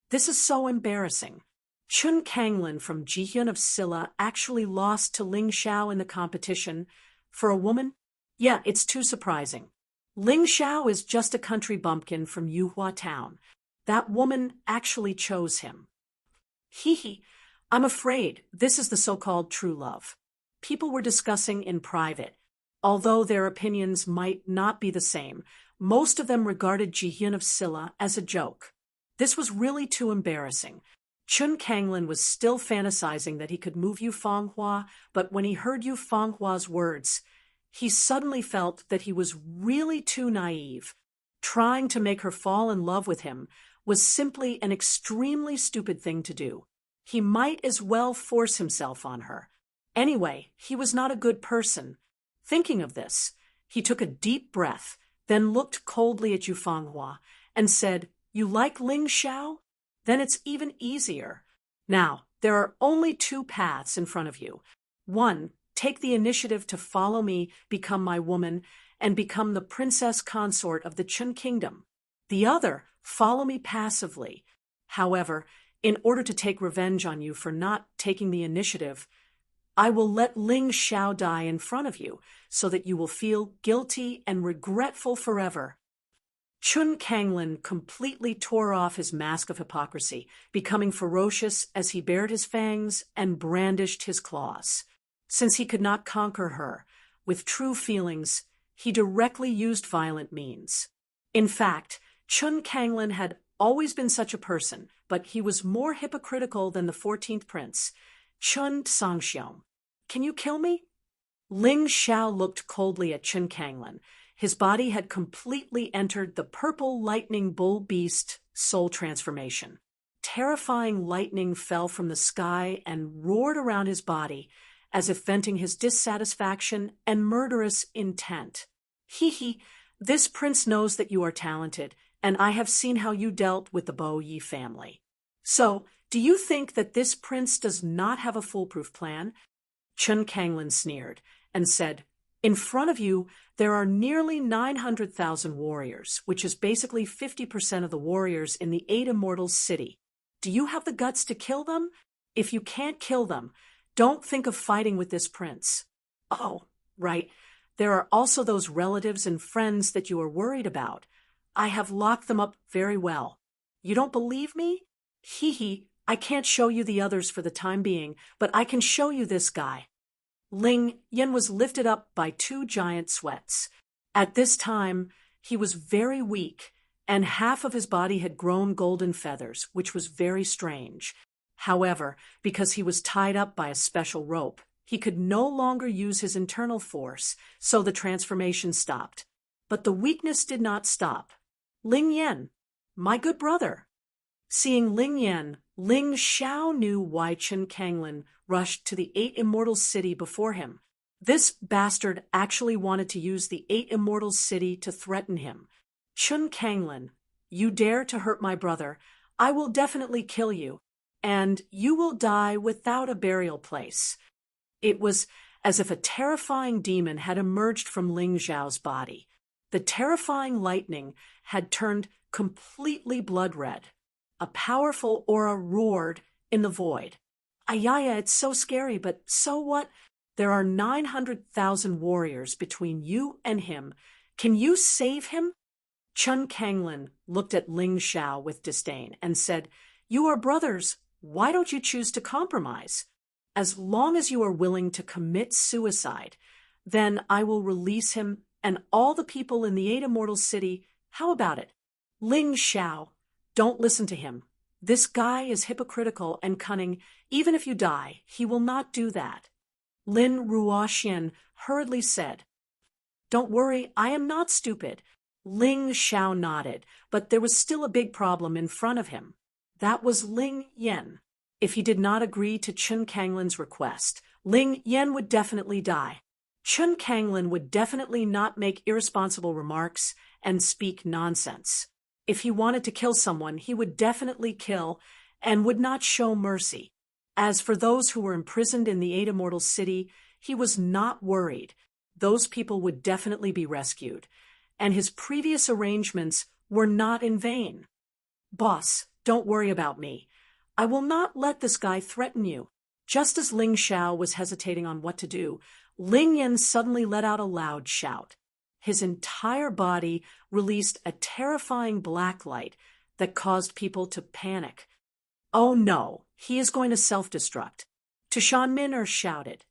This is so embarrassing. Chen Kanglin from Jihyun of Silla actually lost to Ling Xiao in the competition. For a woman? Yeah, it's too surprising. Ling Xiao is just a country bumpkin from Yuhua town. That woman actually chose him. Hee, I'm afraid this is the so-called true love. People were discussing in private. Although their opinions might not be the same, most of them regarded Jihyun of Silla as a joke. This was really too embarrassing. Chen Kanglin was still fantasizing that he could move Yu Fanghua, but when he heard Yu Fanghua's words, he suddenly felt that he was really too naive. Trying to make her fall in love with him was simply an extremely stupid thing to do. He might as well force himself on her. Anyway, he was not a good person. Thinking of this, he took a deep breath, then looked coldly at Yu Fanghua and said, "You like Ling Xiao? Then it's even easier. Now, there are only 2 paths in front of you. 1, take the initiative to follow me, become my woman, and become the princess consort of the Chen kingdom. The other, follow me passively. However, in order to take revenge on you for not taking the initiative, I will let Ling Xiao die in front of you, so that you will feel guilty and regretful forever." Chen Kanglin completely tore off his mask of hypocrisy, becoming ferocious as he bared his fangs and brandished his claws. Since he could not conquer her with true feelings, he directly used violent means. In fact, Chen Kanglin had always been such a person, but he was more hypocritical than the 14th prince. Chun Sangxiong, can you kill me? Ling Xiao looked coldly at Chen Kanglin. His body had completely entered the purple lightning bull beast soul transformation. Terrifying lightning fell from the sky and roared around his body, as if venting his dissatisfaction and murderous intent. Hee, this prince knows that you are talented, and I have seen how you dealt with the Bo Yi family. So, do you think that this prince does not have a foolproof plan? Chen Kanglin sneered and said, in front of you, there are nearly 900,000 warriors, which is basically 50% of the warriors in the 8 Immortals city. Do you have the guts to kill them? If you can't kill them, don't think of fighting with this prince. Oh, right. There are also those relatives and friends that you are worried about. I have locked them up very well. You don't believe me? Hee, I can't show you the others for the time being, but I can show you this guy. Ling Yan was lifted up by 2 giant sweats. At this time, he was very weak, and half of his body had grown golden feathers, which was very strange. However, because he was tied up by a special rope, he could no longer use his internal force, so the transformation stopped. But the weakness did not stop. Ling Yan, my good brother. Seeing Ling Yan, Ling Xiao knew why Chen Kanglin rushed to the 8 Immortals city before him. This bastard actually wanted to use the 8 Immortals city to threaten him. Chen Kanglin, you dare to hurt my brother, I will definitely kill you, and you will die without a burial place. It was as if a terrifying demon had emerged from Ling Xiao's body. The terrifying lightning had turned completely blood red. A powerful aura roared in the void. Ayaya, it's so scary, but so what? There are 900,000 warriors between you and him. Can you save him? Chen Kanglin looked at Ling Xiao with disdain and said, you are brothers. Why don't you choose to compromise? As long as you are willing to commit suicide, then I will release him and all the people in the 8 Immortals city. How about it? Ling Xiao, don't listen to him. This guy is hypocritical and cunning. Even if you die, he will not do that. Lin Ruoxian hurriedly said, don't worry, I am not stupid. Ling Xiao nodded, but there was still a big problem in front of him. That was Ling Yan. If he did not agree to Chen Kanglin's request, Ling Yan would definitely die. Chen Kanglin would definitely not make irresponsible remarks and speak nonsense. If he wanted to kill someone, he would definitely kill and would not show mercy. As for those who were imprisoned in the 8 Immortals city, he was not worried. Those people would definitely be rescued, and his previous arrangements were not in vain. Boss, don't worry about me. I will not let this guy threaten you. Just as Ling Xiao was hesitating on what to do, Ling Yan suddenly let out a loud shout. His entire body released a terrifying black light that caused people to panic. Oh no, he is going to self-destruct. Tushan Min'er shouted.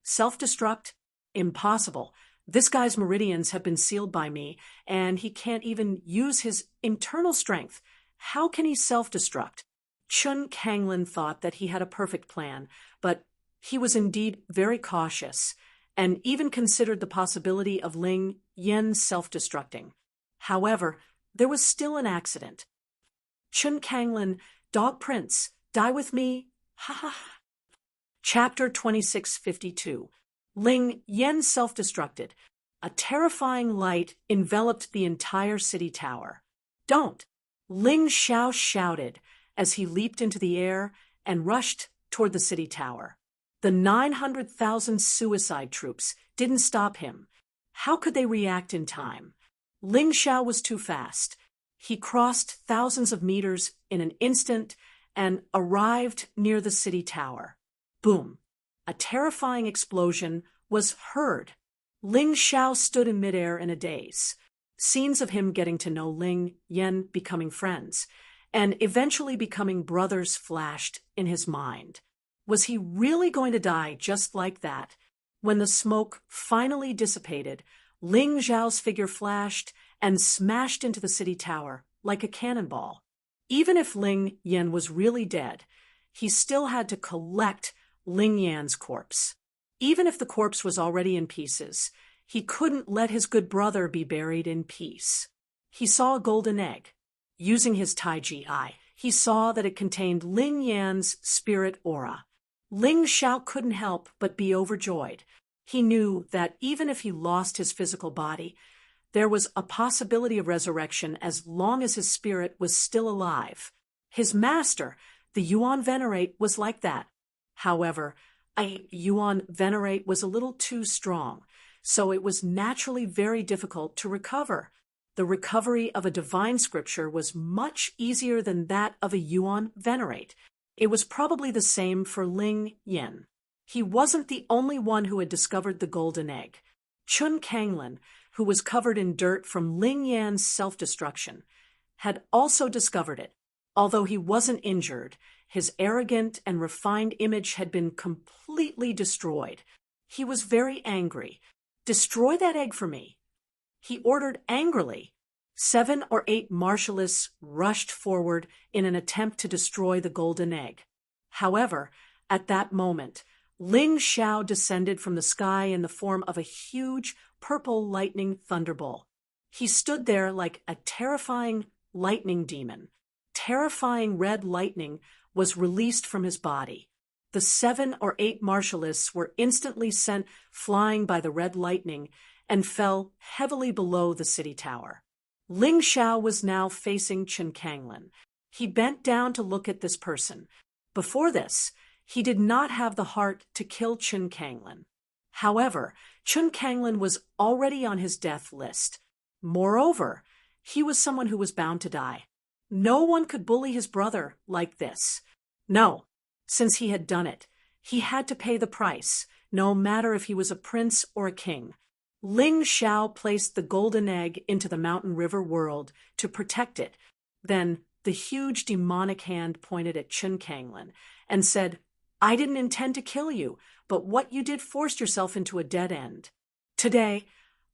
Self-destruct? Impossible. This guy's meridians have been sealed by me, and he can't even use his internal strength. How can he self-destruct? Chen Kanglin thought that he had a perfect plan, but he was indeed very cautious, and even considered the possibility of Ling Yan self-destructing. However, there was still an accident. Chen Kanglin, Dog Prince, die with me, ha ha ha. Chapter 2652. Ling Yan self-destructed. A terrifying light enveloped the entire city tower. Don't! Ling Xiao shouted as he leaped into the air and rushed toward the city tower. The 900,000 suicide troops didn't stop him. How could they react in time? Ling Xiao was too fast. He crossed thousands of meters in an instant and arrived near the city tower. Boom! A terrifying explosion was heard. Ling Xiao stood in midair in a daze. Scenes of him getting to know Ling Yan becoming friends, and eventually becoming brothers flashed in his mind. Was he really going to die just like that? When the smoke finally dissipated, Ling Xiao's figure flashed and smashed into the city tower like a cannonball. Even if Ling Yan was really dead, he still had to collect Ling Yan's corpse. Even if the corpse was already in pieces, he couldn't let his good brother be buried in peace. He saw a golden egg. Using his Taiji eye, he saw that it contained Ling Yan's spirit aura. Ling Xiao couldn't help but be overjoyed. He knew that even if he lost his physical body, there was a possibility of resurrection as long as his spirit was still alive. His master, the Yuan Venerate, was like that. However, a Yuan Venerate was a little too strong, so it was naturally very difficult to recover. The recovery of a divine scripture was much easier than that of a Yuan Venerate. It was probably the same for Ling Yan. He wasn't the only one who had discovered the golden egg. Chun Kanglin, who was covered in dirt from Ling Yan's self-destruction, had also discovered it. Although he wasn't injured, his arrogant and refined image had been completely destroyed. He was very angry. "Destroy that egg for me," he ordered angrily. 7 or 8 martialists rushed forward in an attempt to destroy the golden egg. However, at that moment, Ling Xiao descended from the sky in the form of a huge purple lightning thunderbolt. He stood there like a terrifying lightning demon. Terrifying red lightning was released from his body. The 7 or 8 martialists were instantly sent flying by the red lightning and fell heavily below the city tower. Ling Xiao was now facing Chun Kanglin. He bent down to look at this person. Before this, he did not have the heart to kill Chun Kanglin. However, Chun Kanglin was already on his death list. Moreover, he was someone who was bound to die. No one could bully his brother like this. No, since he had done it, he had to pay the price, no matter if he was a prince or a king. Ling Xiao placed the golden egg into the mountain river world to protect it. Then the huge demonic hand pointed at Chun Kanglin and said, "I didn't intend to kill you, but what you did forced yourself into a dead end. Today,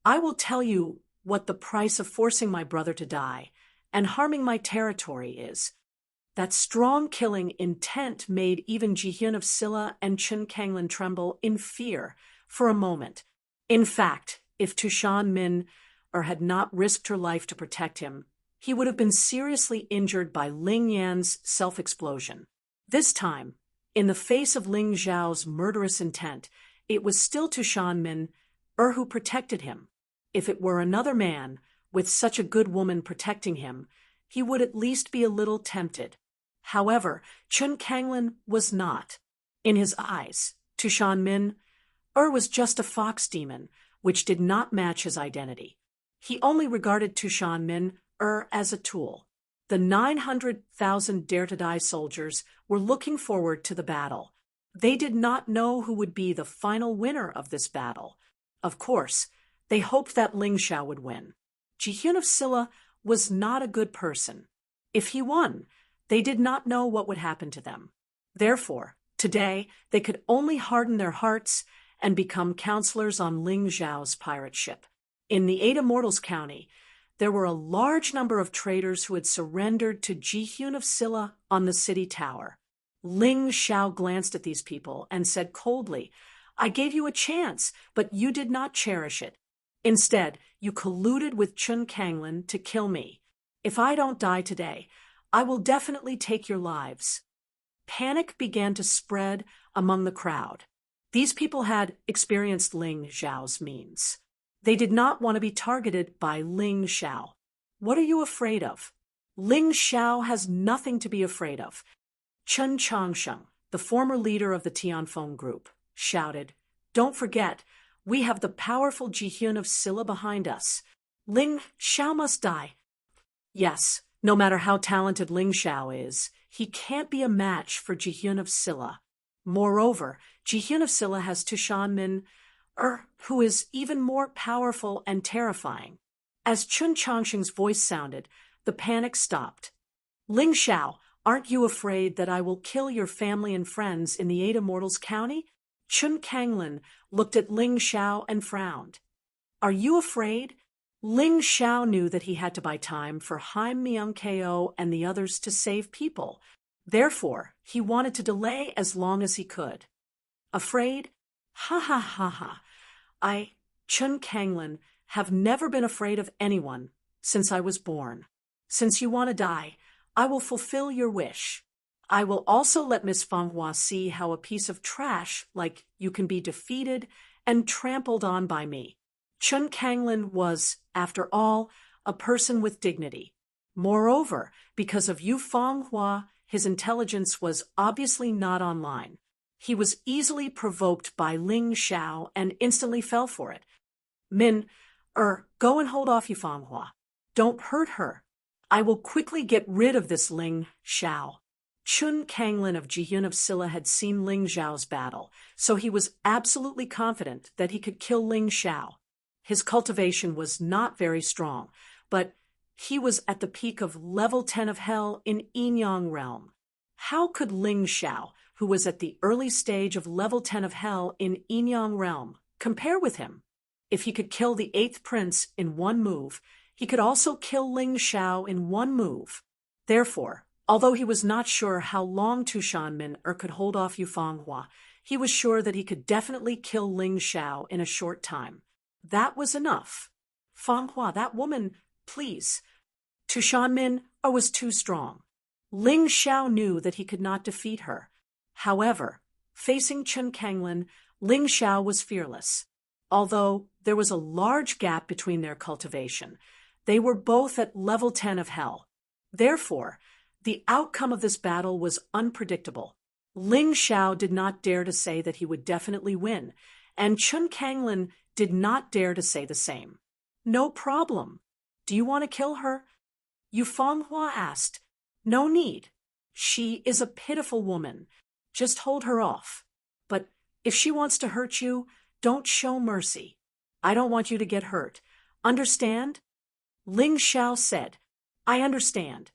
I will tell you what the price of forcing my brother to die and harming my territory is." That strong killing intent made even Jihyun of Silla and Chun Kanglin tremble in fear for a moment. In fact, if Tushan Min had not risked her life to protect him, he would have been seriously injured by Ling Yan's self-explosion. This time, in the face of Ling Xiao's murderous intent, it was still Tushan Min who protected him. If it were another man, with such a good woman protecting him, he would at least be a little tempted. However, Chun Kanglin was not. In his eyes, Tushan Min was just a fox demon, which did not match his identity. He only regarded Tushan Min as a tool. The 900,000 dare-to-die soldiers were looking forward to the battle. They did not know who would be the final winner of this battle. Of course, they hoped that Ling Xiao would win. Jihyun of Silla was not a good person. If he won, they did not know what would happen to them. Therefore, today, they could only harden their hearts and become counselors on Ling Xiao's pirate ship. In the 8 Immortals County, there were a large number of traders who had surrendered to Jihyun of Silla on the city tower. Ling Xiao glanced at these people and said coldly, "I gave you a chance, but you did not cherish it. Instead, you colluded with Chun Kanglin to kill me. If I don't die today, I will definitely take your lives." Panic began to spread among the crowd. These people had experienced Ling Xiao's means. They did not want to be targeted by Ling Xiao. What are you afraid of? Ling Xiao has nothing to be afraid of. Chun Changsheng, the former leader of the Tianfeng group, shouted, "Don't forget, we have the powerful Jihyun of Silla behind us. Ling Xiao must die." Yes, no matter how talented Ling Xiao is, he can't be a match for Jihyun of Silla. Moreover, Jihyun of Silla has Tushan Min, who is even more powerful and terrifying. As Chun Changsheng's voice sounded, the panic stopped. "Ling Xiao, aren't you afraid that I will kill your family and friends in the 8 Immortals County?" Chun Kanglin looked at Ling Xiao and frowned. "Are you afraid?" Ling Xiao knew that he had to buy time for Haim Myung Ko and the others to save people. Therefore, he wanted to delay as long as he could. Afraid? Ha ha ha ha. I, Chun Kanglin, have never been afraid of anyone since I was born. Since you want to die, I will fulfill your wish. I will also let Miss Fanghua see how a piece of trash like you can be defeated and trampled on by me. Chun Kanglin was, after all, a person with dignity. Moreover, because of Yu Fanghua, his intelligence was obviously not online. He was easily provoked by Ling Xiao and instantly fell for it. Go and hold off Yu Fanghua. Don't hurt her. I will quickly get rid of this Ling Xiao. Chun Kanglin of Jiyun of Silla had seen Ling Xiao's battle, so he was absolutely confident that he could kill Ling Xiao. His cultivation was not very strong, but he was at the peak of level 10 of hell in Yinyang realm. How could Ling Xiao, who was at the early stage of level 10 of hell in Yinyang realm, compare with him? If he could kill the 8th prince in one move, he could also kill Ling Xiao in one move. Therefore, although he was not sure how long Tu Shanmin could hold off Yu Fanghua, he was sure that he could definitely kill Ling Xiao in a short time. That was enough. Fanghua, that woman, please. Tu Shanmin was too strong. Ling Xiao knew that he could not defeat her. However, facing Chun Kanglin, Ling Xiao was fearless. Although there was a large gap between their cultivation, they were both at level 10 of hell. Therefore, the outcome of this battle was unpredictable. Ling Xiao did not dare to say that he would definitely win, and Chun Kanglin did not dare to say the same. No problem. Do you want to kill her? Yu Fanghua asked. No need. She is a pitiful woman. Just hold her off. But if she wants to hurt you, don't show mercy. I don't want you to get hurt. Understand? Ling Xiao said, I understand.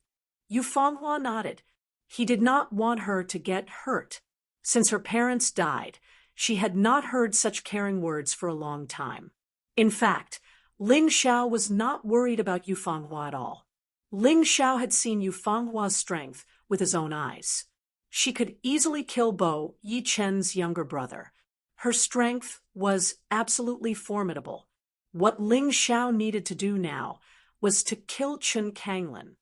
Yu Fanghua nodded. He did not want her to get hurt. Since her parents died, she had not heard such caring words for a long time. In fact, Ling Xiao was not worried about Yu Fanghua at all. Ling Xiao had seen Yu Fanghua's strength with his own eyes. She could easily kill Bo Yi Chen's younger brother. Her strength was absolutely formidable. What Ling Xiao needed to do now was to kill Chun Kanglin.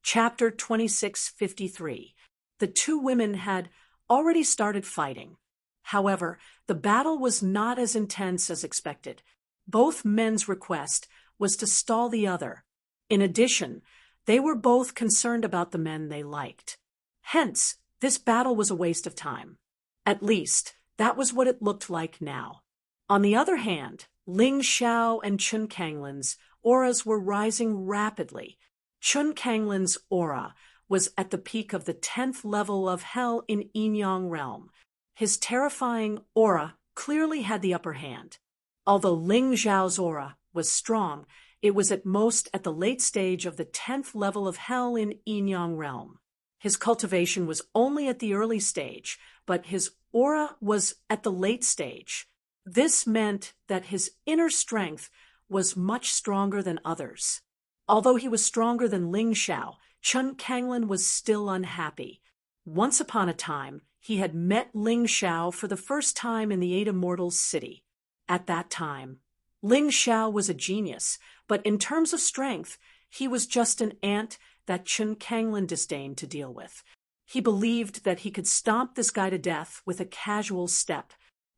Chapter 2653. The two women had already started fighting. However, the battle was not as intense as expected. Both men's request was to stall the other. In addition, they were both concerned about the men they liked. Hence, this battle was a waste of time. At least, that was what it looked like now. On the other hand, Ling Xiao and Chun Kanglin's auras were rising rapidly. Chun Kanglin's aura was at the peak of the 10th level of hell in Yinyang realm. His terrifying aura clearly had the upper hand. Although Ling Xiao's aura was strong, it was at most at the late stage of the 10th level of hell in Yinyang realm. His cultivation was only at the early stage, but his aura was at the late stage. This meant that his inner strength was much stronger than others. Although he was stronger than Ling Xiao, Chun Kanglin was still unhappy. Once upon a time, he had met Ling Xiao for the first time in the Eight Immortals city. At that time, Ling Xiao was a genius, but in terms of strength, he was just an ant that Chun Kanglin disdained to deal with. He believed that he could stomp this guy to death with a casual step.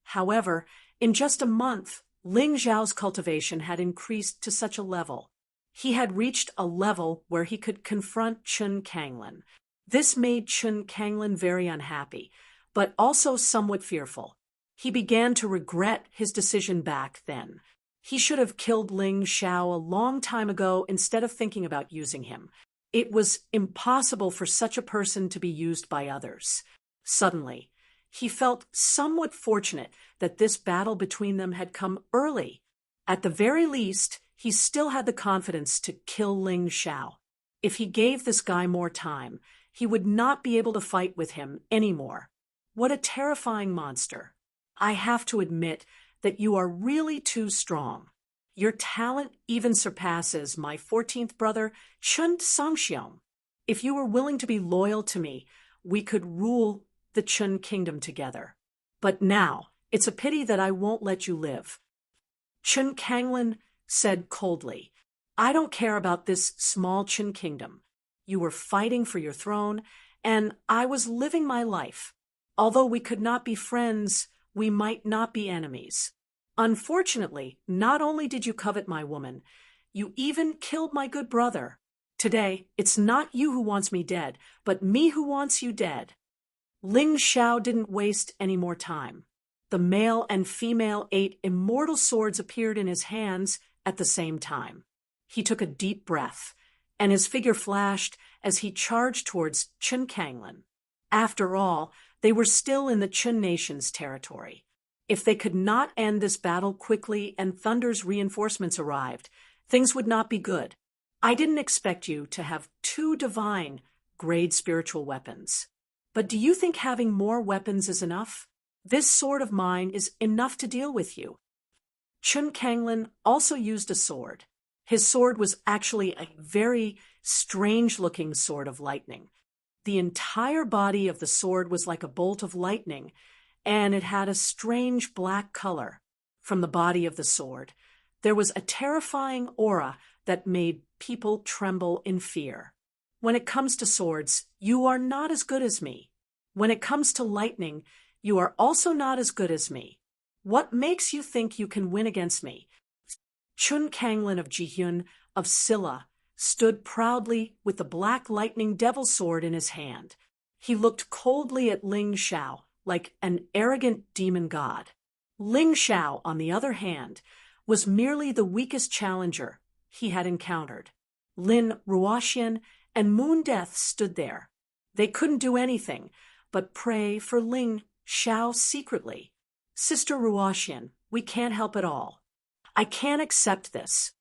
However, in just a month, Ling Xiao's cultivation had increased to such a level. He had reached a level where he could confront Chun Kanglin. This made Chun Kanglin very unhappy, but also somewhat fearful. He began to regret his decision back then. He should have killed Ling Xiao a long time ago instead of thinking about using him. It was impossible for such a person to be used by others. Suddenly, he felt somewhat fortunate that this battle between them had come early. At the very least, he still had the confidence to kill Ling Xiao. If he gave this guy more time, he would not be able to fight with him anymore. What a terrifying monster. I have to admit that you are really too strong. Your talent even surpasses my 14th brother, Chun Sangxiong. If you were willing to be loyal to me, we could rule the Chun kingdom together. But now, it's a pity that I won't let you live. Chun Kanglin said coldly, I don't care about this small Qin kingdom. You were fighting for your throne, and I was living my life. Although we could not be friends, we might not be enemies. Unfortunately, not only did you covet my woman, you even killed my good brother. Today, it's not you who wants me dead, but me who wants you dead. Ling Xiao didn't waste any more time. The male and female 8 immortal swords appeared in his hands at the same time. He took a deep breath, and his figure flashed as he charged towards Chun Kanglin. After all, they were still in the Chun nation's territory. If they could not end this battle quickly and Thunder's reinforcements arrived, things would not be good. I didn't expect you to have 2 divine-grade spiritual weapons. But do you think having more weapons is enough? This sword of mine is enough to deal with you. Chun Kanglin also used a sword. His sword was actually a very strange-looking sword of lightning. The entire body of the sword was like a bolt of lightning, and it had a strange black color. From the body of the sword, there was a terrifying aura that made people tremble in fear. When it comes to swords, you are not as good as me. When it comes to lightning, you are also not as good as me. What makes you think you can win against me? Chun Kanglin of Jihyun of Silla stood proudly with the black lightning devil sword in his hand. He looked coldly at Ling Xiao like an arrogant demon god. Ling Xiao, on the other hand, was merely the weakest challenger he had encountered. Lin Ruoxian and Moon Death stood there. They couldn't do anything but pray for Ling Xiao secretly. Sister Ruoxian, we can't help at all. I can't accept this.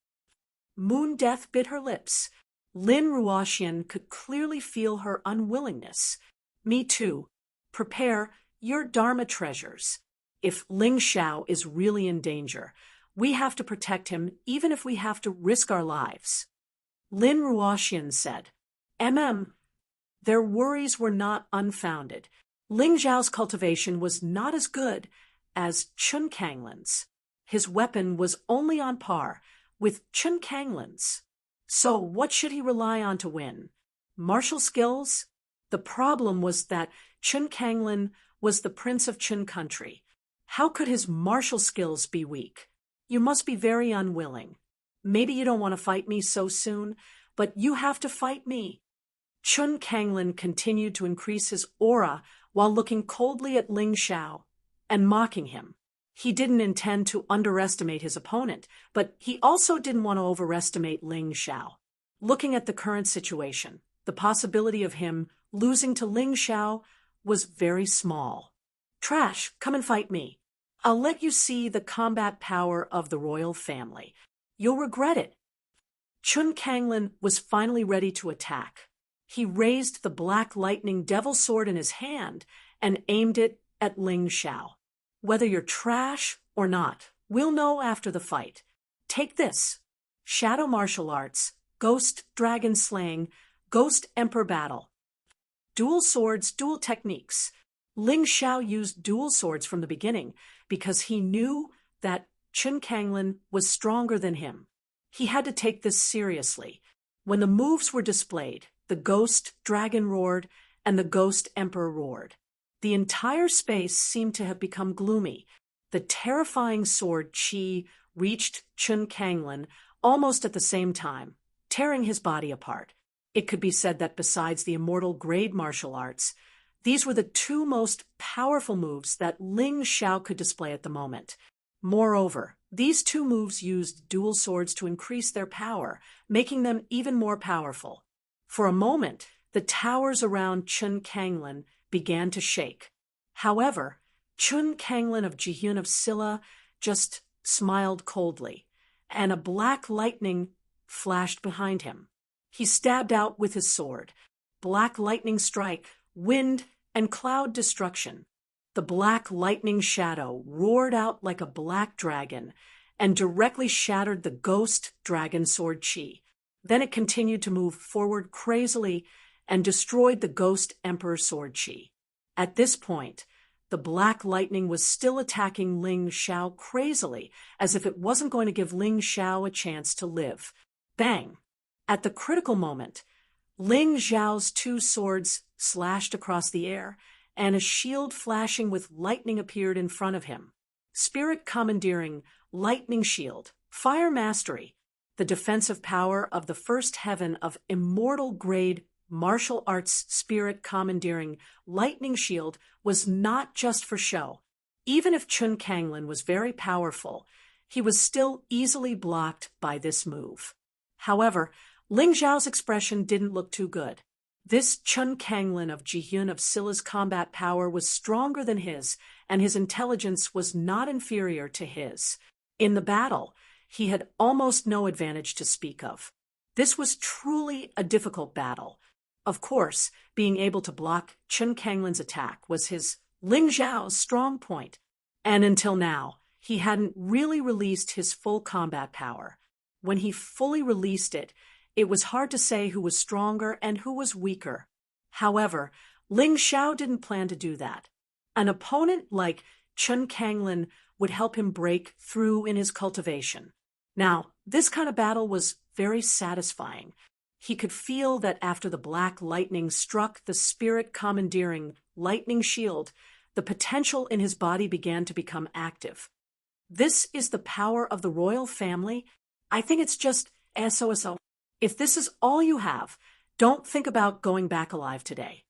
Moon Death bit her lips. Lin Ruoxian could clearly feel her unwillingness. Me too. Prepare your Dharma treasures. If Ling Xiao is really in danger, we have to protect him even if we have to risk our lives. Lin Ruoxian said, Their worries were not unfounded. Ling Xiao's cultivation was not as good as Chun Kanglin's. His weapon was only on par with Chun Kanglin's. So what should he rely on to win? Martial skills? The problem was that Chun Kanglin was the prince of Chun country. How could his martial skills be weak? You must be very unwilling. Maybe you don't want to fight me so soon, but you have to fight me. Chun Kanglin continued to increase his aura while looking coldly at Ling Xiao and mocking him. He didn't intend to underestimate his opponent, but he also didn't want to overestimate Ling Xiao. Looking at the current situation, the possibility of him losing to Ling Xiao was very small. Trash, come and fight me. I'll let you see the combat power of the royal family. You'll regret it. Chun Kanglin was finally ready to attack. He raised the black lightning devil sword in his hand and aimed it at Ling Xiao. Whether you're trash or not, we'll know after the fight. Take this. Shadow martial arts, ghost dragon slaying, ghost emperor battle. Dual swords, dual techniques. Ling Xiao used dual swords from the beginning because he knew that Chun Kanglin was stronger than him. He had to take this seriously. When the moves were displayed, the ghost dragon roared and the ghost emperor roared. The entire space seemed to have become gloomy. The terrifying sword Qi reached Chun Kanglin almost at the same time, tearing his body apart. It could be said that besides the immortal grade martial arts, these were the 2 most powerful moves that Ling Xiao could display at the moment. Moreover, these 2 moves used dual swords to increase their power, making them even more powerful. For a moment, the towers around Chun Kanglin began to shake. However, Chun Kanglin of Jihyun of Silla just smiled coldly, and a black lightning flashed behind him. He stabbed out with his sword. Black lightning strike, wind, and cloud destruction. The black lightning shadow roared out like a black dragon and directly shattered the ghost dragon sword Qi. Then it continued to move forward crazily and destroyed the ghost emperor sword Qi. At this point, The black lightning was still attacking Ling Xiao crazily, as if it wasn't going to give Ling Xiao a chance to live. Bang! At the critical moment, Ling Xiao's two swords slashed across the air, and a shield flashing with lightning appeared in front of him. Spirit commandeering, lightning shield, fire mastery, the defensive power of the first heaven of immortal grade martial arts. Spirit commandeering, lightning shield was not just for show. Even if Chun Kanglin was very powerful, he was still easily blocked by this move. However, Ling Xiao's expression didn't look too good. This Chun Kanglin of Jihyun of Scylla's combat power was stronger than his, and his intelligence was not inferior to his. In the battle, he had almost no advantage to speak of. This was truly a difficult battle. Of course, being able to block Chun Kanglin's attack was his Ling Xiao's strong point, and until now, he hadn't really released his full combat power. When he fully released it, it was hard to say who was stronger and who was weaker. However, Ling Xiao didn't plan to do that. An opponent like Chun Kanglin would help him break through in his cultivation. Now, this kind of battle was very satisfying. He could feel that after the black lightning struck the spirit commandeering lightning shield, the potential in his body began to become active. This is the power of the royal family. I think it's just SOSO. If this is all you have, don't think about going back alive today.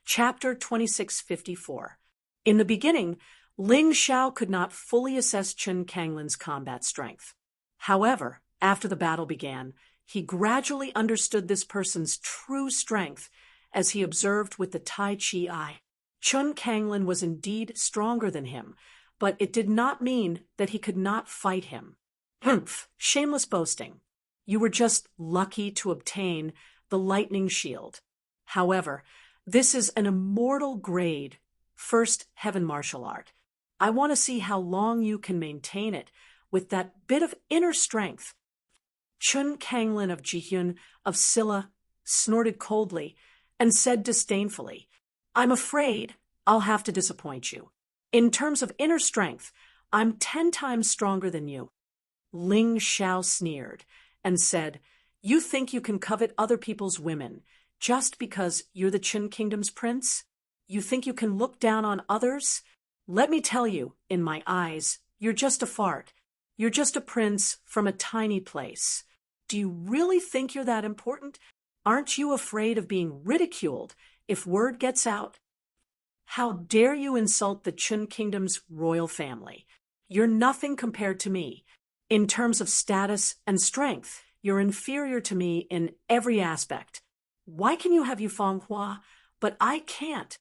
Chapter 2654. In the beginning, Ling Xiao could not fully assess Chun Kanglin's combat strength. However, after the battle began, he gradually understood this person's true strength as he observed with the Tai Chi eye. Chun Kanglin was indeed stronger than him, but it did not mean that he could not fight him. Humph, shameless boasting. You were just lucky to obtain the lightning shield. However, this is an immortal grade, first heaven martial art. I want to see how long you can maintain it with that bit of inner strength. Chun Kanglin of Jihyun of Scylla snorted coldly and said disdainfully, I'm afraid I'll have to disappoint you. In terms of inner strength, I'm 10 times stronger than you. Ling Xiao sneered and said, You think you can covet other people's women just because you're the Qin Kingdom's prince? You think you can look down on others? Let me tell you, in my eyes, you're just a fart. You're just a prince from a tiny place. Do you really think you're that important? Aren't you afraid of being ridiculed if word gets out? How dare you insult the Qin Kingdom's royal family? You're nothing compared to me. In terms of status and strength, you're inferior to me in every aspect. Why can you have Yufeng Hua, but I can't?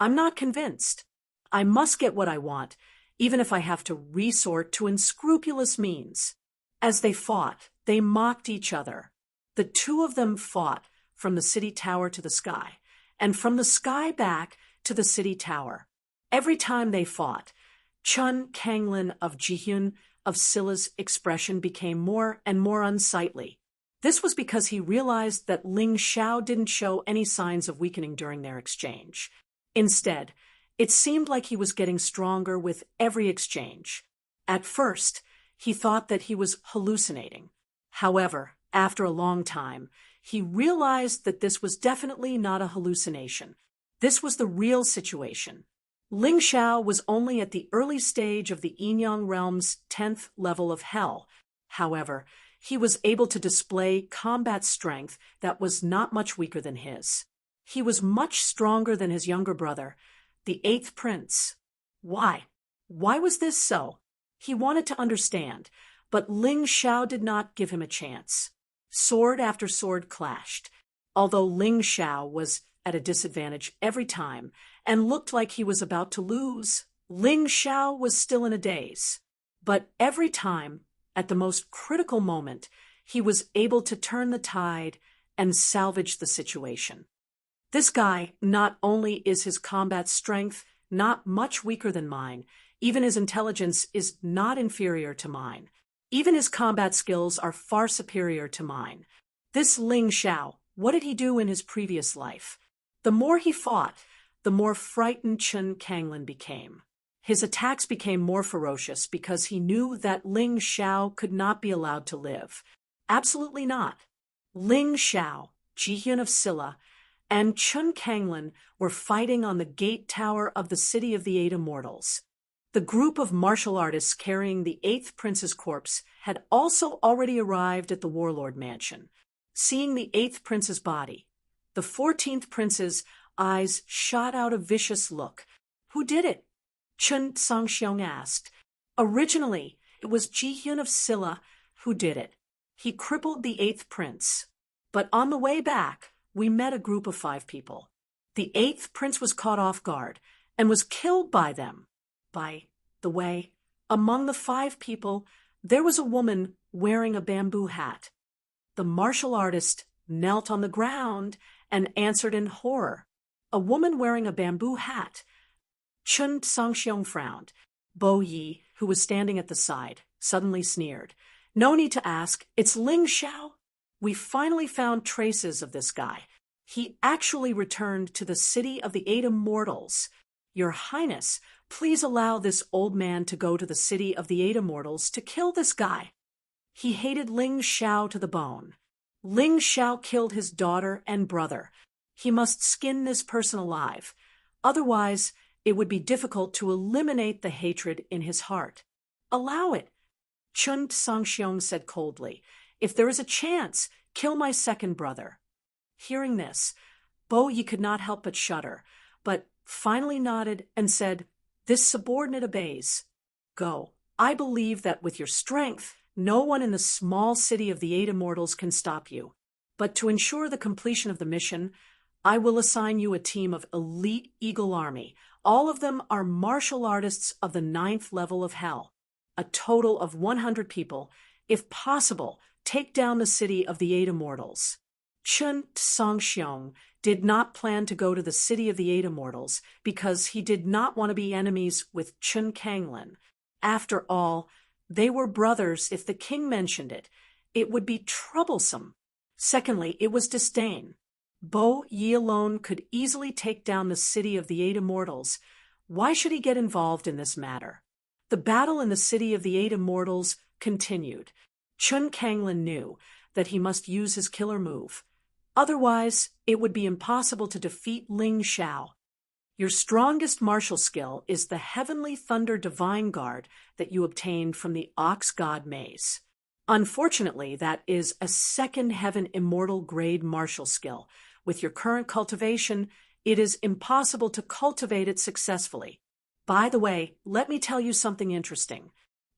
I'm not convinced. I must get what I want, even if I have to resort to unscrupulous means. As they fought, they mocked each other. The two of them fought from the city tower to the sky, and from the sky back to the city tower. Every time they fought, Chun Kanglin of Jihyun of Scylla's expression became more and more unsightly. This was because he realized that Ling Xiao didn't show any signs of weakening during their exchange. Instead, it seemed like he was getting stronger with every exchange. At first, he thought that he was hallucinating. However, after a long time, he realized that this was definitely not a hallucination. This was the real situation. Ling Xiao was only at the early stage of the Yinyang realm's 10th level of hell. However, he was able to display combat strength that was not much weaker than his. He was much stronger than his younger brother, the 8th prince. Why? Why was this so? He wanted to understand, but Ling Xiao did not give him a chance. Sword after sword clashed. Although Ling Xiao was at a disadvantage every time and looked like he was about to lose, Ling Xiao was still in a daze. But every time, at the most critical moment, he was able to turn the tide and salvage the situation. This guy, not only is his combat strength not much weaker than mine, even his intelligence is not inferior to mine. Even his combat skills are far superior to mine. This Ling Xiao, what did he do in his previous life? The more he fought, the more frightened Chen Kanglin became. His attacks became more ferocious because he knew that Ling Xiao could not be allowed to live. Absolutely not. Ling Xiao, Jihyun of Silla, and Chen Kanglin were fighting on the gate tower of the City of the Eight Immortals. The group of martial artists carrying the eighth prince's corpse had also already arrived at the warlord mansion. Seeing the eighth prince's body, the 14th prince's eyes shot out a vicious look. Who did it? Chen Sangxiong asked. Originally, it was Jihyun of Silla who did it. He crippled the eighth prince. But on the way back, we met a group of 5 people. The eighth prince was caught off guard and was killed by them. By the way, among the 5 people, there was a woman wearing a bamboo hat. The martial artist knelt on the ground and answered in horror. A woman wearing a bamboo hat. Chen Sangxiong frowned. Bo Yi, who was standing at the side, suddenly sneered. No need to ask, it's Ling Xiao. We finally found traces of this guy. He actually returned to the City of the Eight Immortals. Your Highness, please allow this old man to go to the City of the Eight Immortals to kill this guy. He hated Ling Xiao to the bone. Ling Xiao killed his daughter and brother. He must skin this person alive. Otherwise, it would be difficult to eliminate the hatred in his heart. Allow it. Chen Sangxiong said coldly. If there is a chance, kill my second brother. Hearing this, Bo Yi could not help but shudder, but finally nodded and said, This subordinate obeys. Go. I believe that with your strength, no one in the small city of the Eight Immortals can stop you. But to ensure the completion of the mission, I will assign you a team of elite Eagle Army. All of them are martial artists of the 9th level of hell. A total of 100 people. If possible, take down the City of the Eight Immortals. Chen Sangxiong did not plan to go to the City of the Eight Immortals because he did not want to be enemies with Chen Kanglin. After all, they were brothers. If the king mentioned it, it would be troublesome. Secondly, it was disdain. Bo Yi alone could easily take down the City of the Eight Immortals. Why should he get involved in this matter? The battle in the City of the Eight Immortals continued. Chen Kanglin knew that he must use his killer move. Otherwise, it would be impossible to defeat Ling Xiao. Your strongest martial skill is the Heavenly Thunder Divine Guard that you obtained from the Ox God Maze. Unfortunately, that is a second heaven immortal grade martial skill. With your current cultivation, it is impossible to cultivate it successfully. By the way, let me tell you something interesting.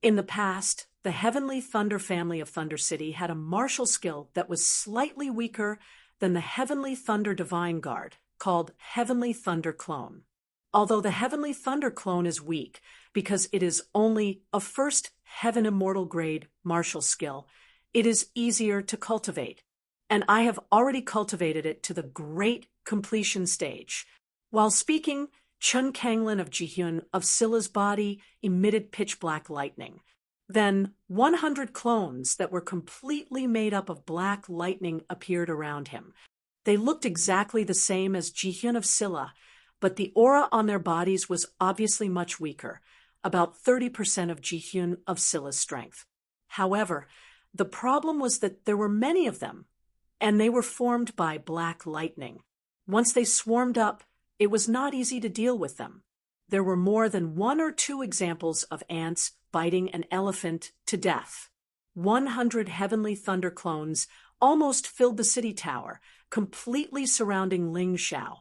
In the past, the Heavenly Thunder family of Thunder City had a martial skill that was slightly weaker than the Heavenly Thunder Divine Guard, called Heavenly Thunder Clone. Although the Heavenly Thunder Clone is weak because it is only a first heaven immortal grade martial skill, it is easier to cultivate. And I have already cultivated it to the great completion stage. While speaking, Chen Kanglin of Jihyun of Silla's body emitted pitch-black lightning. Then 100 clones that were completely made up of black lightning appeared around him. They looked exactly the same as Jihyun of Silla, but the aura on their bodies was obviously much weaker, about 30% of Jihyun of Silla's strength. However, the problem was that there were many of them, and they were formed by black lightning. Once they swarmed up, it was not easy to deal with them. There were more than 1 or 2 examples of ants biting an elephant to death. 100 Heavenly Thunder clones almost filled the city tower, completely surrounding Ling Xiao.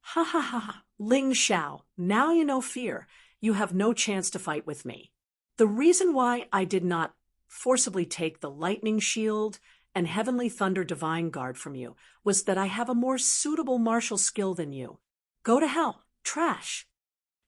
Ha ha ha, Ling Xiao, now you know fear. You have no chance to fight with me. The reason why I did not forcibly take the Lightning Shield and Heavenly Thunder Divine Guard from you was that I have a more suitable martial skill than you. Go to hell, trash.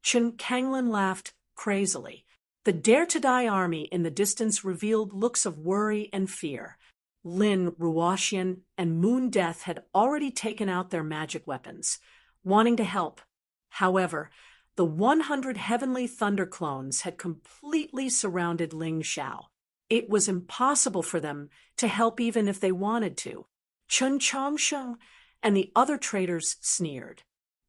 Chen Kanglin laughed crazily. The Dare to Die army in the distance revealed looks of worry and fear. Lin, Ruoxian, and Moon Death had already taken out their magic weapons, wanting to help. However, the 100 Heavenly Thunder clones had completely surrounded Ling Xiao. It was impossible for them to help even if they wanted to. Chen Changsheng and the other traitors sneered.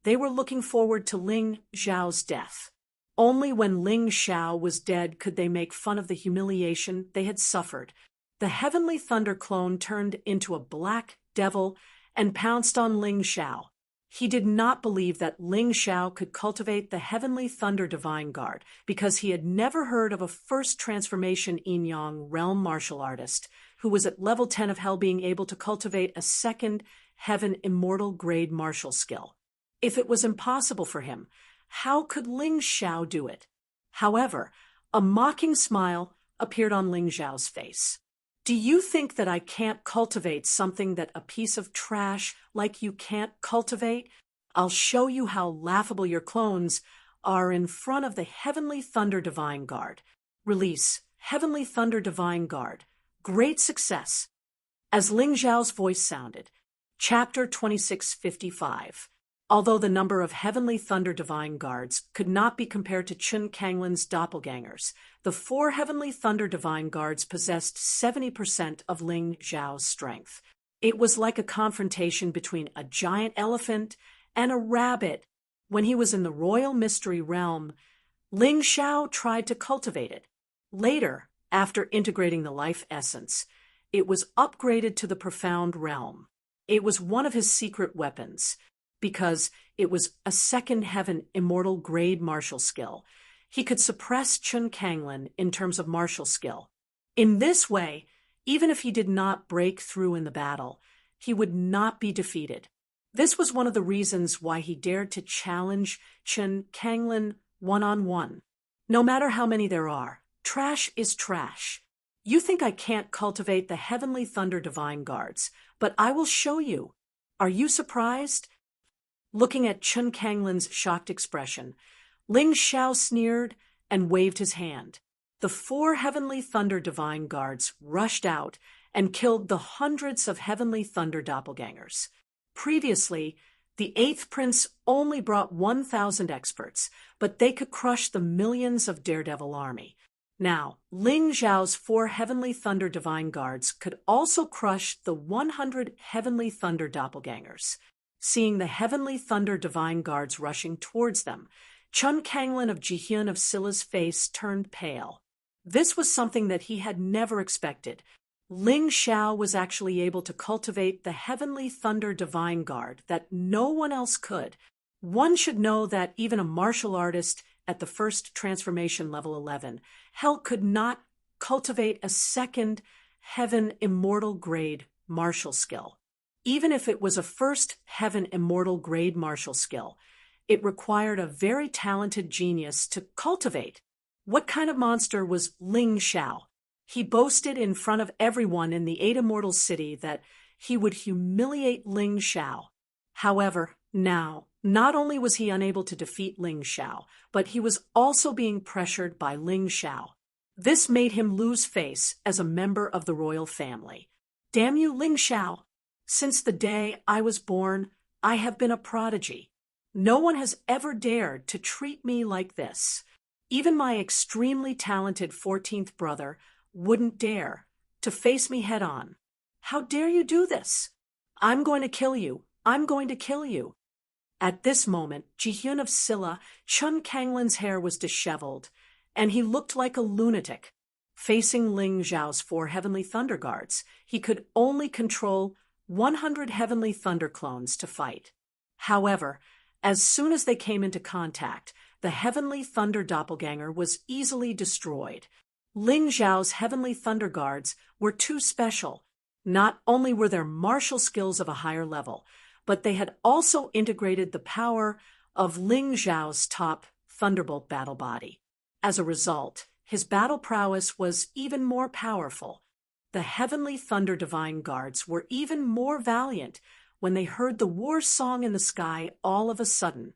They were looking forward to Ling Xiao's death. Only when Ling Xiao was dead could they make fun of the humiliation they had suffered. The heavenly thunder clone turned into a black devil and pounced on Ling Xiao. He did not believe that Ling Xiao could cultivate the heavenly thunder divine guard because he had never heard of a first transformation yin-yang realm martial artist who was at level 10 of hell being able to cultivate a second heaven immortal grade martial skill. If it was impossible for him, how could Ling Xiao do it? However, a mocking smile appeared on Ling Xiao's face. Do you think that I can't cultivate something that a piece of trash like you can't cultivate? I'll show you how laughable your clones are in front of the Heavenly Thunder Divine Guard. Release, Heavenly Thunder Divine Guard. Great success. As Ling Xiao's voice sounded, Chapter 2655. Although the number of Heavenly Thunder Divine Guards could not be compared to Chun Kanglin's doppelgangers, the 4 Heavenly Thunder Divine Guards possessed 70% of Ling Xiao's strength. It was like a confrontation between a giant elephant and a rabbit. When he was in the Royal Mystery Realm, Ling Xiao tried to cultivate it. Later, after integrating the life essence, it was upgraded to the Profound Realm. It was one of his secret weapons, because it was a second heaven immortal grade martial skill. He could suppress Chun Kanglin in terms of martial skill. In this way, even if he did not break through in the battle, he would not be defeated. This was one of the reasons why he dared to challenge Chun Kanglin one-on-one. No matter how many there are, trash is trash. You think I can't cultivate the Heavenly Thunder Divine Guards, but I will show you. Are you surprised? Looking at Chun Kanglin's shocked expression, Ling Xiao sneered and waved his hand. The 4 Heavenly Thunder Divine Guards rushed out and killed the hundreds of Heavenly Thunder doppelgangers. Previously, the 8th Prince only brought 1,000 experts, but they could crush the millions of Daredevil army. Now, Ling Xiao's 4 Heavenly Thunder Divine Guards could also crush the 100 Heavenly Thunder doppelgangers. Seeing the Heavenly Thunder Divine Guards rushing towards them, Chun Kanglin of Jihyun of Silla's face turned pale. This was something that he had never expected. Ling Xiao was actually able to cultivate the Heavenly Thunder Divine Guard that no one else could. One should know that even a martial artist at the first transformation level 11, hell could not cultivate a second heaven immortal grade martial skill. Even if it was a first heaven immortal grade martial skill, it required a very talented genius to cultivate. What kind of monster was Ling Xiao? He boasted in front of everyone in the 8 Immortal City that he would humiliate Ling Xiao. However, now, not only was he unable to defeat Ling Xiao, but he was also being pressured by Ling Xiao. This made him lose face as a member of the royal family. Damn you, Ling Xiao! Since the day I was born, I have been a prodigy. No one has ever dared to treat me like this. Even my extremely talented 14th brother wouldn't dare to face me head on. How dare you do this? I'm going to kill you. I'm going to kill you. At this moment, Jihyun of Silla, Chun Kanglin's hair was disheveled, and he looked like a lunatic. Facing Ling Xiao's 4 Heavenly Thunder Guards, he could only control 100 Heavenly Thunder clones to fight. However, as soon as they came into contact, the Heavenly Thunder doppelganger was easily destroyed. Ling Xiao's Heavenly Thunder Guards were too special. Not only were their martial skills of a higher level, but they had also integrated the power of Ling Xiao's top Thunderbolt battle body. As a result, his battle prowess was even more powerful. The Heavenly Thunder Divine Guards were even more valiant when they heard the war song in the sky all of a sudden.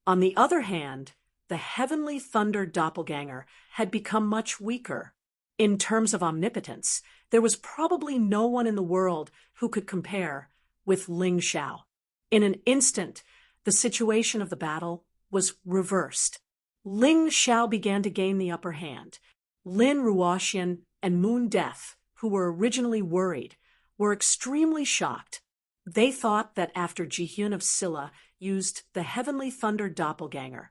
On the other hand, the Heavenly Thunder doppelganger had become much weaker. In terms of omnipotence, there was probably no one in the world who could compare with Ling Xiao. In an instant, the situation of the battle was reversed. Ling Xiao began to gain the upper hand. Lin Ruoxian and Moon Death, who were originally worried, were extremely shocked. They thought that after Jihyun of Silla used the Heavenly Thunder doppelganger,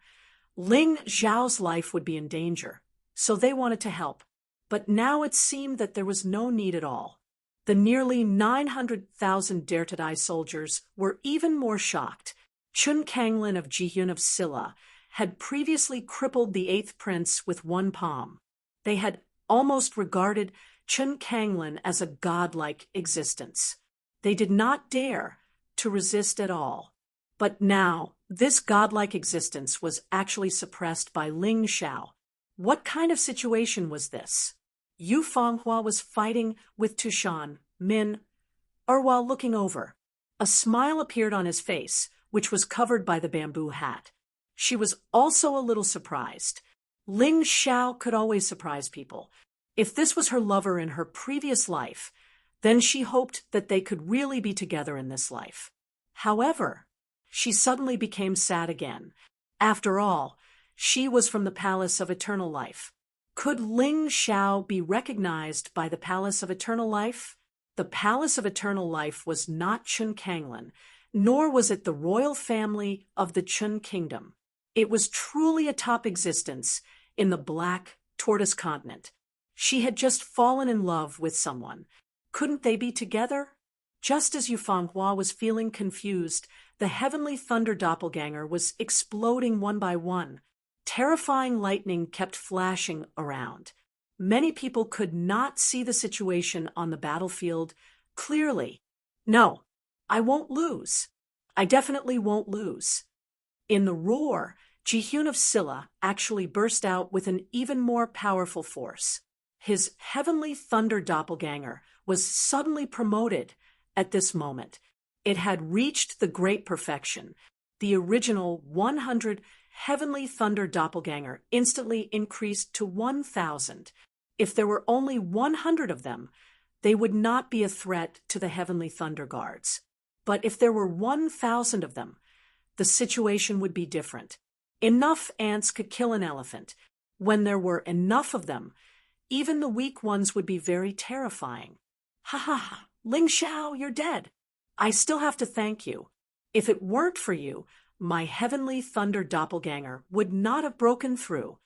Ling Xiao's life would be in danger, so they wanted to help. But now it seemed that there was no need at all. The nearly 900,000 Dare to Die soldiers were even more shocked. Chun Kanglin of Jihyun of Silla had previously crippled the 8th prince with one palm. They had almost regarded Chun Kanglin as a godlike existence. They did not dare to resist at all. But now, this godlike existence was actually suppressed by Ling Xiao. What kind of situation was this? Yu Fanghua was fighting with Tushan, Min, or while looking over. A smile appeared on his face, which was covered by the bamboo hat. She was also a little surprised. Ling Xiao could always surprise people. If this was her lover in her previous life, then she hoped that they could really be together in this life. However, she suddenly became sad again. After all, she was from the Palace of Eternal Life. Could Ling Xiao be recognized by the Palace of Eternal Life? The Palace of Eternal Life was not Chun Kanglin, nor was it the royal family of the Chun Kingdom. It was truly a top existence in the Black Tortoise Continent. She had just fallen in love with someone. Couldn't they be together? Just as Yu Fanghua was feeling confused, the Heavenly Thunder doppelganger was exploding one by one. Terrifying lightning kept flashing around. Many people could not see the situation on the battlefield clearly. No, I won't lose. I definitely won't lose. In the roar, Jihyun of Silla actually burst out with an even more powerful force. His Heavenly Thunder doppelganger was suddenly promoted at this moment. It had reached the great perfection. The original 100 Heavenly Thunder doppelganger instantly increased to 1,000. If there were only 100 of them, they would not be a threat to the Heavenly Thunder guards. But if there were 1,000 of them, the situation would be different. Enough ants could kill an elephant. When there were enough of them, even the weak ones would be very terrifying. Ha ha ha, Ling Xiao, you're dead. I still have to thank you. If it weren't for you, my Heavenly Thunder doppelganger would not have broken through.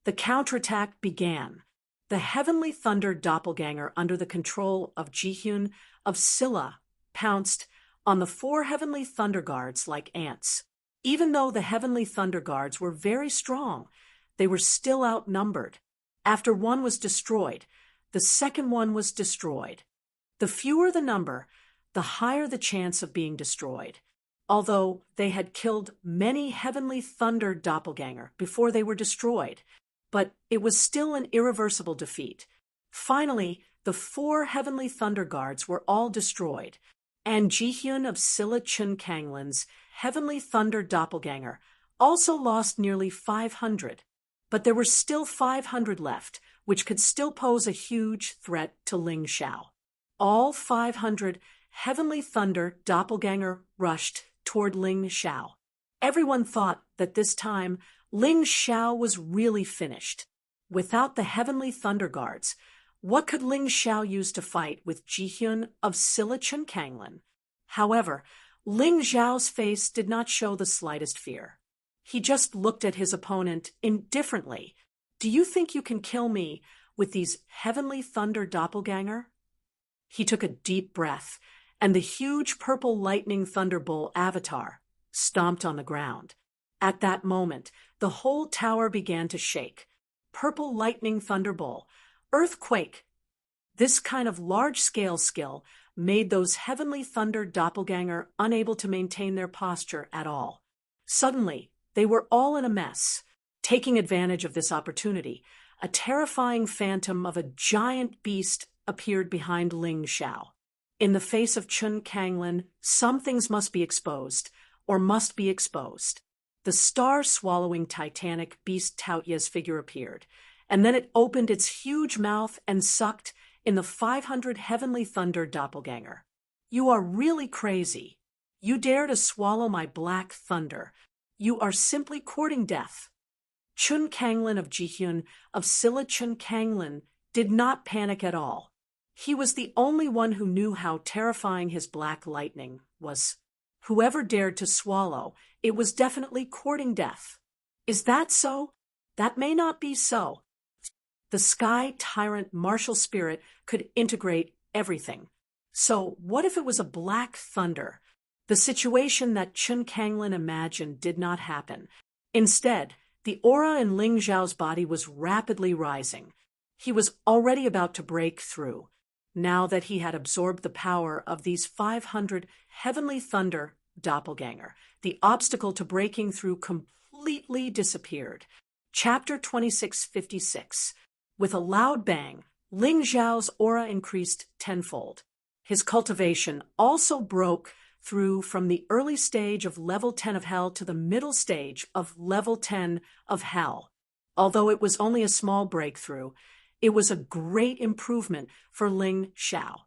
The counterattack began. The Heavenly Thunder doppelganger, under the control of Jihyun of Silla, pounced on the 4 Heavenly Thunder guards like ants. Even though the Heavenly Thunder guards were very strong, they were still outnumbered. After one was destroyed, the second one was destroyed. The fewer the number, the higher the chance of being destroyed. Although they had killed many Heavenly Thunder doppelganger before they were destroyed, but it was still an irreversible defeat. Finally, the 4 Heavenly Thunder guards were all destroyed, and Jihyun of Silla Chun Kanglin's Heavenly Thunder doppelganger also lost nearly 500. But there were still 500 left, which could still pose a huge threat to Ling Xiao. All 500 Heavenly Thunder doppelganger rushed toward Ling Xiao. Everyone thought that this time Ling Xiao was really finished. Without the Heavenly Thunder guards, what could Ling Xiao use to fight with Jihyun of Silla Chun Kanglin? However, Ling Xiao's face did not show the slightest fear. He just looked at his opponent indifferently. Do you think you can kill me with these Heavenly Thunder doppelganger? He took a deep breath, and the huge purple lightning thunderbolt avatar stomped on the ground. At that moment, the whole tower began to shake. Purple lightning thunderbolt, earthquake. This kind of large-scale skill made those Heavenly Thunder doppelganger unable to maintain their posture at all. Suddenly, they were all in a mess. Taking advantage of this opportunity, a terrifying phantom of a giant beast appeared behind Ling Xiao. In the face of Chun Kanglin, some things must be exposed, or must be exposed. The star-swallowing titanic beast Taoya's figure appeared, and then it opened its huge mouth and sucked in the 500 Heavenly Thunder doppelganger. You are really crazy. You dare to swallow my black thunder. You are simply courting death. Chun Kanglin of Jihyun of Silla Chun Kanglin did not panic at all. He was the only one who knew how terrifying his black lightning was. Whoever dared to swallow, it was definitely courting death. Is that so? That may not be so. The sky tyrant martial spirit could integrate everything. So what if it was a black thunder? The situation that Chun Kanglin imagined did not happen. Instead, the aura in Ling Zhao's body was rapidly rising. He was already about to break through. Now that he had absorbed the power of these 500 heavenly thunder doppelganger, the obstacle to breaking through completely disappeared. Chapter 2656. With a loud bang, Ling Zhao's aura increased tenfold. His cultivation also broke through from the early stage of level 10 of hell to the middle stage of level 10 of hell. Although it was only a small breakthrough, it was a great improvement for Ling Zhao.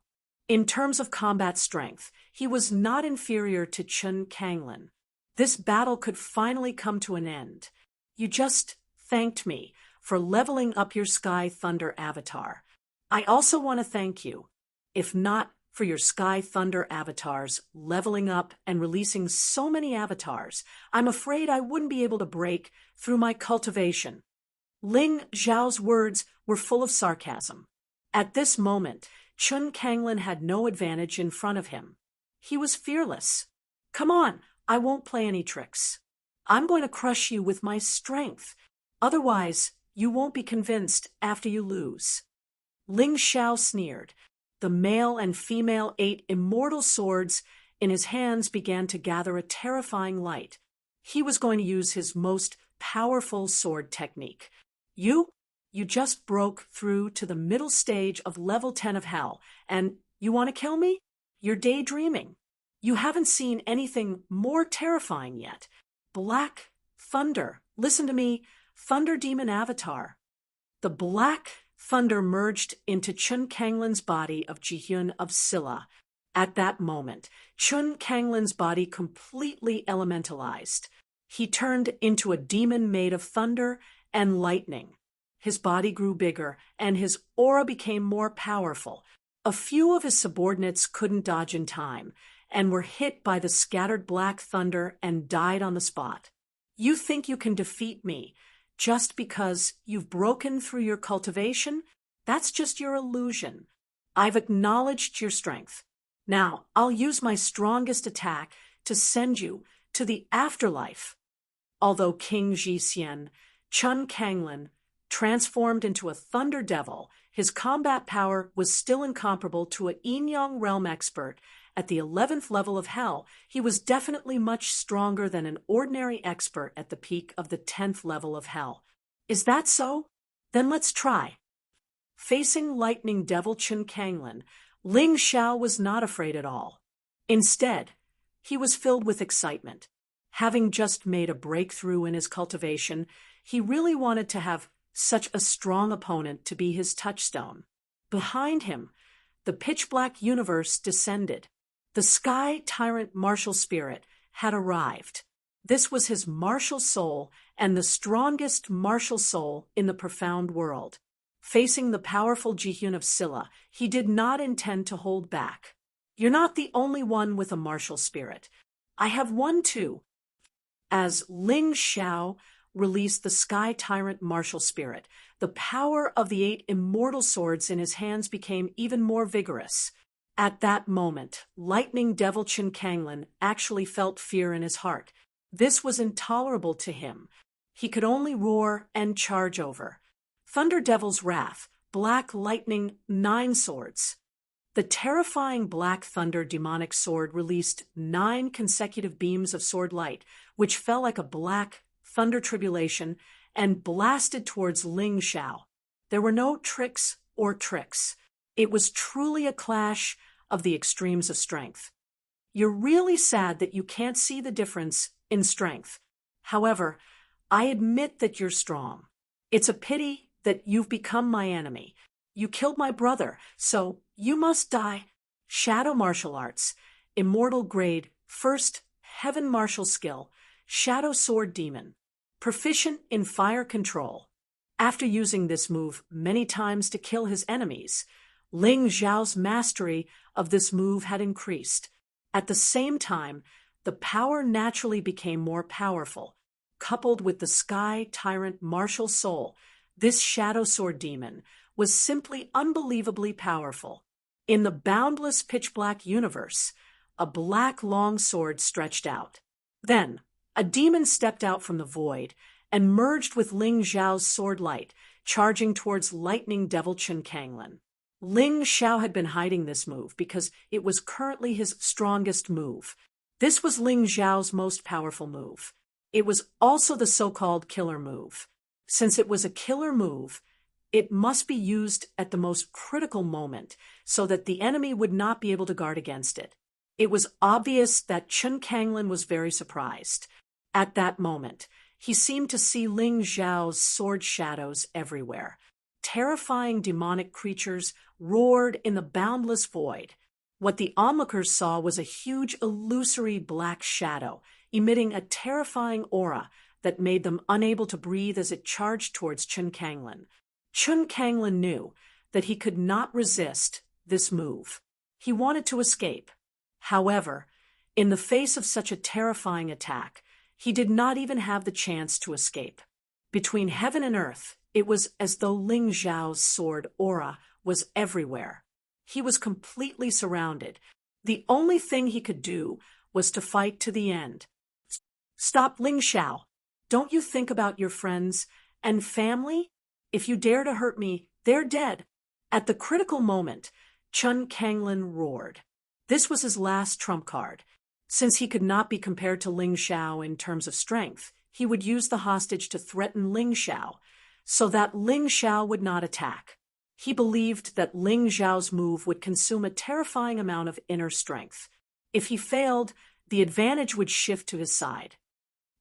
In terms of combat strength, he was not inferior to Chun Kanglin. This battle could finally come to an end. You just thanked me for leveling up your Sky Thunder avatar. I also want to thank you, if not for your Sky Thunder avatars leveling up and releasing so many avatars, I'm afraid I wouldn't be able to break through my cultivation. Ling Zhao's words were full of sarcasm. At this moment, Chun Kanglin had no advantage in front of him. He was fearless. Come on, I won't play any tricks. I'm going to crush you with my strength. Otherwise, you won't be convinced after you lose. Ling Zhao sneered. The male and female 8 immortal swords in his hands began to gather a terrifying light. He was going to use his most powerful sword technique. You just broke through to the middle stage of level 10 of hell, and you want to kill me? You're daydreaming. You haven't seen anything more terrifying yet. Black Thunder. Listen to me, Thunder Demon Avatar. The Black Thunder merged into Chun Kanglin's body of Jihyun of Silla. At that moment, Chun Kanglin's body completely elementalized. He turned into a demon made of thunder and lightning. His body grew bigger, and his aura became more powerful. A few of his subordinates couldn't dodge in time, and were hit by the scattered black thunder and died on the spot. You think you can defeat me just because you've broken through your cultivation? That's just your illusion. I've acknowledged your strength. Now, I'll use my strongest attack to send you to the afterlife. Although King Ji-Xian, Chun Kanglin, transformed into a thunder devil, his combat power was still incomparable to a Yin-Yang realm expert. At the 11th level of hell, he was definitely much stronger than an ordinary expert at the peak of the 10th level of hell. Is that so? Then let's try. Facing lightning devil Chun Kanglin, Ling Zhao was not afraid at all. Instead, he was filled with excitement. Having just made a breakthrough in his cultivation, he really wanted to have such a strong opponent to be his touchstone. Behind him, the pitch-black universe descended. The sky tyrant martial spirit had arrived. This was his martial soul and the strongest martial soul in the profound world. Facing the powerful Jihyun of Silla, he did not intend to hold back. You're not the only one with a martial spirit. I have one too. As Ling Zhao released the sky tyrant martial spirit, the power of the 8 immortal swords in his hands became even more vigorous. At that moment, lightning devil Chun Kanglin actually felt fear in his heart. This was intolerable to him. He could only roar and charge over. Thunder Devil's Wrath, Black Lightning 9 Swords. The terrifying Black Thunder demonic sword released 9 consecutive beams of sword light, which fell like a black thunder tribulation and blasted towards Ling Zhao. There were no tricks or tricks. It was truly a clash of the extremes of strength. You're really sad that you can't see the difference in strength. However, I admit that you're strong. It's a pity that you've become my enemy. You killed my brother, so you must die. Shadow Martial Arts, Immortal Grade, First Heaven Martial Skill, Shadow Sword Demon. Proficient in fire control. After using this move many times to kill his enemies, Ling Zhao's mastery of this move had increased. At the same time, the power naturally became more powerful. Coupled with the sky tyrant martial soul, this shadow sword demon was simply unbelievably powerful. In the boundless pitch-black universe, a black long sword stretched out. Then, a demon stepped out from the void and merged with Ling Xiao's sword light, charging towards lightning devil Chen Kanglin. Ling Xiao had been hiding this move because it was currently his strongest move. This was Ling Xiao's most powerful move. It was also the so-called killer move. Since it was a killer move, it must be used at the most critical moment so that the enemy would not be able to guard against it. It was obvious that Chen Kanglin was very surprised. At that moment, he seemed to see Ling Xiao's sword shadows everywhere. Terrifying demonic creatures roared in the boundless void. What the onlookers saw was a huge illusory black shadow, emitting a terrifying aura that made them unable to breathe as it charged towards Chen Kanglin. Chen Kanglin knew that he could not resist this move. He wanted to escape. However, in the face of such a terrifying attack, he did not even have the chance to escape. Between heaven and earth, it was as though Ling Xiao's sword aura was everywhere. He was completely surrounded. The only thing he could do was to fight to the end. Stop, Ling Xiao! Don't you think about your friends and family? If you dare to hurt me, they're dead. At the critical moment, Chen Kanglin roared. This was his last trump card. Since he could not be compared to Ling Xiao in terms of strength, he would use the hostage to threaten Ling Xiao, so that Ling Xiao would not attack. He believed that Ling Xiao's move would consume a terrifying amount of inner strength. If he failed, the advantage would shift to his side.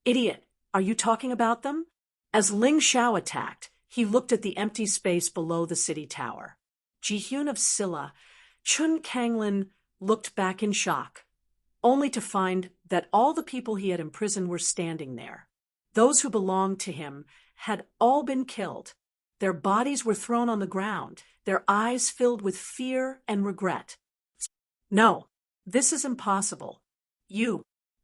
Idiot, are you talking about them? As Ling Xiao attacked, he looked at the empty space below the city tower. Jihyun of Silla, Chen Kanglin looked back in shock, only to find that all the people he had imprisoned were standing there. Those who belonged to him had all been killed. Their bodies were thrown on the ground, their eyes filled with fear and regret. No, this is impossible.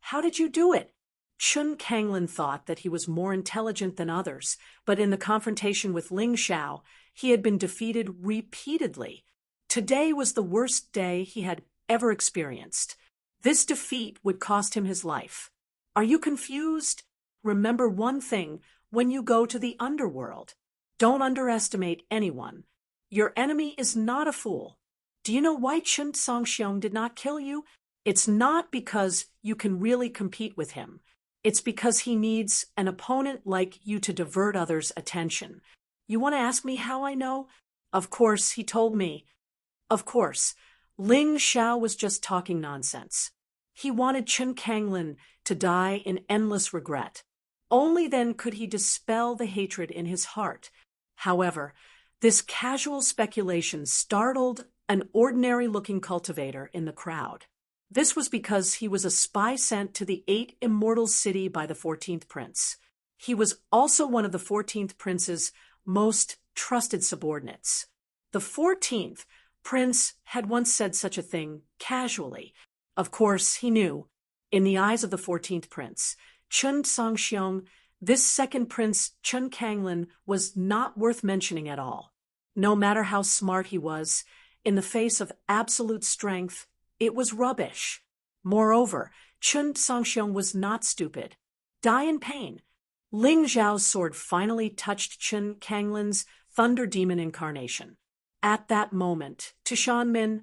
How did you do it? Chen Kanglin thought that he was more intelligent than others, but in the confrontation with Ling Xiao, he had been defeated repeatedly. Today was the worst day he had ever experienced. This defeat would cost him his life. Are you confused? Remember one thing when you go to the underworld. Don't underestimate anyone. Your enemy is not a fool. Do you know why Chen Songxiong did not kill you? It's not because you can really compete with him. It's because he needs an opponent like you to divert others' attention. You want to ask me how I know? Of course, he told me. Of course, Ling Xiao was just talking nonsense. He wanted Chen Kanglin to die in endless regret. Only then could he dispel the hatred in his heart. However, this casual speculation startled an ordinary-looking cultivator in the crowd. This was because he was a spy sent to the 8 Immortal City by the 14th Prince. He was also one of the 14th Prince's most trusted subordinates. The 14th Prince had once said such a thing casually. Of course, he knew, in the eyes of the 14th Prince, Chen Songxiong, this second prince, Chen Kanglin, was not worth mentioning at all. No matter how smart he was, in the face of absolute strength, it was rubbish. Moreover, Chen Songxiong was not stupid. Die in pain. Ling Xiao's sword finally touched Chen Kanglin's thunder demon incarnation. At that moment, Tishanmin,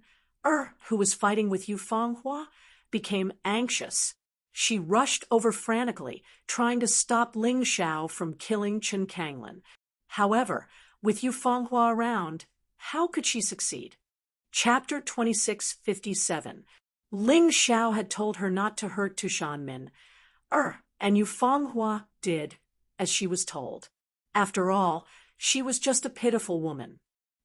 who was fighting with Yu Fanghua, became anxious. She rushed over frantically, trying to stop Ling Xiao from killing Chen Kanglin. However, with Yu Fanghua around, how could she succeed? Chapter 2657. Ling Xiao had told her not to hurt Tishanmin, and Yu Fanghua did as she was told. After all, she was just a pitiful woman.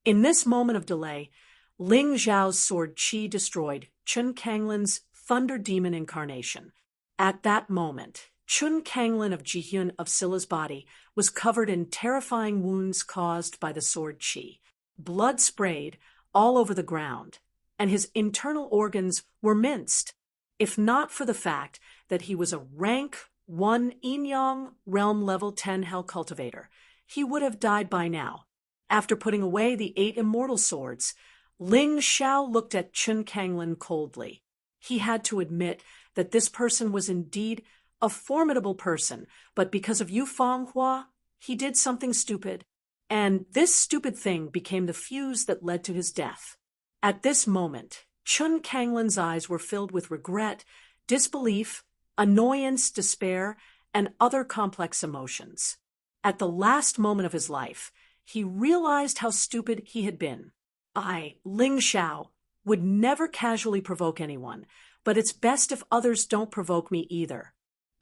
In this moment of delay, Ling Xiao's sword Qi destroyed Chen Kanglin's thunder demon incarnation. At that moment, Chen Kanglin of Jihyun of Silla's body was covered in terrifying wounds caused by the sword Qi. Blood sprayed all over the ground, and his internal organs were minced. If not for the fact that he was a rank 1 Inyang realm level 10 hell cultivator, he would have died by now. After putting away the 8 immortal swords, Ling Xiao looked at Chun Kanglin coldly. He had to admit that this person was indeed a formidable person, but because of Yu Fanghua, he did something stupid. And this stupid thing became the fuse that led to his death. At this moment, Chun Kanglin's eyes were filled with regret, disbelief, annoyance, despair, and other complex emotions. At the last moment of his life, he realized how stupid he had been. I, Ling Xiao, would never casually provoke anyone, but it's best if others don't provoke me either.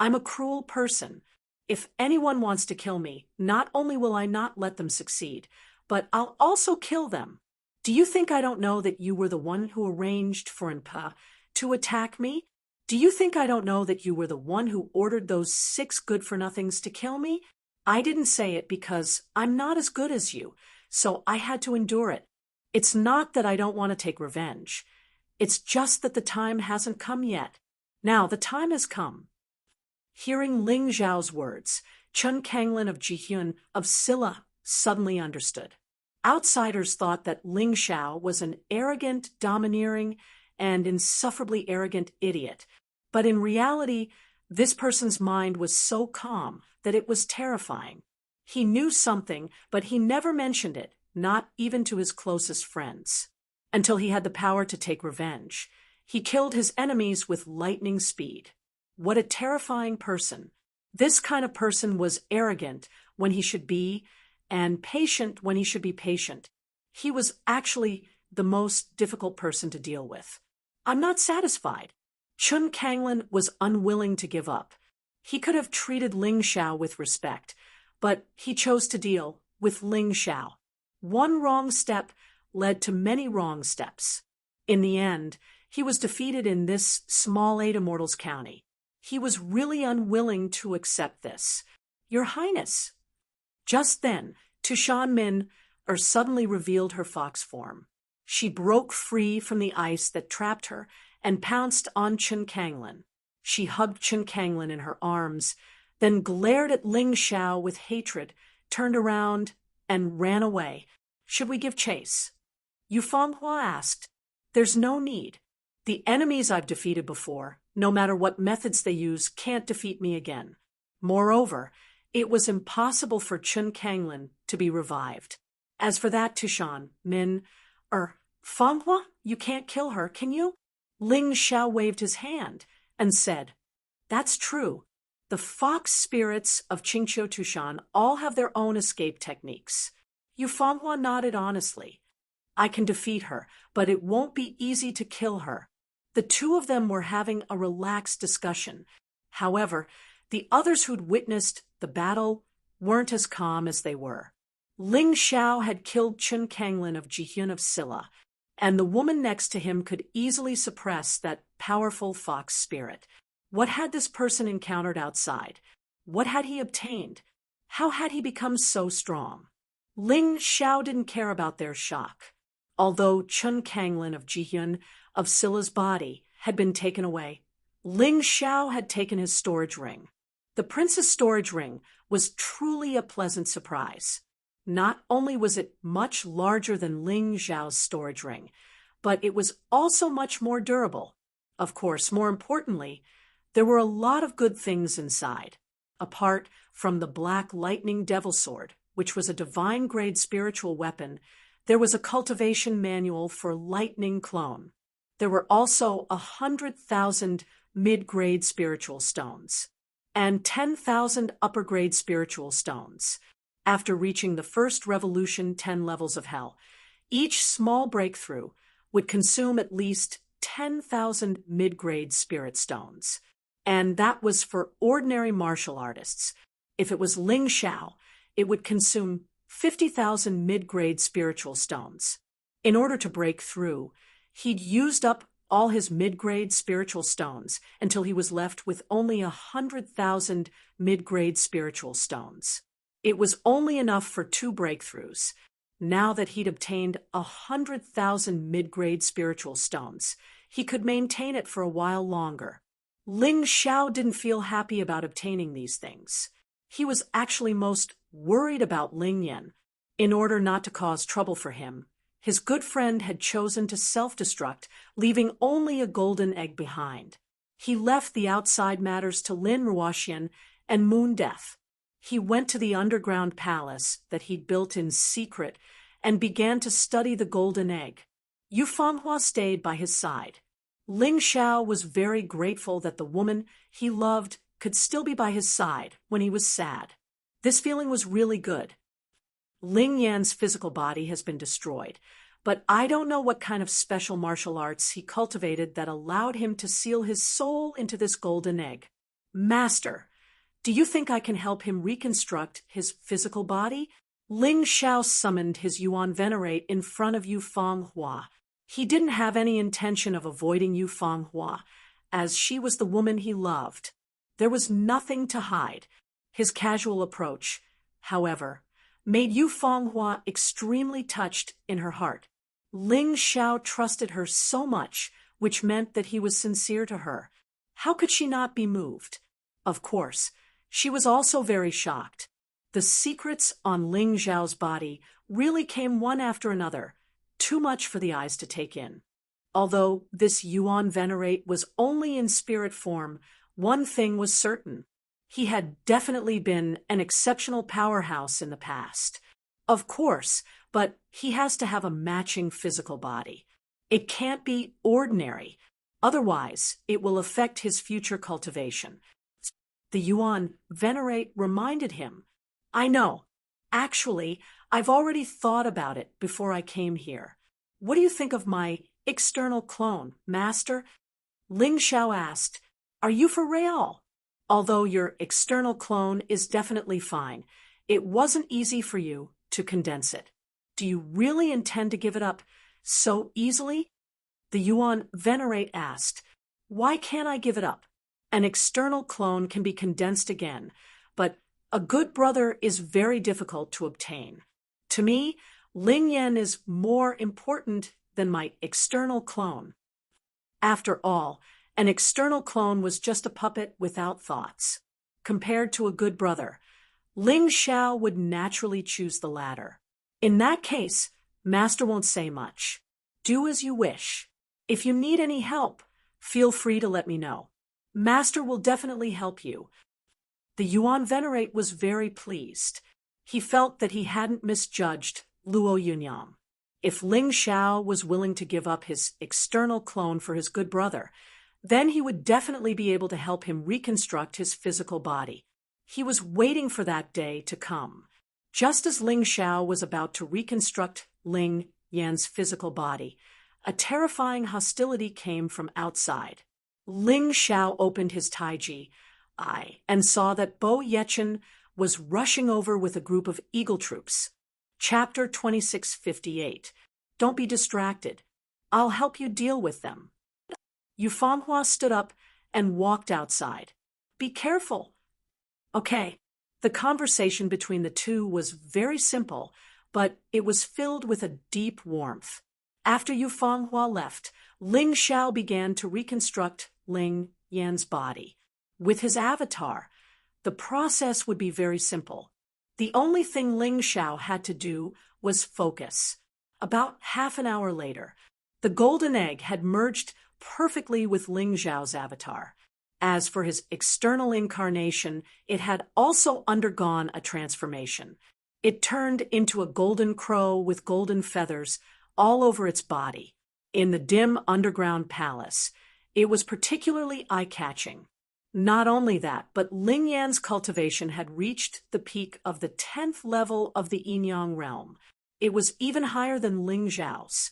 I'm a cruel person. If anyone wants to kill me, not only will I not let them succeed, but I'll also kill them. Do you think I don't know that you were the one who arranged for Inpa to attack me? Do you think I don't know that you were the one who ordered those 6 good-for-nothings to kill me? I didn't say it because I'm not as good as you, so I had to endure it. It's not that I don't want to take revenge. It's just that the time hasn't come yet. Now the time has come. Hearing Ling Zhao's words, Chun Kanglin of Jihyun of Silla suddenly understood. Outsiders thought that Ling Xiao was an arrogant, domineering, and insufferably arrogant idiot, but in reality, this person's mind was so calm that it was terrifying. He knew something, but he never mentioned it, not even to his closest friends. Until he had the power to take revenge, he killed his enemies with lightning speed. What a terrifying person. This kind of person was arrogant when he should be, and patient when he should be patient. He was actually the most difficult person to deal with. I'm not satisfied. Chun Kanglin was unwilling to give up. He could have treated Ling Xiao with respect, but he chose to deal with Ling Xiao. One wrong step led to many wrong steps. In the end, he was defeated in this small 8 Immortals county. He was really unwilling to accept this. Your Highness. Just then, Tushan Min suddenly revealed her fox form. She broke free from the ice that trapped her and pounced on Chun Kanglin. She hugged Chun Kanglin in her arms, then glared at Ling Xiao with hatred, turned around, and ran away. Should we give chase? Yu Fanghua asked. There's no need. The enemies I've defeated before, no matter what methods they use, can't defeat me again. Moreover, it was impossible for Chun Kanglin to be revived. As for that Tushan, Min, Fanghua, you can't kill her, can you? Ling Xiao waved his hand and said, That's true. The fox spirits of Qingqiu Tushan all have their own escape techniques. Yu Fanghua nodded honestly. I can defeat her, but it won't be easy to kill her. The two of them were having a relaxed discussion. However, the others who'd witnessed the battle weren't as calm as they were. Ling Xiao had killed Chun Kanglin of Jihyun of Silla, and the woman next to him could easily suppress that powerful fox spirit. What had this person encountered outside? What had he obtained? How had he become so strong? Ling Xiao didn't care about their shock. Although Chun Kanglin of Jihyun of Silla's body had been taken away, Ling Xiao had taken his storage ring. The prince's storage ring was truly a pleasant surprise. Not only was it much larger than Ling Xiao's storage ring, but it was also much more durable. Of course, more importantly, there were a lot of good things inside. Apart from the Black Lightning Devil Sword, which was a divine-grade spiritual weapon, there was a cultivation manual for lightning clone. There were also 100,000 mid-grade spiritual stones and 10,000 upper-grade spiritual stones. After reaching the first revolution 10 levels of hell, each small breakthrough would consume at least 10,000 mid-grade spirit stones. And that was for ordinary martial artists. If it was Ling Xiao, it would consume 50,000 mid-grade spiritual stones. In order to break through, he'd used up all his mid-grade spiritual stones until he was left with only 100,000 mid-grade spiritual stones. It was only enough for 2 breakthroughs. Now that he'd obtained 100,000 mid-grade spiritual stones, he could maintain it for a while longer. Ling Xiao didn't feel happy about obtaining these things. He was actually most worried about Ling Yan. In order not to cause trouble for him, his good friend had chosen to self-destruct, leaving only a golden egg behind. He left the outside matters to Lin Ruoxian and Moon Death. He went to the underground palace that he'd built in secret and began to study the golden egg. Yu Fanghua stayed by his side. Ling Xiao was very grateful that the woman he loved could still be by his side when he was sad. This feeling was really good. Ling Yan's physical body has been destroyed, but I don't know what kind of special martial arts he cultivated that allowed him to seal his soul into this golden egg. Master, do you think I can help him reconstruct his physical body? Ling Xiao summoned his Yuan Venerate in front of Yu Fanghua. He didn't have any intention of avoiding Yu Fanghua, as she was the woman he loved. There was nothing to hide. His casual approach, however, made Yu Fanghua extremely touched in her heart. Ling Xiao trusted her so much, which meant that he was sincere to her. How could she not be moved? Of course, she was also very shocked. The secrets on Ling Xiao's body really came one after another, too much for the eyes to take in. Although this Yuan Venerate was only in spirit form, one thing was certain. He had definitely been an exceptional powerhouse in the past. Of course, but he has to have a matching physical body. It can't be ordinary, otherwise it will affect his future cultivation. The Yuan Venerate reminded him, I know. Actually, I've already thought about it before I came here. What do you think of my external clone, Master? Ling Xiao asked, Are you for real? Although your external clone is definitely fine, it wasn't easy for you to condense it. Do you really intend to give it up so easily? The Yuan Venerate asked, Why can't I give it up? An external clone can be condensed again, but a good brother is very difficult to obtain. To me, Ling Yan is more important than my external clone. After all, an external clone was just a puppet without thoughts. Compared to a good brother, Ling Xiao would naturally choose the latter. In that case, Master won't say much. Do as you wish. If you need any help, feel free to let me know. Master will definitely help you. The Yuan Venerate was very pleased. He felt that he hadn't misjudged Luo Yunyang. If Ling Xiao was willing to give up his external clone for his good brother, then he would definitely be able to help him reconstruct his physical body. He was waiting for that day to come. Just as Ling Xiao was about to reconstruct Ling Yan's physical body, a terrifying hostility came from outside. Ling Xiao opened his taiji eye and saw that Bo Yechen was rushing over with a group of eagle troops. Chapter 2658. Don't be distracted. I'll help you deal with them. Yu Fanghua stood up and walked outside. Be careful. Okay. The conversation between the two was very simple, but it was filled with a deep warmth. After Yu Fanghua left, Ling Xiao began to reconstruct Ling Yan's body. With his avatar, the process would be very simple. The only thing Ling Xiao had to do was focus. About half an hour later, the golden egg had merged perfectly with Ling Xiao's avatar. As for his external incarnation, it had also undergone a transformation. It turned into a golden crow with golden feathers all over its body. In the dim underground palace, it was particularly eye-catching. Not only that, but Ling Yan's cultivation had reached the peak of the 10th level of the Yin-Yang realm. It was even higher than Ling Xiao's.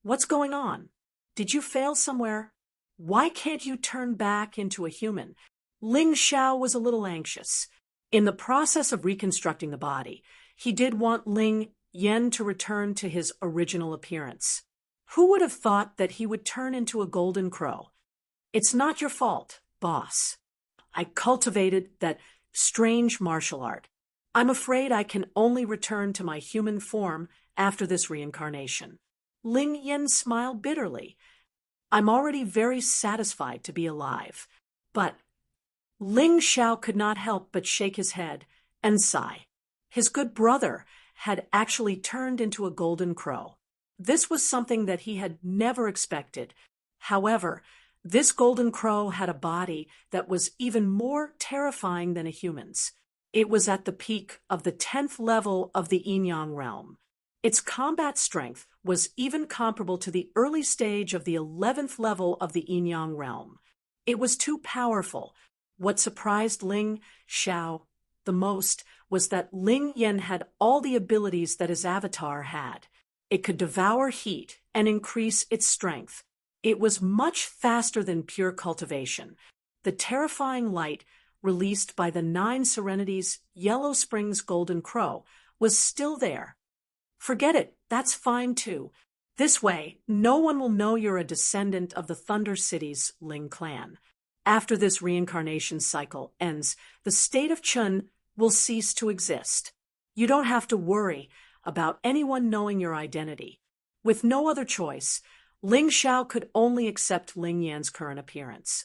What's going on? Did you fail somewhere? Why can't you turn back into a human? Ling Xiao was a little anxious. In the process of reconstructing the body, he did want Ling Yan to return to his original appearance. Who would have thought that he would turn into a golden crow? It's not your fault, boss. I cultivated that strange martial art. I'm afraid I can only return to my human form after this reincarnation. Ling Yan smiled bitterly. I'm already very satisfied to be alive. But Ling Xiao could not help but shake his head and sigh. His good brother had actually turned into a golden crow. This was something that he had never expected. However, this golden crow had a body that was even more terrifying than a human's. It was at the peak of the 10th level of the Yin-Yang realm. Its combat strength was even comparable to the early stage of the 11th level of the Yin-Yang realm. It was too powerful. What surprised Ling Xiao the most was that Ling Yan had all the abilities that his avatar had. It could devour heat and increase its strength. It was much faster than pure cultivation. The terrifying light released by the 9 Serenities Yellow Springs Golden Crow was still there. Forget it, that's fine too. This way, no one will know you're a descendant of the Thunder City's Ling clan. After this reincarnation cycle ends, the state of Chun will cease to exist. You don't have to worry about anyone knowing your identity. With no other choice, Ling Xiao could only accept Ling Yan's current appearance.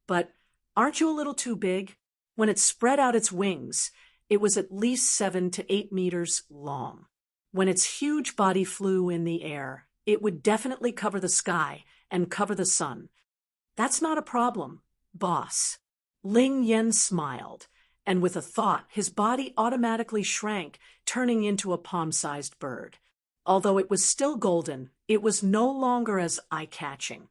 But aren't you a little too big? When it spread out its wings, it was at least 7 to 8 meters long. When its huge body flew in the air, it would definitely cover the sky and cover the sun. That's not a problem, boss. Ling Yan smiled, and with a thought, his body automatically shrank, turning into a palm-sized bird. Although it was still golden, it was no longer as eye-catching.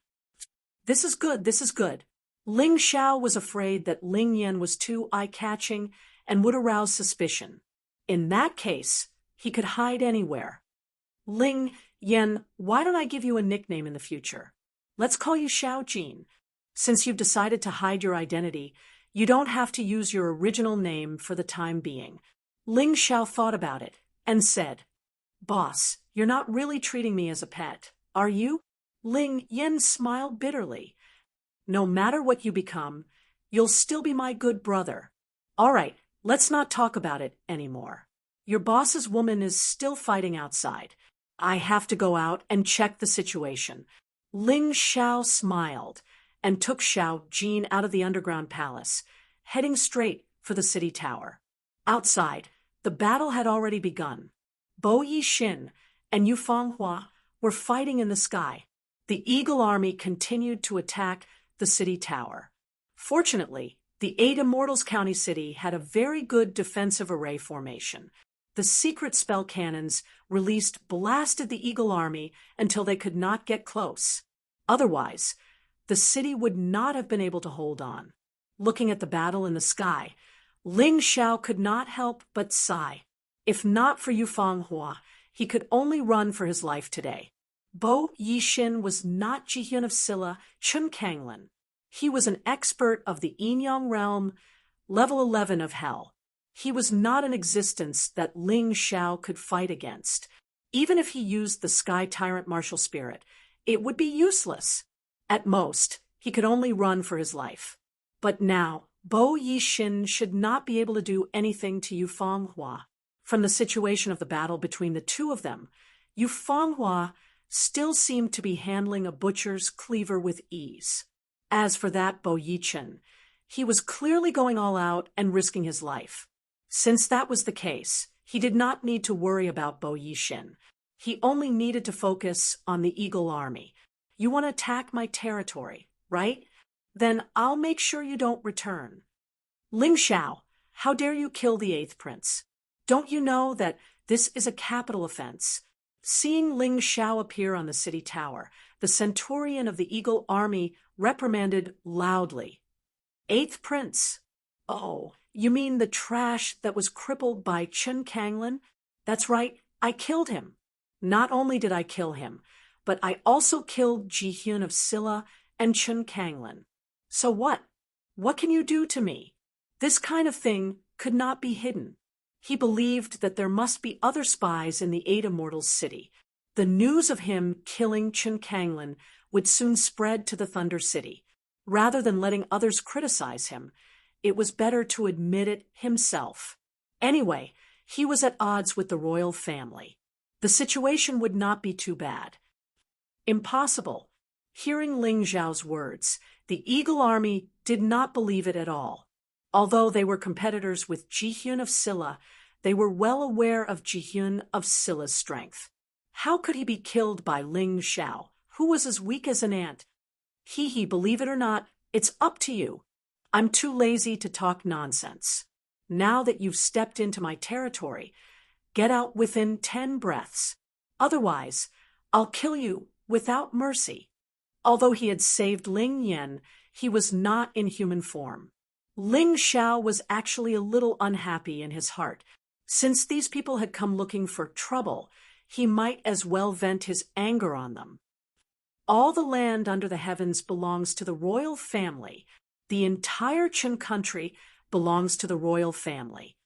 This is good, this is good. Ling Xiao was afraid that Ling Yan was too eye-catching and would arouse suspicion. In that case, he could hide anywhere. Ling Yan, why don't I give you a nickname in the future? Let's call you Xiao Jin. Since you've decided to hide your identity, you don't have to use your original name for the time being. Ling Xiao thought about it and said, Boss, you're not really treating me as a pet, are you? Ling Yan smiled bitterly. No matter what you become, you'll still be my good brother. All right, let's not talk about it anymore. Your boss's woman is still fighting outside. I have to go out and check the situation. Ling Xiao smiled and took Xiao Jin out of the underground palace, heading straight for the city tower. Outside, the battle had already begun. Bo Yixin and Yu Fanghua were fighting in the sky. The Eagle Army continued to attack the city tower. Fortunately, the 8 Immortals County City had a very good defensive array formation. The secret spell cannons released blasted the Eagle Army until they could not get close. Otherwise, the city would not have been able to hold on. Looking at the battle in the sky, Ling Xiao could not help but sigh. If not for Yu Fanghua, he could only run for his life today. Bo Yixin was not Jihyun of Silla, Chun Kanglin. He was an expert of the Yin-Yang realm, level 11 of hell. He was not an existence that Ling Xiao could fight against. Even if he used the Sky Tyrant Martial Spirit, it would be useless. At most, he could only run for his life. But now, Bo Yixin should not be able to do anything to Yu Fanghua. From the situation of the battle between the two of them, Yu Fanghua still seemed to be handling a butcher's cleaver with ease. As for that Bo Yixin, he was clearly going all out and risking his life. Since that was the case, he did not need to worry about Bo Yixin. He only needed to focus on the Eagle Army. You want to attack my territory, right? Then I'll make sure you don't return. Ling Xiao, how dare you kill the 8th prince? Don't you know that this is a capital offense? Seeing Ling Xiao appear on the city tower, the centurion of the Eagle Army reprimanded loudly. 8th prince? Oh, you mean the trash that was crippled by Chun Kanglin? That's right, I killed him. Not only did I kill him, but I also killed Jihyun of Silla and Chun Kanglin. So what? What can you do to me? This kind of thing could not be hidden. He believed that there must be other spies in the 8 Immortals City. The news of him killing Chun Kanglin would soon spread to the Thunder City. Rather than letting others criticize him, it was better to admit it himself. Anyway, he was at odds with the royal family. The situation would not be too bad. Impossible. Hearing Ling Zhao's words, the Eagle Army did not believe it at all. Although they were competitors with Jihyun of Silla, they were well aware of Jihyun of Silla's strength. How could he be killed by Ling Zhao, who was as weak as an ant? He, believe it or not, it's up to you. I'm too lazy to talk nonsense. Now that you've stepped into my territory, get out within 10 breaths. Otherwise, I'll kill you without mercy. Although he had saved Ling Yan, he was not in human form. Ling Zhao was actually a little unhappy in his heart. Since these people had come looking for trouble, he might as well vent his anger on them. All the land under the heavens belongs to the royal family. The entire Qin country belongs to the royal family.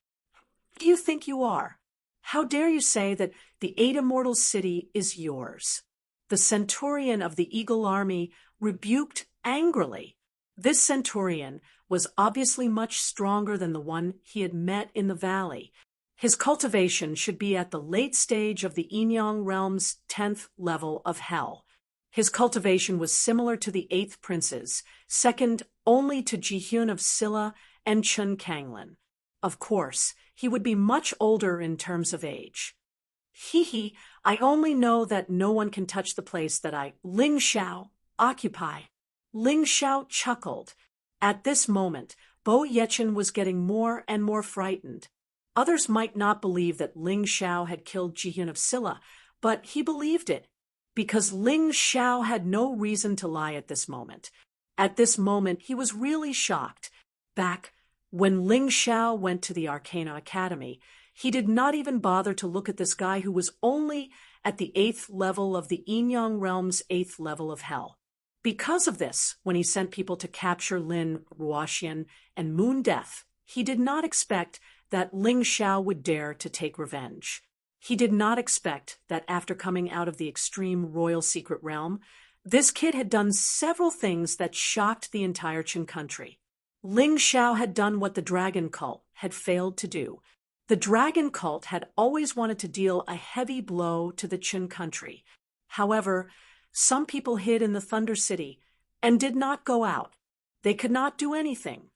Who do you think you are? How dare you say that the 8 Immortals city is yours? The centurion of the Eagle Army rebuked angrily. This centurion was obviously much stronger than the one he had met in the valley. His cultivation should be at the late stage of the Yinyang realm's 10th level of hell. His cultivation was similar to the 8th prince's, second only to Jihyun of Silla and Chun Kanglin. Of course, he would be much older in terms of age. I only know that no one can touch the place that I, Ling Zhao, occupy. Ling Zhao chuckled. At this moment, Bo Yechen was getting more and more frightened. Others might not believe that Ling Zhao had killed Jihyun of Silla, but he believed it, because Ling Zhao had no reason to lie at this moment. At this moment, he was really shocked. Back when Ling Zhao went to the Arcana Academy, he did not even bother to look at this guy who was only at the 8th level of the Yinyang realm's 8th level of hell. Because of this, when he sent people to capture Lin Ruoxian and Moon Death, he did not expect that Ling Zhao would dare to take revenge. He did not expect that after coming out of the extreme royal secret realm, this kid had done several things that shocked the entire Qin country. Ling Zhao had done what the dragon cult had failed to do. The dragon cult had always wanted to deal a heavy blow to the Qin country. However, some people hid in the Thunder City and did not go out. They could not do anything.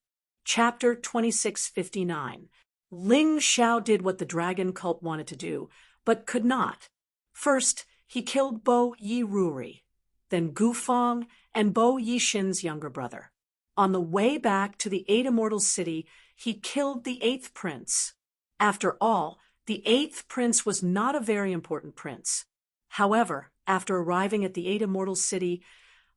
Chapter 2659. Ling Zhao did what the dragon cult wanted to do, but could not. First, he killed Bo Yi-Ruri, then Gu Feng and Bo Yi-Shin's younger brother. On the way back to the 8 Immortals city, he killed the 8th prince. After all, the 8th prince was not a very important prince. However, after arriving at the 8 Immortals city,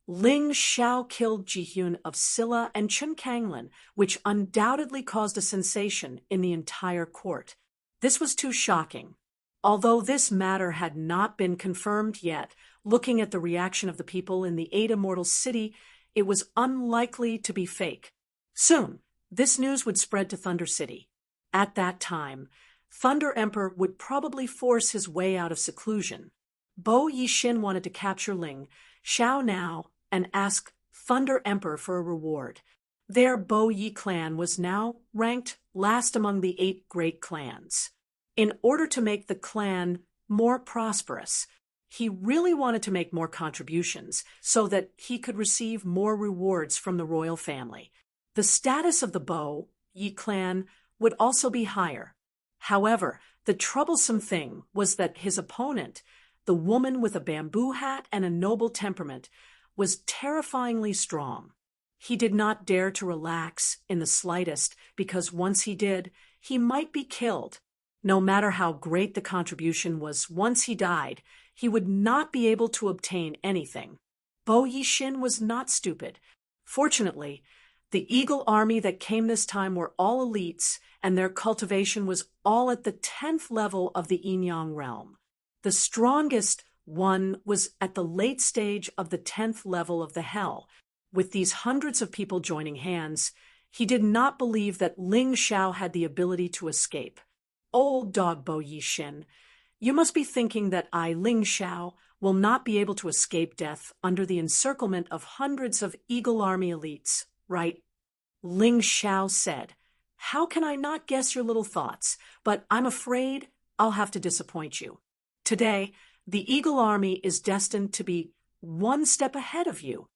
Ling Zhao killed Jihyun of Silla and Chun Kanglin, which undoubtedly caused a sensation in the entire court. This was too shocking. Although this matter had not been confirmed yet, looking at the reaction of the people in the 8 Immortals city, it was unlikely to be fake. Soon, this news would spread to Thunder City. At that time, Thunder Emperor would probably force his way out of seclusion. Bo Yixin wanted to capture Ling Zhao now and ask Thunder Emperor for a reward. Their Bo Yi clan was now ranked last among the 8 great clans. In order to make the clan more prosperous, he really wanted to make more contributions so that he could receive more rewards from the royal family. The status of the Bo Yi clan would also be higher. However, the troublesome thing was that his opponent, the woman with a bamboo hat and a noble temperament, was terrifyingly strong. He did not dare to relax in the slightest because once he did, he might be killed. No matter how great the contribution was, once he died, he would not be able to obtain anything. Bo Yixin was not stupid. Fortunately, the Eagle Army that came this time were all elites, and their cultivation was all at the 10th level of the Yinyang realm. The strongest one was at the late stage of the 10th level of the hell. With these hundreds of people joining hands, he did not believe that Ling Zhao had the ability to escape. Old dog Bo Yixin, you must be thinking that I, Ling Zhao, will not be able to escape death under the encirclement of hundreds of Eagle Army elites, right? Ling Zhao said, "How can I not guess your little thoughts? But I'm afraid I'll have to disappoint you. Today, the Eagle Army is destined to be one step ahead of you.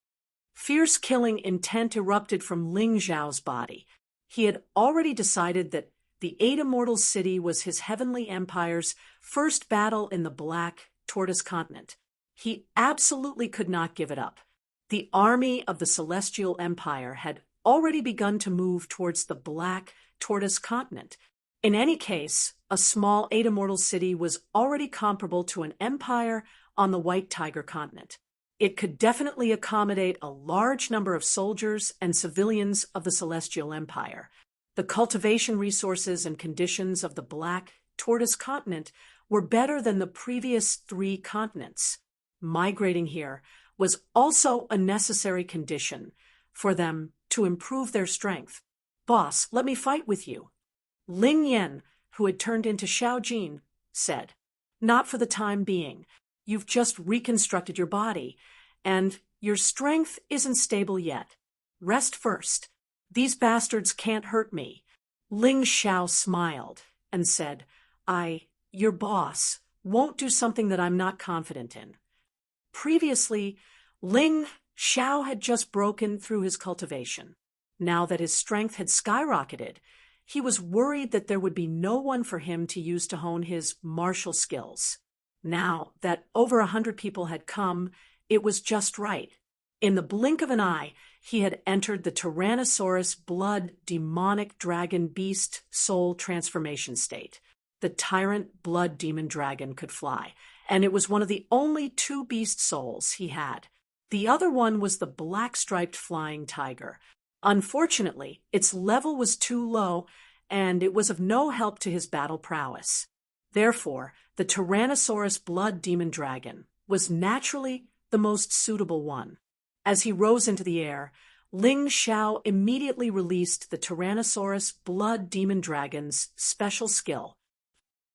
Fierce killing intent erupted from Ling Xiao's body. He had already decided that the Eight Immortals City was his heavenly empire's first battle in the Black Tortoise Continent. He absolutely could not give it up. The army of the Celestial Empire had already begun to move towards the Black Tortoise Continent. In any case, a small Eight Immortals City was already comparable to an empire on the White Tiger Continent. It could definitely accommodate a large number of soldiers and civilians of the Celestial Empire. The cultivation resources and conditions of the Black Tortoise Continent were better than the previous 3 continents. Migrating here was also a necessary condition for them to improve their strength. "Boss, let me fight with you," Ling Yan, who had turned into Xiao Jin, said. "Not for the time being. You've just reconstructed your body, and your strength isn't stable yet. Rest first. These bastards can't hurt me." Ling Xiao smiled and said, Your boss, won't do something that I'm not confident in." Previously, Ling Xiao had just broken through his cultivation. Now that his strength had skyrocketed, he was worried that there would be no one for him to use to hone his martial skills. Now that over 100 people had come, it was just right. In the blink of an eye, he had entered the Tyrannosaurus blood demonic dragon beast soul transformation state. The tyrant blood demon dragon could fly, and it was one of the only 2 beast souls he had. The other one was the black-striped flying tiger. Unfortunately, its level was too low, and it was of no help to his battle prowess. Therefore, the Tyrannosaurus blood demon dragon was naturally the most suitable one. As he rose into the air, Ling Xiao immediately released the Tyrannosaurus blood demon dragon's special skill.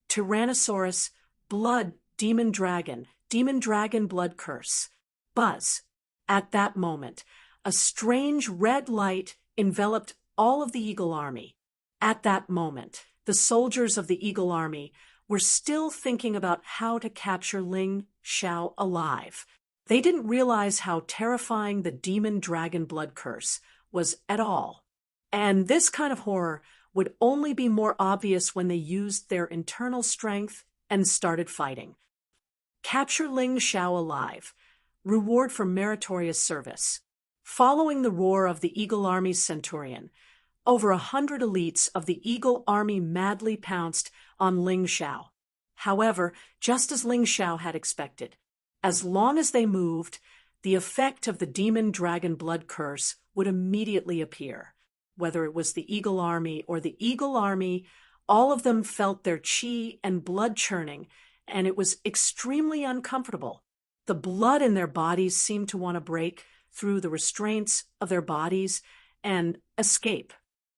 Tyrannosaurus blood demon dragon blood curse. Buzz. At that moment, a strange red light enveloped all of the Eagle Army. At that moment, the soldiers of the Eagle Army were still thinking about how to capture Ling Xiao alive. They didn't realize how terrifying the demon dragon blood curse was at all. And this kind of horror would only be more obvious when they used their internal strength and started fighting. Capture Ling Xiao alive. Reward for meritorious service. Following the roar of the Eagle Army's centurion, over 100 elites of the Eagle Army madly pounced on Ling Xiao. However, just as Ling Xiao had expected, as long as they moved, the effect of the demon dragon blood curse would immediately appear. Whether it was the Eagle Army or the Eagle Army, all of them felt their chi and blood churning, and it was extremely uncomfortable. The blood in their bodies seemed to want to break through the restraints of their bodies and escape.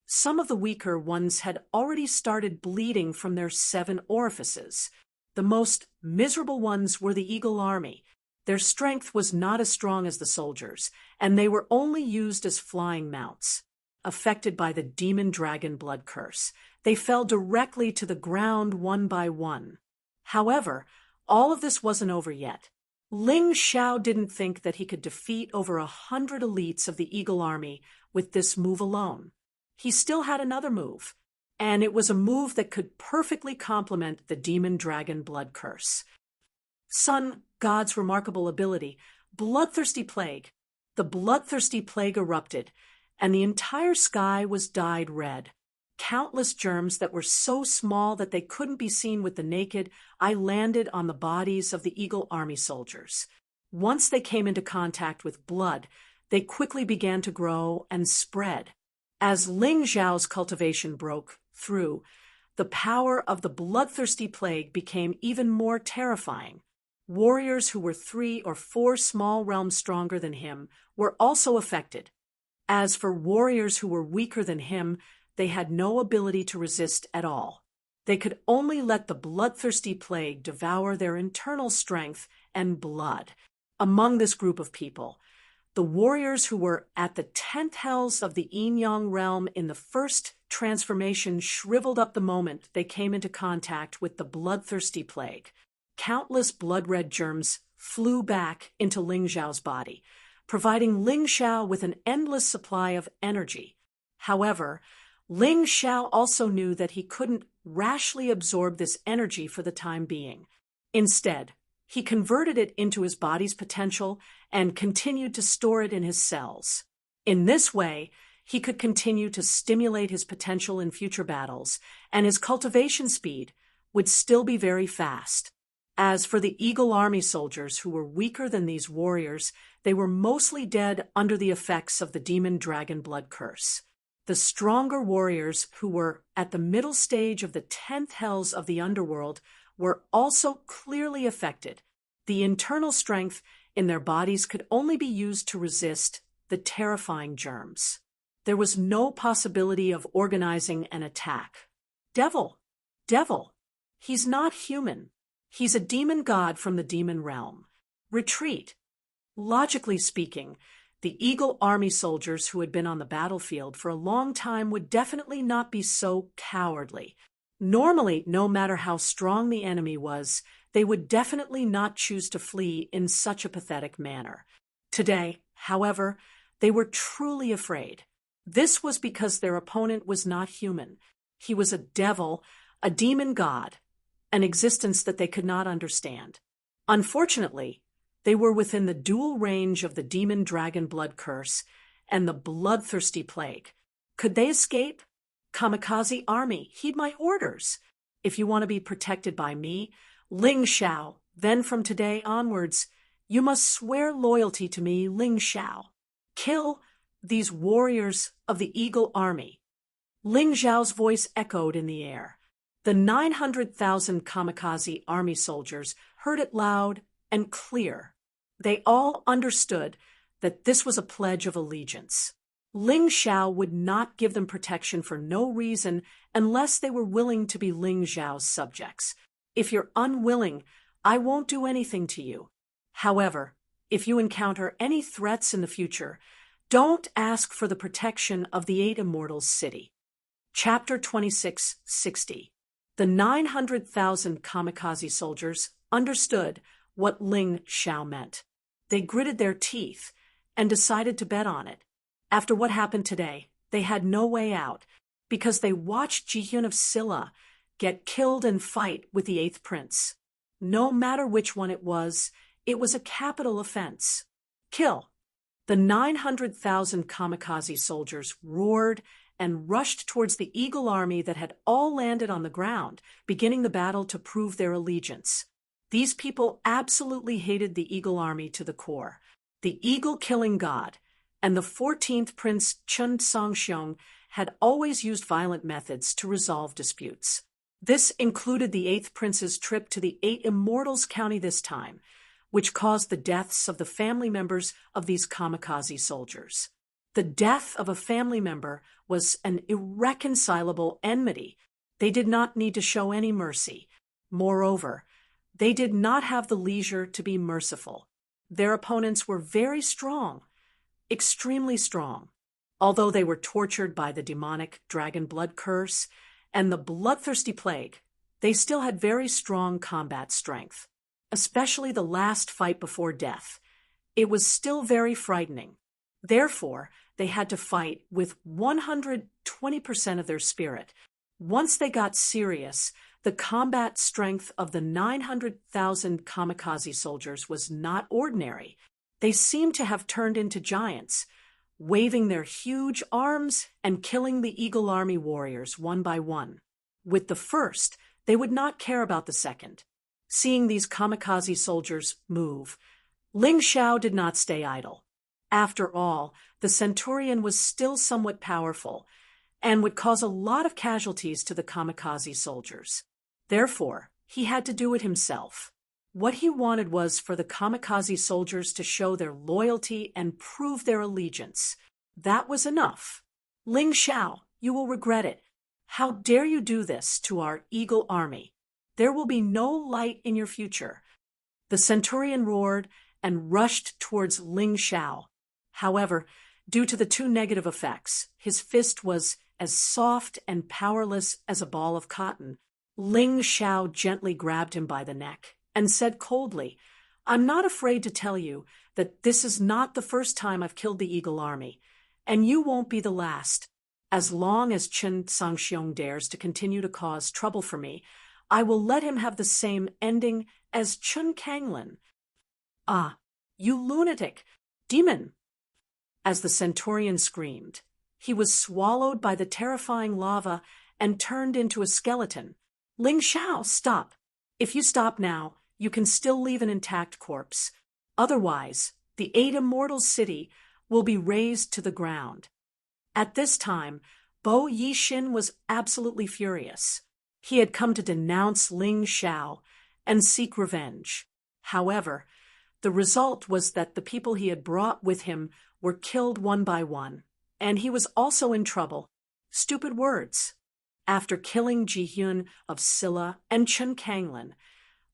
Some of the weaker ones had already started bleeding from their 7 orifices. The most miserable ones were the Eagle Army. Their strength was not as strong as the soldiers, and they were only used as flying mounts. Affected by the demon dragon blood curse, they fell directly to the ground one by one. However, all of this wasn't over yet. Ling Xiao didn't think that he could defeat over 100 elites of the Eagle Army with this move alone. He still had another move, and it was a move that could perfectly complement the demon dragon blood curse. Sun God's remarkable ability, Bloodthirsty Plague. The bloodthirsty plague erupted, and the entire sky was dyed red. Countless germs that were so small that they couldn't be seen with the naked eye landed on the bodies of the Eagle Army soldiers. Once they came into contact with blood, they quickly began to grow and spread. As Ling Xiao's cultivation broke through, the power of the bloodthirsty plague became even more terrifying. Warriors who were 3 or 4 small realms stronger than him were also affected. As for warriors who were weaker than him, they had no ability to resist at all. They could only let the bloodthirsty plague devour their internal strength and blood. Among this group of people, the warriors who were at the 10th hells of the Yin-Yang realm in the first transformation shriveled up the moment they came into contact with the bloodthirsty plague. Countless blood-red germs flew back into Ling Xiao's body, providing Ling Xiao with an endless supply of energy. However, Ling Xiao also knew that he couldn't rashly absorb this energy for the time being. Instead, he converted it into his body's potential and continued to store it in his cells. In this way, he could continue to stimulate his potential in future battles, and his cultivation speed would still be very fast. As for the Eagle Army soldiers who were weaker than these warriors, they were mostly dead under the effects of the demon dragon blood curse. The stronger warriors who were at the middle stage of the 10th hells of the underworld were also clearly affected. The internal strength in their bodies could only be used to resist the terrifying germs. There was no possibility of organizing an attack. Devil! He's not human. He's a demon god from the demon realm. Retreat! Logically speaking, the Eagle Army soldiers who had been on the battlefield for a long time would definitely not be so cowardly. Normally, no matter how strong the enemy was, they would definitely not choose to flee in such a pathetic manner. Today, however, they were truly afraid. This was because their opponent was not human. He was a devil, a demon god, an existence that they could not understand. Unfortunately, they were within the dual range of the demon dragon blood curse and the bloodthirsty plague. Could they escape? Kamikaze army, heed my orders. If you want to be protected by me, Ling Xiao, then from today onwards, you must swear loyalty to me, Ling Xiao. Kill these warriors of the Eagle Army. Ling Xiao's voice echoed in the air. The 900,000 kamikaze army soldiers heard it loud and clear. They all understood that this was a pledge of allegiance. Ling Xiao would not give them protection for no reason unless they were willing to be Ling Xiao's subjects. If you're unwilling, I won't do anything to you. However, if you encounter any threats in the future, don't ask for the protection of the 8 Immortals City. Chapter 2660. The 900,000 kamikaze soldiers understood what Ling Xiao meant. They gritted their teeth and decided to bet on it. After what happened today, they had no way out, because they watched Jihyun of Silla get killed and fight with the 8th prince. No matter which one it was a capital offense. Kill! The 900,000 kamikaze soldiers roared and rushed towards the Eagle Army that had all landed on the ground, beginning the battle to prove their allegiance. These people absolutely hated the Eagle Army to the core. The eagle-killing god and the 14th Prince Chun Songxiong had always used violent methods to resolve disputes. This included the 8th Prince's trip to the 8 Immortals County this time, which caused the deaths of the family members of these kamikaze soldiers. The death of a family member was an irreconcilable enmity. They did not need to show any mercy. Moreover, they did not have the leisure to be merciful. Their opponents were very strong, extremely strong. Although they were tortured by the demonic dragon blood curse and the bloodthirsty plague, they still had very strong combat strength. Especially the last fight before death. It was still very frightening. Therefore, they had to fight with 120% of their spirit. Once they got serious, the combat strength of the 900,000 kamikaze soldiers was not ordinary. They seemed to have turned into giants, waving their huge arms and killing the Eagle Army warriors one by one. With the first, they would not care about the second. Seeing these kamikaze soldiers move, Ling Xiao did not stay idle. After all, the Centurion was still somewhat powerful and would cause a lot of casualties to the kamikaze soldiers. Therefore, he had to do it himself. What he wanted was for the kamikaze soldiers to show their loyalty and prove their allegiance. That was enough. Ling Xiao, you will regret it. How dare you do this to our Eagle Army? There will be no light in your future. The Centurion roared and rushed towards Ling Xiao. However, due to the 2 negative effects, his fist was as soft and powerless as a ball of cotton. Ling Xiao gently grabbed him by the neck and said coldly, I'm not afraid to tell you that this is not the first time I've killed the Eagle Army, and you won't be the last. As long as Chen Sangxiong dares to continue to cause trouble for me, I will let him have the same ending as Chun Kanglin. Ah, you lunatic! Demon! As the centurion screamed, he was swallowed by the terrifying lava and turned into a skeleton. Ling Shao, stop! If you stop now, you can still leave an intact corpse. Otherwise, the 8 Immortals' city will be razed to the ground. At this time, Bo Yixin was absolutely furious. He had come to denounce Ling Shao and seek revenge. However, the result was that the people he had brought with him were killed one by one, and he was also in trouble. Stupid words. After killing Ji Hyun of Silla and Chen Kanglin,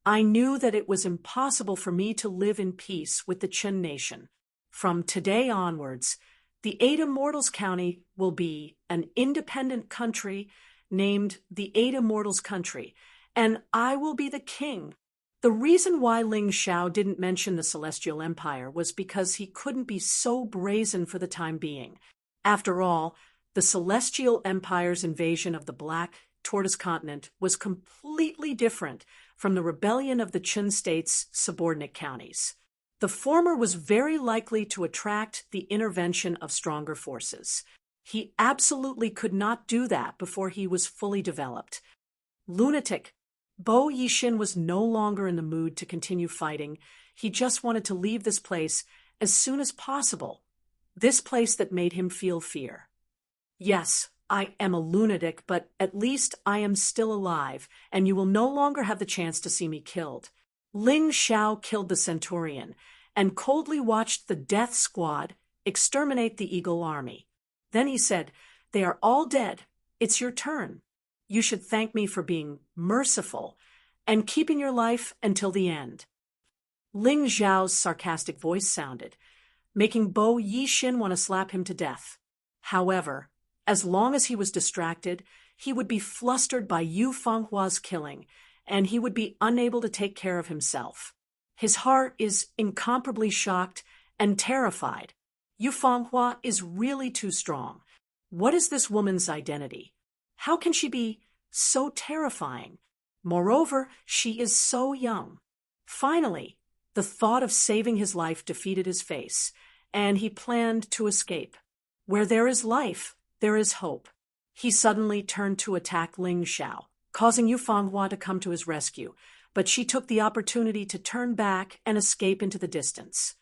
I knew that it was impossible for me to live in peace with the Chen nation. From today onwards, the 8 Immortals County will be an independent country named the 8 Immortals Country, and I will be the king. The reason why Ling Shao didn't mention the Celestial Empire was because he couldn't be so brazen for the time being. After all, the Celestial Empire's invasion of the Black Tortoise Continent was completely different from the rebellion of the Chun State's subordinate counties. The former was very likely to attract the intervention of stronger forces. He absolutely could not do that before he was fully developed. Lunatic! Bo Yixin was no longer in the mood to continue fighting. He just wanted to leave this place as soon as possible. This place that made him feel fear. Yes, I am a lunatic, but at least I am still alive, and you will no longer have the chance to see me killed. Ling Shao killed the centurion and coldly watched the death squad exterminate the Eagle Army. Then he said, "They are all dead. It's your turn. You should thank me for being merciful and keeping your life until the end." Ling Zhao's sarcastic voice sounded, making Bo Yixin want to slap him to death. However, as long as he was distracted, he would be flustered by Yu Fanghua's killing, and he would be unable to take care of himself. His heart is incomparably shocked and terrified. Yu Fanghua is really too strong. What is this woman's identity? How can she be so terrifying? Moreover, she is so young. Finally, the thought of saving his life defeated his face, and he planned to escape. Where there is life, there is hope. He suddenly turned to attack Ling Shao, causing Yu Fanghua to come to his rescue, but she took the opportunity to turn back and escape into the distance.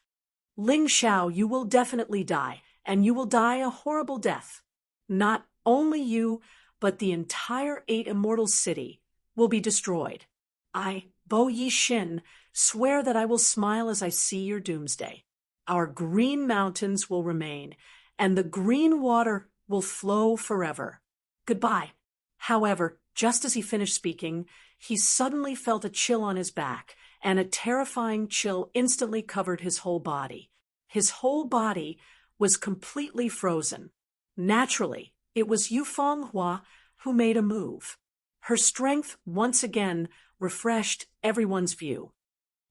Ling Shao, you will definitely die, and you will die a horrible death. Not only you, but the entire 8 Immortals city will be destroyed. I, Bo Yixin, swear that I will smile as I see your doomsday. Our green mountains will remain, and the green water will flow forever. Goodbye. However, just as he finished speaking, he suddenly felt a chill on his back, and a terrifying chill instantly covered his whole body. His whole body was completely frozen. Naturally, it was Yu Fanghua who made a move. Her strength once again refreshed everyone's view.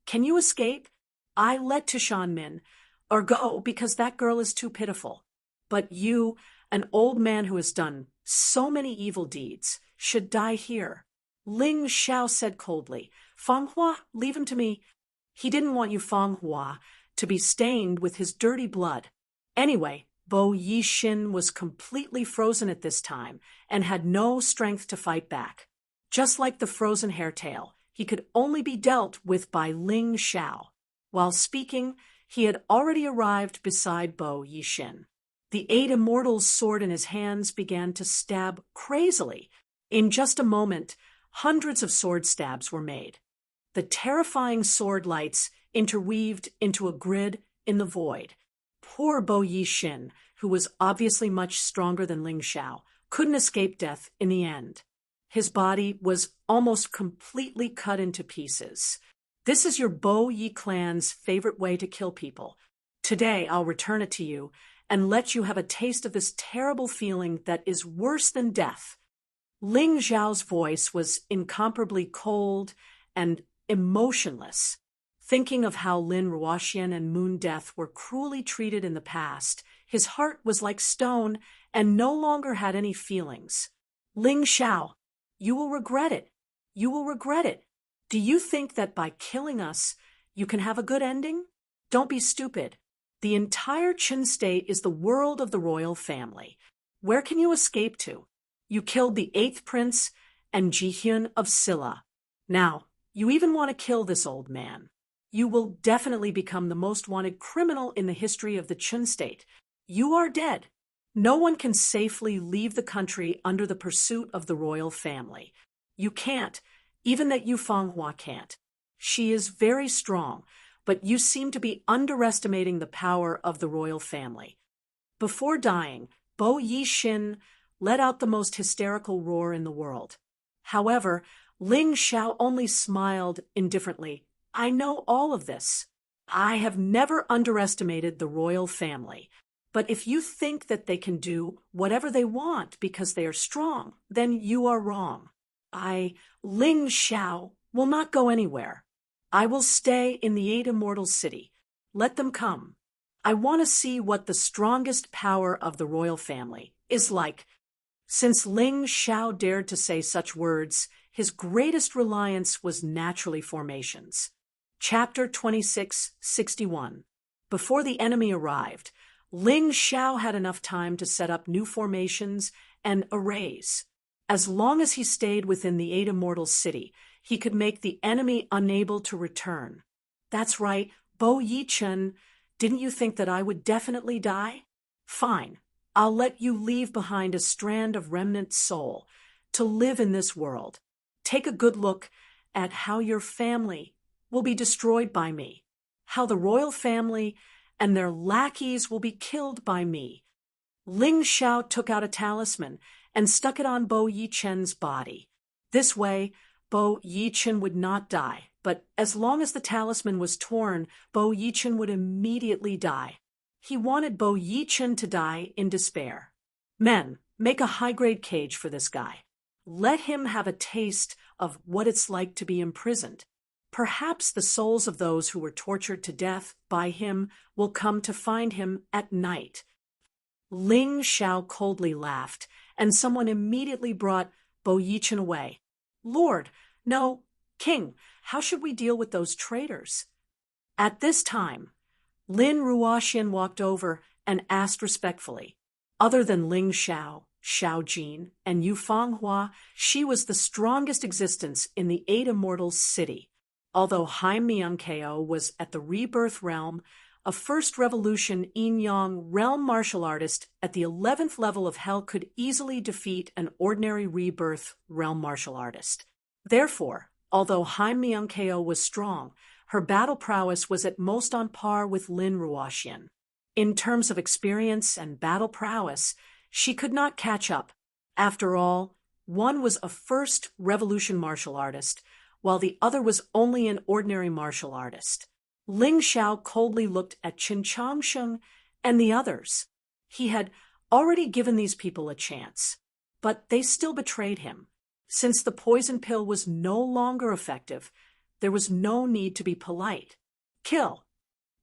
Can you escape? I let Tushan Min, or go because that girl is too pitiful. But you, an old man who has done so many evil deeds, should die here. Ling Shao said coldly. Fanghua, leave him to me. He didn't want Yu Fanghua to be stained with his dirty blood. Anyway, Bo Yixin was completely frozen at this time and had no strength to fight back. Just like the frozen hairtail, he could only be dealt with by Ling Shao. While speaking, he had already arrived beside Bo Yixin. The 8 Immortals' sword in his hands began to stab crazily. In just a moment, hundreds of sword stabs were made. The terrifying sword lights interweaved into a grid in the void. Poor Bo Yixin, who was obviously much stronger than Ling Shao, couldn't escape death in the end. His body was almost completely cut into pieces. This is your Bo Yi clan's favorite way to kill people. Today I'll return it to you and let you have a taste of this terrible feeling that is worse than death. Ling Zhao's voice was incomparably cold and emotionless. Thinking of how Lin Ruoxian and Moon Death were cruelly treated in the past, his heart was like stone and no longer had any feelings. Ling Xiao, you will regret it. You will regret it. Do you think that by killing us, you can have a good ending? Don't be stupid. The entire Qin state is the world of the royal family. Where can you escape to? You killed the 8th prince and Jihyun of Silla. Now, you even want to kill this old man. You will definitely become the most wanted criminal in the history of the Qin state. You are dead. No one can safely leave the country under the pursuit of the royal family. You can't, even that Yu Fanghua can't. She is very strong, but you seem to be underestimating the power of the royal family. Before dying, Bo Yixin let out the most hysterical roar in the world. However, Ling Xiao only smiled indifferently. I know all of this. I have never underestimated the royal family. But if you think that they can do whatever they want because they are strong, then you are wrong. Ling Xiao, will not go anywhere. I will stay in the 8 immortal city. Let them come. I want to see what the strongest power of the royal family is like. Since Ling Xiao dared to say such words, his greatest reliance was naturally formations. Chapter 2661. Before the enemy arrived, Ling Xiao had enough time to set up new formations and arrays. As long as he stayed within the 8 immortal city, he could make the enemy unable to return. That's right, Bo Yichen, didn't you think that I would definitely die? Fine, I'll let you leave behind a strand of remnant soul to live in this world. Take a good look at how your family will be destroyed by me, how the royal family and their lackeys will be killed by me. Ling Xiao took out a talisman and stuck it on Bo Yichen's body. This way, Bo Yichen would not die, but as long as the talisman was torn, Bo Yichen would immediately die. He wanted Bo Yichen to die in despair. Men, make a high-grade cage for this guy. Let him have a taste of what it's like to be imprisoned. Perhaps the souls of those who were tortured to death by him will come to find him at night. Ling Xiao coldly laughed, and someone immediately brought Bo Yichen away. Lord, no, King, how should we deal with those traitors? At this time, Lin Ruoxian walked over and asked respectfully. Other than Ling Xiao, Xiao Jin, and Yu Fanghua, she was the strongest existence in the 8 immortal city. Although Hai Miankeo was at the rebirth realm, a first revolution yin-yang realm martial artist at the 11th level of hell could easily defeat an ordinary rebirth realm martial artist. Therefore, although Hai Miankeo was strong, her battle prowess was at most on par with Lin Ruoxian. In terms of experience and battle prowess, she could not catch up. After all, one was a first revolution martial artist, while the other was only an ordinary martial artist. Ling Xiao coldly looked at Qin Changsheng and the others. He had already given these people a chance, but they still betrayed him. Since the poison pill was no longer effective, there was no need to be polite. Kill.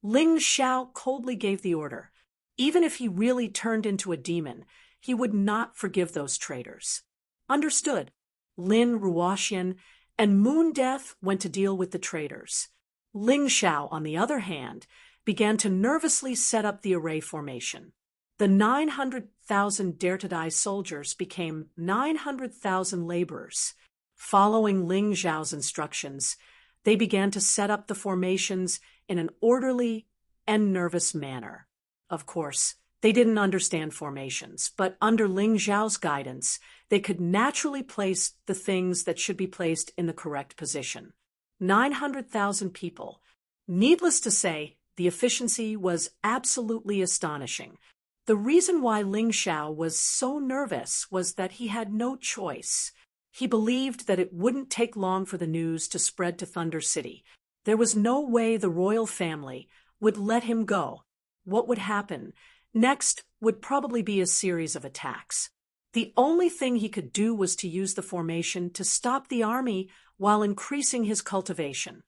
Ling Xiao coldly gave the order. Even if he really turned into a demon, he would not forgive those traitors. Understood. Lin Ruoxian and Moon Death went to deal with the traitors. Ling Xiao, on the other hand, began to nervously set up the array formation. The 900,000 dare-to-die soldiers became 900,000 laborers. Following Ling Xiao's instructions, they began to set up the formations in an orderly and nervous manner. Of course, they didn't understand formations, but under Ling Xiao's guidance, they could naturally place the things that should be placed in the correct position. 900,000 people. Needless to say, the efficiency was absolutely astonishing. The reason why Ling Xiao was so nervous was that he had no choice. He believed that it wouldn't take long for the news to spread to Thunder City. There was no way the royal family would let him go. What would happen next would probably be a series of attacks. The only thing he could do was to use the formation to stop the army while increasing his cultivation.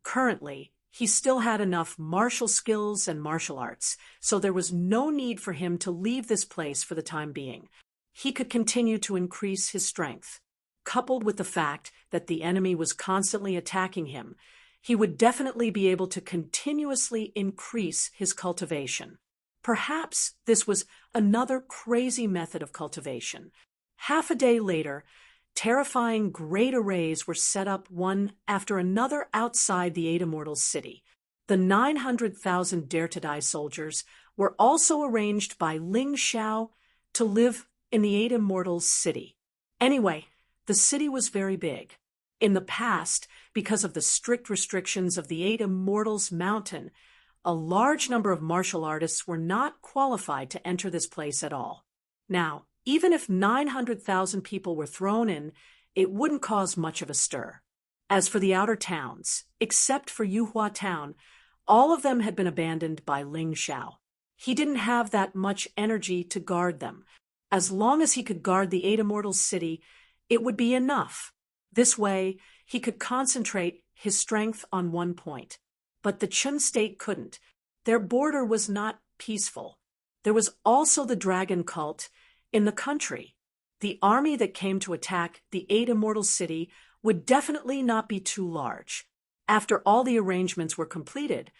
Currently, He still had enough martial skills and martial arts, so there was no need for him to leave this place for the time being. He could continue to increase his strength. Coupled with the fact that the enemy was constantly attacking him, he would definitely be able to continuously increase his cultivation. Perhaps this was another crazy method of cultivation. Half a day later, terrifying great arrays were set up one after another outside the Eight Immortals city. The 900,000 Dare to Die soldiers were also arranged by Ling Xiao to live in the Eight Immortals city. Anyway, the city was very big. In the past, because of the strict restrictions of the Eight Immortals Mountain, a large number of martial artists were not qualified to enter this place at all. Now, even if 900,000 people were thrown in, it wouldn't cause much of a stir. As for the outer towns, except for Yuhua Town, all of them had been abandoned by Ling Xiao. He didn't have that much energy to guard them. As long as he could guard the Eight Immortals city, it would be enough. This way, he could concentrate his strength on one point. But the Chun state couldn't. Their border was not peaceful. There was also the dragon cult in the country. The army that came to attack the Eight Immortals city would definitely not be too large. After all the arrangements were completed,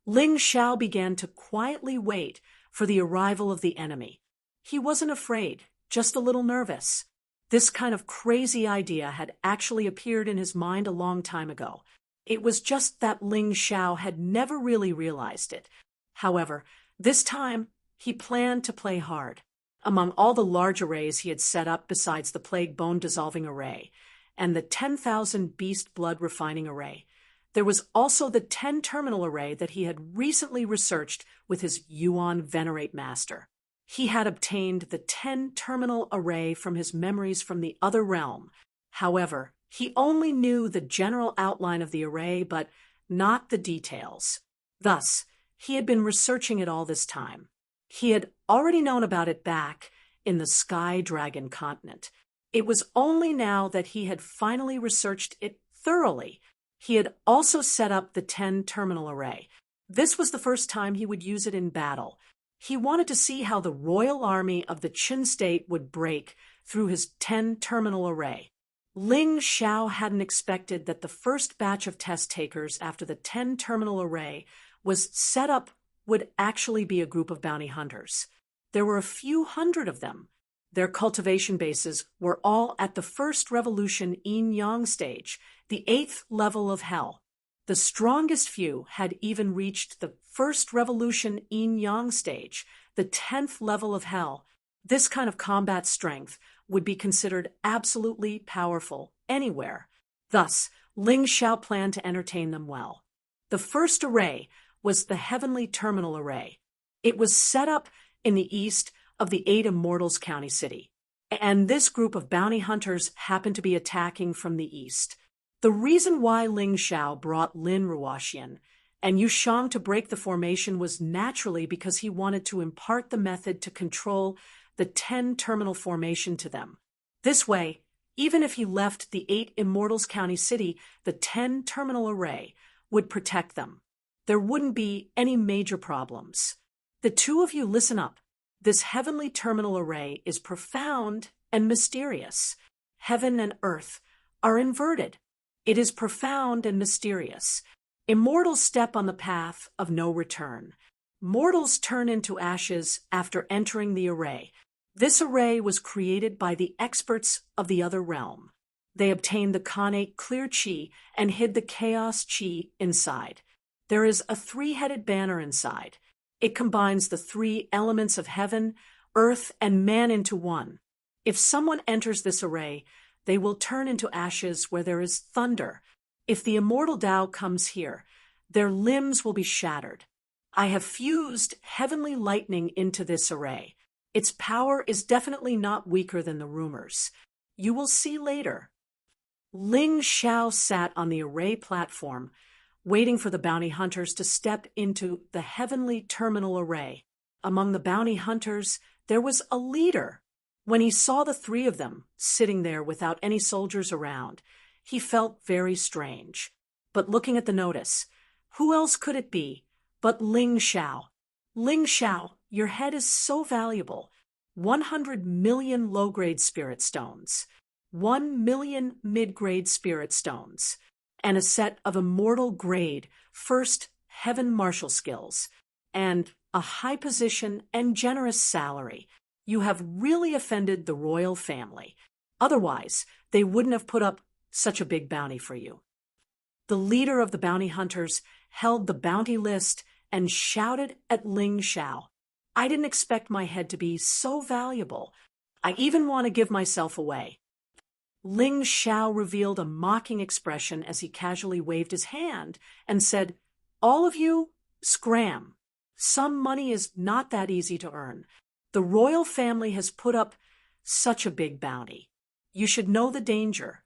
Ling Xiao began to quietly wait for the arrival of the enemy. He wasn't afraid, just a little nervous. This kind of crazy idea had actually appeared in his mind a long time ago. It was just that Ling Xiao had never really realized it. However, this time he planned to play hard. Among all the large arrays he had set up besides the Plague Bone Dissolving Array and the 10,000 Beast Blood Refining Array, there was also the 10 Terminal Array that he had recently researched with his Yuan Venerate Master. He had obtained the 10 Terminal Array from his memories from the other realm. However, he only knew the general outline of the array, but not the details. Thus, he had been researching it all this time. He had already known about it back in the Sky Dragon continent. It was only now that he had finally researched it thoroughly. He had also set up the 10 Terminal Array. This was the first time he would use it in battle. He wanted to see how the royal army of the Qin state would break through his 10 Terminal Array. Ling Xiao hadn't expected that the first batch of test takers after the 10 Terminal Array was set up would actually be a group of bounty hunters. There were a few hundred of them. Their cultivation bases were all at the first revolution yin-yang stage, the 8th level of hell. The strongest few had even reached the first revolution yin-yang stage, the 10th level of hell. This kind of combat strength would be considered absolutely powerful anywhere. Thus, Ling Xiao planned to entertain them well. The first array was the Heavenly Terminal Array. It was set up in the east of the Eight Immortals County City, and this group of bounty hunters happened to be attacking from the east. The reason why Ling Xiao brought Lin Ruoxian and Yu Shang to break the formation was naturally because he wanted to impart the method to control the 10 terminal formation to them. This way, even if he left the Eight Immortals County City, the 10 terminal array would protect them. There wouldn't be any major problems. The two of you listen up. This heavenly terminal array is profound and mysterious. Heaven and earth are inverted. It is profound and mysterious. Immortals step on the path of no return. Mortals turn into ashes after entering the array. This array was created by the experts of the other realm. They obtained the Khanate clear chi and hid the chaos chi inside. There is a three-headed banner inside. It combines the three elements of heaven, earth, and man into one. If someone enters this array, they will turn into ashes where there is thunder. If the immortal Tao comes here, their limbs will be shattered. I have fused heavenly lightning into this array. Its power is definitely not weaker than the rumors. You will see later. Ling Xiao sat on the array platform, waiting for the bounty hunters to step into the heavenly terminal array. Among the bounty hunters, there was a leader. When he saw the three of them sitting there without any soldiers around, he felt very strange. But looking at the notice, Who else could it be but Ling Xiao? Ling Xiao, your head is so valuable. 100 million low-grade spirit stones, 1 million mid-grade spirit stones, and a set of immortal grade first heaven martial skills, and a high position and generous salary. You have really offended the royal family. Otherwise, they wouldn't have put up such a big bounty for you. The leader of the bounty hunters held the bounty list and shouted at Ling Xiao, I didn't expect my head to be so valuable. I even want to give myself away. Ling Xiao revealed a mocking expression as he casually waved his hand and said, All of you, scram. Some money is not that easy to earn. The royal family has put up such a big bounty. You should know the danger.